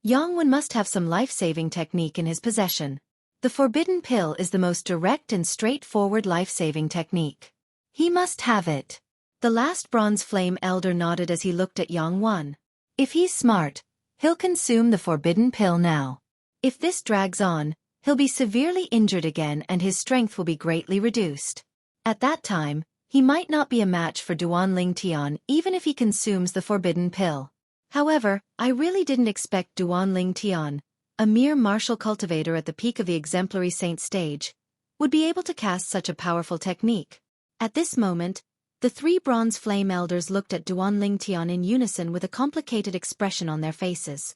A: Yongwen must have some life-saving technique in his possession. The forbidden pill is the most direct and straightforward life-saving technique. He must have it. The last bronze flame elder nodded as he looked at Yongwen. If he's smart, he'll consume the forbidden pill now. If this drags on, he'll be severely injured again and his strength will be greatly reduced. At that time, he might not be a match for Duanling Tian even if he consumes the forbidden pill. However, I really didn't expect Duanling Tian, a mere martial cultivator at the peak of the exemplary saint stage, would be able to cast such a powerful technique. At this moment, the 3 bronze flame elders looked at Duanling Tian in unison with a complicated expression on their faces.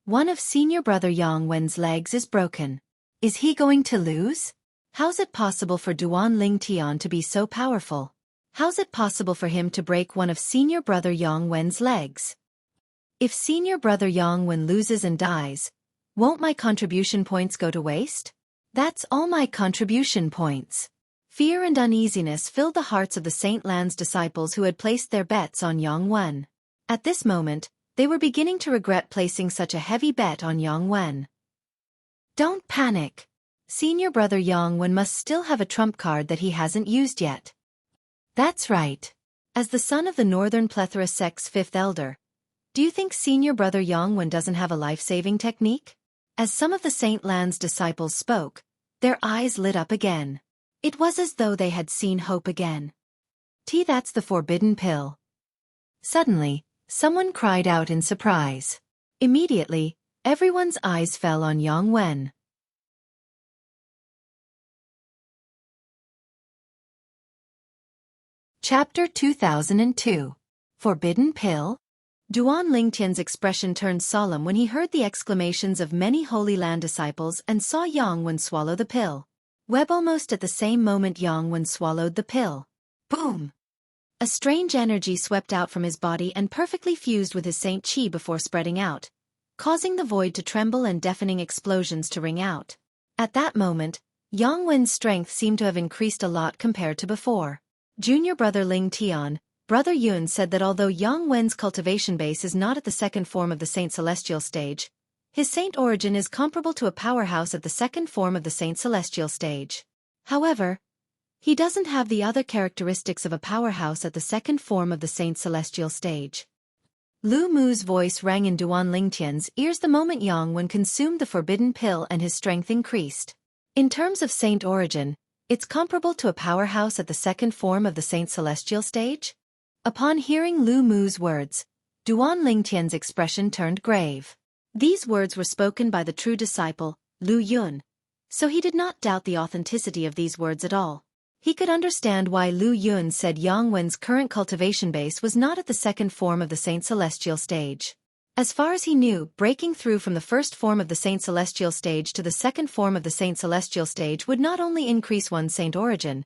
A: One of senior brother Yongwen's legs is broken. Is he going to lose? How's it possible for Duanling Tian to be so powerful? How's it possible for him to break one of senior brother Yongwen's legs? If senior brother Yongwen loses and dies, Won't my contribution points go to waste? That's all my contribution points. Fear and uneasiness filled the hearts of the Saint Lan's disciples who had placed their bets on Yang Wen. At this moment, they were beginning to regret placing such a heavy bet on Yang Wen. Don't panic. Senior brother Yang Wen must still have a trump card that he hasn't used yet. That's right. As the son of the Northern Plethora sect's fifth elder, do you think senior brother Yang Wen doesn't have a life-saving technique? As some of the Saint Lan's disciples spoke, their eyes lit up again. It was as though they had seen hope again. That's the forbidden pill. Suddenly, someone cried out in surprise. Immediately, everyone's eyes fell on Yang Wen. Chapter 2002. Forbidden Pill? Duan Lingtian's expression turned solemn when he heard the exclamations of many Holy Land disciples and saw Yang Wen swallow the pill. Almost at the same moment Yang Wen swallowed the pill. Boom! A strange energy swept out from his body and perfectly fused with his Saint Qi before spreading out, causing the void to tremble and deafening explosions to ring out. At that moment, Yang Wen's strength seemed to have increased a lot compared to before. Junior brother Ling Tian, brother Yun, said that although Yang Wen's cultivation base is not at the second form of the Saint Celestial stage, his saint origin is comparable to a powerhouse at the second form of the Saint Celestial stage. However, he doesn't have the other characteristics of a powerhouse at the second form of the Saint Celestial stage. Lu Mu's voice rang in Duan Lingtian's ears the moment Yang Wen consumed the forbidden pill and his strength increased. In terms of saint origin, it's comparable to a powerhouse at the second form of the Saint Celestial stage? Upon hearing Lu Mu's words, Duan Lingtian's expression turned grave. These words were spoken by the true disciple, Lu Yun, so he did not doubt the authenticity of these words at all. He could understand why Lu Yun said Yang Wen's current cultivation base was not at the second form of the Saint Celestial stage. As far as he knew, breaking through from the first form of the Saint Celestial stage to the second form of the Saint Celestial stage would not only increase one's saint origin,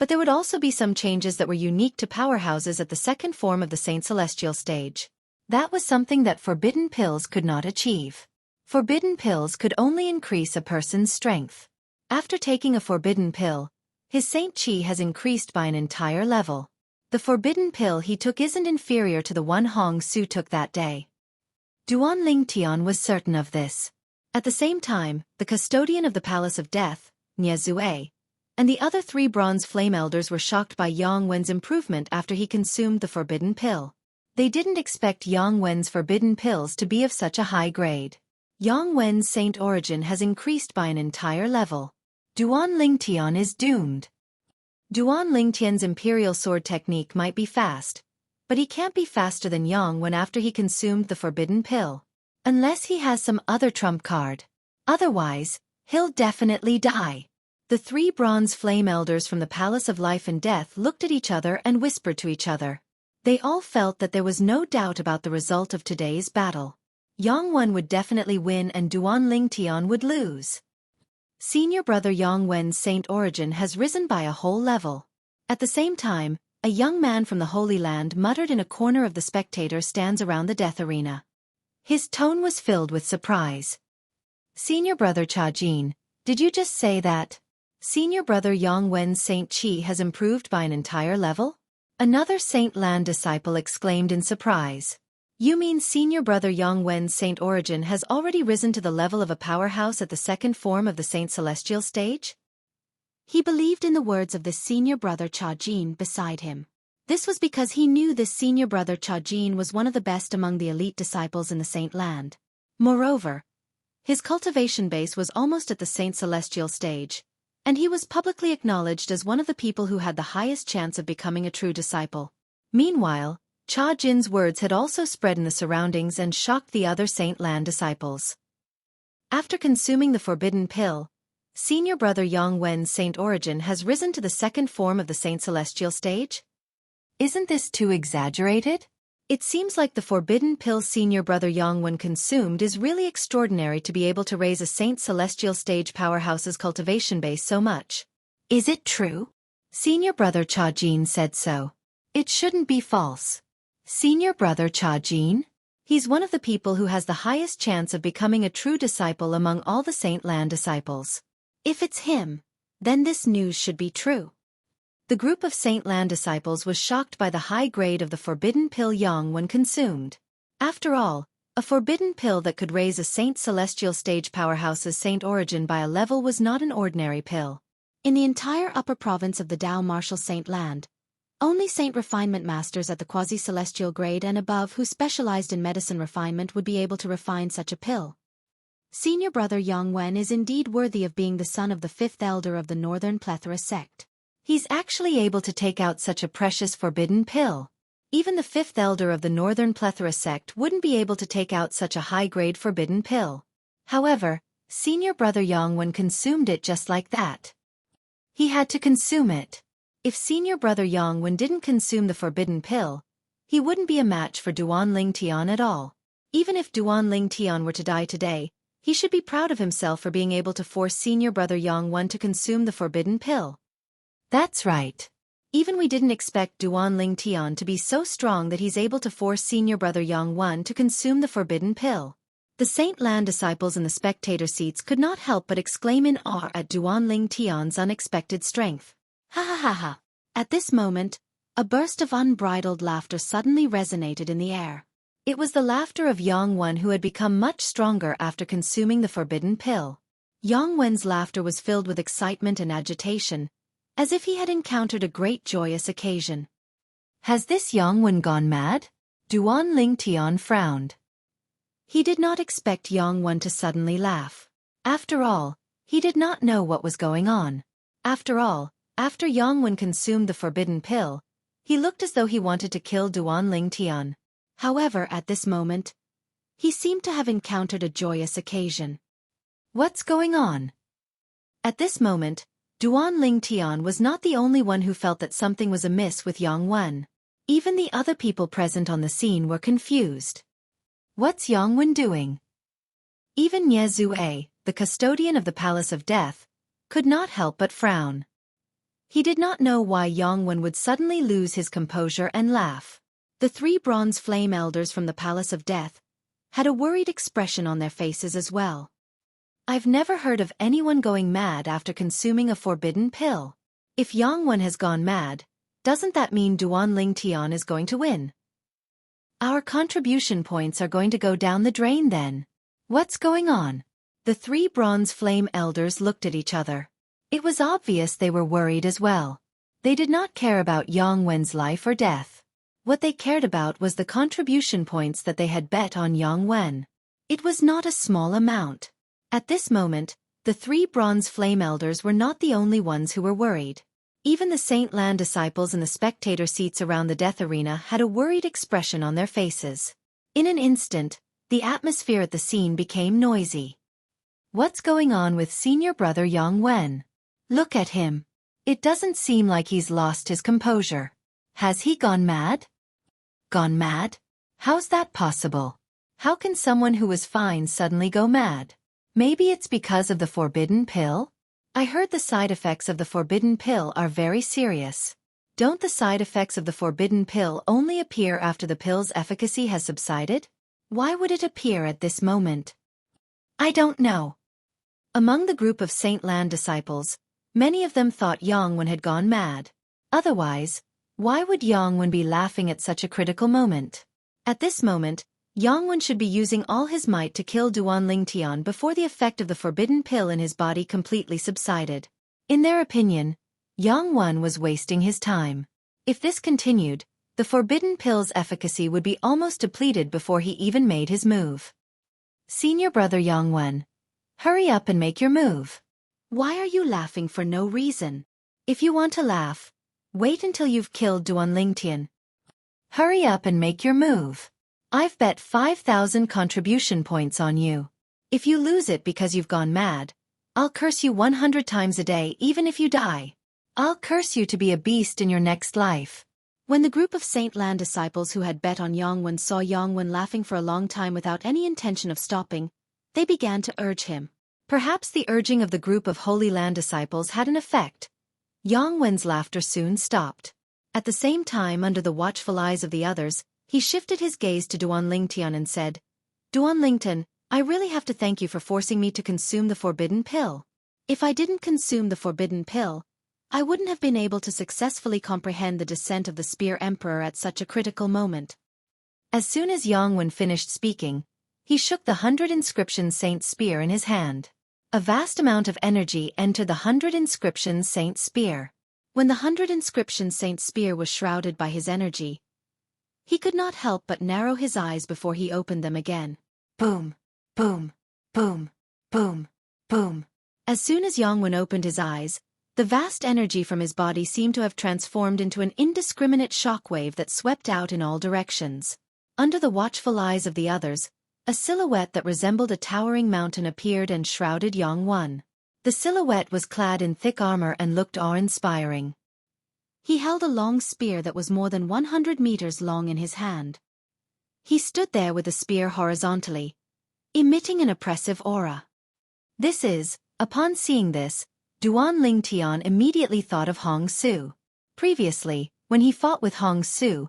A: but there would also be some changes that were unique to powerhouses at the second form of the Saint Celestial stage. That was something that forbidden pills could not achieve. Forbidden pills could only increase a person's strength. After taking a forbidden pill, his Saint Qi has increased by an entire level. The forbidden pill he took isn't inferior to the one Hong Su took that day. Duan Lingtian was certain of this. At the same time, the custodian of the Palace of Death, Nie Zue, and the other three bronze flame elders were shocked by Yang Wen's improvement after he consumed the forbidden pill. They didn't expect Yang Wen's forbidden pills to be of such a high grade. Yang Wen's saint origin has increased by an entire level. Duan Lingtian is doomed. Duan Lingtian's imperial sword technique might be fast, but he can't be faster than Yang Wen after he consumed the forbidden pill. Unless he has some other trump card. Otherwise, he'll definitely die. The three bronze flame elders from the Palace of Life and Death looked at each other and whispered to each other. They all felt that there was no doubt about the result of today's battle. Yang Wen would definitely win and Duan Lingtian would lose. Senior brother Yang Wen's saint origin has risen by a whole level. At the same time, a young man from the Holy Land muttered in a corner of the spectator stands around the death arena. His tone was filled with surprise. Senior brother Cha Jin, did you just say that? Senior brother Yang Wen's Saint Qi has improved by an entire level? Another Saint Lan disciple exclaimed in surprise. You mean senior brother Yang Wen's saint origin has already risen to the level of a powerhouse at the second form of the Saint Celestial stage? He believed in the words of this senior brother Cha Jin beside him. This was because he knew this senior brother Cha Jin was one of the best among the elite disciples in the Saint Land. Moreover, his cultivation base was almost at the Saint Celestial stage, and he was publicly acknowledged as one of the people who had the highest chance of becoming a true disciple. Meanwhile, Cha Jin's words had also spread in the surroundings and shocked the other Saint Lan disciples. After consuming the forbidden pill, senior brother Yang Wen's saint origin has risen to the second form of the Saint Celestial stage? Isn't this too exaggerated? It seems like the forbidden pill senior brother Yang Wen consumed is really extraordinary to be able to raise a Saint Celestial stage powerhouse's cultivation base so much. Is it true? Senior brother Cha Jin said so. It shouldn't be false. Senior brother Cha Jin? He's one of the people who has the highest chance of becoming a true disciple among all the Saint Lan disciples. If it's him, then this news should be true. The group of Saint Lan disciples was shocked by the high grade of the forbidden pill Yang when consumed. After all, a forbidden pill that could raise a Saint Celestial stage powerhouse's Saint origin by a level was not an ordinary pill. In the entire upper province of the Tao Martial Saint Land, only Saint Refinement Masters at the quasi-celestial grade and above who specialized in medicine refinement would be able to refine such a pill. Senior brother Yang Wen is indeed worthy of being the son of the fifth elder of the Northern Plethora sect. He's actually able to take out such a precious forbidden pill. Even the fifth elder of the Northern Plethora sect wouldn't be able to take out such a high-grade forbidden pill. However, senior brother Yang Wen consumed it just like that. He had to consume it. If senior brother Yang Wen didn't consume the forbidden pill, he wouldn't be a match for Duan Ling Tian at all. Even if Duan Ling Tian were to die today, he should be proud of himself for being able to force senior brother Yang Wen to consume the forbidden pill. That's right. Even we didn't expect Duan Ling Tian to be so strong that he's able to force senior brother Yang Wen to consume the forbidden pill. The Saint Lan disciples in the spectator seats could not help but exclaim in awe at Duan Ling Tian's unexpected strength. Ha ha ha ha. At this moment, a burst of unbridled laughter suddenly resonated in the air. It was the laughter of Yang Wen, who had become much stronger after consuming the forbidden pill. Yang Wen's laughter was filled with excitement and agitation, as if he had encountered a great joyous occasion. Has this Yang Wen gone mad? Duan Ling Tian frowned. He did not expect Yang Wen to suddenly laugh. After all, he did not know what was going on. After all, after Yang Wen consumed the forbidden pill, he looked as though he wanted to kill Duan Ling Tian. However, at this moment, he seemed to have encountered a joyous occasion. What's going on? At this moment, Duan Ling Tian was not the only one who felt that something was amiss with Yang Wen. Even the other people present on the scene were confused. What's Yang Wen doing? Even Nie Zue, the custodian of the Palace of Death, could not help but frown. He did not know why Yang Wen would suddenly lose his composure and laugh. The three bronze flame elders from the Palace of Death had a worried expression on their faces as well. I've never heard of anyone going mad after consuming a forbidden pill. If Yang Wen has gone mad, doesn't that mean Duan Ling Tian is going to win? Our contribution points are going to go down the drain then. What's going on? The three bronze flame elders looked at each other. It was obvious they were worried as well. They did not care about Yang Wen's life or death. What they cared about was the contribution points that they had bet on Yang Wen. It was not a small amount. At this moment, the three bronze flame elders were not the only ones who were worried. Even the Saint Lan disciples in the spectator seats around the death arena had a worried expression on their faces. In an instant, the atmosphere at the scene became noisy. What's going on with senior brother Yang Wen? Look at him. It doesn't seem like he's lost his composure. Has he gone mad? Gone mad? How's that possible? How can someone who was fine suddenly go mad? Maybe it's because of the forbidden pill? I heard the side effects of the forbidden pill are very serious. Don't the side effects of the forbidden pill only appear after the pill's efficacy has subsided? Why would it appear at this moment? I don't know. Among the group of Saint Lan disciples, many of them thought Yang Wen had gone mad. Otherwise, why would Yang Wen be laughing at such a critical moment? At this moment, Yang Wen should be using all his might to kill Duan Ling Tian before the effect of the forbidden pill in his body completely subsided. In their opinion, Yang Wen was wasting his time. If this continued, the forbidden pill's efficacy would be almost depleted before he even made his move. Senior brother Yang Wen, hurry up and make your move. Why are you laughing for no reason? If you want to laugh, wait until you've killed Duan Ling Tian. Hurry up and make your move. I've bet 5,000 contribution points on you. If you lose it because you've gone mad, I'll curse you 100 times a day even if you die. I'll curse you to be a beast in your next life. When the group of Saint Lan disciples who had bet on Yang Wen saw Yang Wen laughing for a long time without any intention of stopping, they began to urge him. Perhaps the urging of the group of Holy Land disciples had an effect. Yang Wen's laughter soon stopped. At the same time, under the watchful eyes of the others, He shifted his gaze to Duan Lingtian and said, Duan Lingtian, I really have to thank you for forcing me to consume the forbidden pill. If I didn't consume the forbidden pill, I wouldn't have been able to successfully comprehend the descent of the Spear Emperor at such a critical moment. As soon as Yang Wen finished speaking, he shook the 100 Inscription Saint Spear in his hand. A vast amount of energy entered the 100 Inscription Saint Spear. When the 100 Inscription Saint Spear was shrouded by his energy, he could not help but narrow his eyes before he opened them again. Boom, boom, boom, boom, boom. As soon as Yang Wen opened his eyes, the vast energy from his body seemed to have transformed into an indiscriminate shockwave that swept out in all directions. Under the watchful eyes of the others, a silhouette that resembled a towering mountain appeared and shrouded Yang Wen. The silhouette was clad in thick armor and looked awe-inspiring. He held a long spear that was more than 100 meters long in his hand. He stood there with the spear horizontally, emitting an oppressive aura. Upon seeing this, Duan Lingtian immediately thought of Hong Su. Previously, when he fought with Hong Su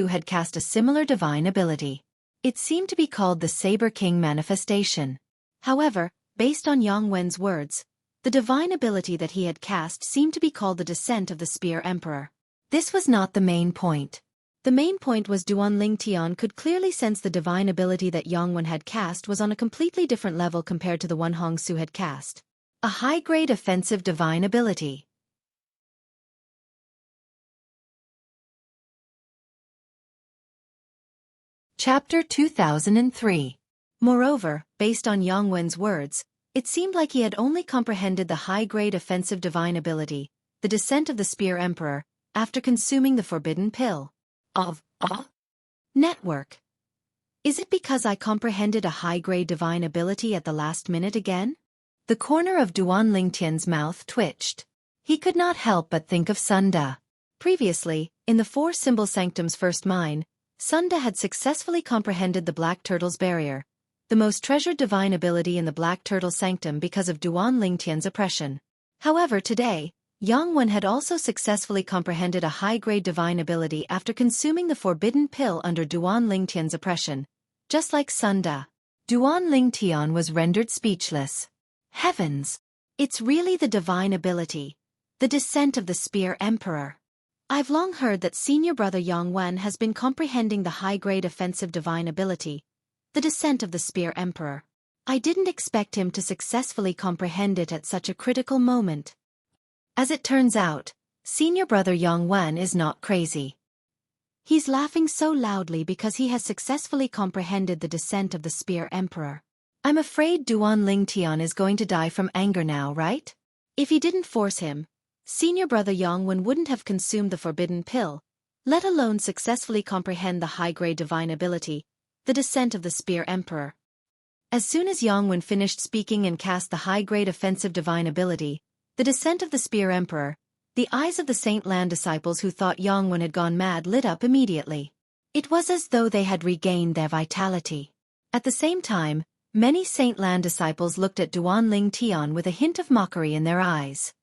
A: had cast a similar divine ability. It seemed to be called the Saber King manifestation. However, based on Yang Wen's words, the divine ability that he had cast seemed to be called the Descent of the Spear Emperor. This was not the main point. The main point was Duan Lingtian could clearly sense the divine ability that Yang Wen had cast was on a completely different level compared to the one Hong Su had cast. A high-grade offensive divine ability. Chapter 2003. Moreover, based on Yang Wen's words, it seemed like he had only comprehended the high-grade offensive divine ability, the Descent of the Spear Emperor, after consuming the forbidden pill. Network. Is it because I comprehended a high-grade divine ability at the last minute again? The corner of Duan Lingtian's mouth twitched. He could not help but think of Sunda. Previously, in the Four-Symbol Sanctum's first mine, Sunda had successfully comprehended the Black Turtle's barrier, the most treasured divine ability in the Black Turtle Sanctum because of Duan Lingtian's oppression. However, today, Yang Wen had also successfully comprehended a high-grade divine ability after consuming the forbidden pill under Duan Lingtian's oppression. Just like Sunda, Duan Lingtian was rendered speechless. Heavens! It's really the divine ability, the Descent of the Spear Emperor. I've long heard that senior brother Yang Wen has been comprehending the high-grade offensive divine ability, the Descent of the Spear Emperor. I didn't expect him to successfully comprehend it at such a critical moment. As it turns out, senior brother Yang Wen is not crazy. He's laughing so loudly because he has successfully comprehended the Descent of the Spear Emperor. I'm afraid Duan Lingtian is going to die from anger now, right? If he didn't force him, senior brother Yang Wen wouldn't have consumed the forbidden pill, let alone successfully comprehend the high-grade divine ability, the Descent of the Spear Emperor. As soon as Yang Wen finished speaking and cast the high-grade offensive divine ability, the Descent of the Spear Emperor, the eyes of the Saint Lan disciples who thought Yang Wen had gone mad lit up immediately. It was as though they had regained their vitality. At the same time, many Saint Lan disciples looked at Duan Lingtian with a hint of mockery in their eyes.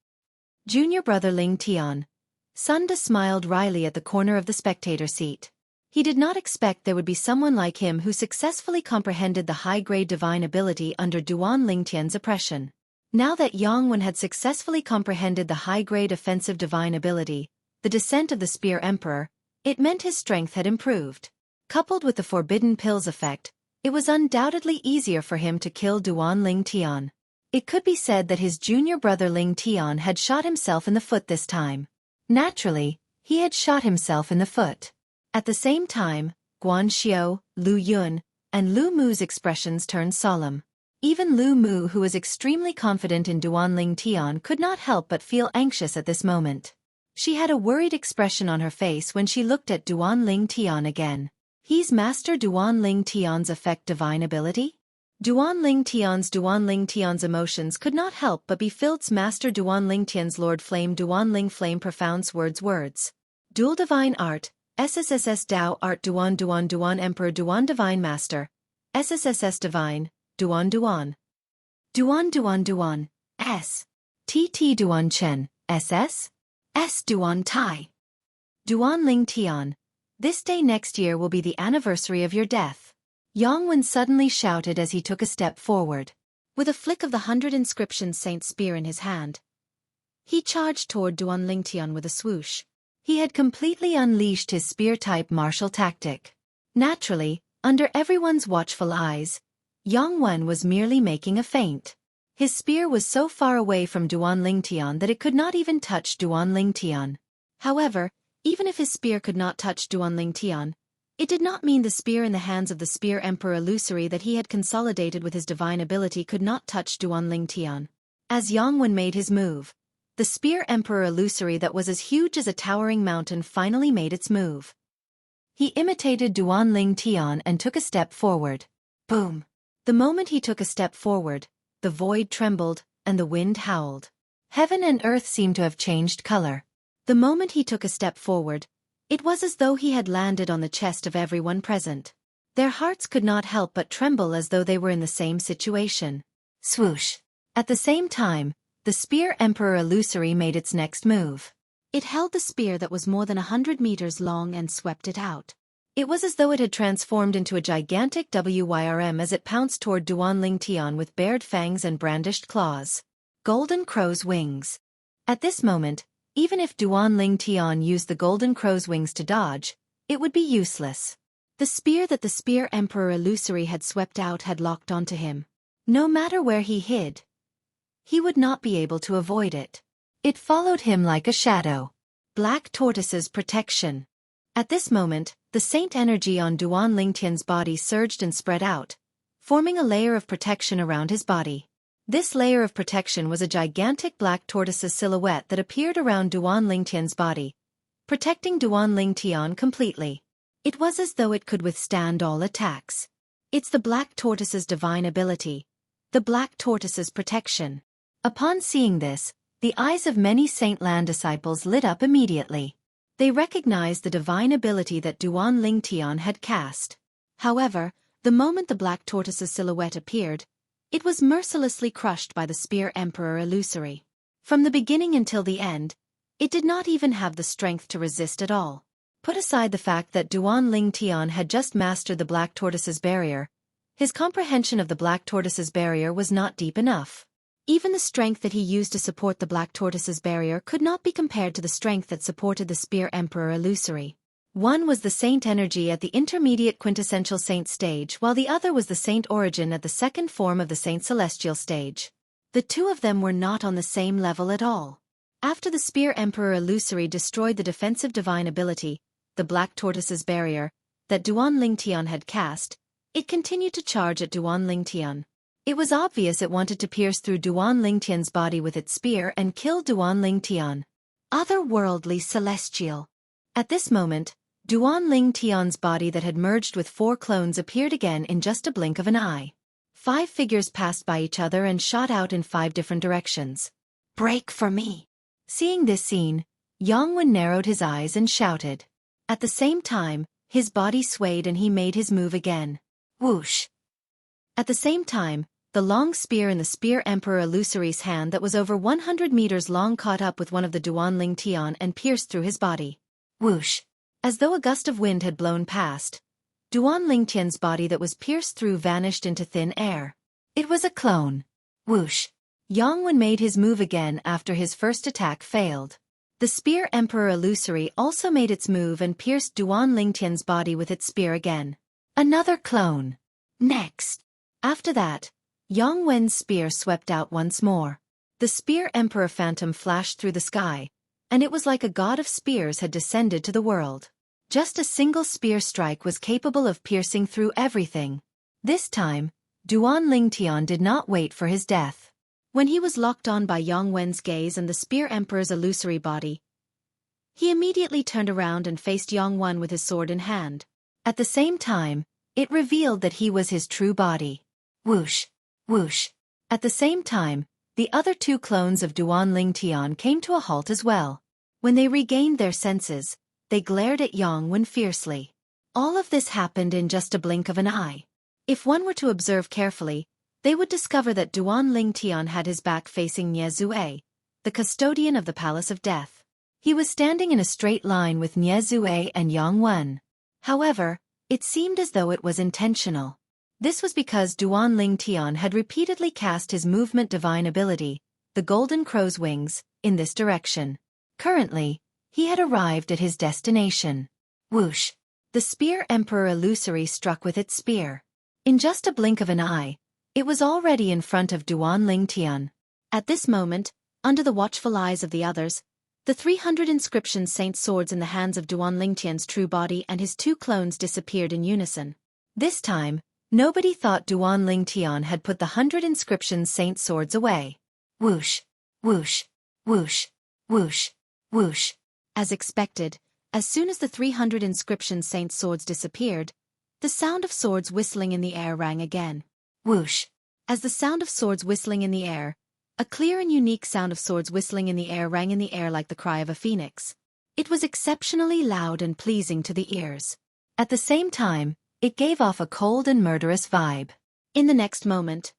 A: Junior brother Lingtian. Sunda smiled wryly at the corner of the spectator seat. He did not expect there would be someone like him who successfully comprehended the high-grade divine ability under Duan Lingtian's oppression. Now that Yang Wen had successfully comprehended the high-grade offensive divine ability, the Descent of the Spear Emperor, it meant his strength had improved. Coupled with the forbidden pill's effect, it was undoubtedly easier for him to kill Duan Lingtian. It could be said that his junior brother Lingtian had shot himself in the foot this time. Naturally, he had shot himself in the foot. At the same time, Guan Xiao, Lu Yun, and Lu Mu's expressions turned solemn. Even Lu Mu, who was extremely confident in Duan Lingtian, could not help but feel anxious at this moment. She had a worried expression on her face when she looked at Duan Lingtian again. He's Master Duan Lingtian's effect divine ability? Duan Lingtian's emotions could not help but be filled. Master Duan Lingtian's Lord Flame Duan Ling Flame Profounds words. Dual Divine Art, SSSS Dao Art Duan Emperor Duan Divine Master, SSSS Divine, Duan S. TT Duan Chen, SS? S Duan Tai. Duan Lingtian, This day next year will be the anniversary of your death. Yang Wen suddenly shouted as he took a step forward. With a flick of the 100 inscriptions saint spear in his hand, he charged toward Duan Lingtian with a swoosh. He had completely unleashed his spear-type martial tactic. Naturally, under everyone's watchful eyes, Yang Wen was merely making a feint. His spear was so far away from Duan Lingtian that it could not even touch Duan Lingtian. However, even if his spear could not touch Duan Lingtian, it did not mean the spear in the hands of the Spear Emperor Illusory that he had consolidated with his divine ability could not touch Duan Lingtian. As Yang Wen made his move, the Spear Emperor Illusory that was as huge as a towering mountain finally made its move. He imitated Duan Lingtian and took a step forward. Boom! The moment he took a step forward, the void trembled, and the wind howled. Heaven and earth seemed to have changed color. The moment he took a step forward, it was as though he had landed on the chest of everyone present. Their hearts could not help but tremble as though they were in the same situation. Swoosh! At the same time, the Spear Emperor Illusory made its next move. It held the spear that was more than 100 meters long and swept it out. It was as though it had transformed into a gigantic WYRM as it pounced toward Duan Lingtian with bared fangs and brandished claws. Golden Crow's wings. At this moment, even if Duan Lingtian used the Golden Crow's wings to dodge, it would be useless. The spear that the Spear Emperor Illusory had swept out had locked onto him. No matter where he hid, he would not be able to avoid it. It followed him like a shadow. Black Tortoise's protection. At this moment, the saint energy on Duan Lingtian's body surged and spread out, forming a layer of protection around his body. This layer of protection was a gigantic black tortoise's silhouette that appeared around Duan Lingtian's body, protecting Duan Lingtian completely. It was as though it could withstand all attacks. It's the black tortoise's divine ability, the black tortoise's protection. Upon seeing this, the eyes of many Saint Lan disciples lit up immediately. They recognized the divine ability that Duan Lingtian had cast. However, the moment the black tortoise's silhouette appeared, it was mercilessly crushed by the Spear Emperor Illusory. From the beginning until the end, it did not even have the strength to resist at all. Put aside the fact that Duan Lingtian had just mastered the black tortoise's barrier, his comprehension of the black tortoise's barrier was not deep enough. Even the strength that he used to support the black tortoise's barrier could not be compared to the strength that supported the Spear Emperor Illusory. One was the saint energy at the intermediate quintessential saint stage, while the other was the saint origin at the second form of the saint celestial stage. The two of them were not on the same level at all. After the Spear Emperor Illusory destroyed the defensive divine ability, the black tortoise's barrier, that Duan Lingtian had cast, it continued to charge at Duan Lingtian. It was obvious it wanted to pierce through Duan Lingtian's body with its spear and kill Duan Lingtian. Otherworldly celestial. At this moment, Duan Lingtian's body that had merged with 4 clones appeared again in just a blink of an eye. 5 figures passed by each other and shot out in 5 different directions. Break for me! Seeing this scene, Yang Wen narrowed his eyes and shouted. At the same time, his body swayed and he made his move again. Whoosh! At the same time, the long spear in the Spear Emperor Illusory's hand that was over 100 meters long caught up with one of the Duan Lingtian and pierced through his body. Whoosh! As though a gust of wind had blown past, Duan Lingtian's body that was pierced through vanished into thin air. It was a clone. Whoosh! Yang Wen made his move again after his first attack failed. The Spear Emperor Illusory also made its move and pierced Duan Lingtian's body with its spear again. Another clone. Next. After that, Yang Wen's spear swept out once more. The Spear Emperor Phantom flashed through the sky, and it was like a god of spears had descended to the world. Just a single spear strike was capable of piercing through everything. This time, Duan Lingtian did not wait for his death. When he was locked on by Yang Wen's gaze and the Spear Emperor's illusory body, he immediately turned around and faced Yang Wen with his sword in hand. At the same time, it revealed that he was his true body. Whoosh! Whoosh! At the same time, the other 2 clones of Duan Lingtian came to a halt as well. When they regained their senses, they glared at Yang Wen fiercely. All of this happened in just a blink of an eye. If one were to observe carefully, they would discover that Duan Lingtian had his back facing Xueqi, the custodian of the Palace of Death. He was standing in a straight line with Xueqi and Yang Wen. However, it seemed as though it was intentional. This was because Duan Ling Tian had repeatedly cast his movement divine ability, the Golden Crow's Wings, in this direction. Currently, he had arrived at his destination. Whoosh! The spear Emperor Illusory struck with its spear. In just a blink of an eye, it was already in front of Duan Ling Tian. At this moment, under the watchful eyes of the others, the 300 inscription saint swords in the hands of Duan Ling Tian's true body and his two clones disappeared in unison. This time, nobody thought Duan Ling Tian had put the 100 inscription saint swords away. Whoosh! Whoosh! Whoosh! Whoosh! Whoosh! As expected, as soon as the 300 inscription saint swords disappeared, the sound of swords whistling in the air rang again. Whoosh! As the sound of swords whistling in the air, a clear and unique sound of swords whistling in the air rang in the air like the cry of a phoenix. It was exceptionally loud and pleasing to the ears. At the same time, it gave off a cold and murderous vibe. In the next moment,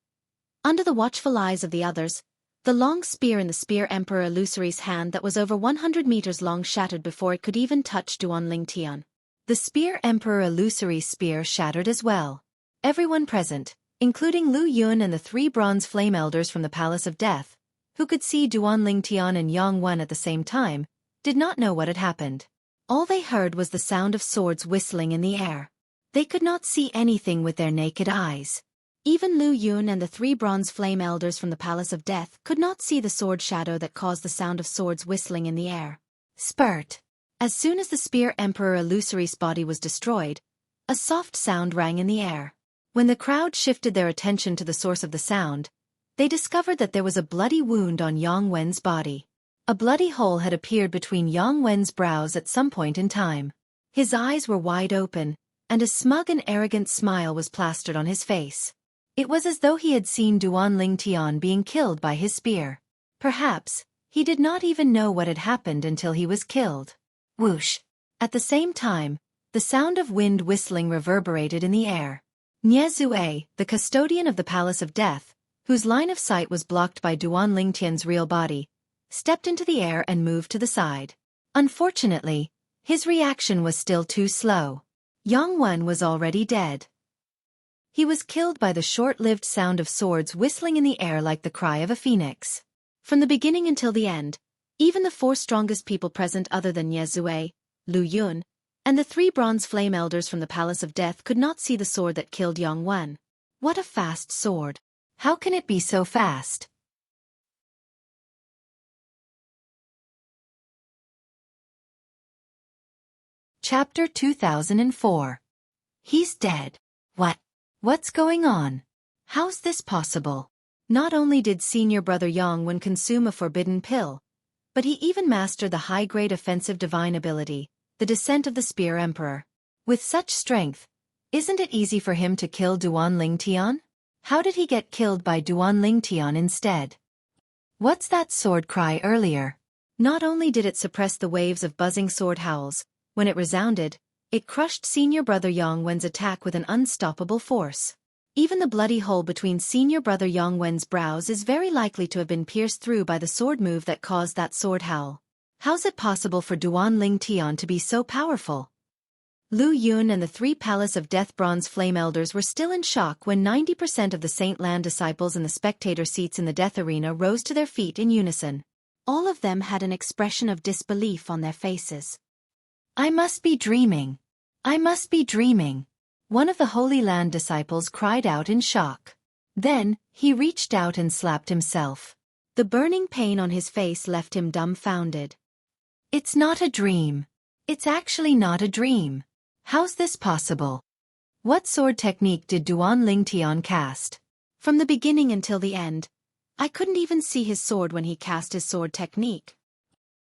A: under the watchful eyes of the others, the long spear in the spear Emperor Illusory's hand that was over 100 meters long shattered before it could even touch Duan Ling Tian. The spear Emperor Illusory's spear shattered as well. Everyone present, including Lu Yun and the 3 bronze flame elders from the Palace of Death, who could see Duan Ling Tian and Yang Wen at the same time, did not know what had happened. All they heard was the sound of swords whistling in the air. They could not see anything with their naked eyes. Even Lu Yun and the 3 bronze flame elders from the Palace of Death could not see the sword shadow that caused the sound of swords whistling in the air. Spurt! As soon as the spear Emperor Illusory's body was destroyed, a soft sound rang in the air. When the crowd shifted their attention to the source of the sound, they discovered that there was a bloody wound on Yang Wen's body. A bloody hole had appeared between Yang Wen's brows at some point in time. His eyes were wide open, and a smug and arrogant smile was plastered on his face. It was as though he had seen Duan Ling Tian being killed by his spear. Perhaps, he did not even know what had happened until he was killed. Whoosh! At the same time, the sound of wind whistling reverberated in the air. Xueqi, the custodian of the Palace of Death, whose line of sight was blocked by Duan Ling Tian's real body, stepped into the air and moved to the side. Unfortunately, his reaction was still too slow. Yang Wen was already dead. He was killed by the short-lived sound of swords whistling in the air like the cry of a phoenix. From the beginning until the end, even the 4 strongest people present other than Xueqi, Lu Yun, and the 3 bronze flame elders from the Palace of Death could not see the sword that killed Yang Wen. What a fast sword! How can it be so fast? Chapter 2004. He's dead. What? What's going on? How's this possible? Not only did senior brother Yang Wen consume a forbidden pill, but he even mastered the high-grade offensive divine ability, the Descent of the Spear Emperor. With such strength, isn't it easy for him to kill Duan Ling Tian? How did he get killed by Duan Ling Tian instead? What's that sword cry earlier? Not only did it suppress the waves of buzzing sword howls, when it resounded, it crushed senior brother Yang Wen's attack with an unstoppable force. Even the bloody hole between senior brother Yang Wen's brows is very likely to have been pierced through by the sword move that caused that sword howl. How's it possible for Duan Ling Tian to be so powerful? Lu Yun and the 3 Palace of Death bronze flame elders were still in shock when 90% of the Saint Land disciples in the spectator seats in the death arena rose to their feet in unison. All of them had an expression of disbelief on their faces. I must be dreaming. I must be dreaming. One of the Holy Land disciples cried out in shock. Then, he reached out and slapped himself. The burning pain on his face left him dumbfounded. It's not a dream. It's actually not a dream. How's this possible? What sword technique did Duan Ling Tian cast? From the beginning until the end, I couldn't even see his sword when he cast his sword technique.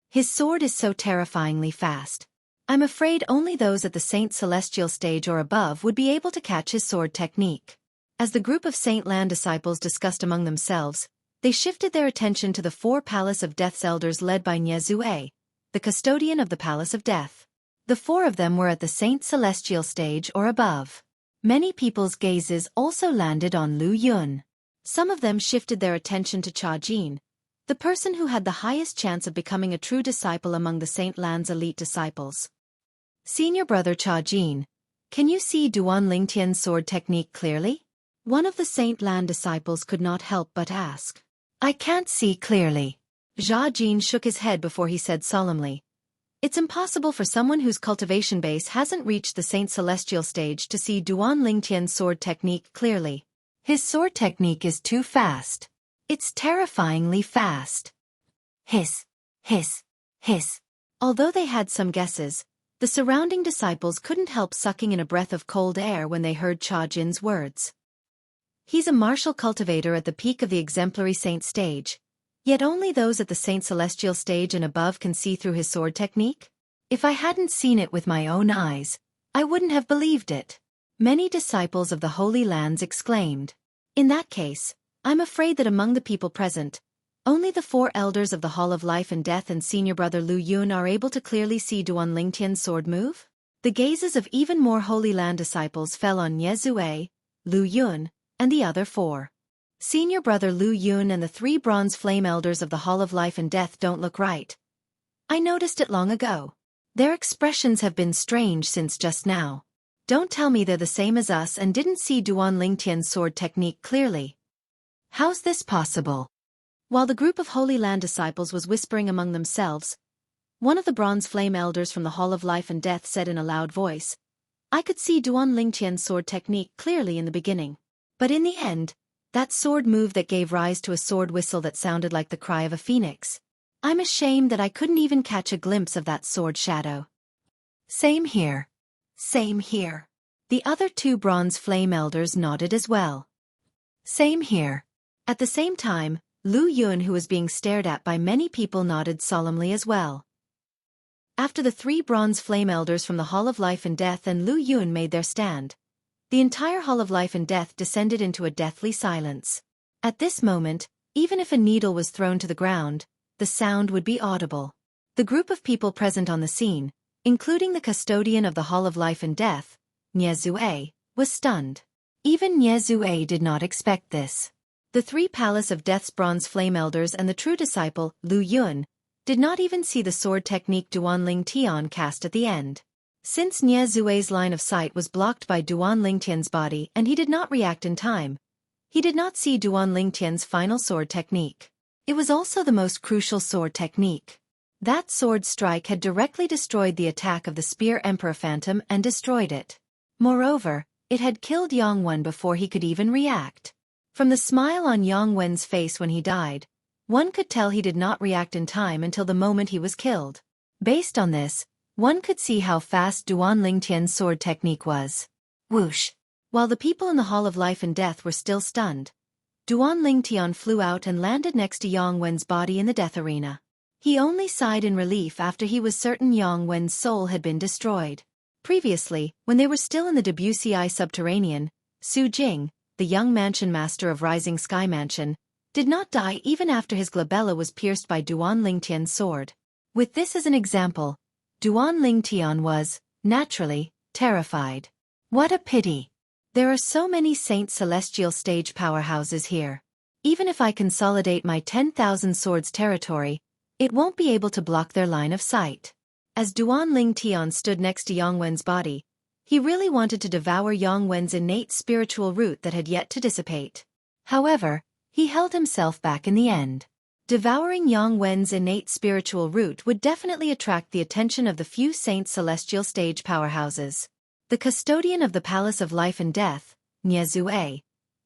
A: His sword is so terrifyingly fast. I'm afraid only those at the Saint Celestial stage or above would be able to catch his sword technique. As the group of Saint Land disciples discussed among themselves, they shifted their attention to the 4 Palace of Death's elders led by Xueqi, the custodian of the Palace of Death. The 4 of them were at the Saint Celestial stage or above. Many people's gazes also landed on Lu Yun. Some of them shifted their attention to Cha Jin, the person who had the highest chance of becoming a true disciple among the Saint Land's elite disciples. Senior brother Cha Jin, can you see Duan Lingtian's sword technique clearly? One of the Saint Lan disciples could not help but ask. I can't see clearly. Jia Jin shook his head before he said solemnly. It's impossible for someone whose cultivation base hasn't reached the Saint Celestial stage to see Duan Lingtian's sword technique clearly. His sword technique is too fast. It's terrifyingly fast. Hiss, hiss, hiss. Although they had some guesses, the surrounding disciples couldn't help sucking in a breath of cold air when they heard Cha Jin's words. He's a martial cultivator at the peak of the exemplary saint stage, yet only those at the Saint Celestial stage and above can see through his sword technique? If I hadn't seen it with my own eyes, I wouldn't have believed it. Many disciples of the Holy Lands exclaimed. In that case, I'm afraid that among the people present, only the 4 elders of the Hall of Life and Death and senior brother Lu Yun are able to clearly see Duan Lingtian's sword move? The gazes of even more Holy Land disciples fell on Ye Zue, Lu Yun, and the other 4. Senior brother Lu Yun and the 3 bronze flame elders of the Hall of Life and Death don't look right. I noticed it long ago. Their expressions have been strange since just now. Don't tell me they're the same as us and didn't see Duan Lingtian's sword technique clearly. How's this possible? While the group of Holy Land disciples was whispering among themselves, one of the bronze flame elders from the Hall of Life and Death said in a loud voice, I could see Duan Lingtian's sword technique clearly in the beginning. But in the end, that sword move that gave rise to a sword whistle that sounded like the cry of a phoenix. I'm ashamed that I couldn't even catch a glimpse of that sword shadow. Same here. Same here. The other 2 bronze flame elders nodded as well. Same here. At the same time, Lu Yun, who was being stared at by many people, nodded solemnly as well. After the 3 bronze flame elders from the Hall of Life and Death and Lu Yun made their stand, the entire Hall of Life and Death descended into a deathly silence. At this moment, even if a needle was thrown to the ground, the sound would be audible. The group of people present on the scene, including the custodian of the Hall of Life and Death, Nye Zue, was stunned. Even Nye Zue did not expect this. The 3 Palace of Death's bronze flame elders and the true disciple, Lu Yun, did not even see the sword technique Duan Lingtian cast at the end. Since Nye Zue's line of sight was blocked by Duan Lingtian's body and he did not react in time, he did not see Duan Lingtian's final sword technique. It was also the most crucial sword technique. That sword strike had directly destroyed the attack of the Spear Emperor Phantom and destroyed it. Moreover, it had killed Yang Wen before he could even react. From the smile on Yang Wen's face when he died, one could tell he did not react in time until the moment he was killed. Based on this, one could see how fast Duan Lingtian's sword technique was. Whoosh! While the people in the Hall of Life and Death were still stunned, Duan Lingtian flew out and landed next to Yang Wen's body in the death arena. He only sighed in relief after he was certain Yang Wen's soul had been destroyed. Previously, when they were still in the WCI subterranean, Su Jing, the young mansion master of Rising Sky Mansion, did not die even after his glabella was pierced by Duan Lingtian's sword. With this as an example, Duan Lingtian was, naturally, terrified. What a pity! There are so many Saint Celestial stage powerhouses here. Even if I consolidate my 10,000 swords territory, it won't be able to block their line of sight. As Duan Lingtian stood next to Yang Wen's body, he really wanted to devour Yang Wen's innate spiritual root that had yet to dissipate. However, he held himself back in the end. Devouring Yang Wen's innate spiritual root would definitely attract the attention of the few Saint Celestial stage powerhouses. The custodian of the Palace of Life and Death, Nye Zue,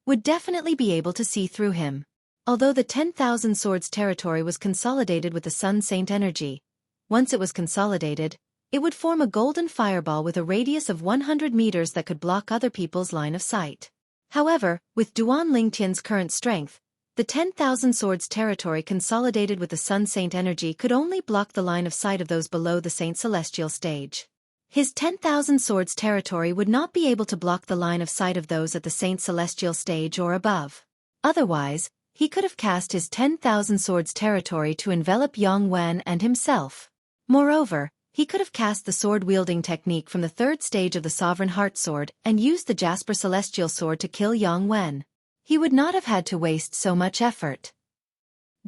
A: would definitely be able to see through him. Although the 10,000 swords territory was consolidated with the Sun Saint energy, once it was consolidated, it would form a golden fireball with a radius of 100 meters that could block other people's line of sight. However, with Duan Lingtian's current strength, the 10,000 swords territory consolidated with the Sun Saint energy could only block the line of sight of those below the Saint Celestial stage. His 10,000 swords territory would not be able to block the line of sight of those at the Saint Celestial stage or above. Otherwise, he could have cast his 10,000 swords territory to envelop Yang Wen and himself. Moreover, he could have cast the sword-wielding technique from the 3rd stage of the Sovereign Heart Sword and used the Jasper Celestial Sword to kill Yang Wen. He would not have had to waste so much effort.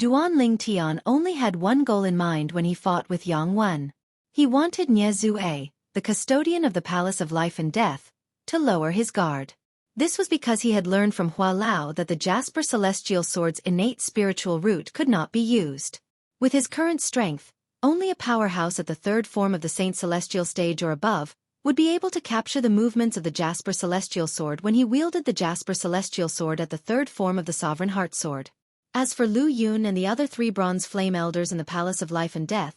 A: Duan Lingtian only had one goal in mind when he fought with Yang Wen. He wanted Nye Zue, the custodian of the Palace of Life and Death, to lower his guard. This was because he had learned from Hua Lao that the Jasper Celestial Sword's innate spiritual root could not be used. With his current strength, only a powerhouse at the third form of the Saint Celestial stage or above would be able to capture the movements of the Jasper Celestial Sword when he wielded the Jasper Celestial Sword at the third form of the Sovereign Heart Sword. As for Lu Yun and the other 3 bronze flame elders in the Palace of Life and Death,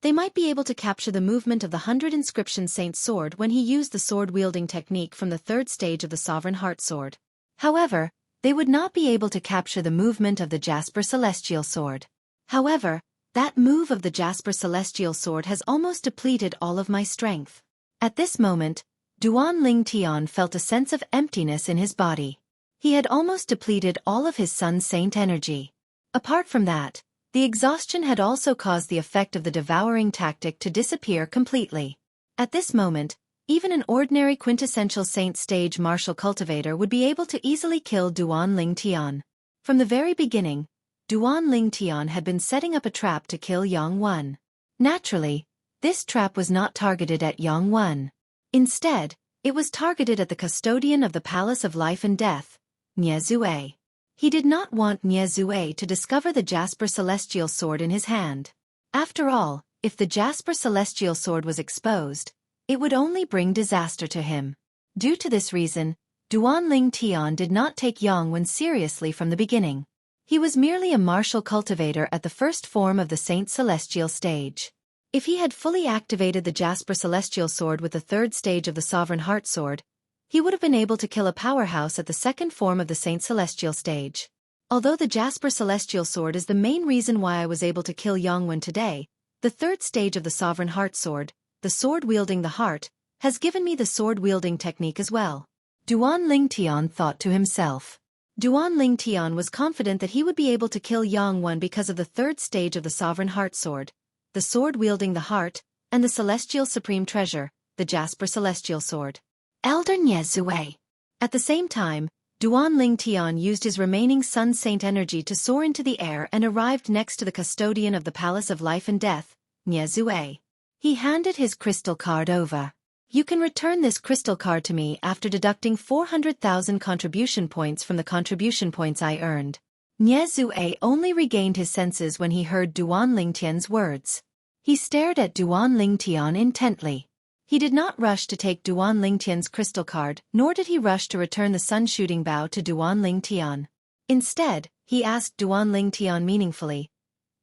A: they might be able to capture the movement of the 100 Inscription Saint's sword when he used the sword-wielding technique from the third stage of the Sovereign Heart Sword. However, they would not be able to capture the movement of the Jasper Celestial Sword. However, that move of the Jasper Celestial Sword has almost depleted all of my strength. At this moment, Duan Ling Tian felt a sense of emptiness in his body. He had almost depleted all of his Sun Saint energy. Apart from that, the exhaustion had also caused the effect of the devouring tactic to disappear completely. At this moment, even an ordinary quintessential Saint stage martial cultivator would be able to easily kill Duan Ling Tian. From the very beginning, Duan Ling Tian had been setting up a trap to kill Yang Wen. Naturally, this trap was not targeted at Yang Wen. Instead, it was targeted at the custodian of the Palace of Life and Death, Nie Zue. He did not want Nie Zue to discover the Jasper Celestial Sword in his hand. After all, if the Jasper Celestial Sword was exposed, it would only bring disaster to him. Due to this reason, Duan Ling Tian did not take Yang Wen seriously from the beginning. He was merely a martial cultivator at the first form of the Saint Celestial stage. If he had fully activated the Jasper Celestial Sword with the third stage of the Sovereign Heart Sword, he would have been able to kill a powerhouse at the second form of the Saint Celestial stage. Although the Jasper Celestial Sword is the main reason why I was able to kill Yang Wen today, the third stage of the Sovereign Heart Sword, the sword wielding the heart, has given me the sword-wielding technique as well. Duan Ling Tian thought to himself. Duan Ling Tian was confident that he would be able to kill Yang Wen because of the third stage of the Sovereign Heart Sword, the sword wielding the heart, and the Celestial Supreme Treasure, the Jasper Celestial Sword. Elder Nie Zue. At the same time, Duan Ling Tian used his remaining Sun Saint energy to soar into the air and arrived next to the custodian of the Palace of Life and Death, Nie Zue. He handed his crystal card over. You can return this crystal card to me after deducting 400,000 contribution points from the contribution points I earned. Nie Zue only regained his senses when he heard Duan Ling Tian's words. He stared at Duan Ling Tian intently. He did not rush to take Duan Ling Tian's crystal card, nor did he rush to return the sun-shooting bow to Duan Ling Tian. Instead, he asked Duan Ling Tian meaningfully,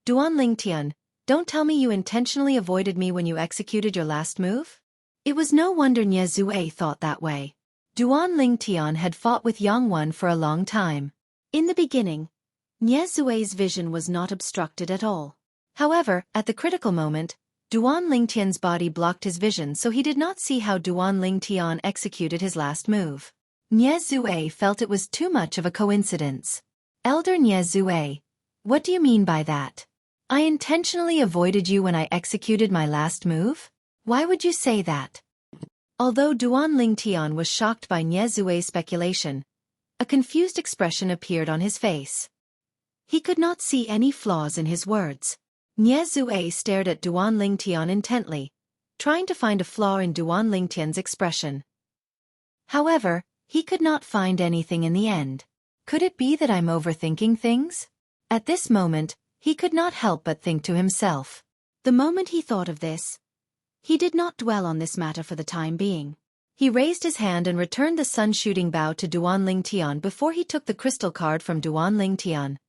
A: Duan Ling Tian, don't tell me you intentionally avoided me when you executed your last move? It was no wonder Nie Zue thought that way. Duan Ling Tian had fought with Yang Wen for a long time. In the beginning, Nie Zue's vision was not obstructed at all. However, at the critical moment, Duan Ling Tian's body blocked his vision, so he did not see how Duan Ling Tian executed his last move. Nie Zue felt it was too much of a coincidence. Elder Nie Zue, what do you mean by that? I intentionally avoided you when I executed my last move? Why would you say that? Although Duan Ling Tian was shocked by Nie Zue's speculation, a confused expression appeared on his face. He could not see any flaws in his words. Nie Zue stared at Duan Ling Tian intently, trying to find a flaw in Duan Ling Tian's expression. However, he could not find anything in the end. Could it be that I'm overthinking things? At this moment, he could not help but think to himself. The moment he thought of this, he did not dwell on this matter for the time being. He raised his hand and returned the sun-shooting bow to Duan Ling Tian before he took the crystal card from Duan Ling Tian.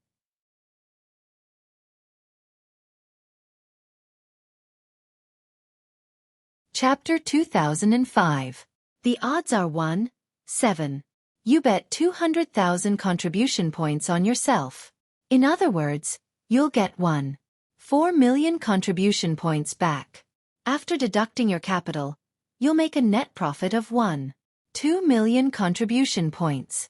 A: Chapter 2005. The odds are 1-7. You bet 200,000 contribution points on yourself. In other words, you'll get 1.4 million contribution points back. After deducting your capital, you'll make a net profit of 1.2 million contribution points.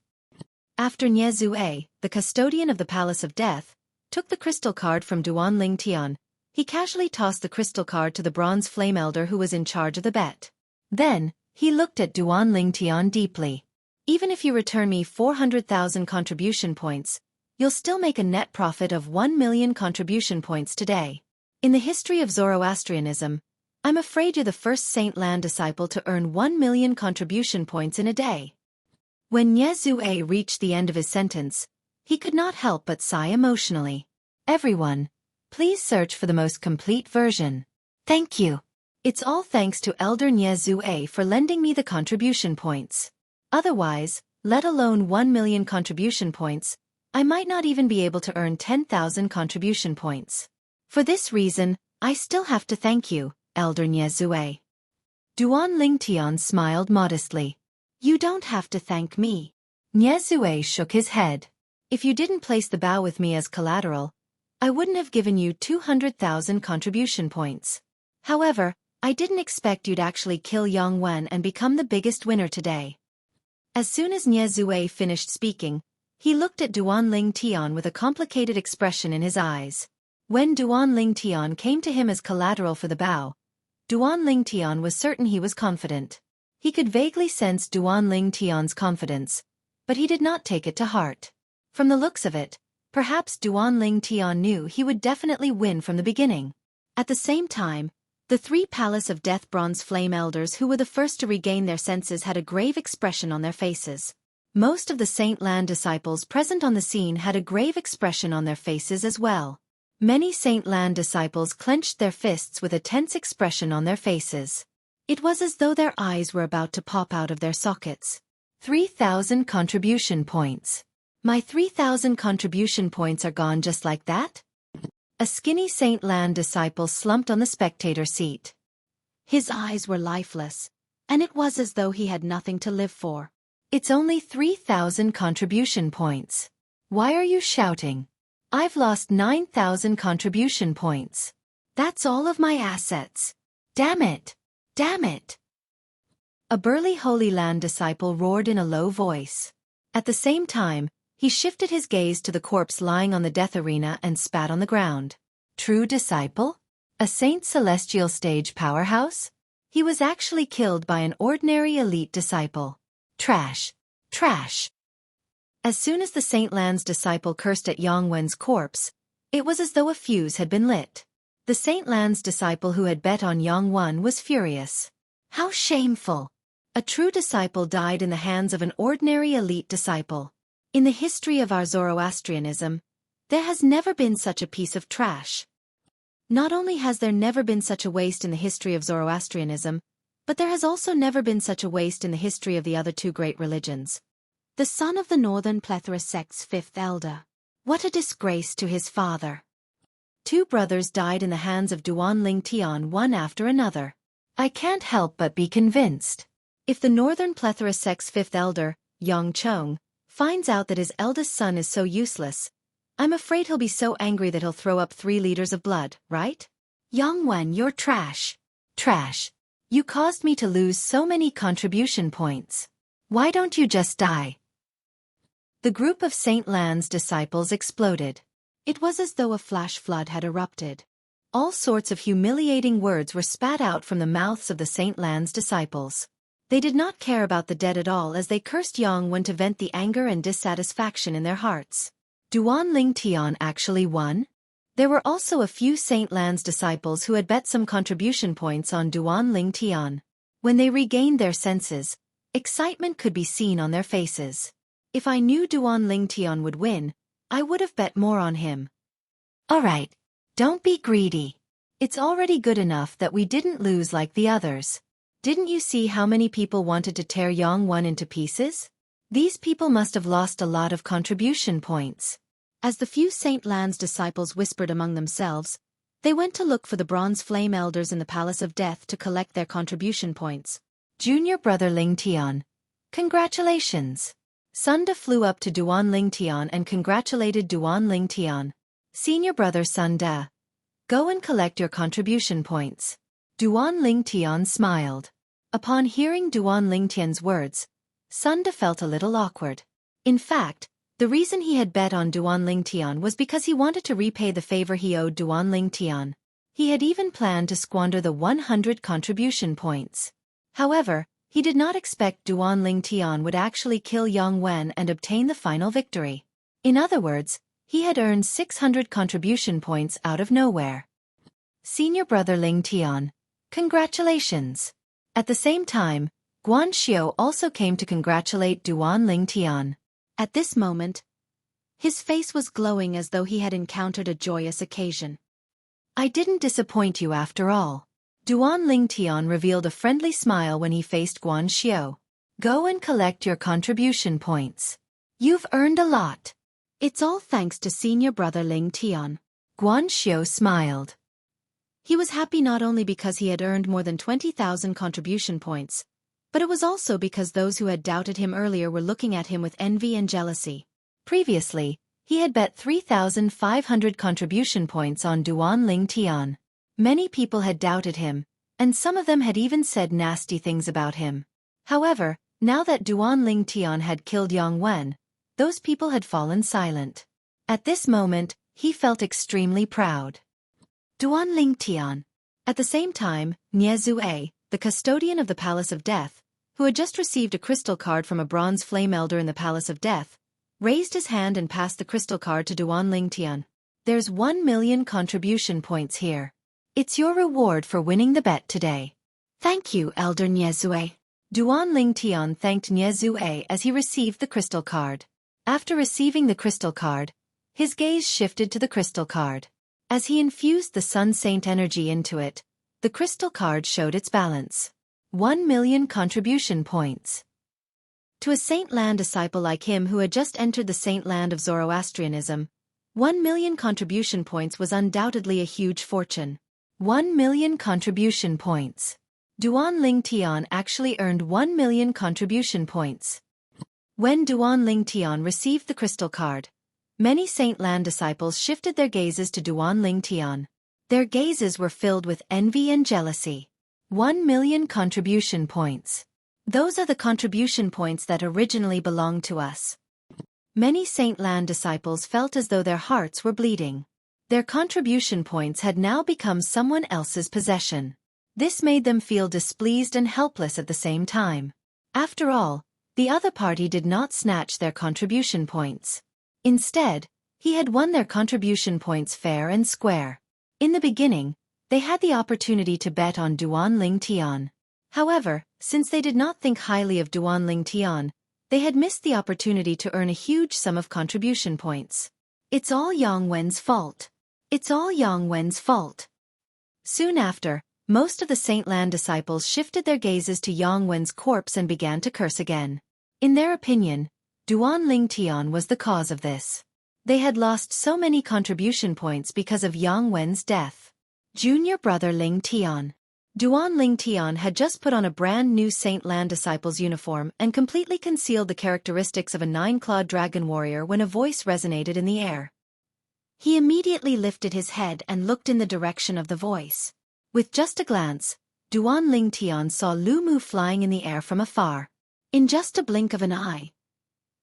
A: After Nie Zue, the custodian of the Palace of Death, took the crystal card from Duan Ling Tian, he casually tossed the crystal card to the bronze flame elder who was in charge of the bet. Then, he looked at Duan Ling Tian deeply. Even if you return me 400,000 contribution points, you'll still make a net profit of 1 million contribution points today. In the history of Zoroastrianism, I'm afraid you're the first Saint Lan disciple to earn 1 million contribution points in a day. When Xueqi reached the end of his sentence, he could not help but sigh emotionally. Everyone, please search for the most complete version. Thank you. It's all thanks to Elder Xueqi for lending me the contribution points. Otherwise, let alone 1 million contribution points, I might not even be able to earn 10,000 contribution points. For this reason, I still have to thank you, Elder Xueqi. Duan Lingtian smiled modestly. You don't have to thank me. Xueqi shook his head. If you didn't place the bow with me as collateral, I wouldn't have given you 200,000 contribution points. However, I didn't expect you'd actually kill Yang Wen and become the biggest winner today. As soon as Xueqi finished speaking, he looked at Duan Lingtian with a complicated expression in his eyes. When Duan Lingtian came to him as collateral for the bow, Duan Lingtian was certain he was confident. He could vaguely sense Duan Lingtian's confidence, but he did not take it to heart. From the looks of it, perhaps Duan Lingtian knew he would definitely win from the beginning. At the same time, the 3 Palace of Death Bronze Flame Elders who were the first to regain their senses had a grave expression on their faces. Most of the Saint Lan disciples present on the scene had a grave expression on their faces as well. Many Saint Lan disciples clenched their fists with a tense expression on their faces. It was as though their eyes were about to pop out of their sockets. 3,000 contribution points. My 3,000 contribution points are gone just like that? A skinny Saint Lan disciple slumped on the spectator seat. His eyes were lifeless, and it was as though he had nothing to live for. It's only 3,000 contribution points. Why are you shouting? I've lost 9,000 contribution points. That's all of my assets. Damn it! Damn it! A burly Holy Land disciple roared in a low voice. At the same time, he shifted his gaze to the corpse lying on the death arena and spat on the ground. True disciple? A Saint Celestial stage powerhouse? He was actually killed by an ordinary elite disciple. Trash. Trash. As soon as the Saint Lan's disciple cursed at Yang Wen's corpse, it was as though a fuse had been lit. The Saint Lan's disciple who had bet on Yang Wen was furious. How shameful! A true disciple died in the hands of an ordinary elite disciple. In the history of our Zoroastrianism, there has never been such a piece of trash. Not only has there never been such a waste in the history of Zoroastrianism, but there has also never been such a waste in the history of the other 2 great religions. The son of the Northern Plethora sect's 5th elder. What a disgrace to his father. 2 brothers died in the hands of Duan Lingtian one after another. I can't help but be convinced. If the Northern Plethora sect's 5th elder, Yang Chong, finds out that his eldest son is so useless, I'm afraid he'll be so angry that he'll throw up 3 liters of blood, right? Yang Wen, you're trash. Trash. You caused me to lose so many contribution points. Why don't you just die? The group of Saint Lan's disciples exploded. It was as though a flash flood had erupted. All sorts of humiliating words were spat out from the mouths of the Saint Lan's disciples. They did not care about the dead at all as they cursed Yang Wen to vent the anger and dissatisfaction in their hearts. Duan Lingtian actually won? There were also a few Saint Lan's disciples who had bet some contribution points on Duan Lingtian. When they regained their senses, excitement could be seen on their faces. If I knew Duan Lingtian would win, I would have bet more on him. Alright, don't be greedy. It's already good enough that we didn't lose like the others. Didn't you see how many people wanted to tear Yang Wen into pieces? These people must have lost a lot of contribution points. As the few Saint Lan's disciples whispered among themselves, they went to look for the bronze flame elders in the Palace of Death to collect their contribution points. Junior brother Lingtian. Congratulations! Sunda flew up to Duan Lingtian and congratulated Duan Lingtian. Senior brother Sunda. Go and collect your contribution points. Duan Lingtian smiled. Upon hearing Duan Lingtian's words, Sunda felt a little awkward. In fact, the reason he had bet on Duan Lingtian was because he wanted to repay the favor he owed Duan Lingtian. He had even planned to squander the 100 contribution points. However, he did not expect Duan Lingtian would actually kill Yang Wen and obtain the final victory. In other words, he had earned 600 contribution points out of nowhere. Senior brother Lingtian. Congratulations. At the same time, Guan Xiu also came to congratulate Duan Ling Tian. At this moment, his face was glowing as though he had encountered a joyous occasion. I didn't disappoint you after all. Duan Ling Tian revealed a friendly smile when he faced Guan Xiu. Go and collect your contribution points. You've earned a lot. It's all thanks to senior brother Ling Tian. Guan Xiu smiled. He was happy not only because he had earned more than 20,000 contribution points, but it was also because those who had doubted him earlier were looking at him with envy and jealousy. Previously, he had bet 3,500 contribution points on Duan Ling Tian. Many people had doubted him, and some of them had even said nasty things about him. However, now that Duan Ling Tian had killed Yang Wen, those people had fallen silent. At this moment, he felt extremely proud. Duan Ling Tian. At the same time, Nie Zue, the custodian of the Palace of Death, who had just received a crystal card from a bronze flame elder in the Palace of Death, raised his hand and passed the crystal card to Duan Ling Tian. There's 1 million contribution points here. It's your reward for winning the bet today. Thank you, Elder Nie Zue. Duan Ling Tian thanked Nie Zue as he received the crystal card. After receiving the crystal card, his gaze shifted to the crystal card. As he infused the Sun Saint energy into it, the crystal card showed its balance. 1 million contribution points. To a Saint Land disciple like him who had just entered the Saint Land of Zoroastrianism, 1 million contribution points was undoubtedly a huge fortune. 1 million contribution points. Duan Ling Tian actually earned 1 million contribution points. When Duan Ling Tian received the crystal card, many Saint Land disciples shifted their gazes to Duan Ling Tian. Their gazes were filled with envy and jealousy. 1 million contribution points. Those are the contribution points that originally belonged to us. Many Saint Land disciples felt as though their hearts were bleeding. Their contribution points had now become someone else's possession. This made them feel displeased and helpless at the same time. After all, the other party did not snatch their contribution points. Instead, he had won their contribution points fair and square. In the beginning, they had the opportunity to bet on Duan Ling Tian. However, since they did not think highly of Duan Ling Tian, they had missed the opportunity to earn a huge sum of contribution points. It's all Yang Wen's fault. It's all Yang Wen's fault. Soon after, most of the Saint Land disciples shifted their gazes to Yang Wen's corpse and began to curse again. In their opinion, Duan Ling Tian was the cause of this. They had lost so many contribution points because of Yang Wen's death. Junior brother Ling Tian. Duan Ling Tian had just put on a brand new Saint Land disciple's uniform and completely concealed the characteristics of a 9-clawed dragon warrior when a voice resonated in the air. He immediately lifted his head and looked in the direction of the voice. With just a glance, Duan Ling Tian saw Lu Mu flying in the air from afar. In just a blink of an eye,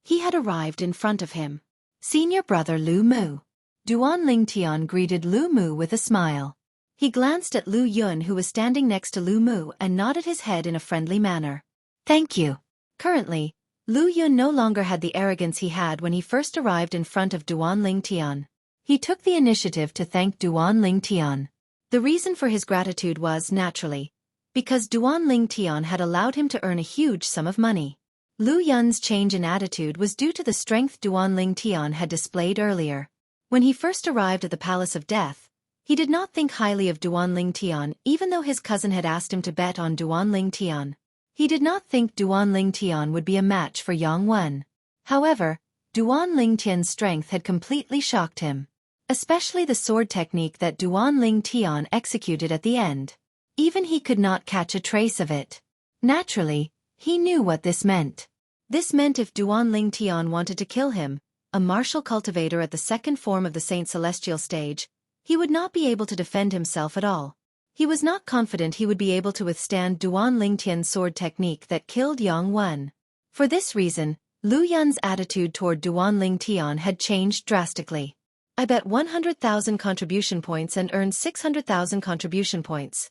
A: he had arrived in front of him. Senior brother Lu Mu. Duan Ling Tian greeted Lu Mu with a smile. He glanced at Lu Yun who was standing next to Lu Mu and nodded his head in a friendly manner. Thank you. Currently, Lu Yun no longer had the arrogance he had when he first arrived in front of Duan Ling Tian. He took the initiative to thank Duan Ling Tian. The reason for his gratitude was, naturally, because Duan Ling Tian had allowed him to earn a huge sum of money. Lu Yun's change in attitude was due to the strength Duan Ling Tian had displayed earlier. When he first arrived at the Palace of Death, he did not think highly of Duan Ling Tian even though his cousin had asked him to bet on Duan Ling Tian. He did not think Duan Ling Tian would be a match for Yang Wen. However, Duan Ling Tian's strength had completely shocked him. Especially the sword technique that Duan Ling Tian executed at the end. Even he could not catch a trace of it. Naturally, he knew what this meant. This meant if Duan Ling Tian wanted to kill him, a martial cultivator at the second form of the Saint Celestial stage, he would not be able to defend himself at all. He was not confident he would be able to withstand Duan Ling Tian's sword technique that killed Yang Wen. For this reason, Lu Yun's attitude toward Duan Ling Tian had changed drastically. I bet 100,000 contribution points and earned 600,000 contribution points.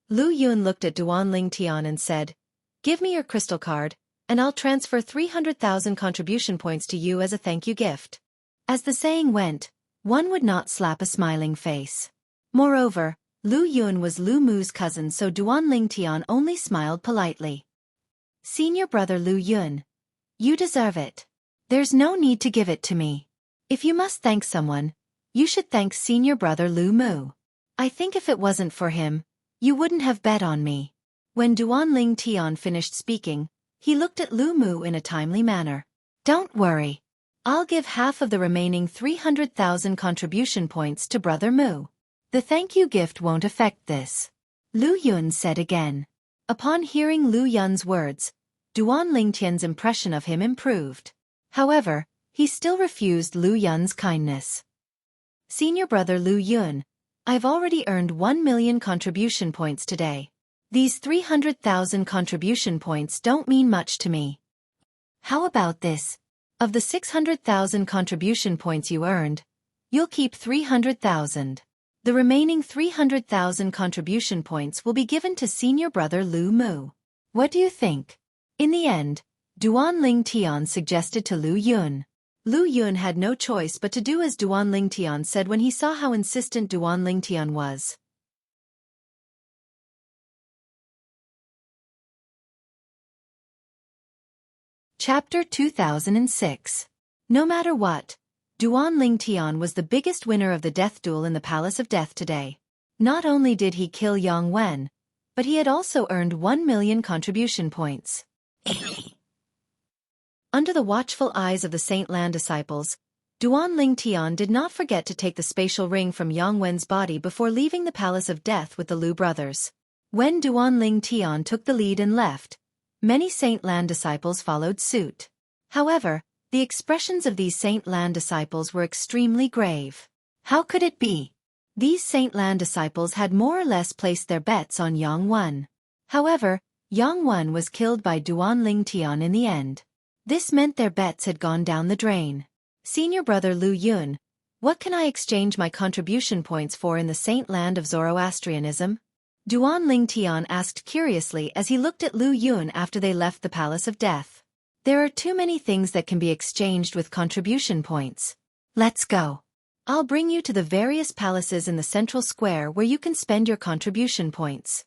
A: Lu Yun looked at Duan Ling Tian and said, "Give me your crystal card, and I'll transfer 300,000 contribution points to you as a thank you gift." As the saying went, one would not slap a smiling face. Moreover, Lu Yun was Lu Mu's cousin, so Duan Lingtian only smiled politely. Senior brother Lu Yun. You deserve it. There's no need to give it to me. If you must thank someone, you should thank senior brother Lu Mu. I think if it wasn't for him, you wouldn't have bet on me. When Duan Lingtian finished speaking, he looked at Lu Mu in a timely manner. Don't worry. I'll give half of the remaining 300,000 contribution points to brother Mu. The thank you gift won't affect this. Lu Yun said again. Upon hearing Lu Yun's words, Duan Lingtian's impression of him improved. However, he still refused Lu Yun's kindness. Senior brother Lu Yun, I've already earned 1 million contribution points today. These 300,000 contribution points don't mean much to me. How about this? Of the 600,000 contribution points you earned, you'll keep 300,000. The remaining 300,000 contribution points will be given to senior brother Lu Mu. What do you think? In the end, Duan Lingtian suggested to Lu Yun. Lu Yun had no choice but to do as Duan Lingtian said when he saw how insistent Duan Lingtian was. Chapter 2006. No matter what, Duan Lingtian was the biggest winner of the death duel in the Palace of Death today. Not only did he kill Yang Wen, but he had also earned 1 million contribution points. Under the watchful eyes of the Saint Lan disciples, Duan Lingtian did not forget to take the spatial ring from Yang Wen's body before leaving the Palace of Death with the Lu brothers. When Duan Lingtian took the lead and left, many Saint Lan disciples followed suit. However, the expressions of these Saint Lan disciples were extremely grave. How could it be? These Saint Lan disciples had more or less placed their bets on Yang Wen. However, Yang Wen was killed by Duan Lingtian in the end. This meant their bets had gone down the drain. Senior brother Lu Yun, what can I exchange my contribution points for in the Saint Land of Zoroastrianism? Duan Lingtian asked curiously as he looked at Lu Yun after they left the Palace of Death. There are too many things that can be exchanged with contribution points. Let's go. I'll bring you to the various palaces in the central square where you can spend your contribution points.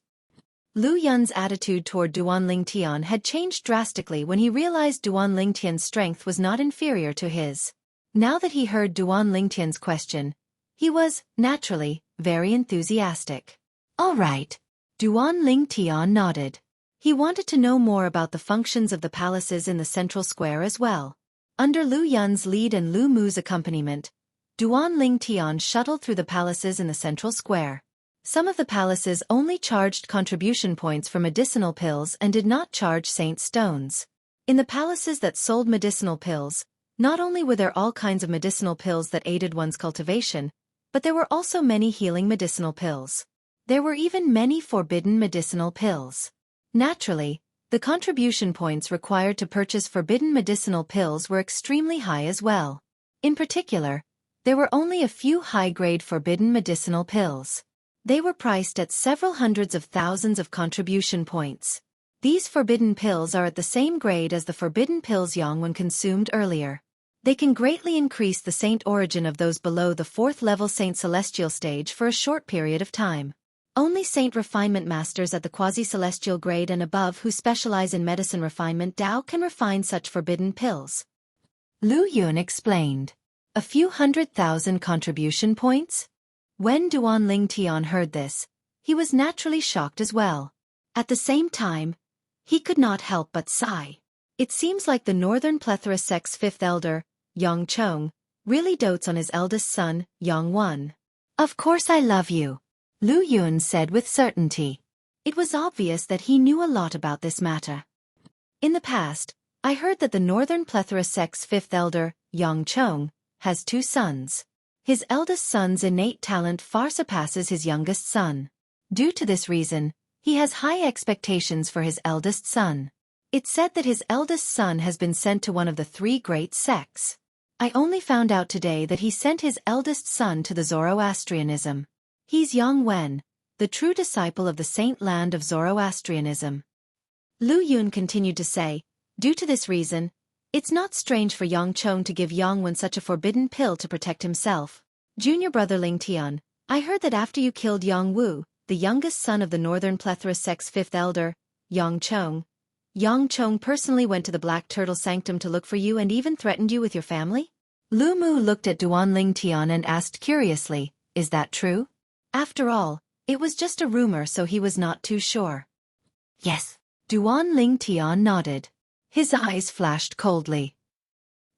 A: Lu Yun's attitude toward Duan Lingtian had changed drastically when he realized Duan Lingtian's strength was not inferior to his. Now that he heard Duan Lingtian's question, he was, naturally, very enthusiastic. All right. Duan Lingtian nodded. He wanted to know more about the functions of the palaces in the central square as well. Under Lu Yun's lead and Lu Mu's accompaniment, Duan Lingtian shuttled through the palaces in the central square. Some of the palaces only charged contribution points for medicinal pills and did not charge saint stones. In the palaces that sold medicinal pills, not only were there all kinds of medicinal pills that aided one's cultivation, but there were also many healing medicinal pills. There were even many forbidden medicinal pills. Naturally, the contribution points required to purchase forbidden medicinal pills were extremely high as well. In particular, there were only a few high-grade forbidden medicinal pills. They were priced at several hundreds of thousands of contribution points. These forbidden pills are at the same grade as the forbidden pills Yang Wen consumed earlier. They can greatly increase the saint origin of those below the 4th level saint celestial stage for a short period of time. Only saint refinement masters at the quasi-celestial grade and above who specialize in medicine refinement Tao can refine such forbidden pills. Lu Yun explained. A few 100,000 contribution points? When Duan Lingtian heard this, he was naturally shocked as well. At the same time, he could not help but sigh. It seems like the Northern Plethora sect's 5th elder, Yang Chong, really dotes on his eldest son, Yang Wen. Of course I love you, Lu Yun said with certainty. It was obvious that he knew a lot about this matter. In the past, I heard that the Northern Plethora sect's 5th elder, Yang Chong, has 2 sons. His eldest son's innate talent far surpasses his youngest son. Due to this reason, he has high expectations for his eldest son. It's said that his eldest son has been sent to one of the 3 great sects. I only found out today that he sent his eldest son to the Zoroastrianism. He's Yang Wen, the true disciple of the Saint Land of Zoroastrianism. Lu Yun continued to say, due to this reason, it's not strange for Yang Chong to give Yang Wen such a forbidden pill to protect himself. Junior brother Lingtian, I heard that after you killed Yang Wu, the youngest son of the Northern Plethora sect's fifth elder, Yang Chong personally went to the Black Turtle Sanctum to look for you and even threatened you with your family? Lu Mu looked at Duan Ling Tian and asked curiously, is that true? After all, it was just a rumor, so he was not too sure. Yes. Duan Ling Tian nodded. His eyes flashed coldly.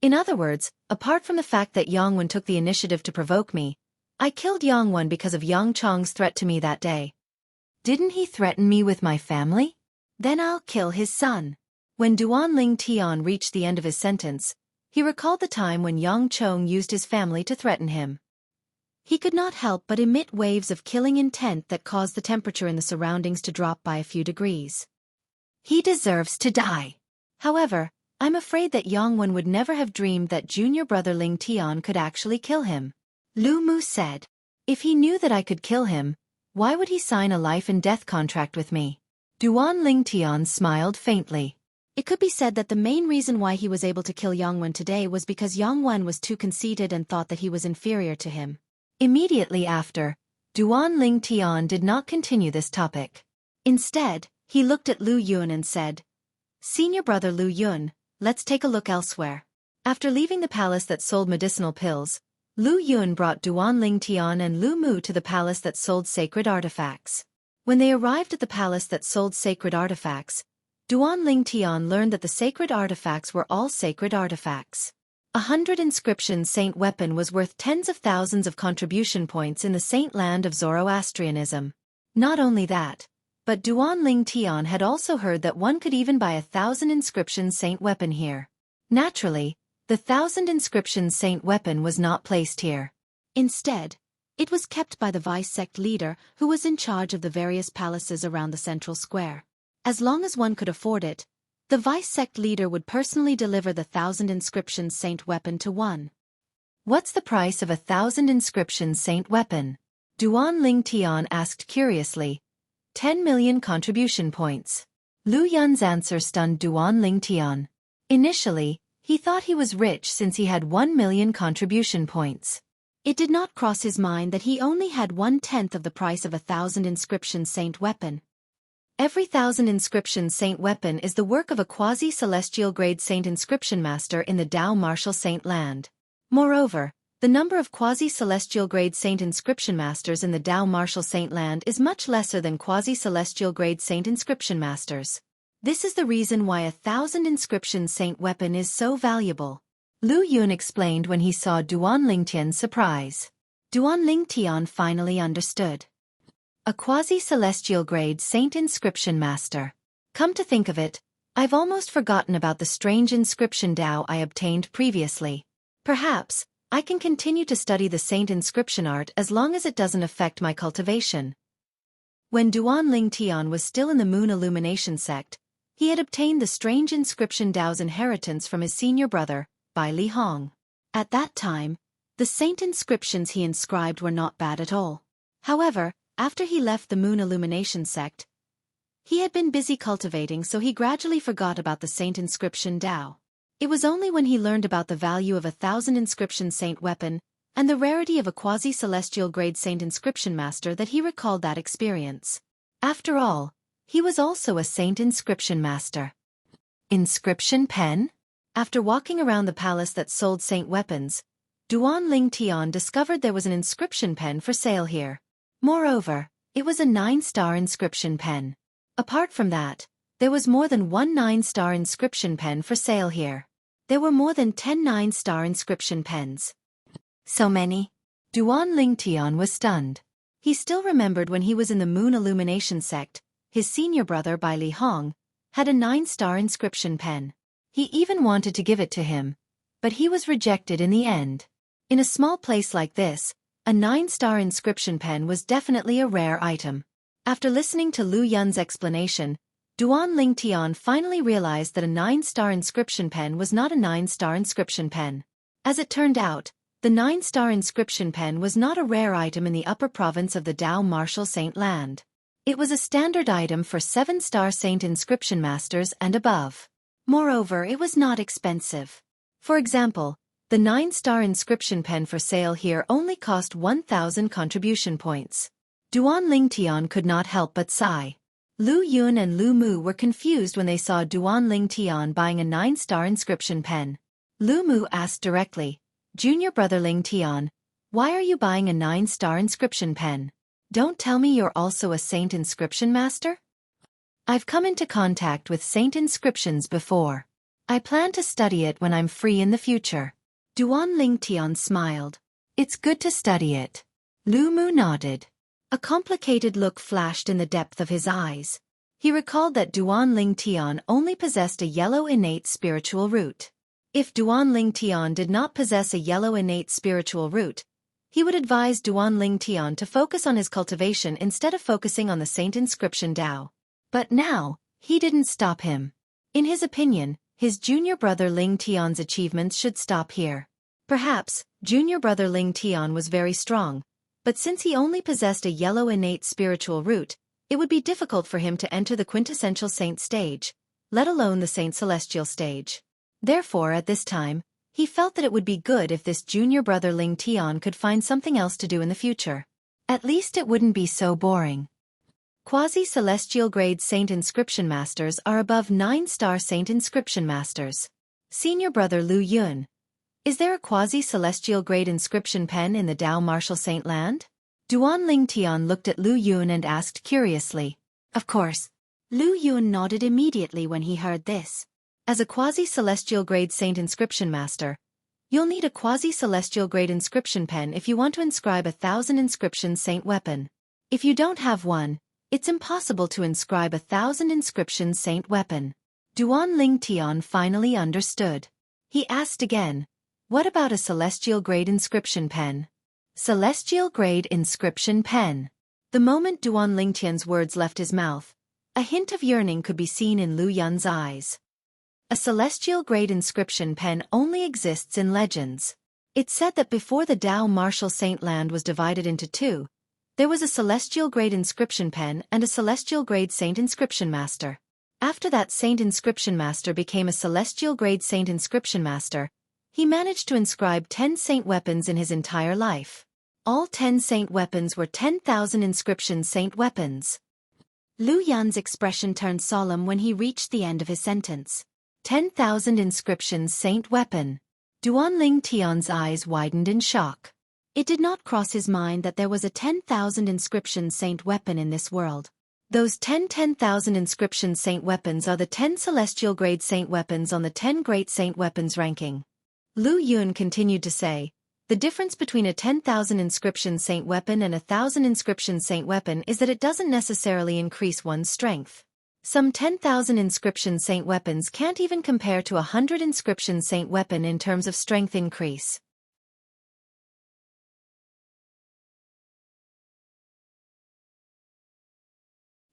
A: In other words, apart from the fact that Yang Wen took the initiative to provoke me, I killed Yang Wen because of Yang Chong's threat to me that day. Didn't he threaten me with my family? Then I'll kill his son. When Duan Ling Tian reached the end of his sentence, he recalled the time when Yang Chong used his family to threaten him. He could not help but emit waves of killing intent that caused the temperature in the surroundings to drop by a few degrees. He deserves to die. However, I'm afraid that Yang Wen would never have dreamed that junior brother Ling Tian could actually kill him. Lu Mu said. If he knew that I could kill him, why would he sign a life and death contract with me? Duan Ling Tian smiled faintly. It could be said that the main reason why he was able to kill Yang Wen today was because Yang Wen was too conceited and thought that he was inferior to him. Immediately after, Duan Ling Tian did not continue this topic. Instead, he looked at Lu Yun and said, Senior brother Lu Yun, let's take a look elsewhere. After leaving the palace that sold medicinal pills, Lu Yun brought Duan Ling Tian and Lu Mu to the palace that sold sacred artifacts. When they arrived at the palace that sold sacred artifacts, Duan Ling Tian learned that the sacred artifacts were all sacred artifacts. 100 inscription saint weapon was worth tens of thousands of contribution points in the saint land of Zoroastrianism. Not only that, but Duan Ling Tian had also heard that one could even buy 1,000 inscription saint weapon here. Naturally, the 1,000 inscription saint weapon was not placed here. Instead, it was kept by the vice sect leader who was in charge of the various palaces around the central square. As long as one could afford it, the vice sect leader would personally deliver the 1,000 inscription saint weapon to one. What's the price of 1,000 inscription saint weapon? Duan Ling Tian asked curiously. 10 million contribution points. Lu Yun's answer stunned Duan Ling Tian. Initially, he thought he was rich since he had 1 million contribution points. It did not cross his mind that he only had 1/10 of the price of 1,000 inscription saint weapon. Every 1,000 inscription saint weapon is the work of a quasi-celestial grade saint inscription master in the Dao Martial Saint land. Moreover, the number of quasi-celestial grade saint inscription masters in the Dao Martial Saint land is much lesser than quasi-celestial grade saint inscription masters. This is the reason why 1,000 inscription saint weapon is so valuable. Lu Yun explained when he saw Duan Ling Tian's surprise. Duan Ling Tian finally understood. A quasi-celestial grade saint inscription master. Come to think of it, I've almost forgotten about the strange inscription Dao I obtained previously. Perhaps, I can continue to study the saint inscription art as long as it doesn't affect my cultivation. When Duan Ling Tian was still in the Moon Illumination sect, he had obtained the strange inscription Dao's inheritance from his senior brother, Bai Li Hong. At that time, the saint inscriptions he inscribed were not bad at all. However, after he left the Moon Illumination sect, he had been busy cultivating, so he gradually forgot about the saint inscription Dao. It was only when he learned about the value of 1,000 inscription saint weapon and the rarity of a quasi-celestial grade saint inscription master that he recalled that experience. After all, he was also a saint inscription master. Inscription pen? After walking around the palace that sold saint weapons, Duan Ling Tian discovered there was an inscription pen for sale here. Moreover, it was a 9-star inscription pen. Apart from that, there was more than one 9-star inscription pen for sale here. There were more than 10 9-star inscription pens. So many? Duan Ling Tian was stunned. He still remembered when he was in the Moon Illumination sect, his senior brother Bai Li Hong had a 9-star inscription pen. He even wanted to give it to him, but he was rejected in the end. In a small place like this, a 9-star inscription pen was definitely a rare item. After listening to Lu Yun's explanation, Duan Ling Tian finally realized that a 9-star inscription pen was not a 9-star inscription pen. As it turned out, the 9-star inscription pen was not a rare item in the upper province of the Dao Martial Saint land. It was a standard item for 7-star saint inscription masters and above. Moreover, it was not expensive. For example, The 9-star inscription pen for sale here only cost 1,000 contribution points. Duan Lingtian could not help but sigh. Lu Yun and Lu Mu were confused when they saw Duan Lingtian buying a 9-star inscription pen. Lu Mu asked directly, "Junior brother Lingtian, why are you buying a 9-star inscription pen? Don't tell me you're also a saint inscription master?" "I've come into contact with saint inscriptions before. I plan to study it when I'm free in the future." Duan Lingtian smiled. "It's good to study it." Lu Mu nodded. A complicated look flashed in the depth of his eyes. He recalled that Duan Lingtian only possessed a yellow innate spiritual root. If Duan Lingtian did not possess a yellow innate spiritual root, he would advise Duan Lingtian to focus on his cultivation instead of focusing on the saint inscription Dao. But now, he didn't stop him. In his opinion, his junior brother Lingtian's achievements should stop here. Perhaps, junior brother Lingtian was very strong, but since he only possessed a yellow innate spiritual root, it would be difficult for him to enter the quintessential saint stage, let alone the saint celestial stage. Therefore, at this time, he felt that it would be good if this junior brother Lingtian could find something else to do in the future. At least it wouldn't be so boring. Quasi-celestial grade saint inscription masters are above 9-star saint inscription masters. Senior brother Lu Yun, is there a quasi-celestial grade inscription pen in the Dao Martial Saint Land? Duan Lingtian looked at Lu Yun and asked curiously. Of course. Lu Yun nodded immediately when he heard this. As a quasi-celestial grade saint inscription master, you'll need a quasi-celestial grade inscription pen if you want to inscribe 1,000 inscription saint weapon. If you don't have one, it's impossible to inscribe 1,000 inscription saint weapon. Duan Lingtian finally understood. He asked again, "What about a celestial grade inscription pen?" Celestial grade inscription pen. The moment Duan Lingtian's words left his mouth, a hint of yearning could be seen in Lu Yun's eyes. A celestial grade inscription pen only exists in legends. It's said that before the Dao Martial Saint Land was divided into two, there was a celestial grade inscription pen and a celestial grade saint inscription master. After that saint inscription master became a celestial grade saint inscription master, he managed to inscribe 10 saint weapons in his entire life. All 10 saint weapons were 10,000 inscription saint weapons. Lu Yun's expression turned solemn when he reached the end of his sentence. 10,000 inscriptions saint weapon. Duan Lingtian's eyes widened in shock. It did not cross his mind that there was a 10,000 inscription saint weapon in this world. Those 10,000 inscription saint weapons are the 10 celestial grade saint weapons on the 10 great saint weapons ranking. Lu Yun continued to say, "The difference between a 10,000 inscription saint weapon and 1,000 inscription saint weapon is that it doesn't necessarily increase one's strength. Some 10,000 inscription saint weapons can't even compare to 100 inscription saint weapon in terms of strength increase."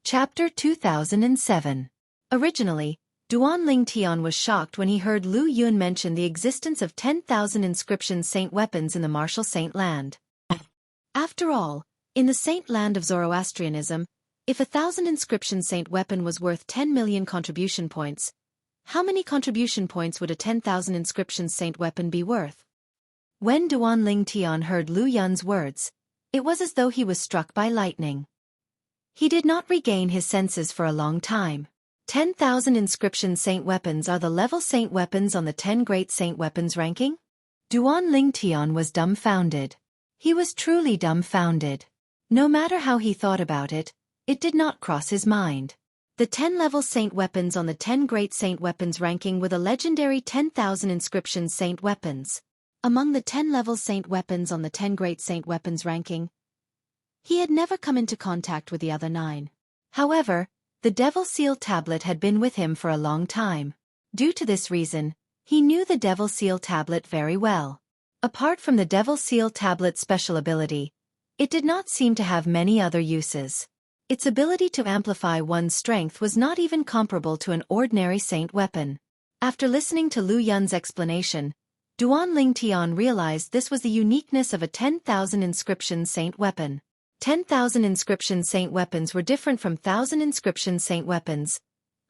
A: Chapter 2007. Originally, Duan Lingtian was shocked when he heard Lu Yun mention the existence of 10,000 inscription saint weapons in the Martial Saint Land. After all, in the Saint Land of Zoroastrianism, if 1,000 inscription saint weapon was worth 10 million contribution points, how many contribution points would a 10,000 inscription saint weapon be worth? When Duan Lingtian heard Lu Yun's words, it was as though he was struck by lightning. He did not regain his senses for a long time. 10,000 inscription saint weapons are the level saint weapons on the 10 great saint weapons ranking? Duan Lingtian was dumbfounded. He was truly dumbfounded. No matter how he thought about it, it did not cross his mind. The 10 level saint weapons on the 10 great saint weapons ranking were the legendary 10,000 inscription saint weapons. Among the 10 level saint weapons on the 10 great saint weapons ranking, he had never come into contact with the other 9. However, the Devil Seal tablet had been with him for a long time. Due to this reason, he knew the Devil Seal tablet very well. Apart from the Devil Seal tablet's special ability, it did not seem to have many other uses. Its ability to amplify one's strength was not even comparable to an ordinary saint weapon. After listening to Lu Yun's explanation, Duan Lingtian realized this was the uniqueness of a 10,000 inscription saint weapon. 10,000 inscription saint weapons were different from 1,000 inscription saint weapons,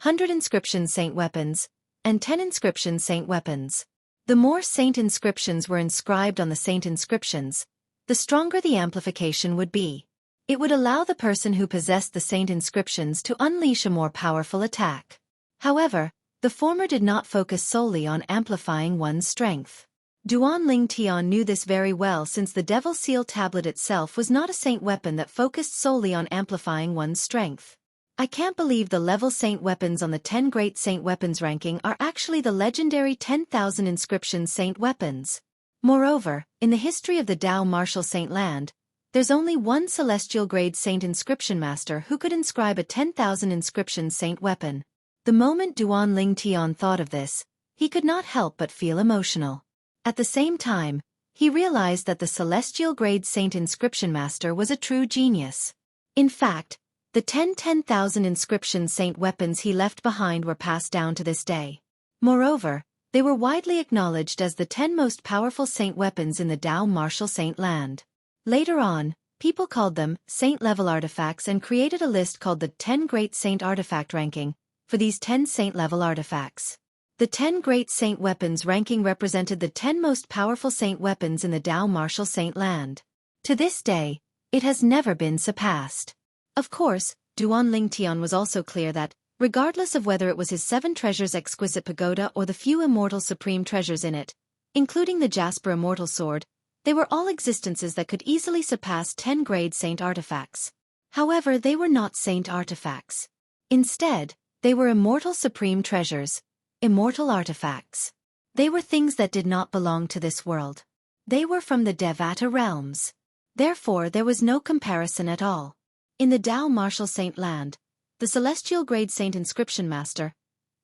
A: 100 inscription saint weapons, and 10 inscription saint weapons. The more saint inscriptions were inscribed on the saint inscriptions, the stronger the amplification would be. It would allow the person who possessed the saint inscriptions to unleash a more powerful attack. However, the former did not focus solely on amplifying one's strength. Duan Ling Tian knew this very well, since the Devil Seal tablet itself was not a saint weapon that focused solely on amplifying one's strength. I can't believe the level saint weapons on the 10 great saint weapons ranking are actually the legendary 10,000 inscription saint weapons. Moreover, in the history of the Dao Martial Saint Land, there's only one celestial grade saint inscription master who could inscribe a 10,000 inscription saint weapon. The moment Duan Ling Tian thought of this, he could not help but feel emotional. At the same time, he realized that the celestial grade saint inscription master was a true genius. In fact, the 10,000 inscription saint weapons he left behind were passed down to this day. Moreover, they were widely acknowledged as the 10 most powerful saint weapons in the Dao Martial Saint Land. Later on, people called them saint-level artifacts and created a list called the 10 Great Saint Artifact Ranking for these 10 saint-level artifacts. The 10 Great Saint Weapons ranking represented the 10 most powerful saint weapons in the Dao Martial Saint Land. To this day, it has never been surpassed. Of course, Duan Ling Tian was also clear that, regardless of whether it was his 7 treasures exquisite pagoda or the few immortal supreme treasures in it, including the Jasper Immortal Sword, they were all existences that could easily surpass 10 grade saint artifacts. However, they were not saint artifacts. Instead, they were immortal supreme treasures, immortal artifacts. They were things that did not belong to this world. They were from the Devata realms. Therefore, there was no comparison at all. In the Dao Martial Saint Land, the celestial grade saint inscription master,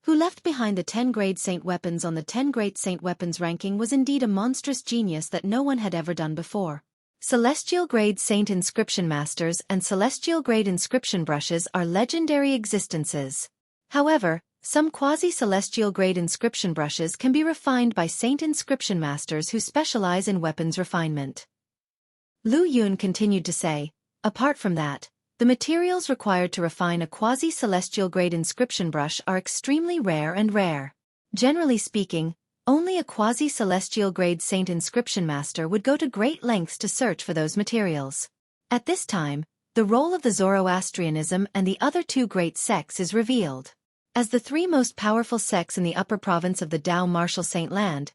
A: who left behind the 10 grade saint weapons on the 10 great saint weapons ranking, was indeed a monstrous genius that no one had ever done before. Celestial grade saint inscription masters and celestial grade inscription brushes are legendary existences. However, some quasi-celestial grade inscription brushes can be refined by saint inscription masters who specialize in weapons refinement. Lu Yun continued to say, apart from that, the materials required to refine a quasi-celestial grade inscription brush are extremely rare and rare. Generally speaking, only a quasi-celestial grade saint inscription master would go to great lengths to search for those materials. At this time, the role of the Zoroastrianism and the other 2 great sects is revealed. As the 3 most powerful sects in the upper province of the Dao Martial Saint Land,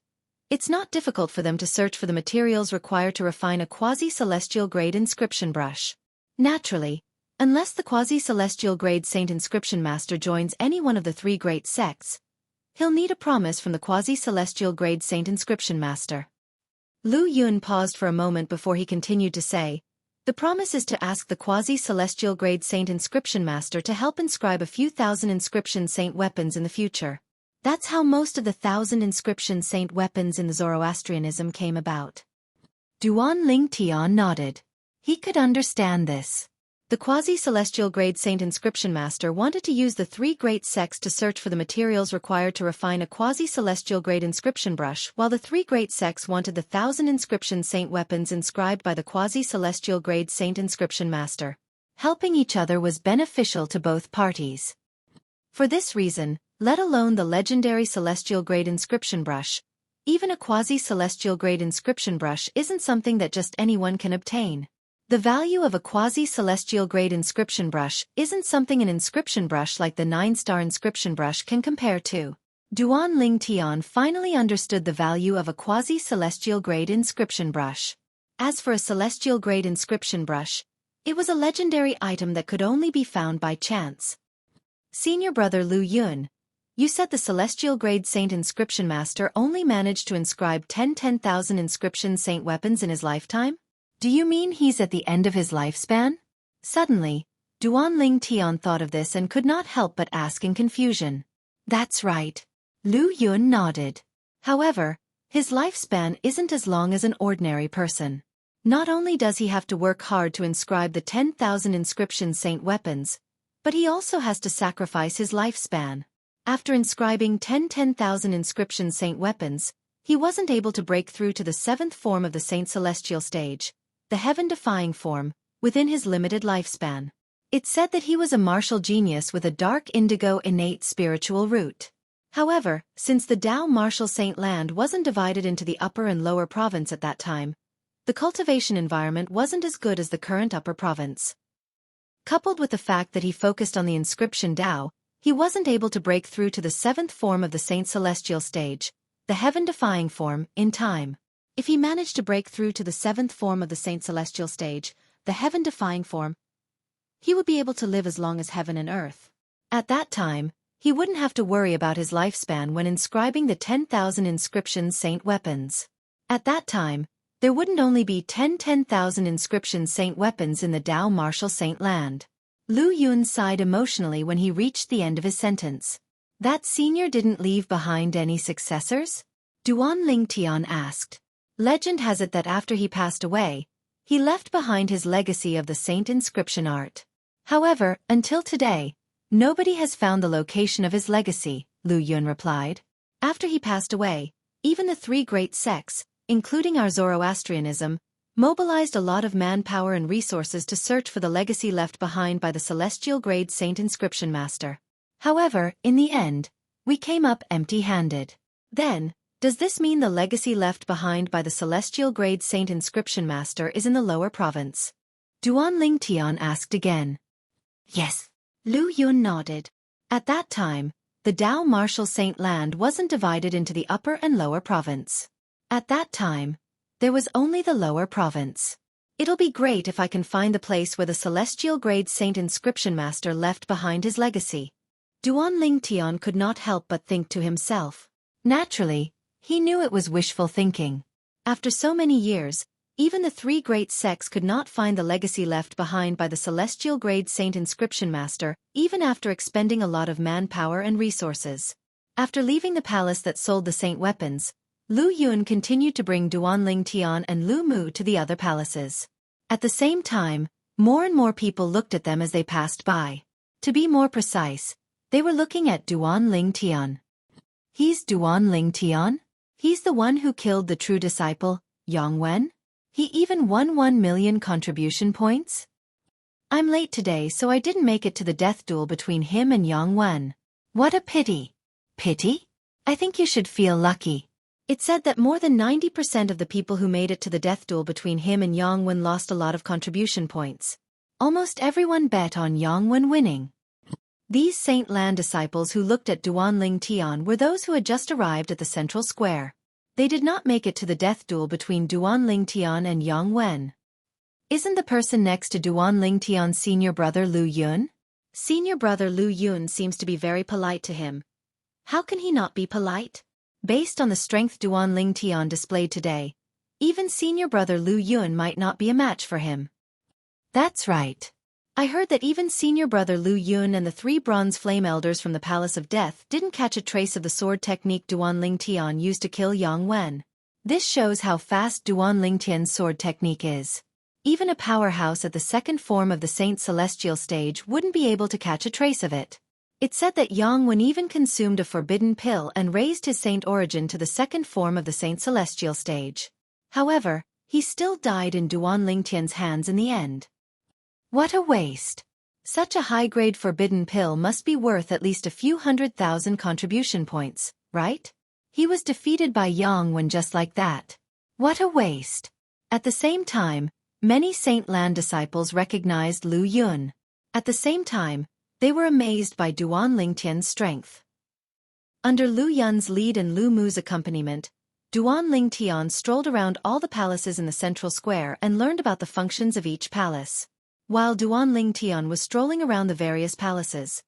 A: it's not difficult for them to search for the materials required to refine a quasi-celestial grade inscription brush. Naturally, unless the quasi-celestial grade saint inscription master joins any one of the 3 great sects, he'll need a promise from the quasi-celestial grade saint inscription master. Lu Yun paused for a moment before he continued to say, the promise is to ask the quasi-celestial grade saint inscription master to help inscribe a few thousand inscription saint weapons in the future. That's how most of the 1,000 inscription saint weapons in the Zoroastrianism came about. Duan Ling Tian nodded. He could understand this. The quasi-celestial grade saint inscription master wanted to use the 3 great sects to search for the materials required to refine a quasi-celestial grade inscription brush, while the 3 great sects wanted the 1,000 inscription saint weapons inscribed by the quasi-celestial grade saint inscription master. Helping each other was beneficial to both parties. For this reason, let alone the legendary celestial grade inscription brush, even a quasi-celestial grade inscription brush isn't something that just anyone can obtain. The value of a quasi-celestial grade inscription brush isn't something an inscription brush like the 9-star inscription brush can compare to. Duan Ling Tian finally understood the value of a quasi-celestial grade inscription brush. As for a celestial grade inscription brush, it was a legendary item that could only be found by chance. Senior brother Lu Yun, you said the celestial grade saint inscription master only managed to inscribe 10,000 inscription saint weapons in his lifetime? Do you mean he's at the end of his lifespan? Suddenly, Duan Ling Tian thought of this and could not help but ask in confusion. That's right. Lu Yun nodded. However, his lifespan isn't as long as an ordinary person. Not only does he have to work hard to inscribe the 10,000 inscription saint weapons, but he also has to sacrifice his lifespan. After inscribing 10,000 inscription saint weapons, he wasn't able to break through to the 7th form of the Saint Celestial stage, the heaven-defying form, within his limited lifespan. It's said that he was a martial genius with a dark indigo innate spiritual root. However, since the Tao Martial Saint land wasn't divided into the upper and lower province at that time, the cultivation environment wasn't as good as the current upper province. Coupled with the fact that he focused on the inscription Tao, he wasn't able to break through to the seventh form of the Saint Celestial stage, the heaven-defying form, in time. If he managed to break through to the seventh form of the Saint Celestial stage, the heaven-defying form, he would be able to live as long as heaven and earth. At that time, he wouldn't have to worry about his lifespan when inscribing the 10,000 inscription saint weapons. At that time, there wouldn't only be 10,000 inscription saint weapons in the Tao Martial Saint land. Lu Yun sighed emotionally when he reached the end of his sentence. That senior didn't leave behind any successors? Duan Ling Tian asked. Legend has it that after he passed away, he left behind his legacy of the saint inscription art. However, until today, nobody has found the location of his legacy, Lu Yun replied. After he passed away, even the three great sects, including our Zoroastrianism, mobilized a lot of manpower and resources to search for the legacy left behind by the celestial grade saint inscription master. However, in the end, we came up empty-handed. Then, does this mean the legacy left behind by the celestial grade saint inscription master is in the lower province? Duan Ling Tian asked again. Yes. Lu Yun nodded. At that time, the Tao Martial Saint land wasn't divided into the upper and lower province. At that time, there was only the lower province. It'll be great if I can find the place where the celestial grade saint inscription master left behind his legacy. Duan Ling Tian could not help but think to himself. Naturally, he knew it was wishful thinking. After so many years, even the three great sects could not find the legacy left behind by the celestial grade saint inscription master, even after expending a lot of manpower and resources. After leaving the palace that sold the saint weapons, Lu Yun continued to bring Duan Ling Tian and Lu Mu to the other palaces. At the same time, more and more people looked at them as they passed by. To be more precise, they were looking at Duan Ling Tian. He's Duan Ling Tian? He's the one who killed the true disciple, Yang Wen? He even won 1 million contribution points? I'm late today, so I didn't make it to the death duel between him and Yang Wen. What a pity. Pity? I think you should feel lucky. It said that more than 90% of the people who made it to the death duel between him and Yang Wen lost a lot of contribution points. Almost everyone bet on Yang Wen winning. These Saint Land disciples who looked at Duan Ling Tian were those who had just arrived at the central square. They did not make it to the death duel between Duan Ling Tian and Yang Wen. Isn't the person next to Duan Ling Tian's senior brother Lu Yun? Senior brother Lu Yun seems to be very polite to him. How can he not be polite? Based on the strength Duan Ling Tian displayed today, even senior brother Lu Yun might not be a match for him. That's right. I heard that even senior brother Lu Yun and the 3 bronze flame elders from the Palace of Death didn't catch a trace of the sword technique Duan Ling Tian used to kill Yang Wen. This shows how fast Duan Ling Tian's sword technique is. Even a powerhouse at the second form of the Saint Celestial stage wouldn't be able to catch a trace of it. It said that Yang Wen even consumed a forbidden pill and raised his saint origin to the second form of the Saint Celestial stage. However, he still died in Duan Ling Tian's hands in the end. What a waste. Such a high-grade forbidden pill must be worth at least a few 100,000 contribution points, right? He was defeated by Yang Wen just like that. What a waste. At the same time, many Saint Land disciples recognized Lu Yun. At the same time, they were amazed by Duan Ling Tian's strength. Under Lu Yun's lead and Lu Mu's accompaniment, Duan Ling Tian strolled around all the palaces in the central square and learned about the functions of each palace. While Duan Ling Tian was strolling around the various palaces,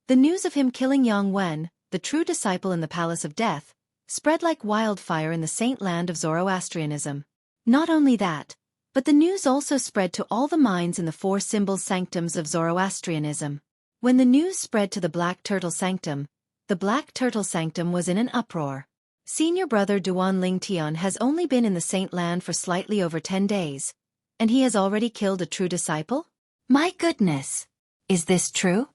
A: the news of him killing Yang Wen, the true disciple in the Palace of Death, spread like wildfire in the Saint Land of Zoroastrianism. Not only that, but the news also spread to all the minds in the 4 symbol sanctums of Zoroastrianism. When the news spread to the Black Turtle Sanctum, the Black Turtle Sanctum was in an uproar. Senior brother Duan Ling Tian has only been in the Saint Land for slightly over 10 days. And he has already killed a true disciple? My goodness! Is this true?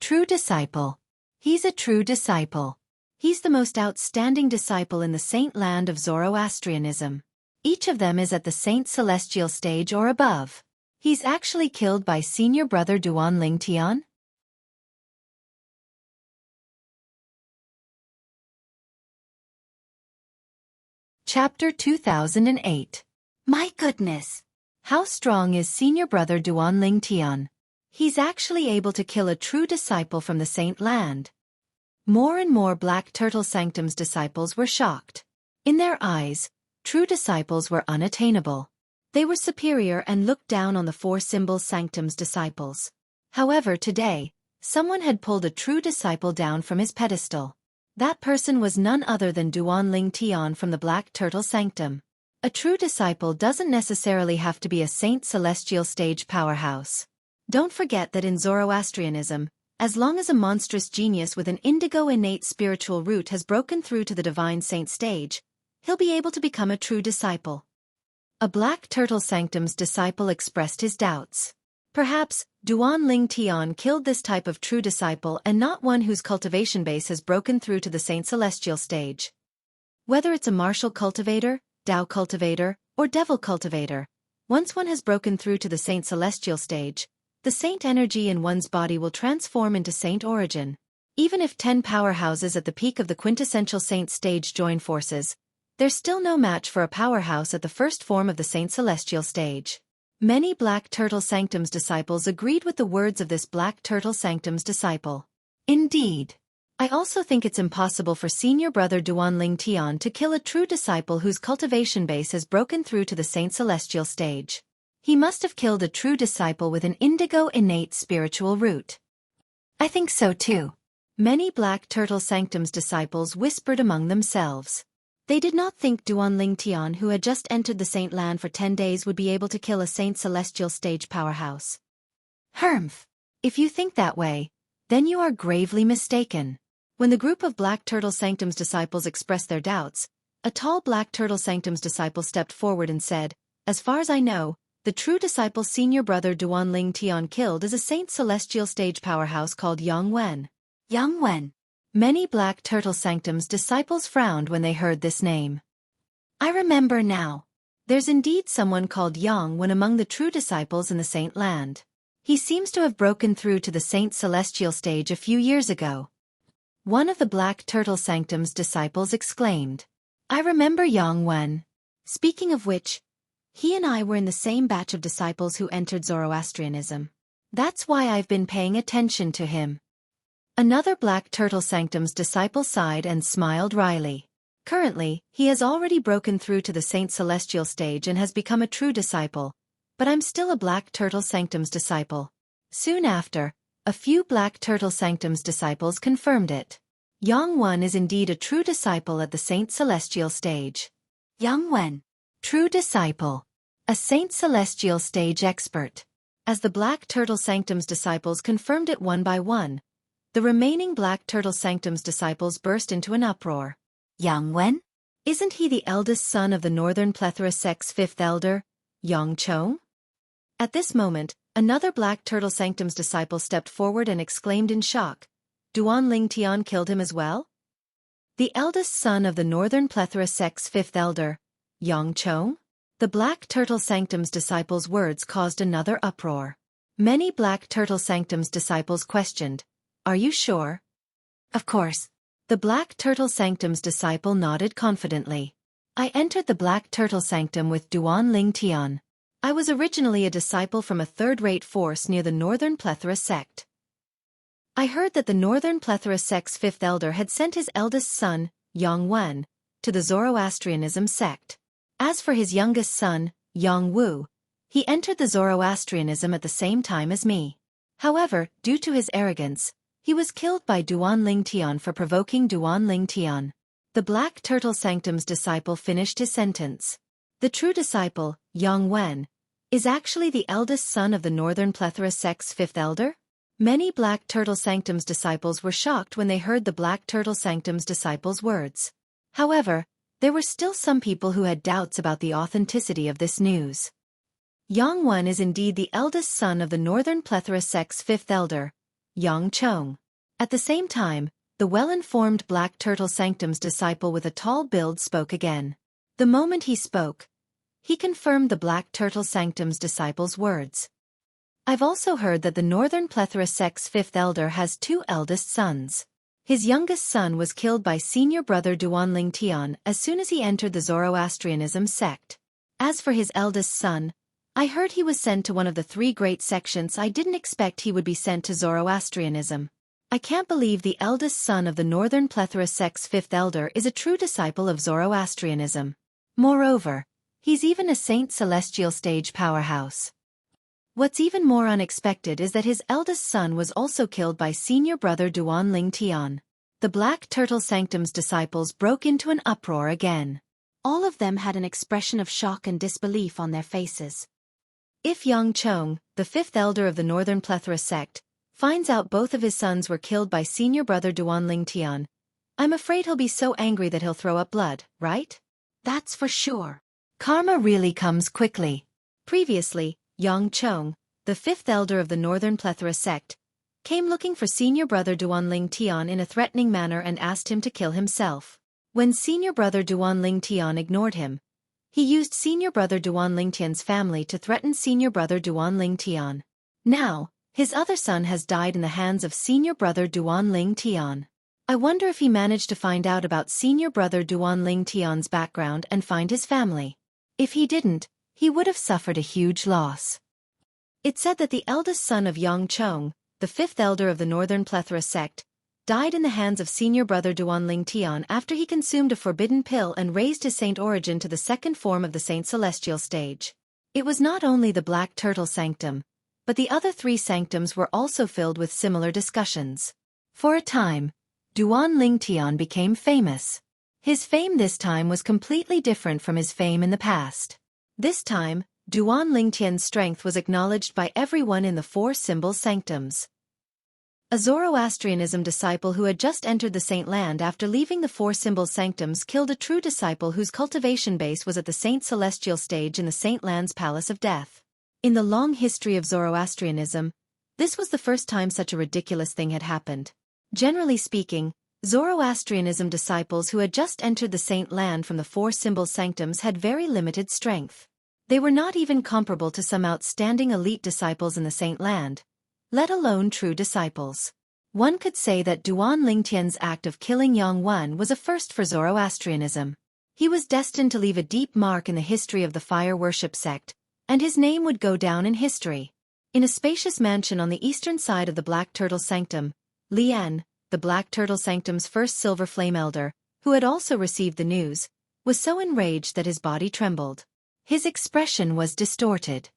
A: True disciple. He's a true disciple. He's the most outstanding disciple in the Saint Land of Zoroastrianism. Each of them is at the Saint Celestial stage or above. He's actually killed by senior brother Duan Ling Tian? Chapter 2008. My goodness! How strong is senior brother Duanling Tian? He's actually able to kill a true disciple from the Saint Land. More and more Black Turtle Sanctum's disciples were shocked. In their eyes, true disciples were unattainable. They were superior and looked down on the Four Symbols Sanctum's disciples. However, today, someone had pulled a true disciple down from his pedestal. That person was none other than Duanling Tian from the Black Turtle Sanctum. A true disciple doesn't necessarily have to be a Saint Celestial Stage powerhouse. Don't forget that in Zoroastrianism, as long as a monstrous genius with an indigo innate spiritual root has broken through to the Divine Saint stage, he'll be able to become a true disciple. A Black Turtle Sanctum's disciple expressed his doubts. Perhaps, Duanling Tian killed this type of true disciple and not one whose cultivation base has broken through to the Saint Celestial stage. Whether it's a martial cultivator, Tao cultivator, or devil cultivator, once one has broken through to the Saint Celestial stage, the saint energy in one's body will transform into saint origin. Even if 10 powerhouses at the peak of the quintessential saint stage join forces, there's still no match for a powerhouse at the first form of the Saint Celestial stage. Many Black Turtle Sanctum's disciples agreed with the words of this Black Turtle Sanctum's disciple. Indeed. I also think it's impossible for senior brother Duanling Tian to kill a true disciple whose cultivation base has broken through to the Saint Celestial stage. He must have killed a true disciple with an indigo innate spiritual root. I think so too. Many Black Turtle Sanctum's disciples whispered among themselves. They did not think Duanling Tian, who had just entered the Saint Land for 10 days, would be able to kill a Saint Celestial stage powerhouse. Humph! If you think that way, then you are gravely mistaken. When the group of Black Turtle Sanctum's disciples expressed their doubts, a tall Black Turtle Sanctum's disciple stepped forward and said, "As far as I know, the true disciple senior brother Duanling Tian killed is a Saint Celestial stage powerhouse called Yang Wen." Yang Wen. Many Black Turtle Sanctum's disciples frowned when they heard this name. I remember now. There's indeed someone called Yang Wen among the true disciples in the Saint Land. He seems to have broken through to the Saint Celestial stage a few years ago. One of the Black Turtle Sanctum's disciples exclaimed, "I remember Yang Wen. Speaking of which, he and I were in the same batch of disciples who entered Zoroastrianism. That's why I've been paying attention to him." Another Black Turtle Sanctum's disciple sighed and smiled wryly. Currently, he has already broken through to the Saint Celestial stage and has become a true disciple, but I'm still a Black Turtle Sanctum's disciple. Soon after, a few Black Turtle Sanctum's disciples confirmed it. Yang Wen is indeed a true disciple at the Saint Celestial stage. Yang Wen. True disciple. A Saint Celestial stage expert. As the Black Turtle Sanctum's disciples confirmed it one by one, the remaining Black Turtle Sanctum's disciples burst into an uproar. Yang Wen? Isn't he the eldest son of the Northern Plethora sect's fifth elder, Yang Chong? At this moment, another Black Turtle Sanctum's disciple stepped forward and exclaimed in shock, "Duanling Tian killed him as well? The eldest son of the Northern Plethora sect's fifth elder, Yang Chong?" The Black Turtle Sanctum's disciples' words caused another uproar. Many Black Turtle Sanctum's disciples questioned, "Are you sure?" "Of course." The Black Turtle Sanctum's disciple nodded confidently. "I entered the Black Turtle Sanctum with Duanling Tian. I was originally a disciple from a third-rate force near the Northern Plethora sect. I heard that the Northern Plethora sect's fifth elder had sent his eldest son, Yang Wen, to the Zoroastrianism sect. As for his youngest son, Yang Wu, he entered the Zoroastrianism at the same time as me. However, due to his arrogance, he was killed by Duanling Tian for provoking Duanling Tian." The Black Turtle Sanctum's disciple finished his sentence. The true disciple, Yang Wen, is actually the eldest son of the Northern Plethora sect's fifth elder? Many Black Turtle Sanctum's disciples were shocked when they heard the Black Turtle Sanctum's disciples' words. However, there were still some people who had doubts about the authenticity of this news. Yang Wen is indeed the eldest son of the Northern Plethora sect's fifth elder, Yang Chong. At the same time, the well-informed Black Turtle Sanctum's disciple with a tall build spoke again. The moment he spoke, he confirmed the Black Turtle Sanctum's disciple's words. "I've also heard that the Northern Plethora sect's fifth elder has two eldest sons. His youngest son was killed by senior brother Duanling Tian as soon as he entered the Zoroastrianism sect. As for his eldest son, I heard he was sent to one of the 3 great sections. I didn't expect he would be sent to Zoroastrianism. I can't believe the eldest son of the Northern Plethora sect's 5th elder is a true disciple of Zoroastrianism. Moreover, he's even a Saint Celestial stage powerhouse. What's even more unexpected is that his eldest son was also killed by senior brother Duanling Tian. The Black Turtle Sanctum's disciples broke into an uproar again. All of them had an expression of shock and disbelief on their faces. If Yang Chong, the 5th elder of the Northern Plethora sect, finds out both of his sons were killed by senior brother Duanling Tian, I'm afraid he'll be so angry that he'll throw up blood, right? That's for sure. Karma really comes quickly. Previously, Yang Chong, the 5th elder of the Northern Plethora sect, came looking for senior brother Duanling Tian in a threatening manner and asked him to kill himself. When senior brother Duanling Tian ignored him, he used senior brother Duanling Tian's family to threaten senior brother Duanling Tian. Now, his other son has died in the hands of senior brother Duanling Tian. I wonder if he managed to find out about senior brother Duanling Tian's background and find his family. If he didn't, he would have suffered a huge loss. It said that the eldest son of Yang Chong, the 5th elder of the Northern Plethora sect, died in the hands of senior brother Duanling Tian after he consumed a forbidden pill and raised his saint origin to the 2nd form of the Saint Celestial stage. It was not only the Black Turtle Sanctum, but the other 3 sanctums were also filled with similar discussions. For a time, Duanling Tian became famous. His fame this time was completely different from his fame in the past. This time, Duanling Tian's strength was acknowledged by everyone in the 4 symbol sanctums. A Zoroastrianism disciple who had just entered the Saint Land after leaving the 4 symbol sanctums killed a true disciple whose cultivation base was at the Saint Celestial stage in the Saint Land's Palace of Death. In the long history of Zoroastrianism, this was the first time such a ridiculous thing had happened. Generally speaking, Zoroastrianism disciples who had just entered the Saint Land from the 4 symbol sanctums had very limited strength. They were not even comparable to some outstanding elite disciples in the Saint Land, let alone true disciples. One could say that Duanling Tian's act of killing Yang Wen was a first for Zoroastrianism. He was destined to leave a deep mark in the history of the fire worship sect, and his name would go down in history. In a spacious mansion on the eastern side of the Black Turtle Sanctum, Lian, the Black Turtle Sanctum's first silver flame elder, who had also received the news, was so enraged that his body trembled. His expression was distorted.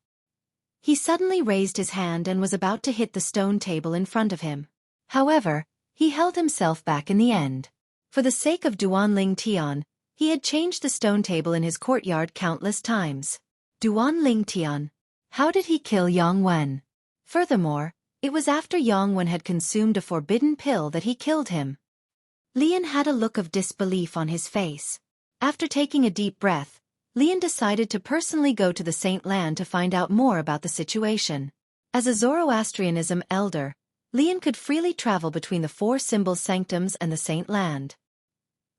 A: He suddenly raised his hand and was about to hit the stone table in front of him. However, he held himself back in the end. For the sake of Duanling Tian, he had changed the stone table in his courtyard countless times. Duanling Tian. How did he kill Yang Wen? Furthermore, it was after Yang Wen had consumed a forbidden pill that he killed him. Lian had a look of disbelief on his face. After taking a deep breath, Lian decided to personally go to the Saint Land to find out more about the situation. As a Zoroastrianism elder, Lian could freely travel between the 4 symbol sanctums and the Saint Land.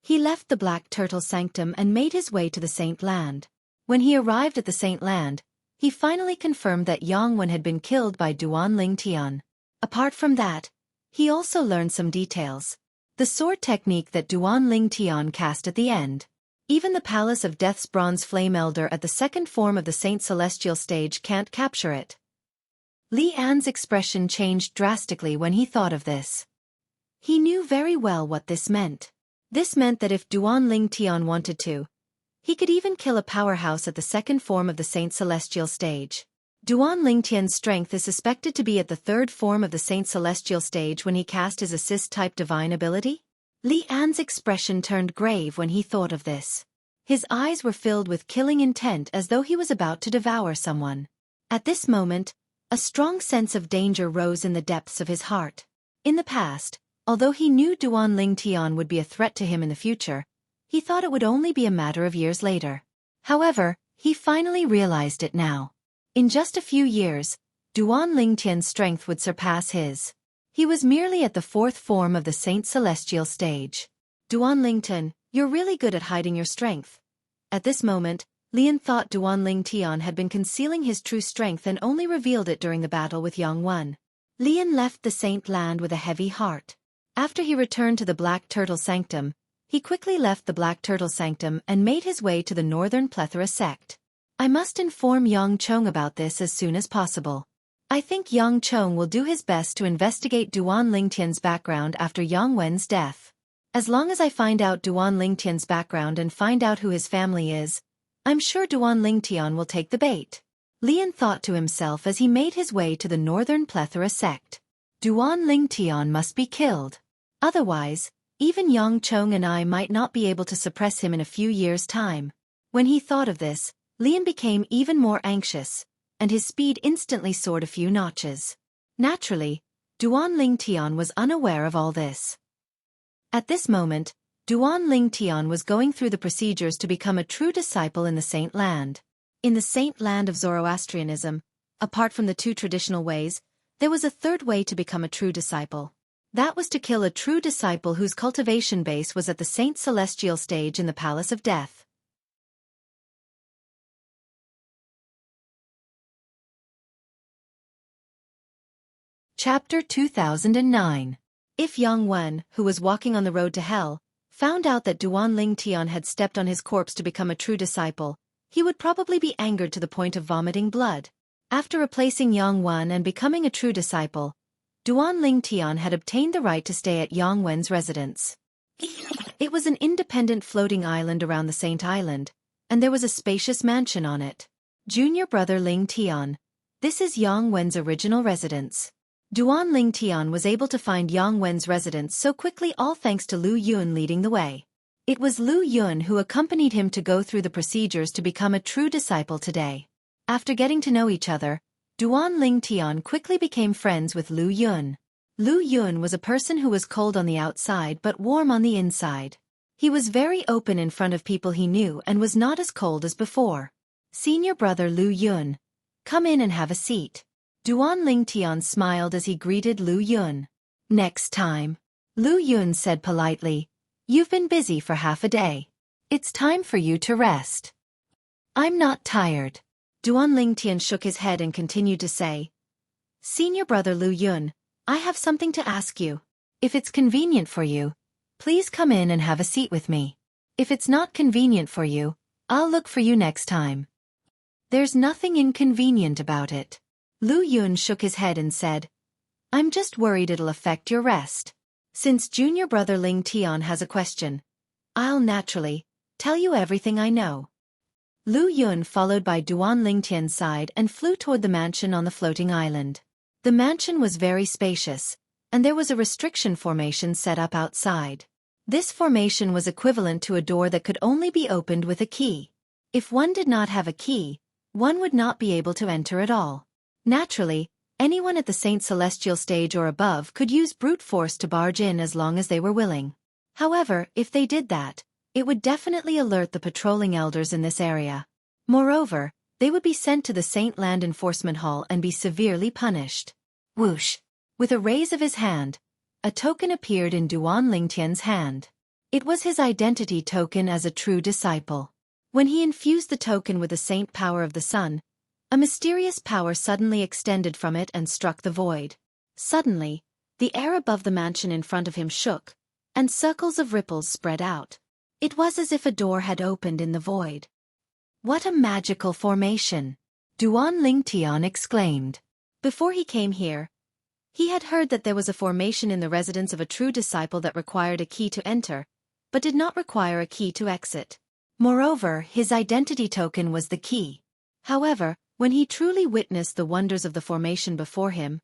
A: He left the Black Turtle Sanctum and made his way to the Saint Land. When he arrived at the Saint Land, he finally confirmed that Yang Wen had been killed by Duanling Tian. Apart from that, he also learned some details. The sword technique that Duanling Tian cast at the end. Even the Palace of Death's Bronze Flame Elder at the 2nd form of the Saint Celestial stage can't capture it. Li An's expression changed drastically when he thought of this. He knew very well what this meant. This meant that if Duanling Tian wanted to, he could even kill a powerhouse at the 2nd form of the Saint Celestial stage. Duanling Tian's strength is suspected to be at the 3rd form of the Saint Celestial stage when he cast his assist-type divine ability. Li An's expression turned grave when he thought of this. His eyes were filled with killing intent as though he was about to devour someone. At this moment, a strong sense of danger rose in the depths of his heart. In the past, although he knew Duanling Tian would be a threat to him in the future, he thought it would only be a matter of years later. However, he finally realized it now. In just a few years, Duanling Tian's strength would surpass his. He was merely at the 4th form of the Saint Celestial stage. Duanling Tian, you're really good at hiding your strength. At this moment, Lian thought Duanling Tian had been concealing his true strength and only revealed it during the battle with Yang Wen. Lian left the Saint Land with a heavy heart. After he returned to the Black Turtle Sanctum, he quickly left the Black Turtle Sanctum and made his way to the Northern Plethora sect. I must inform Yang Chong about this as soon as possible. I think Yang Chong will do his best to investigate Duan Lingtian's background after Yang Wen's death. As long as I find out Duan Lingtian's background and find out who his family is, I'm sure Duan Lingtian will take the bait. Lian thought to himself as he made his way to the Northern Plethora sect. Duan Lingtian must be killed. Otherwise, even Yang Chong and I might not be able to suppress him in a few years' time. When he thought of this, Lian became even more anxious, and his speed instantly soared a few notches. Naturally, Duan Lingtian was unaware of all this. At this moment, Duan Lingtian was going through the procedures to become a true disciple in the Saint Land. In the Saint Land of Zoroastrianism, apart from the two traditional ways, there was a third way to become a true disciple. That was to kill a true disciple whose cultivation base was at the Saint Celestial stage in the Palace of Death. Chapter 2009. If Yang Wen, who was walking on the road to hell, found out that Duan Lingtian had stepped on his corpse to become a true disciple, he would probably be angered to the point of vomiting blood. After replacing Yang Wen and becoming a true disciple, Duan Lingtian had obtained the right to stay at Yang Wen's residence. It was an independent floating island around the Saint Island, and there was a spacious mansion on it. Junior brother Lingtian. This is Yang Wen's original residence. Duan Lingtian was able to find Yang Wen's residence so quickly, all thanks to Lu Yun leading the way. It was Lu Yun who accompanied him to go through the procedures to become a true disciple today. After getting to know each other, Duan Lingtian quickly became friends with Lu Yun. Lu Yun was a person who was cold on the outside but warm on the inside. He was very open in front of people he knew and was not as cold as before. Senior brother Lu Yun. Come in and have a seat. Duan Lingtian smiled as he greeted Lu Yun. Next time. Lu Yun said politely. You've been busy for half a day. It's time for you to rest. I'm not tired. Duan Lingtian shook his head and continued to say. Senior brother Lu Yun, I have something to ask you. If it's convenient for you, please come in and have a seat with me. If it's not convenient for you, I'll look for you next time. There's nothing inconvenient about it. Lu Yun shook his head and said, I'm just worried it'll affect your rest. Since junior brother Lingtian has a question, I'll naturally tell you everything I know. Lu Yun followed by Duan Lingtian's side and flew toward the mansion on the floating island. The mansion was very spacious, and there was a restriction formation set up outside. This formation was equivalent to a door that could only be opened with a key. If one did not have a key, one would not be able to enter at all. Naturally, anyone at the Saint Celestial stage or above could use brute force to barge in as long as they were willing. However, if they did that, it would definitely alert the patrolling elders in this area. Moreover, they would be sent to the Saint Land Enforcement Hall and be severely punished. Whoosh! With a raise of his hand, a token appeared in Duan Lingtian's hand. It was his identity token as a true disciple. When he infused the token with the saint power of the sun, a mysterious power suddenly extended from it and struck the void. Suddenly, the air above the mansion in front of him shook, and circles of ripples spread out. It was as if a door had opened in the void. What a magical formation! Duan Lingtian exclaimed. Before he came here, he had heard that there was a formation in the residence of a true disciple that required a key to enter, but did not require a key to exit. Moreover, his identity token was the key. However, when he truly witnessed the wonders of the formation before him,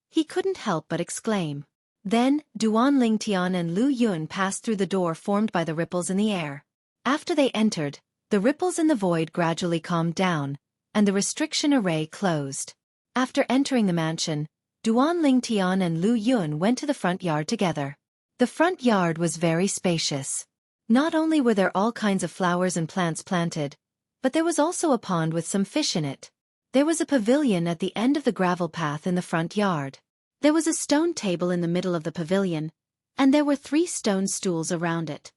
A: he couldn't help but exclaim. Then, Duan Lingtian and Lu Yun passed through the door formed by the ripples in the air. After they entered, the ripples in the void gradually calmed down, and the restriction array closed. After entering the mansion, Duan Lingtian and Lu Yun went to the front yard together. The front yard was very spacious. Not only were there all kinds of flowers and plants planted, but there was also a pond with some fish in it. There was a pavilion at the end of the gravel path in the front yard. There was a stone table in the middle of the pavilion, and there were 3 stone stools around it.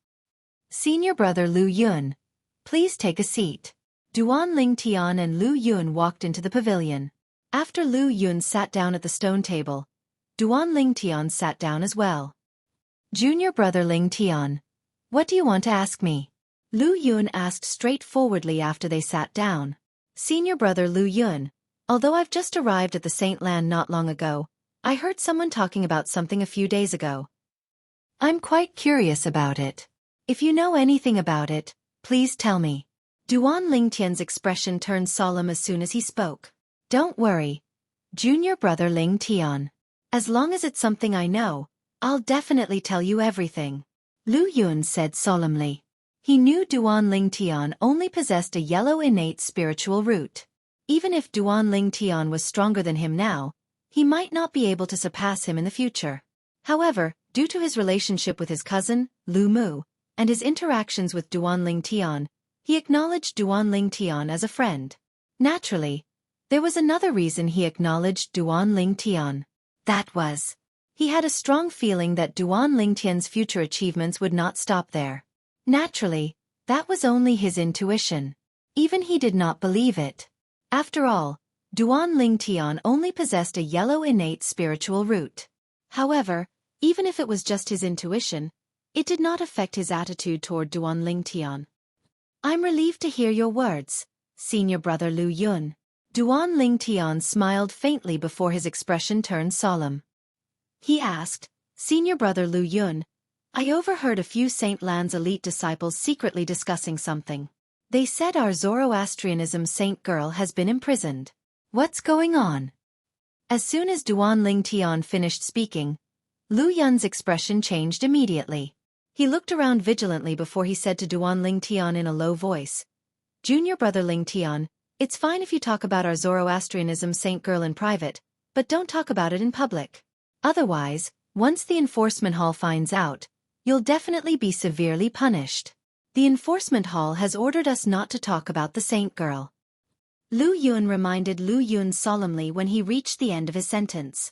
A: Senior brother Lu Yun, please take a seat. Duan Lingtian and Lu Yun walked into the pavilion. After Lu Yun sat down at the stone table, Duan Lingtian sat down as well. Junior brother Ling Tian. What do you want to ask me? Lu Yun asked straightforwardly after they sat down. Senior brother Lu Yun. Although I've just arrived at the Saint Land not long ago, I heard someone talking about something a few days ago. I'm quite curious about it. If you know anything about it, please tell me. Duan Lingtian's expression turned solemn as soon as he spoke. Don't worry, Junior brother Ling Tian. As long as it's something I know, I'll definitely tell you everything. Lu Yun said solemnly. He knew Duan Lingtian only possessed a yellow innate spiritual root. Even if Duan Lingtian was stronger than him now, he might not be able to surpass him in the future. However, due to his relationship with his cousin, Lu Mu, and his interactions with Duan Lingtian, he acknowledged Duan Lingtian as a friend. Naturally, there was another reason he acknowledged Duan Lingtian. That was, he had a strong feeling that Duan Lingtian's future achievements would not stop there. Naturally, that was only his intuition. Even he did not believe it. After all, Duan Lingtian only possessed a yellow innate spiritual root. However, even if it was just his intuition, it did not affect his attitude toward Duan Lingtian. I'm relieved to hear your words, Senior brother Lu Yun. Duan Lingtian smiled faintly before his expression turned solemn. He asked, Senior brother Lu Yun, I overheard a few Saint Lan's elite disciples secretly discussing something. They said our Zoroastrianism saint girl has been imprisoned. What's going on? As soon as Duan Lingtian finished speaking, Lu Yun's expression changed immediately. He looked around vigilantly before he said to Duan Lingtian in a low voice, Junior brother Lingtian, it's fine if you talk about our Zoroastrianism saint girl in private, but don't talk about it in public. Otherwise, once the enforcement hall finds out, you'll definitely be severely punished. The enforcement hall has ordered us not to talk about the saint girl. Lu Yun reminded Lu Yun solemnly when he reached the end of his sentence.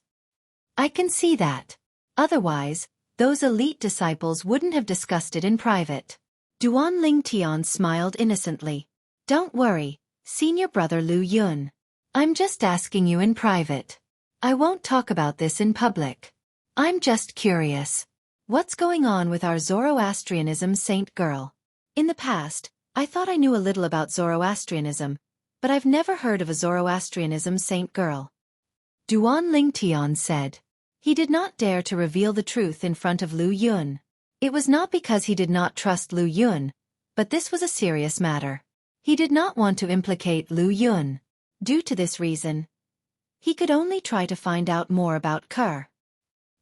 A: I can see that. Otherwise, those elite disciples wouldn't have discussed it in private. Duan Lingtian smiled innocently. Don't worry, Senior brother Lu Yun. I'm just asking you in private. I won't talk about this in public. I'm just curious. What's going on with our Zoroastrianism saint girl? In the past, I thought I knew a little about Zoroastrianism, but I've never heard of a Zoroastrianism saint girl. Duan Lingtian said. He did not dare to reveal the truth in front of Lu Yun. It was not because he did not trust Lu Yun, but this was a serious matter. He did not want to implicate Lu Yun. Due to this reason, he could only try to find out more about Kerr.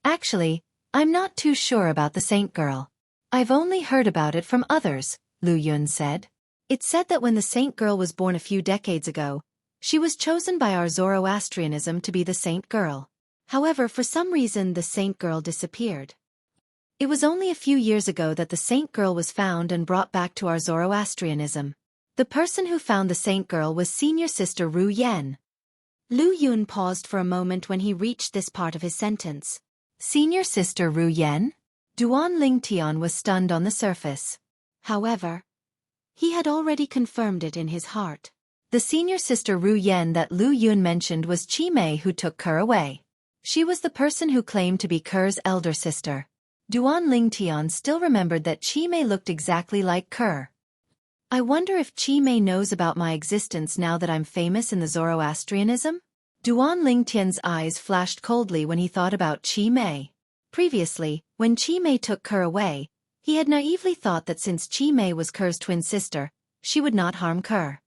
A: Actually, I'm not too sure about the saint girl. I've only heard about it from others, Lu Yun said. It's said that when the saint girl was born a few decades ago, she was chosen by our Zoroastrianism to be the saint girl. However, for some reason the saint girl disappeared. It was only a few years ago that the saint girl was found and brought back to our Zoroastrianism. The person who found the saint girl was senior sister Ru Yen. Lu Yun paused for a moment when he reached this part of his sentence. Senior sister Ru Yen? Duan Lingtian was stunned on the surface. However, he had already confirmed it in his heart. The senior sister Ru Yen that Lu Yun mentioned was Chi Mei, who took Kerr away. She was the person who claimed to be Kerr's elder sister. Duan Lingtian still remembered that Chi Mei looked exactly like Kerr. I wonder if Chi Mei knows about my existence now that I'm famous in the Zoroastrianism? Duan Lingtian's eyes flashed coldly when he thought about Chi Mei. Previously, when Chi Mei took Kerr away, he had naively thought that since Chi Mei was Kerr's twin sister, she would not harm Kerr.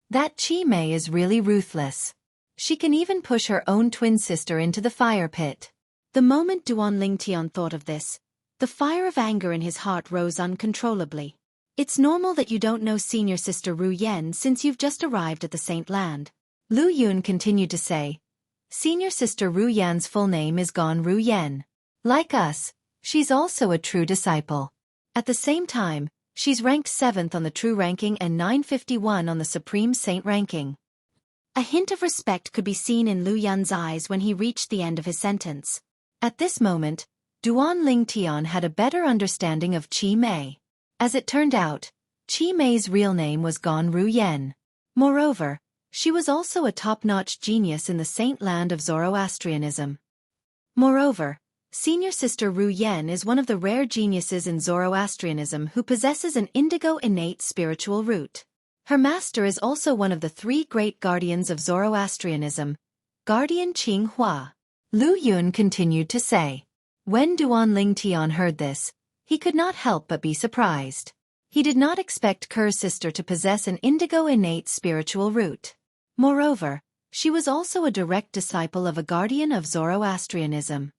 A: That Chi Mei is really ruthless. She can even push her own twin sister into the fire pit. The moment Duan Lingtian thought of this, the fire of anger in his heart rose uncontrollably. It's normal that you don't know senior sister Ru Yen since you've just arrived at the Saint Land. Lu Yun continued to say. Senior sister Ru Yan's full name is Gon Ru Yen. Like us, she's also a true disciple. At the same time, she's ranked 7th on the true ranking and 951 on the supreme saint ranking. A hint of respect could be seen in Lu Yun's eyes when he reached the end of his sentence. At this moment, Duan Lingtian had a better understanding of Chi Mei. As it turned out, Chi Mei's real name was Gon Ru Yen. Moreover, she was also a top-notch genius in the saint land of Zoroastrianism. Moreover, Senior Sister Ru Yen is one of the rare geniuses in Zoroastrianism who possesses an indigo innate spiritual root. Her master is also one of the three great guardians of Zoroastrianism, Guardian Qing Hua. Lu Yun continued to say. When Duan Ling Tian heard this, he could not help but be surprised. He did not expect Ker's sister to possess an indigo innate spiritual root. Moreover, she was also a direct disciple of a guardian of Zoroastrianism.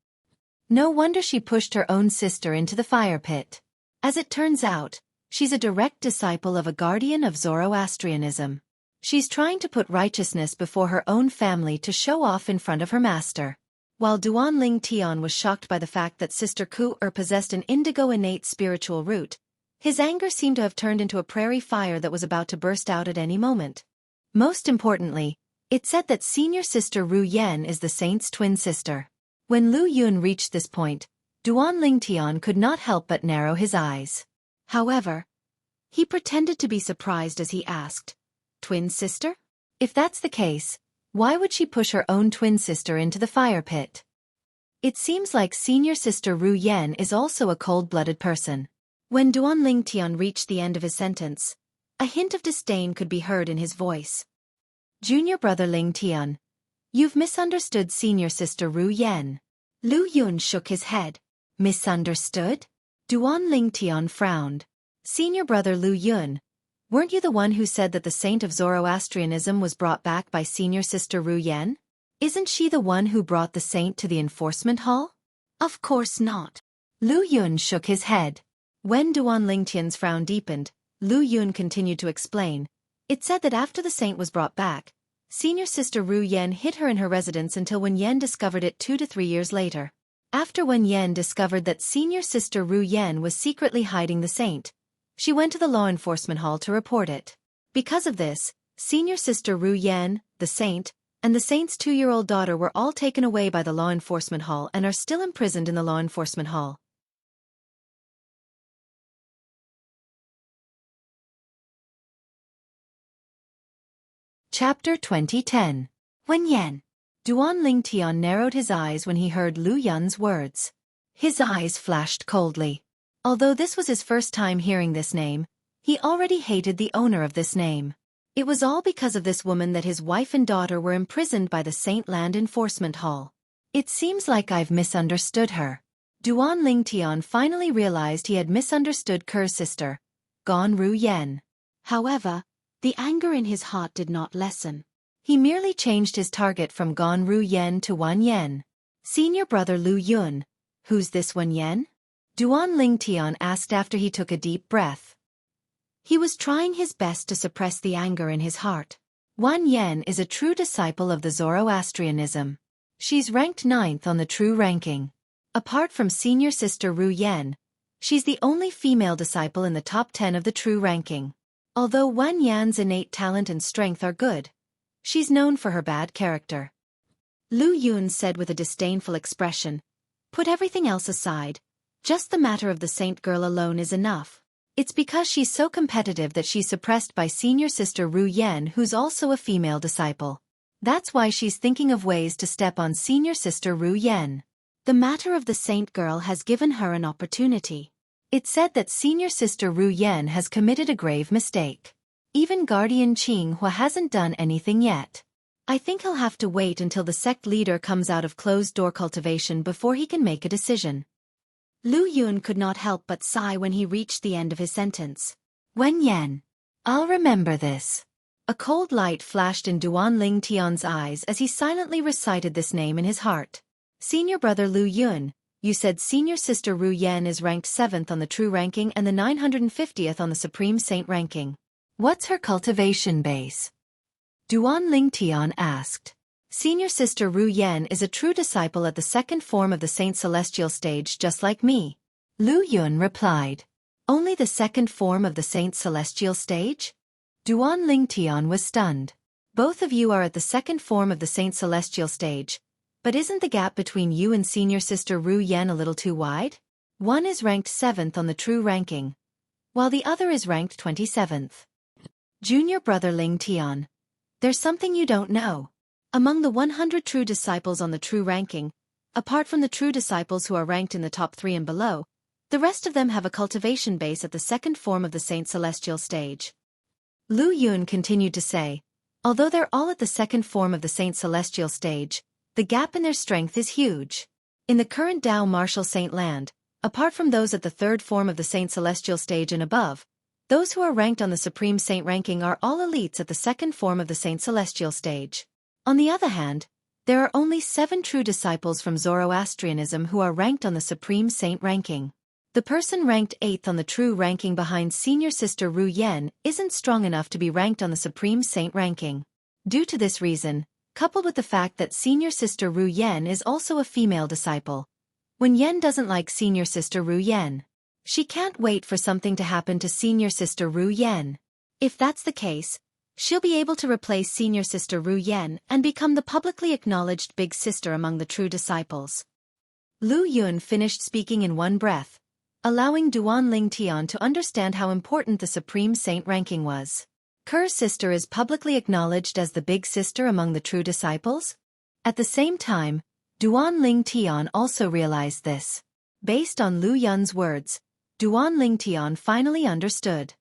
A: No wonder she pushed her own sister into the fire pit. As it turns out, she's a direct disciple of a guardian of Zoroastrianism. She's trying to put righteousness before her own family to show off in front of her master. While Duan Ling Tian was shocked by the fact that Sister Ku-er possessed an indigo innate spiritual root, his anger seemed to have turned into a prairie fire that was about to burst out at any moment. Most importantly, it said that Senior Sister Ru Yen is the saint's twin sister. When Lu Yun reached this point, Duan Ling Tian could not help but narrow his eyes. However, he pretended to be surprised as he asked, "Twin sister? If that's the case, why would she push her own twin sister into the fire pit?" It seems like Senior Sister Ru Yen is also a cold-blooded person. When Duan Ling Tian reached the end of his sentence, a hint of disdain could be heard in his voice. "Junior brother Ling Tian, you've misunderstood Senior Sister Ru Yen." Lu Yun shook his head. "Misunderstood?" Duan Ling Tian frowned. "Senior brother Lu Yun, weren't you the one who said that the saint of Zoroastrianism was brought back by Senior Sister Ru Yen? Isn't she the one who brought the saint to the enforcement hall?" "Of course not." Lu Yun shook his head. When Duan Ling Tian's frown deepened, Lu Yun continued to explain. It said that after the saint was brought back, Senior Sister Ru Yen hid her in her residence until Wen Yen discovered it 2 to 3 years later. After Wen Yen discovered that Senior Sister Ru Yen was secretly hiding the saint, she went to the law enforcement hall to report it. Because of this, Senior Sister Ru Yen, the saint, and the saint's 2-year-old daughter were all taken away by the law enforcement hall and are still imprisoned in the law enforcement hall. Chapter 2010. Wen Yen. Duan Ling Tian narrowed his eyes when he heard Lu Yun's words. His eyes flashed coldly. Although this was his first time hearing this name, he already hated the owner of this name. It was all because of this woman that his wife and daughter were imprisoned by the Saint Land Enforcement Hall. It seems like I've misunderstood her. Duan Ling Tian finally realized he had misunderstood Ker's sister, Gan Ru Yen. However, the anger in his heart did not lessen. He merely changed his target from Gan Ru Yen to Wan Yen. "Senior brother Lu Yun, who's this Wan Yen?" Duan Ling Tian asked after he took a deep breath. He was trying his best to suppress the anger in his heart. Wan Yen is a true disciple of the Zoroastrianism. She's ranked 9th on the true ranking. Apart from Senior Sister Ru Yen, she's the only female disciple in the top 10 of the true ranking. Although Wan Yan's innate talent and strength are good, she's known for her bad character. Lu Yun said with a disdainful expression, "Put everything else aside. Just the matter of the saint girl alone is enough. It's because she's so competitive that she's suppressed by Senior Sister Ru Yen, who's also a female disciple. That's why she's thinking of ways to step on Senior Sister Ru Yen. The matter of the saint girl has given her an opportunity. It's said that Senior Sister Ru Yen has committed a grave mistake. Even Guardian Qing Hua hasn't done anything yet. I think he'll have to wait until the sect leader comes out of closed-door cultivation before he can make a decision." Lu Yun could not help but sigh when he reached the end of his sentence. "Wen Yen. I'll remember this." A cold light flashed in Duan Ling Tian's eyes as he silently recited this name in his heart. "Senior brother Lu Yun, you said Senior Sister Ru Yen is ranked 7th on the true ranking and the 950th on the Supreme Saint ranking. What's her cultivation base?" Duan Ling Tian asked. "Senior Sister Ru Yen is a true disciple at the 2nd form of the Saint Celestial stage just like me," Lu Yun replied. "Only the 2nd form of the Saint Celestial stage?" Duan Ling Tian was stunned. "Both of you are at the 2nd form of the Saint Celestial stage, but isn't the gap between you and Senior Sister Ru Yen a little too wide? One is ranked 7th on the true ranking, while the other is ranked 27th. Junior brother Ling Tian, there's something you don't know. Among the 100 true disciples on the true ranking, apart from the true disciples who are ranked in the top 3 and below, the rest of them have a cultivation base at the second form of the Saint Celestial stage. Lu Yun continued to say, although they're all at the second form of the Saint Celestial stage, the gap in their strength is huge. In the current Tao Martial Saint Land, apart from those at the third form of the Saint Celestial stage and above, those who are ranked on the Supreme Saint ranking are all elites at the second form of the Saint Celestial stage. On the other hand, there are only 7 true disciples from Zoroastrianism who are ranked on the Supreme Saint ranking. The person ranked 8th on the true ranking behind Senior Sister Ru Yen isn't strong enough to be ranked on the Supreme Saint ranking. Due to this reason, coupled with the fact that Senior Sister Ru Yen is also a female disciple, when Yen doesn't like Senior Sister Ru Yen, she can't wait for something to happen to Senior Sister Ru Yen. If that's the case, she'll be able to replace Senior Sister Ru Yen and become the publicly acknowledged big sister among the true disciples. Lu Yun finished speaking in one breath, allowing Duan Ling Tian to understand how important the Supreme Saint ranking was. Ker's sister is publicly acknowledged as the big sister among the true disciples? At the same time, Duan Ling Tian also realized this. Based on Lu Yun's words, Duan Ling Tian finally understood.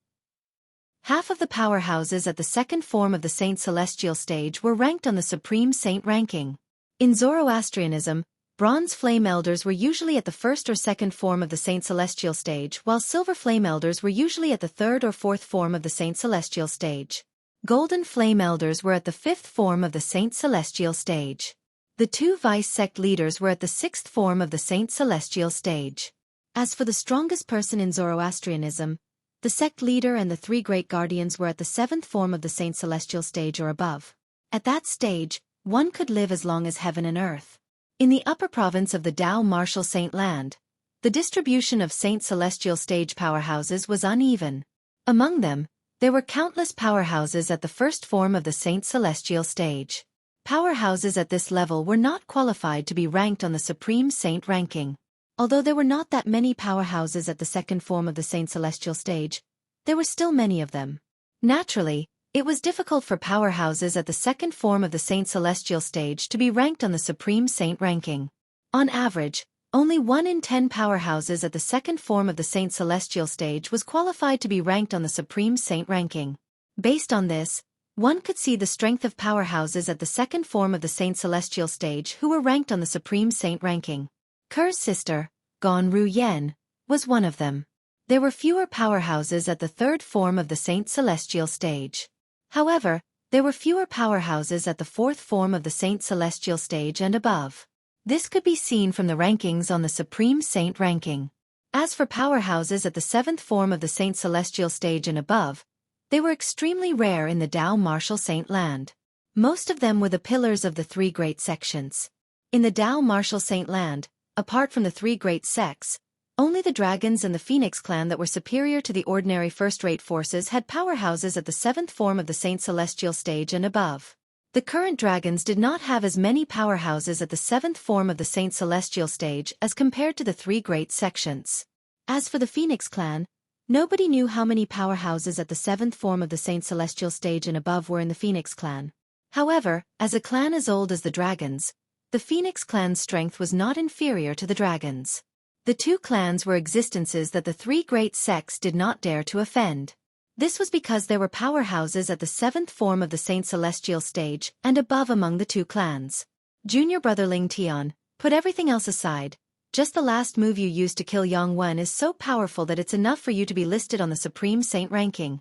A: Half of the powerhouses at the second form of the Saint Celestial stage were ranked on the Supreme Saint ranking. In Zoroastrianism, Bronze Flame Elders were usually at the first or second form of the Saint Celestial stage, while Silver Flame Elders were usually at the third or fourth form of the Saint Celestial stage. Golden Flame Elders were at the fifth form of the Saint Celestial stage. The 2 vice sect leaders were at the sixth form of the Saint Celestial stage. As for the strongest person in Zoroastrianism, the sect leader and the 3 great guardians were at the 7th form of the Saint Celestial stage or above. At that stage, one could live as long as heaven and earth. In the upper province of the Tao Martial Saint Land, the distribution of Saint Celestial stage powerhouses was uneven. Among them, there were countless powerhouses at the first form of the Saint Celestial stage. Powerhouses at this level were not qualified to be ranked on the Supreme Saint ranking. Although there were not that many powerhouses at the second form of the Saint Celestial stage, there were still many of them. Naturally, it was difficult for powerhouses at the second form of the Saint Celestial stage to be ranked on the Supreme Saint ranking. On average, only 1 in 10 powerhouses at the second form of the Saint Celestial stage was qualified to be ranked on the Supreme Saint ranking. Based on this, one could see the strength of powerhouses at the second form of the Saint Celestial stage who were ranked on the Supreme Saint ranking. Ker's sister, Gon Ru Yen, was one of them. There were fewer powerhouses at the third form of the Saint Celestial stage. However, there were fewer powerhouses at the fourth form of the Saint Celestial stage and above. This could be seen from the rankings on the Supreme Saint ranking. As for powerhouses at the 7th form of the Saint Celestial stage and above, they were extremely rare in the Tao Martial Saint Land. Most of them were the pillars of the 3 great sections. In the Tao Martial Saint Land, apart from the 3 great sects, only the dragons and the Phoenix clan that were superior to the ordinary first-rate forces had powerhouses at the 7th form of the Saint Celestial stage and above. The current dragons did not have as many powerhouses at the 7th form of the Saint Celestial stage as compared to the 3 great sections. As for the Phoenix clan, nobody knew how many powerhouses at the 7th form of the Saint Celestial stage and above were in the Phoenix clan. However, as a clan as old as the dragons, the Phoenix clan's strength was not inferior to the dragons. The 2 clans were existences that the 3 great sects did not dare to offend. This was because there were powerhouses at the 7th form of the Saint Celestial stage and above among the 2 clans. Junior brother Ling Tian, put everything else aside. Just the last move you used to kill Yang Wen is so powerful that it's enough for you to be listed on the Supreme Saint ranking.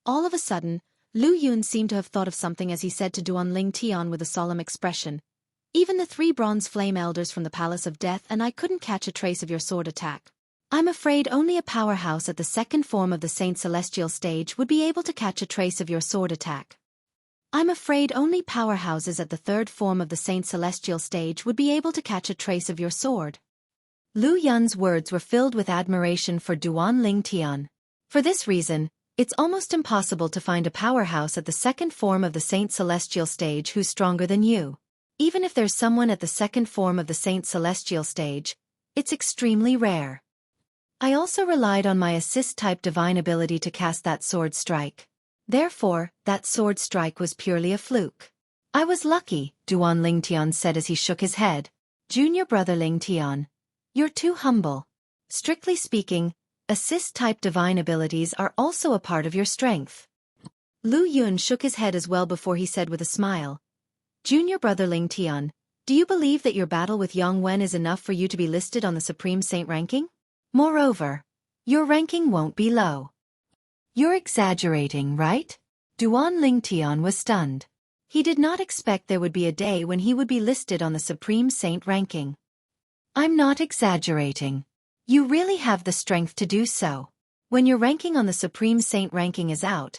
A: All of a sudden, Lu Yun seemed to have thought of something as he said to Duan Ling Tian with a solemn expression. Even the 3 bronze flame elders from the Palace of Death and I couldn't catch a trace of your sword attack. I'm afraid only a powerhouse at the second form of the Saint Celestial stage would be able to catch a trace of your sword attack. I'm afraid only powerhouses at the third form of the Saint Celestial stage would be able to catch a trace of your sword. Lu Yun's words were filled with admiration for Duan Ling Tian. For this reason, it's almost impossible to find a powerhouse at the second form of the Saint Celestial stage who's stronger than you. Even if there's someone at the second form of the Saint Celestial stage, it's extremely rare. I also relied on my assist-type divine ability to cast that sword strike. Therefore, that sword strike was purely a fluke. I was lucky, Duan Ling Tian said as he shook his head. Junior brother Ling Tian, you're too humble. Strictly speaking, assist-type divine abilities are also a part of your strength. Lu Yun shook his head as well before he said with a smile, Junior brother Ling Tian, do you believe that your battle with Yang Wen is enough for you to be listed on the Supreme Saint ranking? Moreover, your ranking won't be low. You're exaggerating, right? Duan Ling Tian was stunned. He did not expect there would be a day when he would be listed on the Supreme Saint ranking. I'm not exaggerating. You really have the strength to do so. When your ranking on the Supreme Saint ranking is out,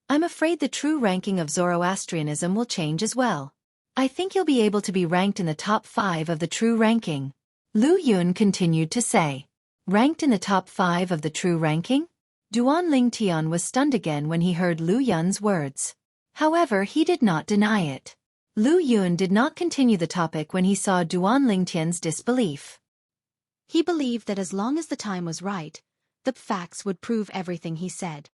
A: I'm afraid the true ranking of Zoroastrianism will change as well. I think you'll be able to be ranked in the top 5 of the true ranking. Lu Yun continued to say. Ranked in the top 5 of the true ranking? Duan Ling Tian was stunned again when he heard Lu Yun's words. However, he did not deny it. Lu Yun did not continue the topic when he saw Duan Ling Tian's disbelief. He believed that as long as the time was right, the facts would prove everything he said.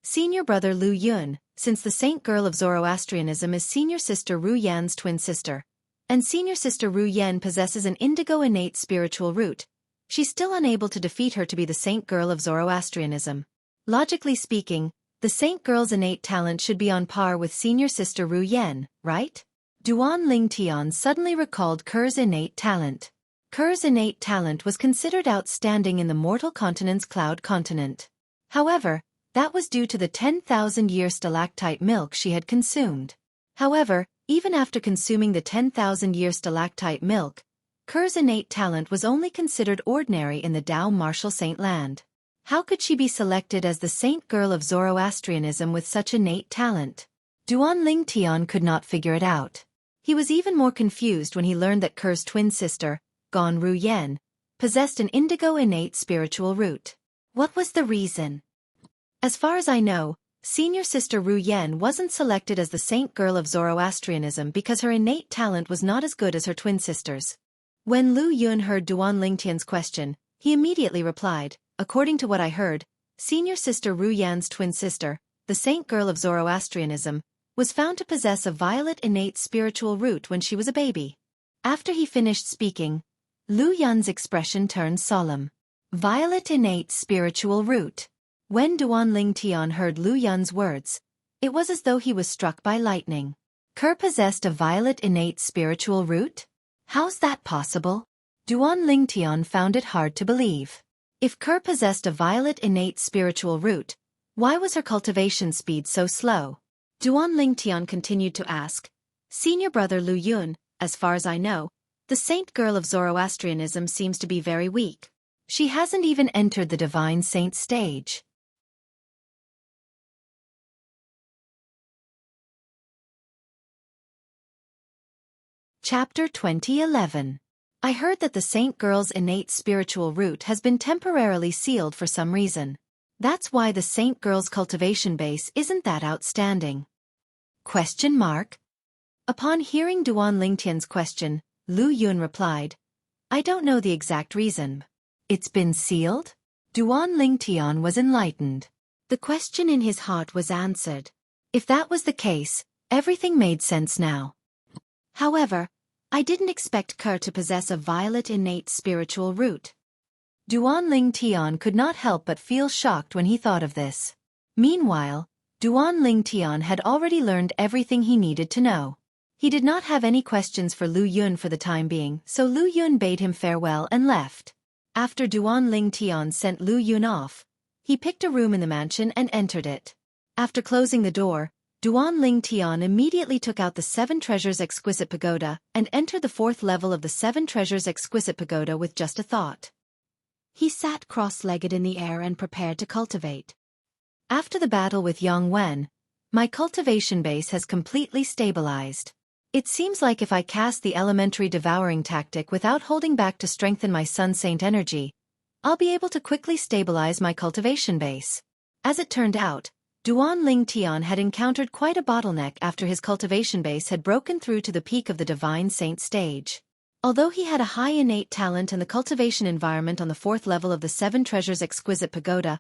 A: Senior brother Lu Yun, since the saint girl of Zoroastrianism is senior sister Ru Yan's twin sister, and senior sister Ru Yan possesses an indigo innate spiritual root, she's still unable to defeat her to be the saint girl of Zoroastrianism. Logically speaking, the saint girl's innate talent should be on par with senior sister Ru Yan, right? Duan Ling Tian suddenly recalled Ker's innate talent. Ker's innate talent was considered outstanding in the mortal continent's cloud continent. However, that was due to the 10,000-year stalactite milk she had consumed. However, even after consuming the 10,000-year stalactite milk, Ker's innate talent was only considered ordinary in the Dao martial saint land. How could she be selected as the saint girl of Zoroastrianism with such innate talent? Duan Ling Tian could not figure it out. He was even more confused when he learned that Ker's twin sister, Gon Ru Yan, possessed an indigo innate spiritual root. What was the reason? As far as I know, senior sister Ru Yan wasn't selected as the saint girl of Zoroastrianism because her innate talent was not as good as her twin sister's. When Lu Yun heard Duan Ling Tian's question, he immediately replied, according to what I heard, senior sister Ru Yan's twin sister, the saint girl of Zoroastrianism, was found to possess a violet innate spiritual root when she was a baby. After he finished speaking, Lu Yun's expression turned solemn. Violet innate spiritual root. When Duan Ling Tian heard Lu Yun's words, it was as though he was struck by lightning. Ker possessed a violet innate spiritual root? How's that possible? Duan Ling Tian found it hard to believe. If Ker possessed a violet innate spiritual root, why was her cultivation speed so slow? Duan Ling Tian continued to ask, Senior brother Lu Yun, as far as I know, the saint girl of Zoroastrianism seems to be very weak. She hasn't even entered the divine saint stage. Chapter 2011. I heard that the saint girl's innate spiritual root has been temporarily sealed for some reason. That's why the saint girl's cultivation base isn't that outstanding. Question mark? Upon hearing Duan Ling Tian's question, Lu Yun replied, I don't know the exact reason. It's been sealed? Duan Ling Tian was enlightened. The question in his heart was answered. If that was the case, everything made sense now. However, I didn't expect Ker to possess a violet innate spiritual root. Duan Ling Tian could not help but feel shocked when he thought of this. Meanwhile, Duan Ling Tian had already learned everything he needed to know. He did not have any questions for Lu Yun for the time being, so Lu Yun bade him farewell and left. After Duan Ling Tian sent Lu Yun off, he picked a room in the mansion and entered it. After closing the door, Duan Ling Tian immediately took out the 7 Treasures Exquisite Pagoda and entered the 4th level of the 7 Treasures Exquisite Pagoda with just a thought. He sat cross-legged in the air and prepared to cultivate. After the battle with Yang Wen, my cultivation base has completely stabilized. It seems like if I cast the elementary devouring tactic without holding back to strengthen my Sun Saint energy, I'll be able to quickly stabilize my cultivation base. As it turned out, Duan Ling Tian had encountered quite a bottleneck after his cultivation base had broken through to the peak of the Divine Saint stage. Although he had a high innate talent and the cultivation environment on the 4th level of the 7 Treasures Exquisite Pagoda,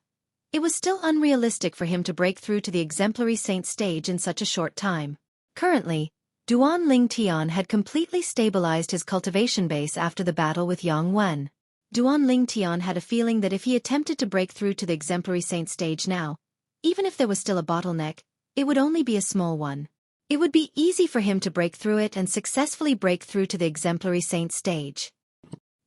A: it was still unrealistic for him to break through to the Exemplary Saint stage in such a short time. Currently, Duan Ling Tian had completely stabilized his cultivation base after the battle with Yang Wen. Duan Ling Tian had a feeling that if he attempted to break through to the exemplary saint stage now, even if there was still a bottleneck, it would only be a small one. It would be easy for him to break through it and successfully break through to the exemplary saint stage.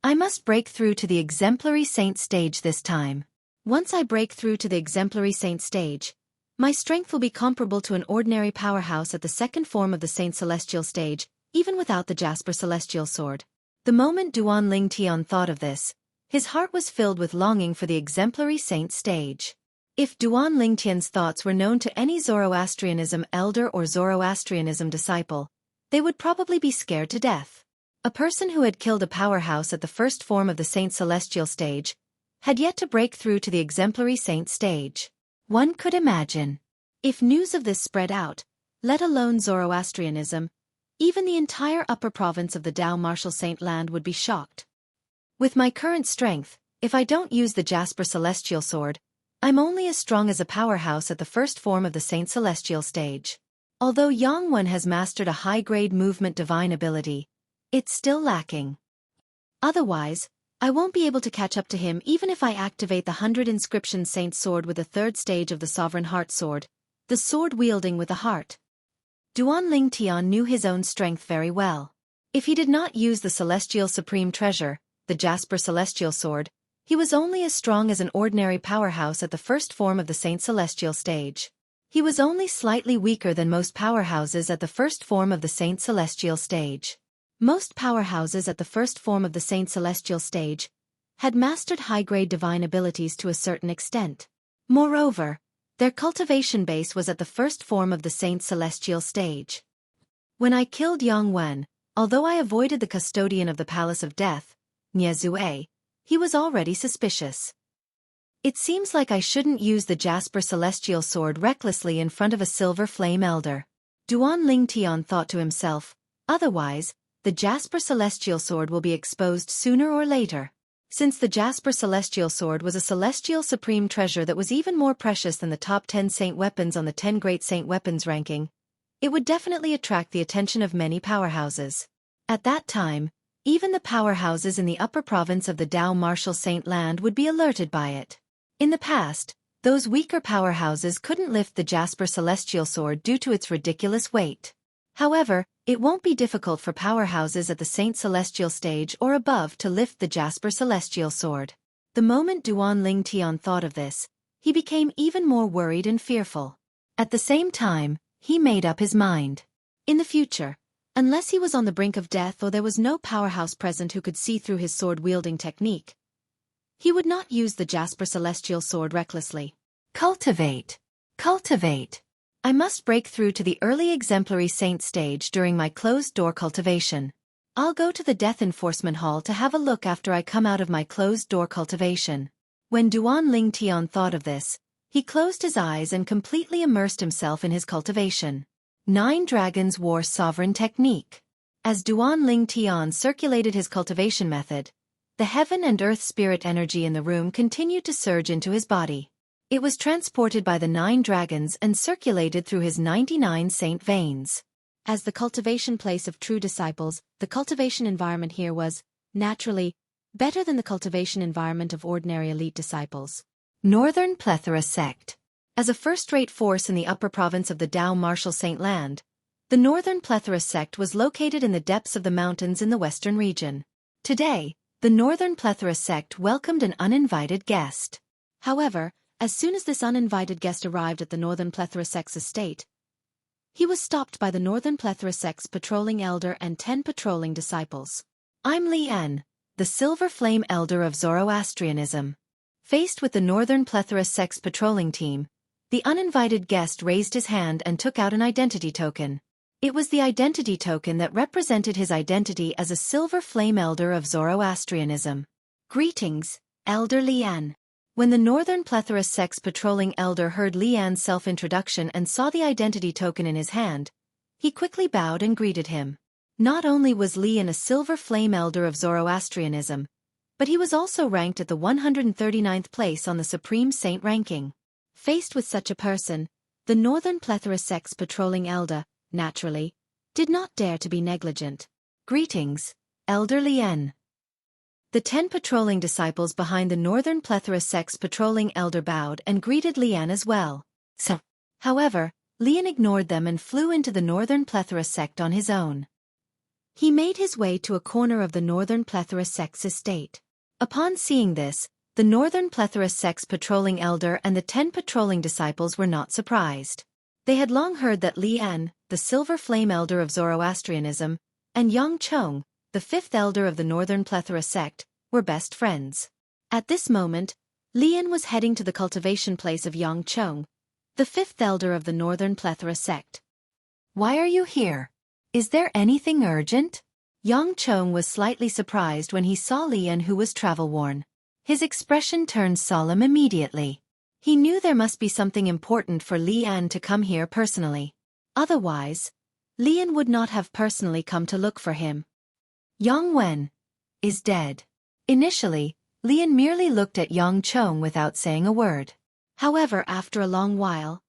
A: I must break through to the exemplary saint stage this time. Once I break through to the exemplary saint stage, my strength will be comparable to an ordinary powerhouse at the second form of the Saint Celestial stage, even without the Jasper Celestial Sword. The moment Duan Ling Tian thought of this, his heart was filled with longing for the exemplary saint stage. If Duan Ling Tian's thoughts were known to any Zoroastrianism elder or Zoroastrianism disciple, they would probably be scared to death. A person who had killed a powerhouse at the first form of the Saint Celestial stage had yet to break through to the exemplary saint stage. One could imagine. If news of this spread out, let alone Zoroastrianism, even the entire upper province of the Dao Martial Saint Land would be shocked. With my current strength, if I don't use the Jasper Celestial Sword, I'm only as strong as a powerhouse at the first form of the Saint Celestial stage. Although Yang Wen has mastered a high-grade movement divine ability, it's still lacking. Otherwise, I won't be able to catch up to him even if I activate the 100 Inscription Saint Sword with the third stage of the Sovereign Heart Sword, the sword wielding with a heart. Duan Ling Tian knew his own strength very well. If he did not use the Celestial Supreme Treasure, the Jasper Celestial Sword, he was only as strong as an ordinary powerhouse at the first form of the Saint Celestial stage. He was only slightly weaker than most powerhouses at the first form of the Saint Celestial stage. Most powerhouses at the first form of the Saint Celestial stage had mastered high-grade divine abilities to a certain extent. Moreover, their cultivation base was at the first form of the Saint Celestial stage. When I killed Yang Wen, although I avoided the custodian of the Palace of Death, Xueqi, he was already suspicious. It seems like I shouldn't use the Jasper Celestial Sword recklessly in front of a Silver Flame Elder. Duan Ling Tian thought to himself, otherwise, the Jasper Celestial Sword will be exposed sooner or later. Since the Jasper Celestial Sword was a celestial supreme treasure that was even more precious than the top 10 saint weapons on the 10 Great Saint Weapons ranking, it would definitely attract the attention of many powerhouses. At that time, even the powerhouses in the upper province of the Dao Martial Saint Land would be alerted by it. In the past, those weaker powerhouses couldn't lift the Jasper Celestial Sword due to its ridiculous weight. However, it won't be difficult for powerhouses at the Saint Celestial stage or above to lift the Jasper Celestial Sword. The moment Duan Ling Tian thought of this, he became even more worried and fearful. At the same time, he made up his mind. In the future, unless he was on the brink of death or there was no powerhouse present who could see through his sword-wielding technique, he would not use the Jasper Celestial Sword recklessly. Cultivate. Cultivate. I must break through to the early exemplary saint stage during my closed-door cultivation. I'll go to the Death Enforcement Hall to have a look after I come out of my closed-door cultivation. When Duan Ling Tian thought of this, he closed his eyes and completely immersed himself in his cultivation. 9 Dragons War Sovereign Technique. As Duan Ling Tian circulated his cultivation method, the heaven and earth spirit energy in the room continued to surge into his body. It was transported by the 9 dragons and circulated through his 99 saint veins. As the cultivation place of true disciples, the cultivation environment here was, naturally, better than the cultivation environment of ordinary elite disciples. Northern Plethora Sect. As a first-rate force in the upper province of the Dao Martial Saint Land, the Northern Plethora Sect was located in the depths of the mountains in the western region. Today, the Northern Plethora Sect welcomed an uninvited guest. However, as soon as this uninvited guest arrived at the Northern Plethora Sect's estate, he was stopped by the Northern Plethora Sect's patrolling elder and 10 patrolling disciples. I'm Li En, the Silver Flame Elder of Zoroastrianism. Faced with the Northern Plethora Sect's patrolling team, the uninvited guest raised his hand and took out an identity token. It was the identity token that represented his identity as a Silver Flame Elder of Zoroastrianism. Greetings, Elder Li En. When the Northern Plethora Sect's patrolling elder heard Li En's self-introduction and saw the identity token in his hand, he quickly bowed and greeted him. Not only was Li En a Silver Flame Elder of Zoroastrianism, but he was also ranked at the 139th place on the Supreme Saint ranking. Faced with such a person, the Northern Plethora Sect's patrolling elder, naturally, did not dare to be negligent. Greetings, Elder Lien. The 10 patrolling disciples behind the Northern Plethora sect's patrolling elder bowed and greeted Lien as well. However, Lien ignored them and flew into the Northern Plethora sect on his own. He made his way to a corner of the Northern Plethora sect's estate. Upon seeing this, the Northern Plethora sect's patrolling elder and the 10 patrolling disciples were not surprised. They had long heard that Lien, the Silver Flame elder of Zoroastrianism, and Yang Chong, the 5th elder of the Northern Plethora sect, were best friends. At this moment, Lien was heading to the cultivation place of Yang Chong, the 5th elder of the Northern Plethora sect. Why are you here? Is there anything urgent? Yang Chong was slightly surprised when he saw Lien, who was travel-worn. His expression turned solemn immediately. He knew there must be something important for Lien to come here personally. Otherwise, Lien would not have personally come to look for him. Yang Wen is dead. Initially, Lien merely looked at Yang Chong without saying a word. However, after a long while,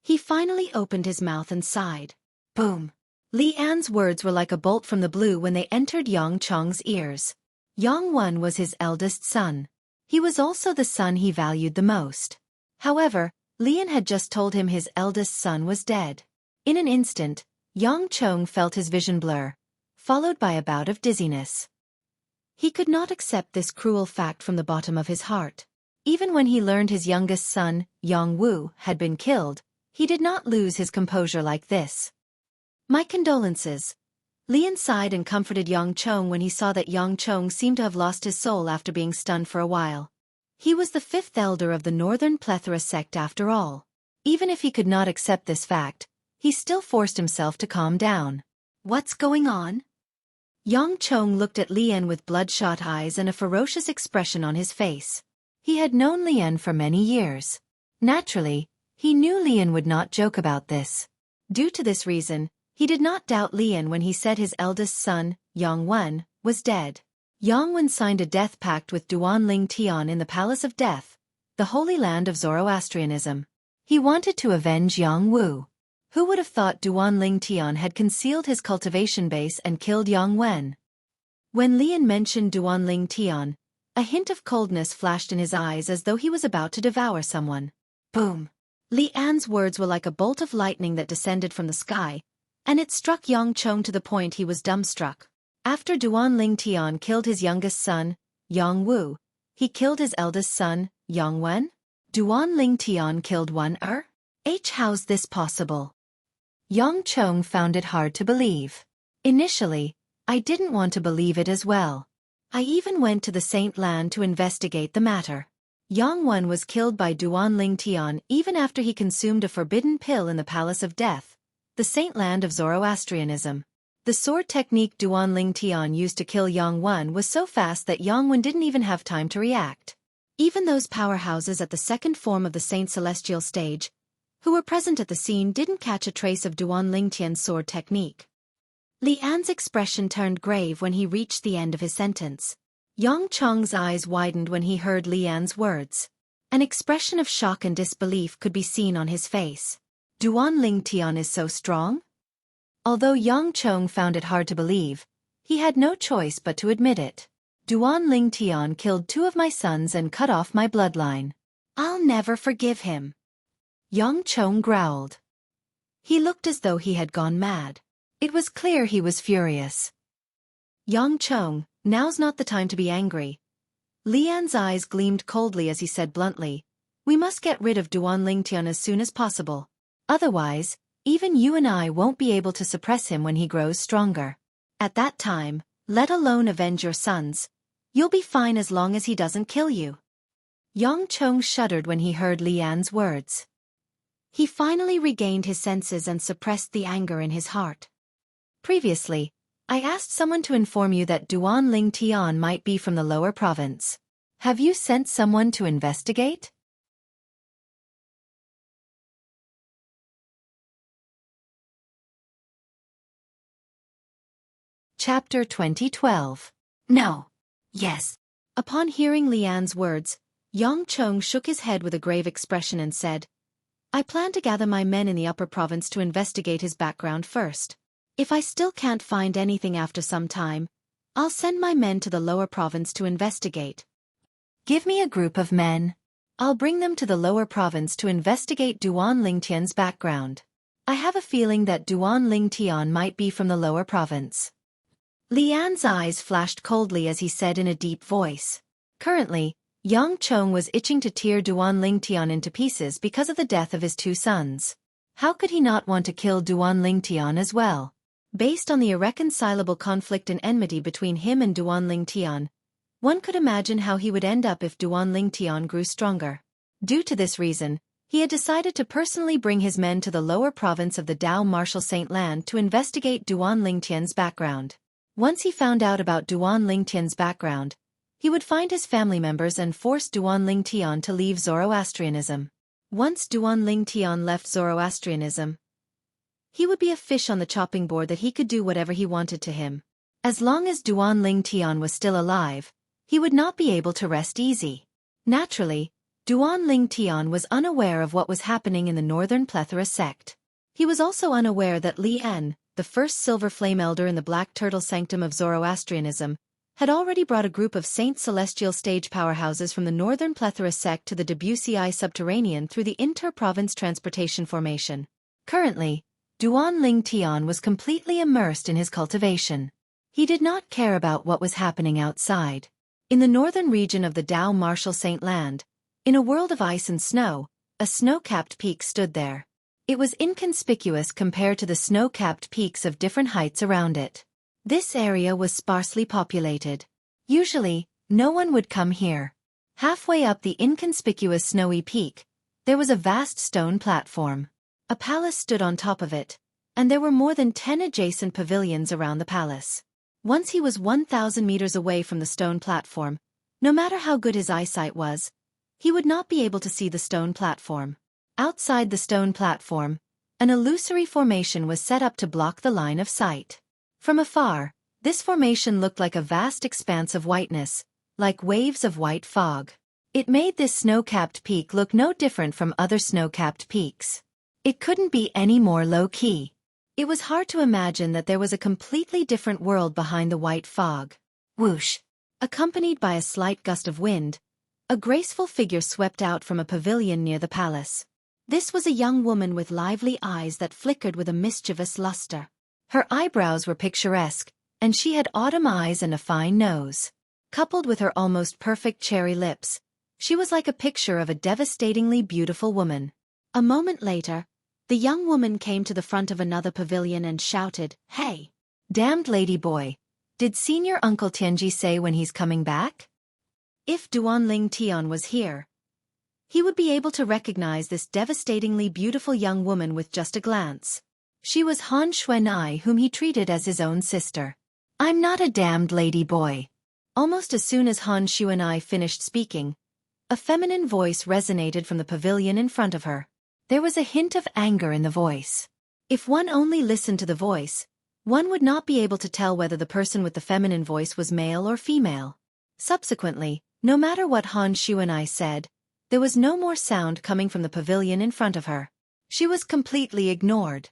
A: he finally opened his mouth and sighed. Boom! Lian's words were like a bolt from the blue when they entered Yang Chong's ears. Yang Wen was his eldest son. He was also the son he valued the most. However, Lien had just told him his eldest son was dead. In an instant, Yang Chong felt his vision blur, followed by a bout of dizziness. He could not accept this cruel fact from the bottom of his heart. Even when he learned his youngest son, Yang Wu, had been killed, he did not lose his composure like this. My condolences. Lien sighed and comforted Yang Chong when he saw that Yang Chong seemed to have lost his soul after being stunned for a while. He was the 5th elder of the Northern Plethora sect after all. Even if he could not accept this fact, he still forced himself to calm down. What's going on? Yang Chong looked at Lien with bloodshot eyes and a ferocious expression on his face. He had known Lien for many years. Naturally, he knew Lien would not joke about this. Due to this reason, he did not doubt Lien when he said his eldest son, Yang Wen, was dead. Yang Wen signed a death pact with Duan Ling Tian in the Palace of Death, the holy land of Zoroastrianism. He wanted to avenge Yang Wu. Who would have thought Duan Ling Tian had concealed his cultivation base and killed Yang Wen? When Lien mentioned Duan Ling Tian, a hint of coldness flashed in his eyes as though he was about to devour someone. Boom! Lian's words were like a bolt of lightning that descended from the sky, and it struck Yang Chong to the point he was dumbstruck. After Duan Ling Tian killed his youngest son, Yang Wu, he killed his eldest son, Yang Wen? Duan Ling Tian killed one how's this possible? Yang Chong found it hard to believe. Initially, I didn't want to believe it as well. I even went to the Saint Land to investigate the matter. Yang Wen was killed by Duan Ling Tian even after he consumed a forbidden pill in the Palace of Death, the Saint Land of Zoroastrianism. The sword technique Duan Ling Tian used to kill Yang Wen was so fast that Yang Wen didn't even have time to react. Even those powerhouses at the second form of the Saint Celestial stage, who were present at the scene, didn't catch a trace of Duan Ling Tian's sword technique. Lian's expression turned grave when he reached the end of his sentence. Yang Chong's eyes widened when he heard Lian's words. An expression of shock and disbelief could be seen on his face. Duan Ling Tian is so strong? Although Yang Chong found it hard to believe, he had no choice but to admit it. Duan Ling Tian killed 2 of my sons and cut off my bloodline. I'll never forgive him. Yang Chong growled. He looked as though he had gone mad. It was clear he was furious. Yang Chong, now's not the time to be angry. Lian's eyes gleamed coldly as he said bluntly, we must get rid of Duan Ling Tian as soon as possible. Otherwise, even you and I won't be able to suppress him when he grows stronger. At that time, let alone avenge your sons, you'll be fine as long as he doesn't kill you. Yang Chong shuddered when he heard Lian's words. He finally regained his senses and suppressed the anger in his heart. Previously, I asked someone to inform you that Duan Ling Tian might be from the lower province. Have you sent someone to investigate? Chapter 2012. No. Yes. Upon hearing Lian's words, Yang Chong shook his head with a grave expression and said, I plan to gather my men in the upper province to investigate his background first. If I still can't find anything after some time, I'll send my men to the lower province to investigate. Give me a group of men. I'll bring them to the lower province to investigate Duan Lingtian's background. I have a feeling that Duan Lingtian might be from the lower province. Li An's eyes flashed coldly as he said in a deep voice. Currently, Yang Chong was itching to tear Duan Lingtian into pieces because of the death of his two sons. How could he not want to kill Duan Lingtian as well? Based on the irreconcilable conflict and enmity between him and Duan Lingtian, one could imagine how he would end up if Duan Lingtian grew stronger. Due to this reason, he had decided to personally bring his men to the lower province of the Dao Marshal Saint Land to investigate Duan Lingtian's background. Once he found out about Duan Lingtian's background, he would find his family members and force Duan Lingtian to leave Zoroastrianism. Once Duan Lingtian left Zoroastrianism, he would be a fish on the chopping board that he could do whatever he wanted to him. As long as Duan Lingtian was still alive, he would not be able to rest easy. Naturally, Duan Lingtian was unaware of what was happening in the Northern Plethora sect. He was also unaware that Li An, the first Silver Flame Elder in the Black Turtle Sanctum of Zoroastrianism, had already brought a group of Saint Celestial stage powerhouses from the Northern Plethora sect to the Debussy subterranean through the inter-province transportation formation. Currently, Duan Lingtian was completely immersed in his cultivation. He did not care about what was happening outside. In the northern region of the Dao Marshal Saint Land, in a world of ice and snow, a snow-capped peak stood there. It was inconspicuous compared to the snow-capped peaks of different heights around it. This area was sparsely populated. Usually, no one would come here. Halfway up the inconspicuous snowy peak, there was a vast stone platform. A palace stood on top of it, and there were more than 10 adjacent pavilions around the palace. Once he was 1,000 meters away from the stone platform, no matter how good his eyesight was, he would not be able to see the stone platform. Outside the stone platform, an illusory formation was set up to block the line of sight. From afar, this formation looked like a vast expanse of whiteness, like waves of white fog. It made this snow-capped peak look no different from other snow-capped peaks. It couldn't be any more low-key. It was hard to imagine that there was a completely different world behind the white fog. Whoosh! Accompanied by a slight gust of wind, a graceful figure swept out from a pavilion near the palace. This was a young woman with lively eyes that flickered with a mischievous luster. Her eyebrows were picturesque, and she had autumn eyes and a fine nose. Coupled with her almost perfect cherry lips, she was like a picture of a devastatingly beautiful woman. A moment later, the young woman came to the front of another pavilion and shouted, "Hey! Damned lady boy! Did Senior Uncle Tianji say when he's coming back?" If Duan Lingtian was here, he would be able to recognize this devastatingly beautiful young woman with just a glance. She was Han Xueqi, whom he treated as his own sister. "I'm not a damned lady boy." Almost as soon as Han Xueqi finished speaking, a feminine voice resonated from the pavilion in front of her. There was a hint of anger in the voice. If one only listened to the voice, one would not be able to tell whether the person with the feminine voice was male or female. Subsequently, no matter what Han Xueqi said, there was no more sound coming from the pavilion in front of her. She was completely ignored.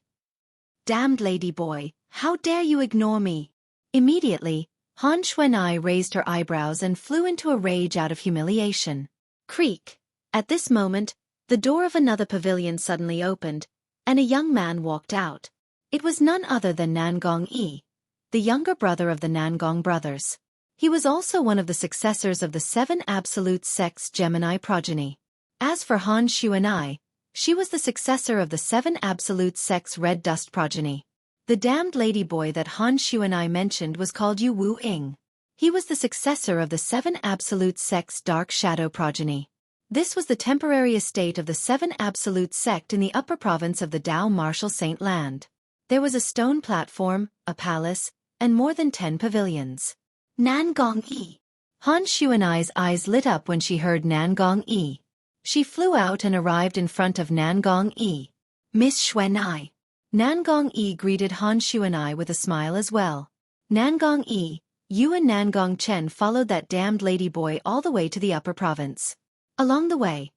A: "Damned lady boy, how dare you ignore me?" Immediately, Han Xueqi raised her eyebrows and flew into a rage out of humiliation. Creak! At this moment, the door of another pavilion suddenly opened, and a young man walked out. It was none other than Nangong Yi, the younger brother of the Nangong brothers. He was also one of the successors of the 7 Absolute Sects Gemini progeny. As for Han Xueqi, she was the successor of the 7 Absolute Sects Red Dust progeny. The damned ladyboy that Han Xueqi mentioned was called Yu Wu Ying. He was the successor of the 7 Absolute Sects Dark Shadow progeny. This was the temporary estate of the 7 Absolute Sect in the upper province of the Dao Marshal Saint Land. There was a stone platform, a palace, and more than 10 pavilions. Nangong Yi. Han Xueqi's eyes lit up when she heard Nangong Yi. She flew out and arrived in front of Nangong Yi. "Miss Xueqi." Nangong Yi greeted Han Xueqi with a smile as well. "Nangong Yi, you and Nangong Chen followed that damned ladyboy all the way to the upper province. Along the way,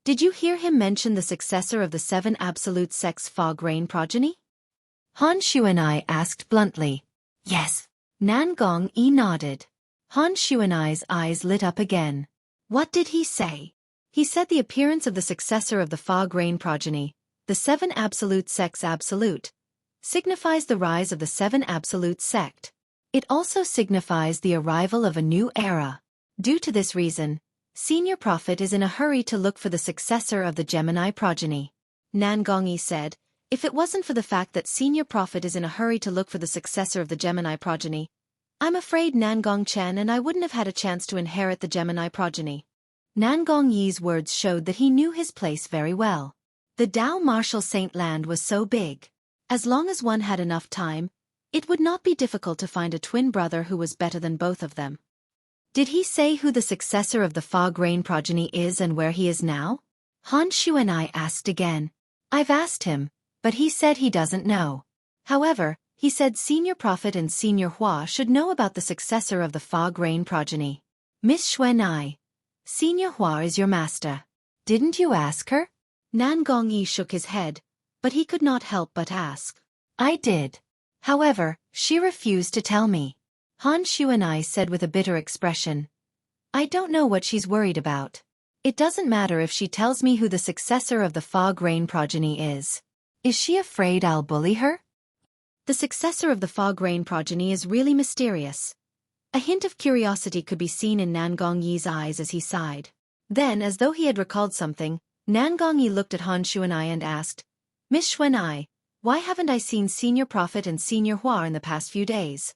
A: did you hear him mention the successor of the 7 Absolute Sects Fog Rain progeny?" Han Xuanai asked bluntly. Yes. Nan Gongyi nodded. Han Xuanai's eyes lit up again. What did he say? He said the appearance of the successor of the fog rain progeny, the seven absolute sects absolute, signifies the rise of the seven absolute sect. It also signifies the arrival of a new era. Due to this reason, Senior Prophet is in a hurry to look for the successor of the Gemini progeny. Nan Gongyi said, if it wasn't for the fact that Senior Prophet is in a hurry to look for the successor of the Gemini progeny, I'm afraid Nan Gongchen and I wouldn't have had a chance to inherit the Gemini progeny. Nan Gongyi's words showed that he knew his place very well. The Dao Martial Saint Land was so big. As long as one had enough time, it would not be difficult to find a twin brother who was better than both of them. Did he say who the successor of the fog rain progeny is and where he is now? Han Xuanai asked again. I've asked him, but he said he doesn't know. However, he said Senior Prophet and Senior Hua should know about the successor of the fog rain progeny. Miss Xuanai, Senior Hua is your master. Didn't you ask her? Nan Gongyi shook his head, but he could not help but ask. I did. However, she refused to tell me. Han Xuanai said with a bitter expression. I don't know what she's worried about. It doesn't matter if she tells me who the successor of the fog rain progeny is. Is she afraid I'll bully her? The successor of the fog rain progeny is really mysterious. A hint of curiosity could be seen in Nan Gongyi's eyes as he sighed. Then, as though he had recalled something, Nan Gongyi looked at Han Xuanai and asked, Miss Xuanai, why haven't I seen Senior Prophet and Senior Hua in the past few days?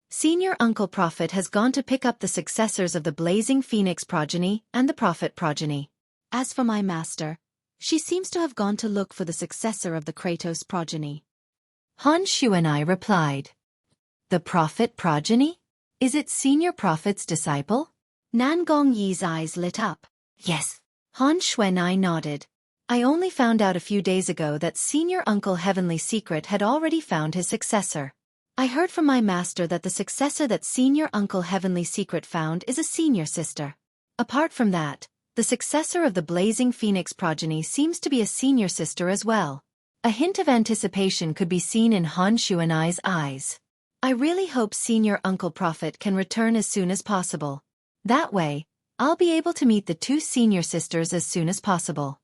A: Senior Uncle Prophet has gone to pick up the successors of the Blazing Phoenix progeny and the Prophet progeny. As for my master, she seems to have gone to look for the successor of the Kratos progeny. Han Xuanai replied. The Prophet progeny? Is it Senior Prophet's disciple? Nan Gongyi's eyes lit up. Yes. Han Xuanai nodded. I only found out a few days ago that Senior Uncle Heavenly Secret had already found his successor. I heard from my master that the successor that Senior Uncle Heavenly Secret found is a senior sister. Apart from that, the successor of the Blazing Phoenix progeny seems to be a senior sister as well. A hint of anticipation could be seen in Han Xuanai's eyes. I really hope Senior Uncle Prophet can return as soon as possible. That way, I'll be able to meet the two senior sisters as soon as possible.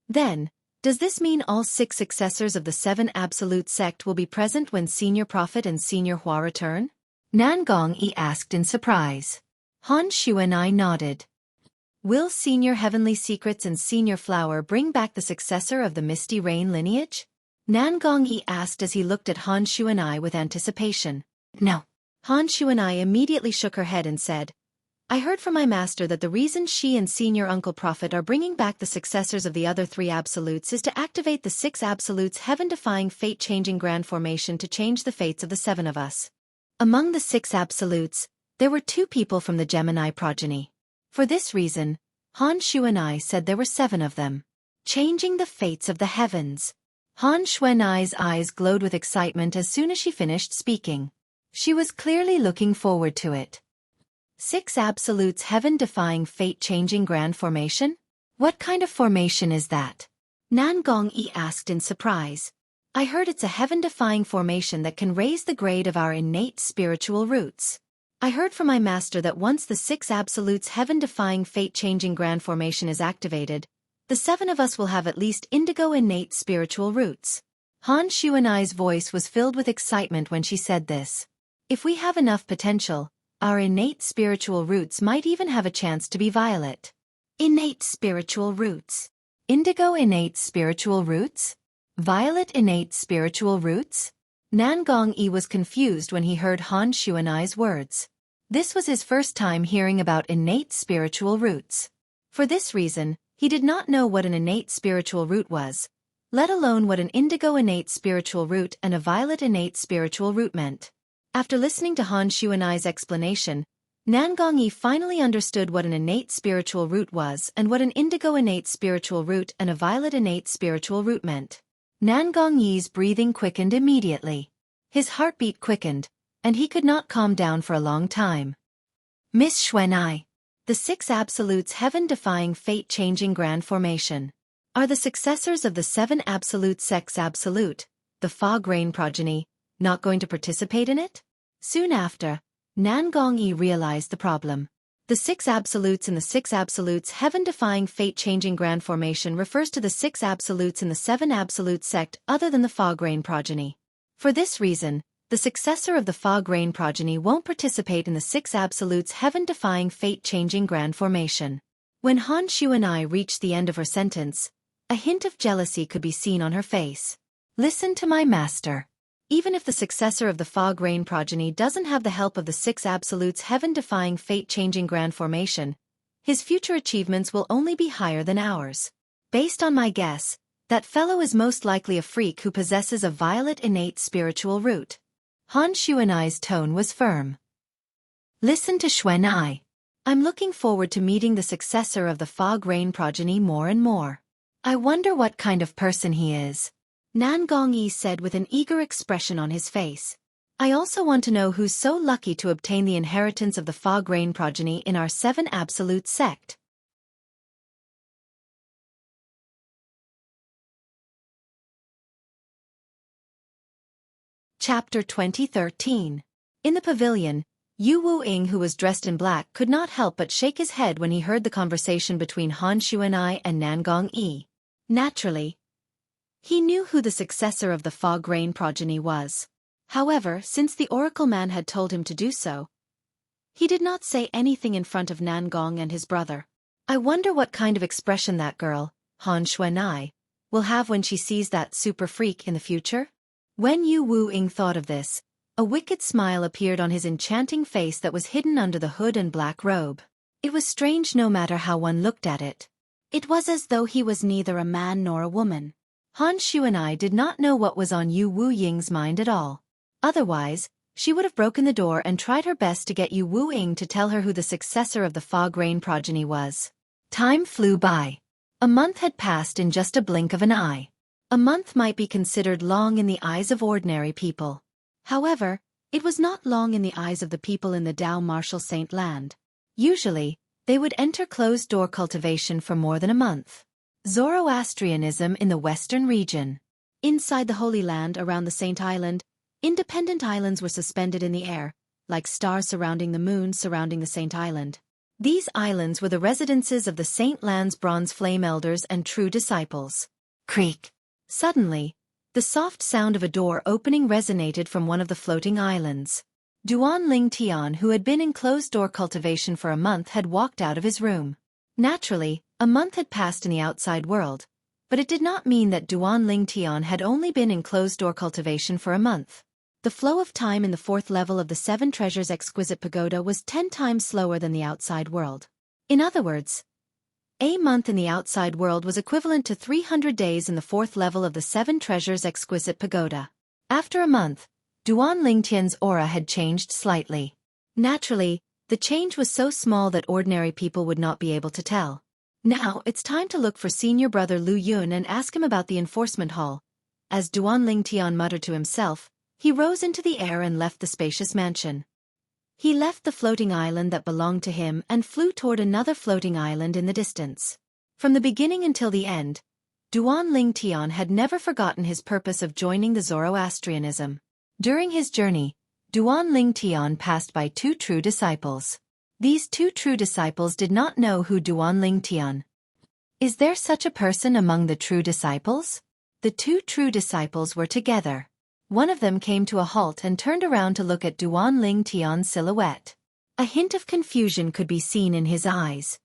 A: Then, does this mean all 6 successors of the 7 Absolute sect will be present when Senior Prophet and Senior Hua return? Nan Gongyi asked in surprise. Han Xuanai nodded. Will Senior Heavenly Secrets and Senior Flower bring back the successor of the Misty Rain lineage? Nan Gongyi asked as he looked at Han Xuanai with anticipation. No. Han Xuanai immediately shook her head and said, I heard from my master that the reason she and Senior Uncle Prophet are bringing back the successors of the other 3 absolutes is to activate the 6 absolutes' heaven-defying fate-changing grand formation to change the fates of the 7 of us. Among the 6 absolutes, there were 2 people from the Gemini progeny. For this reason, Han Xuanai said there were 7 of them. Changing the fates of the heavens. Han Xuanai's eyes glowed with excitement as soon as she finished speaking. She was clearly looking forward to it. 6 absolutes heaven-defying fate-changing grand formation? What kind of formation is that? Nan Gongyi asked in surprise. I heard it's a heaven-defying formation that can raise the grade of our innate spiritual roots. I heard from my master that once the 6 absolutes heaven-defying fate-changing grand formation is activated, the 7 of us will have at least indigo innate spiritual roots. Han Xuanai's voice was filled with excitement when she said this. If we have enough potential, our innate spiritual roots might even have a chance to be violet. Innate spiritual roots. Indigo innate spiritual roots? Violet innate spiritual roots? Nan Gongyi was confused when he heard Han Xuanai's words. This was his first time hearing about innate spiritual roots. For this reason, he did not know what an innate spiritual root was, let alone what an indigo innate spiritual root and a violet innate spiritual root meant. After listening to Han Xuanai's explanation, Nan Gongyi finally understood what an innate spiritual root was and what an indigo innate spiritual root and a violet innate spiritual root meant. Nan Gongyi's breathing quickened immediately. His heartbeat quickened, and he could not calm down for a long time. Miss Xuanai, the 6 absolutes heaven-defying fate-changing grand formation, are the successors of the 7 absolute sects absolute, the fog rain progeny, not going to participate in it? Soon after, Nan Gongyi realized the problem. The 6 absolutes in the 6 absolutes heaven-defying fate-changing grand formation refers to the 6 absolutes in the 7 absolute sect other than the fog rain progeny. For this reason, the successor of the fog rain progeny won't participate in the 6 absolutes heaven-defying fate-changing grand formation. When Han Xueqi reached the end of her sentence, a hint of jealousy could be seen on her face. Listen to my master. Even if the successor of the fog rain progeny doesn't have the help of the 6 absolutes heaven-defying fate-changing grand formation, his future achievements will only be higher than ours. Based on my guess, that fellow is most likely a freak who possesses a violet innate spiritual root. Han Xueqi's tone was firm. Listen to Xueqi. I'm looking forward to meeting the successor of the fog rain progeny more and more. I wonder what kind of person he is. Nan Gongyi said with an eager expression on his face. I also want to know who's so lucky to obtain the inheritance of the fog rain progeny in our 7 absolute sect. Chapter 2013. In the pavilion, Yu Wu-ing, who was dressed in black, could not help but shake his head when he heard the conversation between Han Xueqi and Nan Gongyi. Naturally, he knew who the successor of the fog rain progeny was. However, since the Oracle Man had told him to do so, he did not say anything in front of Nan Gong and his brother. I wonder what kind of expression that girl, Han Xueqi, will have when she sees that super freak in the future? When Yu Wu-ing thought of this, a wicked smile appeared on his enchanting face that was hidden under the hood and black robe. It was strange no matter how one looked at it. It was as though he was neither a man nor a woman. Han Xueqi did not know what was on Yu Wu-ying's mind at all. Otherwise, she would have broken the door and tried her best to get Yu Wu-ing to tell her who the successor of the fog rain progeny was. Time flew by. A month had passed in just a blink of an eye. A month might be considered long in the eyes of ordinary people. However, it was not long in the eyes of the people in the Dao Martial Saint Land. Usually, they would enter closed-door cultivation for more than a month. Zoroastrianism in the Western region. Inside the Holy Land around the Saint Island, independent islands were suspended in the air, like stars surrounding the moon surrounding the Saint Island. These islands were the residences of the Saint Land's bronze flame elders and true disciples. Creak. Suddenly, the soft sound of a door opening resonated from one of the floating islands. Duan Ling Tian, who had been in closed-door cultivation for a month, had walked out of his room. Naturally, a month had passed in the outside world, but it did not mean that Duan Ling Tian had only been in closed-door cultivation for a month. The flow of time in the 4th level of the 7 Treasures Exquisite Pagoda was 10 times slower than the outside world. In other words, a month in the outside world was equivalent to 300 days in the 4th level of the 7 Treasures Exquisite Pagoda. After a month, Duan Ling Tian's aura had changed slightly. Naturally, the change was so small that ordinary people would not be able to tell. Now, it's time to look for senior brother Lu Yun and ask him about the enforcement hall. As Duan Ling Tian muttered to himself, he rose into the air and left the spacious mansion. He left the floating island that belonged to him and flew toward another floating island in the distance. From the beginning until the end, Duan Ling Tian had never forgotten his purpose of joining the Zoroastrianism. During his journey, Duan Ling Tian passed by 2 true disciples. These 2 true disciples did not know who Duan Ling Tian. Is there such a person among the true disciples? The 2 true disciples were together. One of them came to a halt and turned around to look at Duan Ling Tian's silhouette. A hint of confusion could be seen in his eyes.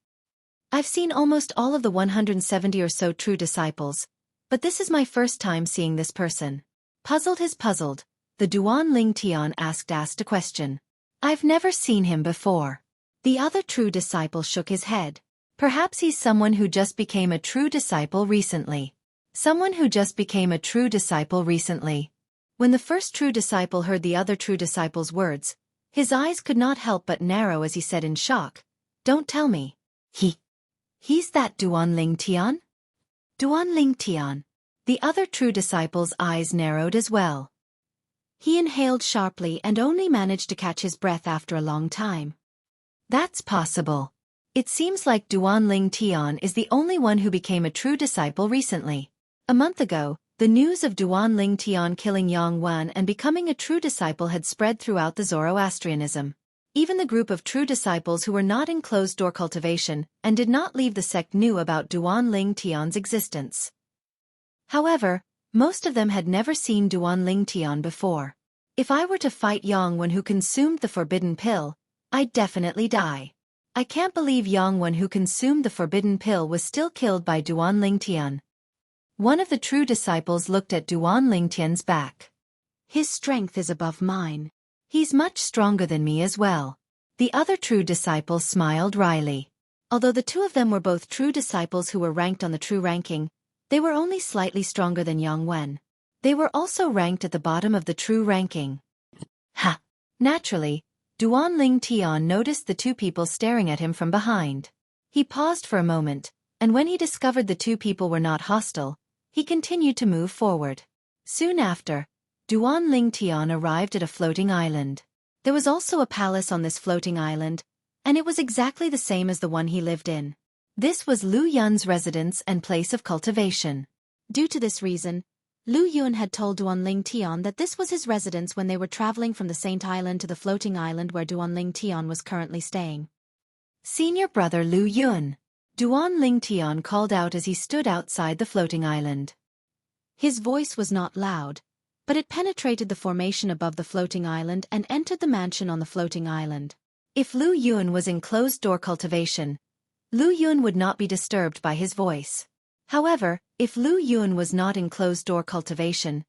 A: I've seen almost all of the 170 or so true disciples, but this is my first time seeing this person. Puzzled, the Duan Ling Tian asked a question. I've never seen him before. The other true disciple shook his head. Perhaps he's someone who just became a true disciple recently. Someone who just became a true disciple recently. When the first true disciple heard the other true disciple's words, his eyes could not help but narrow as he said in shock, "Don't tell me. He's that Duan Ling Tian?" Duan Ling Tian. The other true disciple's eyes narrowed as well. He inhaled sharply and only managed to catch his breath after a long time. That's possible. It seems like Duan Ling Tian is the only one who became a true disciple recently. A month ago, The news of Duan Ling Tian killing Yang Wan and becoming a true disciple had spread throughout the Zoroastrianism. Even the group of true disciples who were not in closed-door cultivation and did not leave the sect knew about Duan Ling Tian's existence. However, most of them had never seen Duan Ling Tian before. If I were to fight Yang Wan who consumed the forbidden pill, I'd definitely die. I can't believe Yang Wan who consumed the forbidden pill was still killed by Duan Ling Tian. One of the true disciples looked at Duan Ling Tian's back. His strength is above mine. He's much stronger than me as well. The other true disciple smiled wryly. Although the two of them were both true disciples who were ranked on the true ranking, they were only slightly stronger than Yang Wan. They were also ranked at the bottom of the true ranking. Ha! Naturally, Duan Ling Tian noticed the two people staring at him from behind. He paused for a moment, and when he discovered the two people were not hostile, he continued to move forward. Soon after, Duan Ling Tian arrived at a floating island. There was also a palace on this floating island, and it was exactly the same as the one he lived in. This was Lu Yun's residence and place of cultivation. Due to this reason, Lu Yun had told Duan Ling Tian that this was his residence when they were traveling from the Saint Island to the floating island where Duan Ling Tian was currently staying. Senior brother Lu Yun. Duan Ling Tian called out as he stood outside the floating island. His voice was not loud, but it penetrated the formation above the floating island and entered the mansion on the floating island. If Lu Yun was in closed-door cultivation, Lu Yun would not be disturbed by his voice. However, if Lu Yun was not in closed-door cultivation,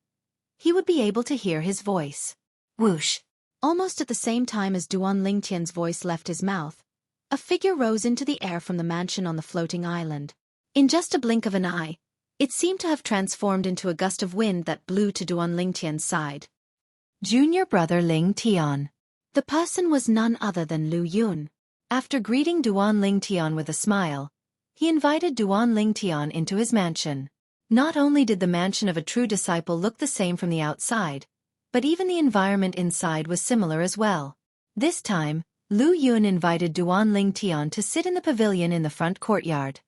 A: he would be able to hear his voice. Whoosh! Almost at the same time as Duan Ling Tian's voice left his mouth, a figure rose into the air from the mansion on the floating island. In just a blink of an eye, it seemed to have transformed into a gust of wind that blew to Duan Ling Tian's side. Junior brother Ling Tian. The person was none other than Lu Yun. After greeting Duan Ling Tian with a smile, he invited Duan Ling Tian into his mansion. Not only did the mansion of a true disciple look the same from the outside, but even the environment inside was similar as well. This time, Lu Yun invited Duan Ling Tian to sit in the pavilion in the front courtyard.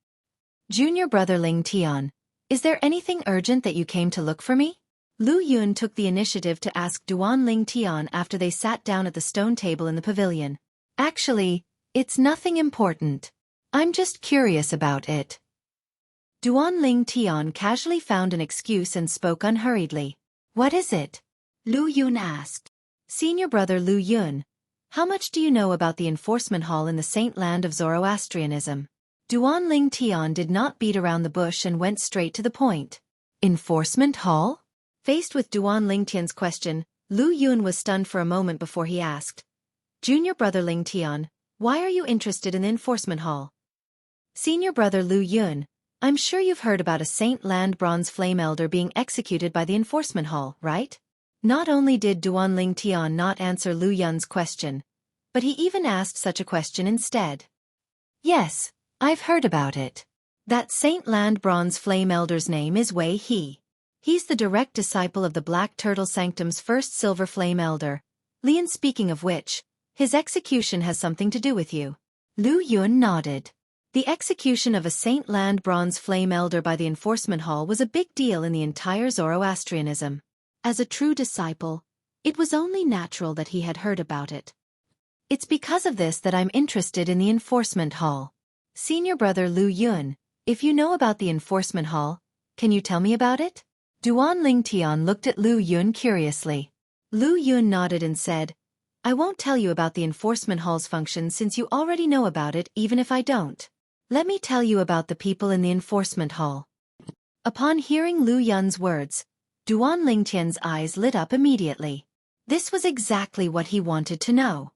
A: Junior brother Ling Tian, is there anything urgent that you came to look for me? Lu Yun took the initiative to ask Duan Ling Tian after they sat down at the stone table in the pavilion. Actually, it's nothing important. I'm just curious about it. Duan Ling Tian casually found an excuse and spoke unhurriedly. What is it? Lu Yun asked. Senior brother Lu Yun, how much do you know about the enforcement hall in the Saint Land of Zoroastrianism? Duan Ling Tian did not beat around the bush and went straight to the point. Enforcement hall? Faced with Duan Ling Tian's question, Lu Yun was stunned for a moment before he asked. Junior brother Ling Tian, why are you interested in the enforcement hall? Senior brother Lu Yun, I'm sure you've heard about a Saint Land Bronze Flame Elder being executed by the enforcement hall, right? Not only did Duan Ling Tian not answer Lu Yun's question, but he even asked such a question instead. Yes, I've heard about it. That Saint Land Bronze Flame Elder's name is Wei He. He's the direct disciple of the Black Turtle Sanctum's first Silver Flame Elder. Lian, speaking of which, his execution has something to do with you. Lu Yun nodded. The execution of a Saint Land Bronze Flame Elder by the enforcement hall was a big deal in the entire Zoroastrianism. As a true disciple, it was only natural that he had heard about it. It's because of this that I'm interested in the enforcement hall. Senior brother Lu Yun, if you know about the enforcement hall, can you tell me about it? Duan Ling Tian looked at Lu Yun curiously. Lu Yun nodded and said, I won't tell you about the enforcement hall's function since you already know about it even if I don't. Let me tell you about the people in the enforcement hall. Upon hearing Lu Yun's words, Duan Ling Tian's eyes lit up immediately. This was exactly what he wanted to know.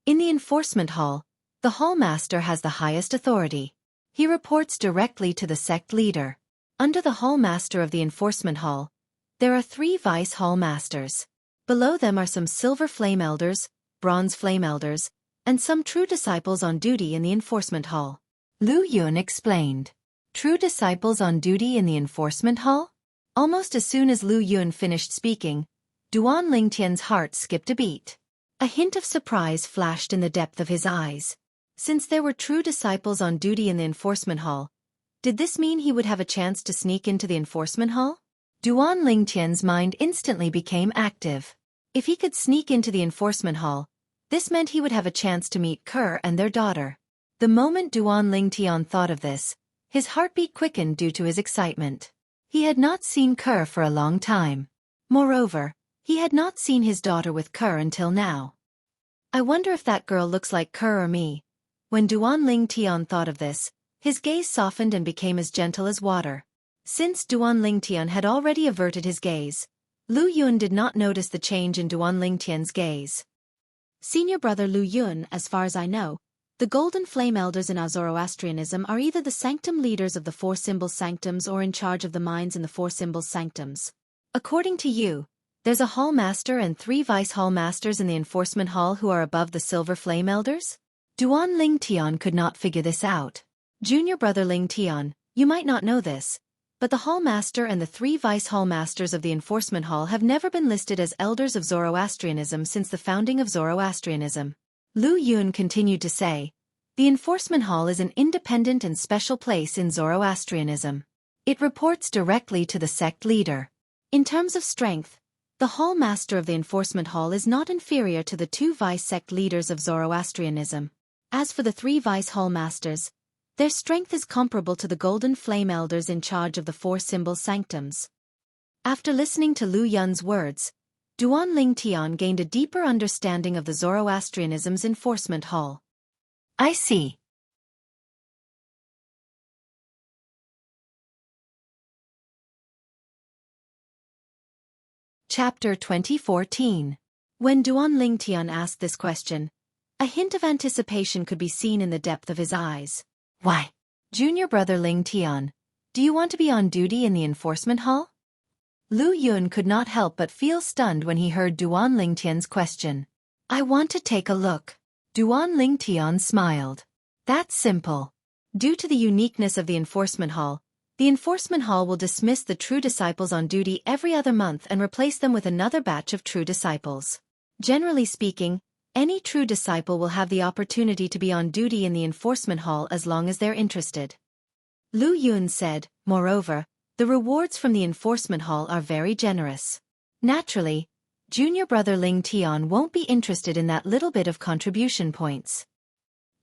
A: In the enforcement hall, the hall master has the highest authority. He reports directly to the sect leader. Under the hall master of the enforcement hall, there are 3 vice hall masters. Below them are some silver flame elders, bronze flame elders, and some true disciples on duty in the enforcement hall. Lu Yun explained. True disciples on duty in the enforcement hall? Almost as soon as Lu Yun finished speaking, Duan Ling Tian's heart skipped a beat. A hint of surprise flashed in the depth of his eyes. Since there were true disciples on duty in the enforcement hall, did this mean he would have a chance to sneak into the enforcement hall? Duan Lingtian's mind instantly became active. If he could sneak into the enforcement hall, this meant he would have a chance to meet Kerr and their daughter. The moment Duan Lingtian thought of this, his heartbeat quickened due to his excitement. He had not seen Kerr for a long time. Moreover, he had not seen his daughter with Kerr until now. I wonder if that girl looks like Kerr or me. When Duan Lingtian thought of this, his gaze softened and became as gentle as water. Since Duan Lingtian had already averted his gaze, Lu Yun did not notice the change in Duan Lingtian's gaze. Senior brother Lu Yun, as far as I know, the Golden Flame Elders in our Zoroastrianism are either the sanctum leaders of the four symbol sanctums or in charge of the minds in the four symbols sanctums. According to you, there's a hall master and 3 vice hall masters in the enforcement hall who are above the silver flame elders? Duan Lingtian could not figure this out. Junior brother Lingtian, you might not know this, but the hall master and the 3 vice hall masters of the enforcement hall have never been listed as elders of Zoroastrianism since the founding of Zoroastrianism. Lu Yun continued to say, the enforcement hall is an independent and special place in Zoroastrianism. It reports directly to the sect leader. In terms of strength, the hall master of the enforcement hall is not inferior to the 2 vice sect leaders of Zoroastrianism. As for the 3 vice hall masters, their strength is comparable to the Golden Flame Elders in charge of the 4 symbol sanctums. After listening to Lu Yun's words, Duan Lingtian gained a deeper understanding of the Zoroastrianism's enforcement hall. I see. Chapter 2014. When Duan Lingtian asked this question, a hint of anticipation could be seen in the depth of his eyes. Why? Junior brother Lingtian, do you want to be on duty in the enforcement hall? Lu Yun could not help but feel stunned when he heard Duan Lingtian's question. I want to take a look. Duan Lingtian smiled. That's simple. Due to the uniqueness of the enforcement hall will dismiss the true disciples on duty every other month and replace them with another batch of true disciples. Generally speaking, any true disciple will have the opportunity to be on duty in the enforcement hall as long as they're interested. Lu Yun said, moreover, the rewards from the enforcement hall are very generous. Naturally, junior brother Lingtian won't be interested in that little bit of contribution points.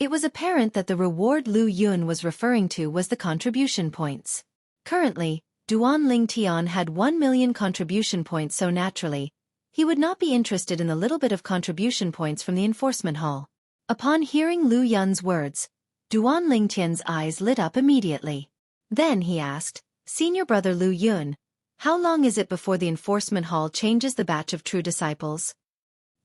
A: It was apparent that the reward Lu Yun was referring to was the contribution points. Currently, Duan Lingtian had 1 million contribution points, so naturally, he would not be interested in the little bit of contribution points from the enforcement hall. Upon hearing Lu Yun's words, Duan Lingtian's eyes lit up immediately. Then he asked, Senior brother Lu Yun, how long is it before the enforcement hall changes the batch of true disciples?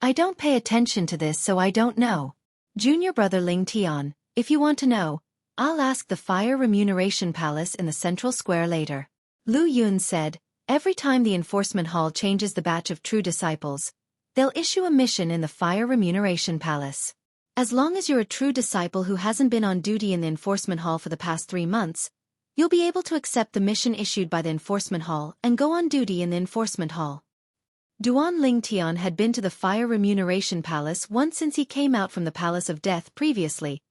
A: I don't pay attention to this, so I don't know. Junior brother Lingtian, if you want to know, I'll ask the Fire Remuneration Palace in the central square later. Lu Yun said, every time the enforcement hall changes the batch of true disciples, they'll issue a mission in the Fire Remuneration Palace. As long as you're a true disciple who hasn't been on duty in the enforcement hall for the past 3 months, you'll be able to accept the mission issued by the enforcement hall and go on duty in the enforcement hall. Duan Lingtian had been to the Fire Remuneration Palace once since he came out from the Palace of Death previously,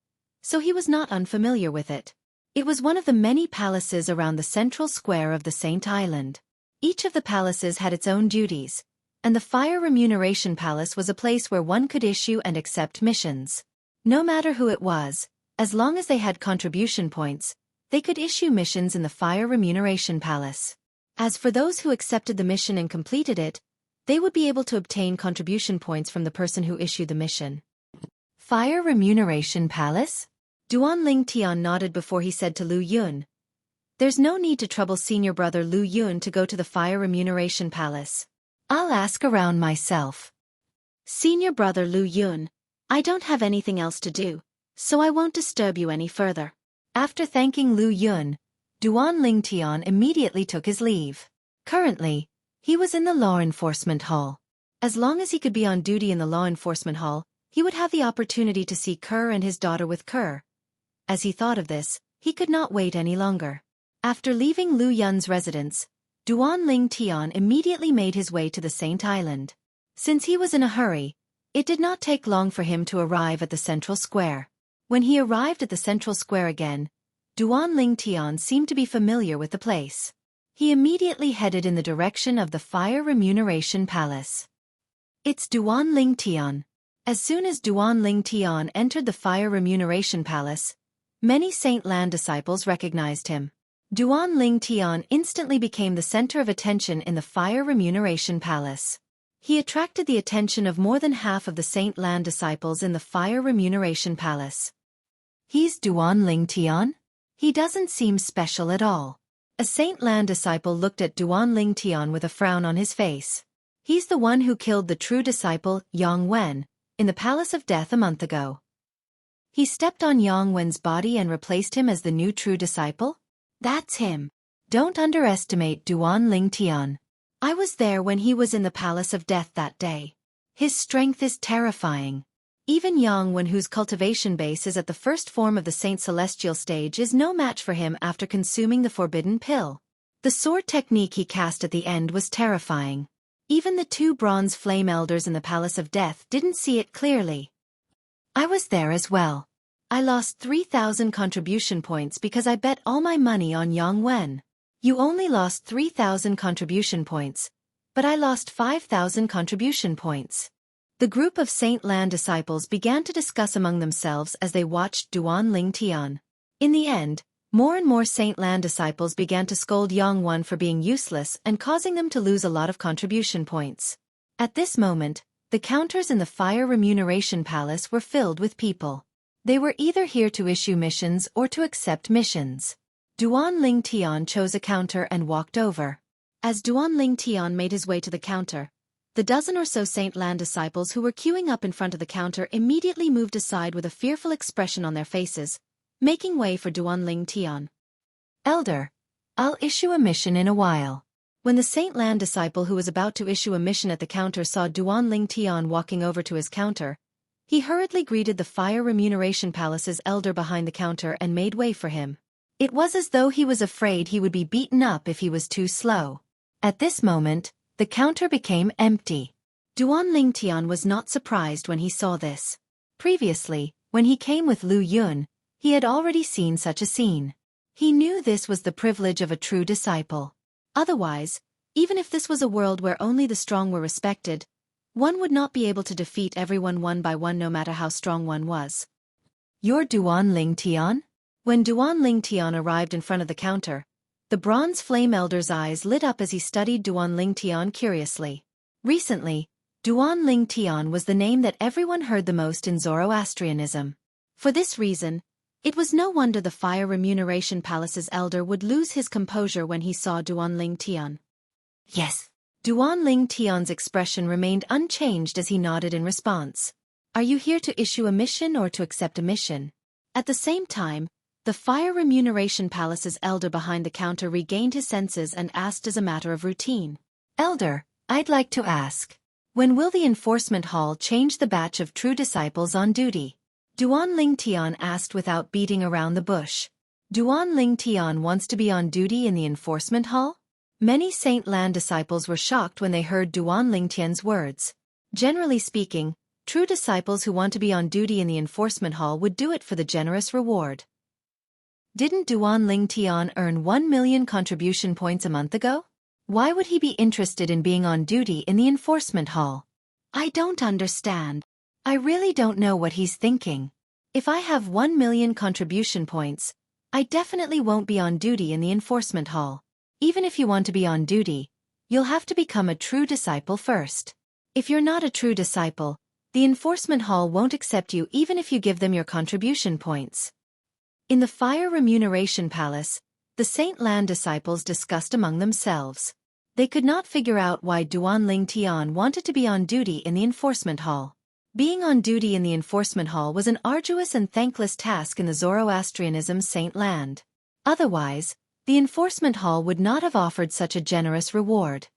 A: so he was not unfamiliar with it. It was one of the many palaces around the central square of the Saint Island. Each of the palaces had its own duties, and the Fire Remuneration Palace was a place where one could issue and accept missions. No matter who it was, as long as they had contribution points, they could issue missions in the Fire Remuneration Palace. As for those who accepted the mission and completed it, they would be able to obtain contribution points from the person who issued the mission. Fire Remuneration Palace? Duan Lingtian nodded before he said to Lu Yun, there's no need to trouble senior brother Lu Yun to go to the Fire Remuneration Palace. I'll ask around myself. Senior brother Lu Yun, I don't have anything else to do, so I won't disturb you any further. After thanking Lu Yun, Duan Lingtian immediately took his leave. Currently, he was in the Law Enforcement Hall. As long as he could be on duty in the Law Enforcement Hall, he would have the opportunity to see Kerr and his daughter with Kerr. As he thought of this, he could not wait any longer. After leaving Lu Yun's residence, Duan Lingtian immediately made his way to the Saint Island. Since he was in a hurry, it did not take long for him to arrive at the central square. When he arrived at the central square again, Duan Lingtian seemed to be familiar with the place. He immediately headed in the direction of the Fire Remuneration Palace. It's Duan Ling Tian. As soon as Duan Ling Tian entered the Fire Remuneration Palace, many Saint Lan disciples recognized him. Duan Ling Tian instantly became the center of attention in the Fire Remuneration Palace. He attracted the attention of more than half of the Saint Lan disciples in the Fire Remuneration Palace. He's Duan Ling Tian? He doesn't seem special at all. A Saint Lan disciple looked at Duan Ling Tian with a frown on his face. He's the one who killed the true disciple, Yang Wen, in the Palace of Death a month ago. He stepped on Yang Wen's body and replaced him as the new true disciple? That's him. Don't underestimate Duan Ling Tian. I was there when he was in the Palace of Death that day. His strength is terrifying. Even Yang Wen, whose cultivation base is at the first form of the Saint Celestial stage, is no match for him after consuming the forbidden pill. The sword technique he cast at the end was terrifying. Even the two bronze flame elders in the Palace of Death didn't see it clearly. I was there as well. I lost 3,000 contribution points because I bet all my money on Yang Wen. You only lost 3,000 contribution points, but I lost 5,000 contribution points. The group of Saint Lan disciples began to discuss among themselves as they watched Duan Ling Tian. In the end, more and more Saint Lan disciples began to scold Yang Wen for being useless and causing them to lose a lot of contribution points. At this moment, the counters in the Fire Remuneration Palace were filled with people. They were either here to issue missions or to accept missions. Duan Ling Tian chose a counter and walked over. As Duan Ling Tian made his way to the counter, the dozen or so Saint Lan disciples who were queuing up in front of the counter immediately moved aside with a fearful expression on their faces, making way for Duan Ling Tian. Elder, I'll issue a mission in a while. When the Saint Lan disciple who was about to issue a mission at the counter saw Duan Ling Tian walking over to his counter, he hurriedly greeted the Fire Remuneration Palace's elder behind the counter and made way for him. It was as though he was afraid he would be beaten up if he was too slow. At this moment, the counter became empty. Duan Ling Tian was not surprised when he saw this. Previously, when he came with Lu Yun, he had already seen such a scene. He knew this was the privilege of a true disciple. Otherwise, even if this was a world where only the strong were respected, one would not be able to defeat everyone one by one no matter how strong one was. You're Duan Ling Tian? When Duan Ling Tian arrived in front of the counter, the bronze flame elder's eyes lit up as he studied Duan Ling Tian curiously. Recently, Duan Ling Tian was the name that everyone heard the most in Zoroastrianism. For this reason, it was no wonder the Fire Remuneration Palace's elder would lose his composure when he saw Duan Ling Tian. Yes. Duan Ling Tian's expression remained unchanged as he nodded in response. Are you here to issue a mission or to accept a mission? At the same time, the Fire Remuneration Palace's elder behind the counter regained his senses and asked as a matter of routine. Elder, I'd like to ask, when will the enforcement hall change the batch of true disciples on duty? Duan Ling Tian asked without beating around the bush. Duan Ling Tian wants to be on duty in the enforcement hall? Many Saint Lan disciples were shocked when they heard Duan Ling Tian's words. Generally speaking, true disciples who want to be on duty in the enforcement hall would do it for the generous reward. Didn't Duan Ling Tian earn 1 million contribution points a month ago? Why would he be interested in being on duty in the enforcement hall? I don't understand. I really don't know what he's thinking. If I have 1 million contribution points, I definitely won't be on duty in the enforcement hall. Even if you want to be on duty, you'll have to become a true disciple first. If you're not a true disciple, the enforcement hall won't accept you even if you give them your contribution points. In the Fire Remuneration Palace, the Saint Lan disciples discussed among themselves. They could not figure out why Duan Ling Tian wanted to be on duty in the enforcement hall. Being on duty in the enforcement hall was an arduous and thankless task in the Zoroastrianism Saint Land. Otherwise, the enforcement hall would not have offered such a generous reward.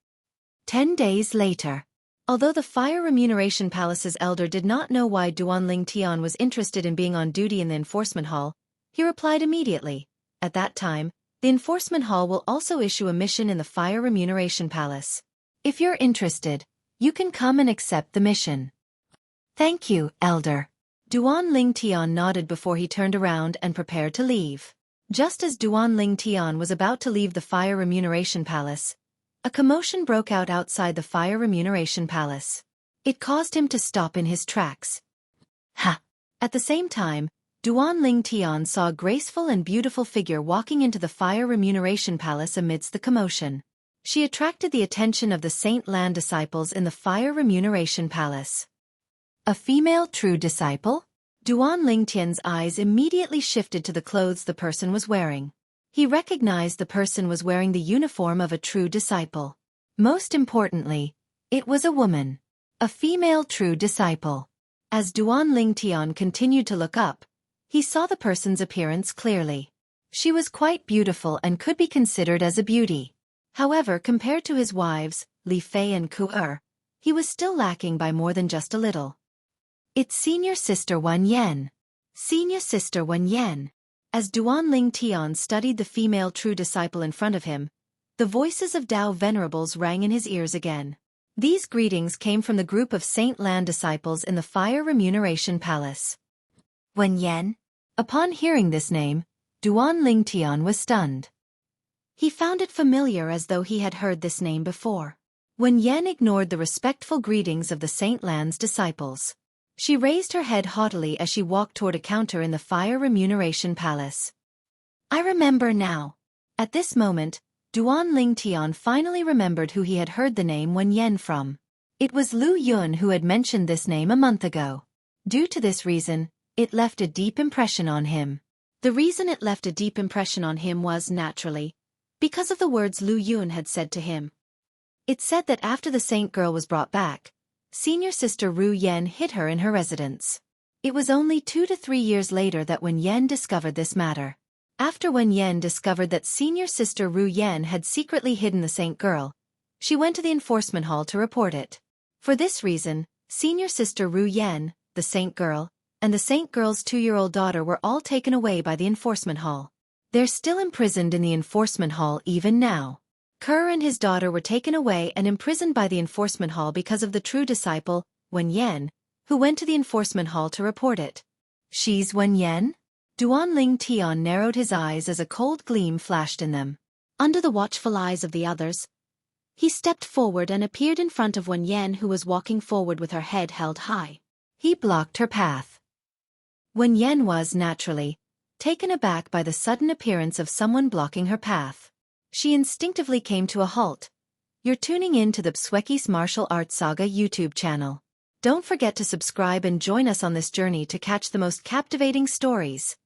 A: 10 days later. Although the Fire Remuneration Palace's elder did not know why Duan Ling Tian was interested in being on duty in the enforcement hall, he replied immediately. At that time, the enforcement hall will also issue a mission in the Fire Remuneration Palace. If you're interested, you can come and accept the mission. Thank you, Elder. Duan Ling Tian nodded before he turned around and prepared to leave. Just as Duan Ling Tian was about to leave the Fire Remuneration Palace, a commotion broke out outside the Fire Remuneration Palace. It caused him to stop in his tracks. Ha! At the same time, Duan Ling Tian saw a graceful and beautiful figure walking into the Fire Remuneration Palace amidst the commotion. She attracted the attention of the Saint Lan disciples in the Fire Remuneration Palace. A female true disciple? Duan Ling Tian's eyes immediately shifted to the clothes the person was wearing. He recognized the person was wearing the uniform of a true disciple. Most importantly, it was a woman. A female true disciple. As Duan Ling Tian continued to look up, he saw the person's appearance clearly. She was quite beautiful and could be considered as a beauty. However, compared to his wives, Li Fei and Ku Er, he was still lacking by more than just a little. It's senior sister Wen Yan. Senior sister Wen Yan. As Duan Ling Tian studied the female true disciple in front of him, the voices of Tao venerables rang in his ears again. These greetings came from the group of Saint Lan disciples in the Fire Remuneration Palace. Wen Yan? Upon hearing this name, Duan Ling Tian was stunned. He found it familiar as though he had heard this name before. Wen Yan ignored the respectful greetings of the Saint Lan's disciples. She raised her head haughtily as she walked toward a counter in the Fire Remuneration Palace. I remember now. At this moment, Duan Ling Tian finally remembered who he had heard the name Wen Yan from. It was Lu Yun who had mentioned this name a month ago. Due to this reason, it left a deep impression on him. The reason it left a deep impression on him was, naturally, because of the words Lu Yun had said to him. It said that after the saint girl was brought back, senior sister Ru Yan hid her in her residence. It was only 2 to 3 years later that Wen Yan discovered this matter. After Wen Yan discovered that senior sister Ru Yan had secretly hidden the saint girl, she went to the enforcement hall to report it. For this reason, senior sister Ru Yan, the saint girl, and the saint girl's 2-year-old daughter were all taken away by the enforcement hall. They're still imprisoned in the enforcement hall even now. Kerr and his daughter were taken away and imprisoned by the enforcement hall because of the true disciple, Wen Yan, who went to the enforcement hall to report it. She's Wen Yan? Duan Ling Tian narrowed his eyes as a cold gleam flashed in them. Under the watchful eyes of the others, he stepped forward and appeared in front of Wen Yan, who was walking forward with her head held high. He blocked her path. Wen Yan was, naturally, taken aback by the sudden appearance of someone blocking her path. She instinctively came to a halt. You're tuning in to the Xueqi's Martial Arts Saga YouTube channel. Don't forget to subscribe and join us on this journey to catch the most captivating stories.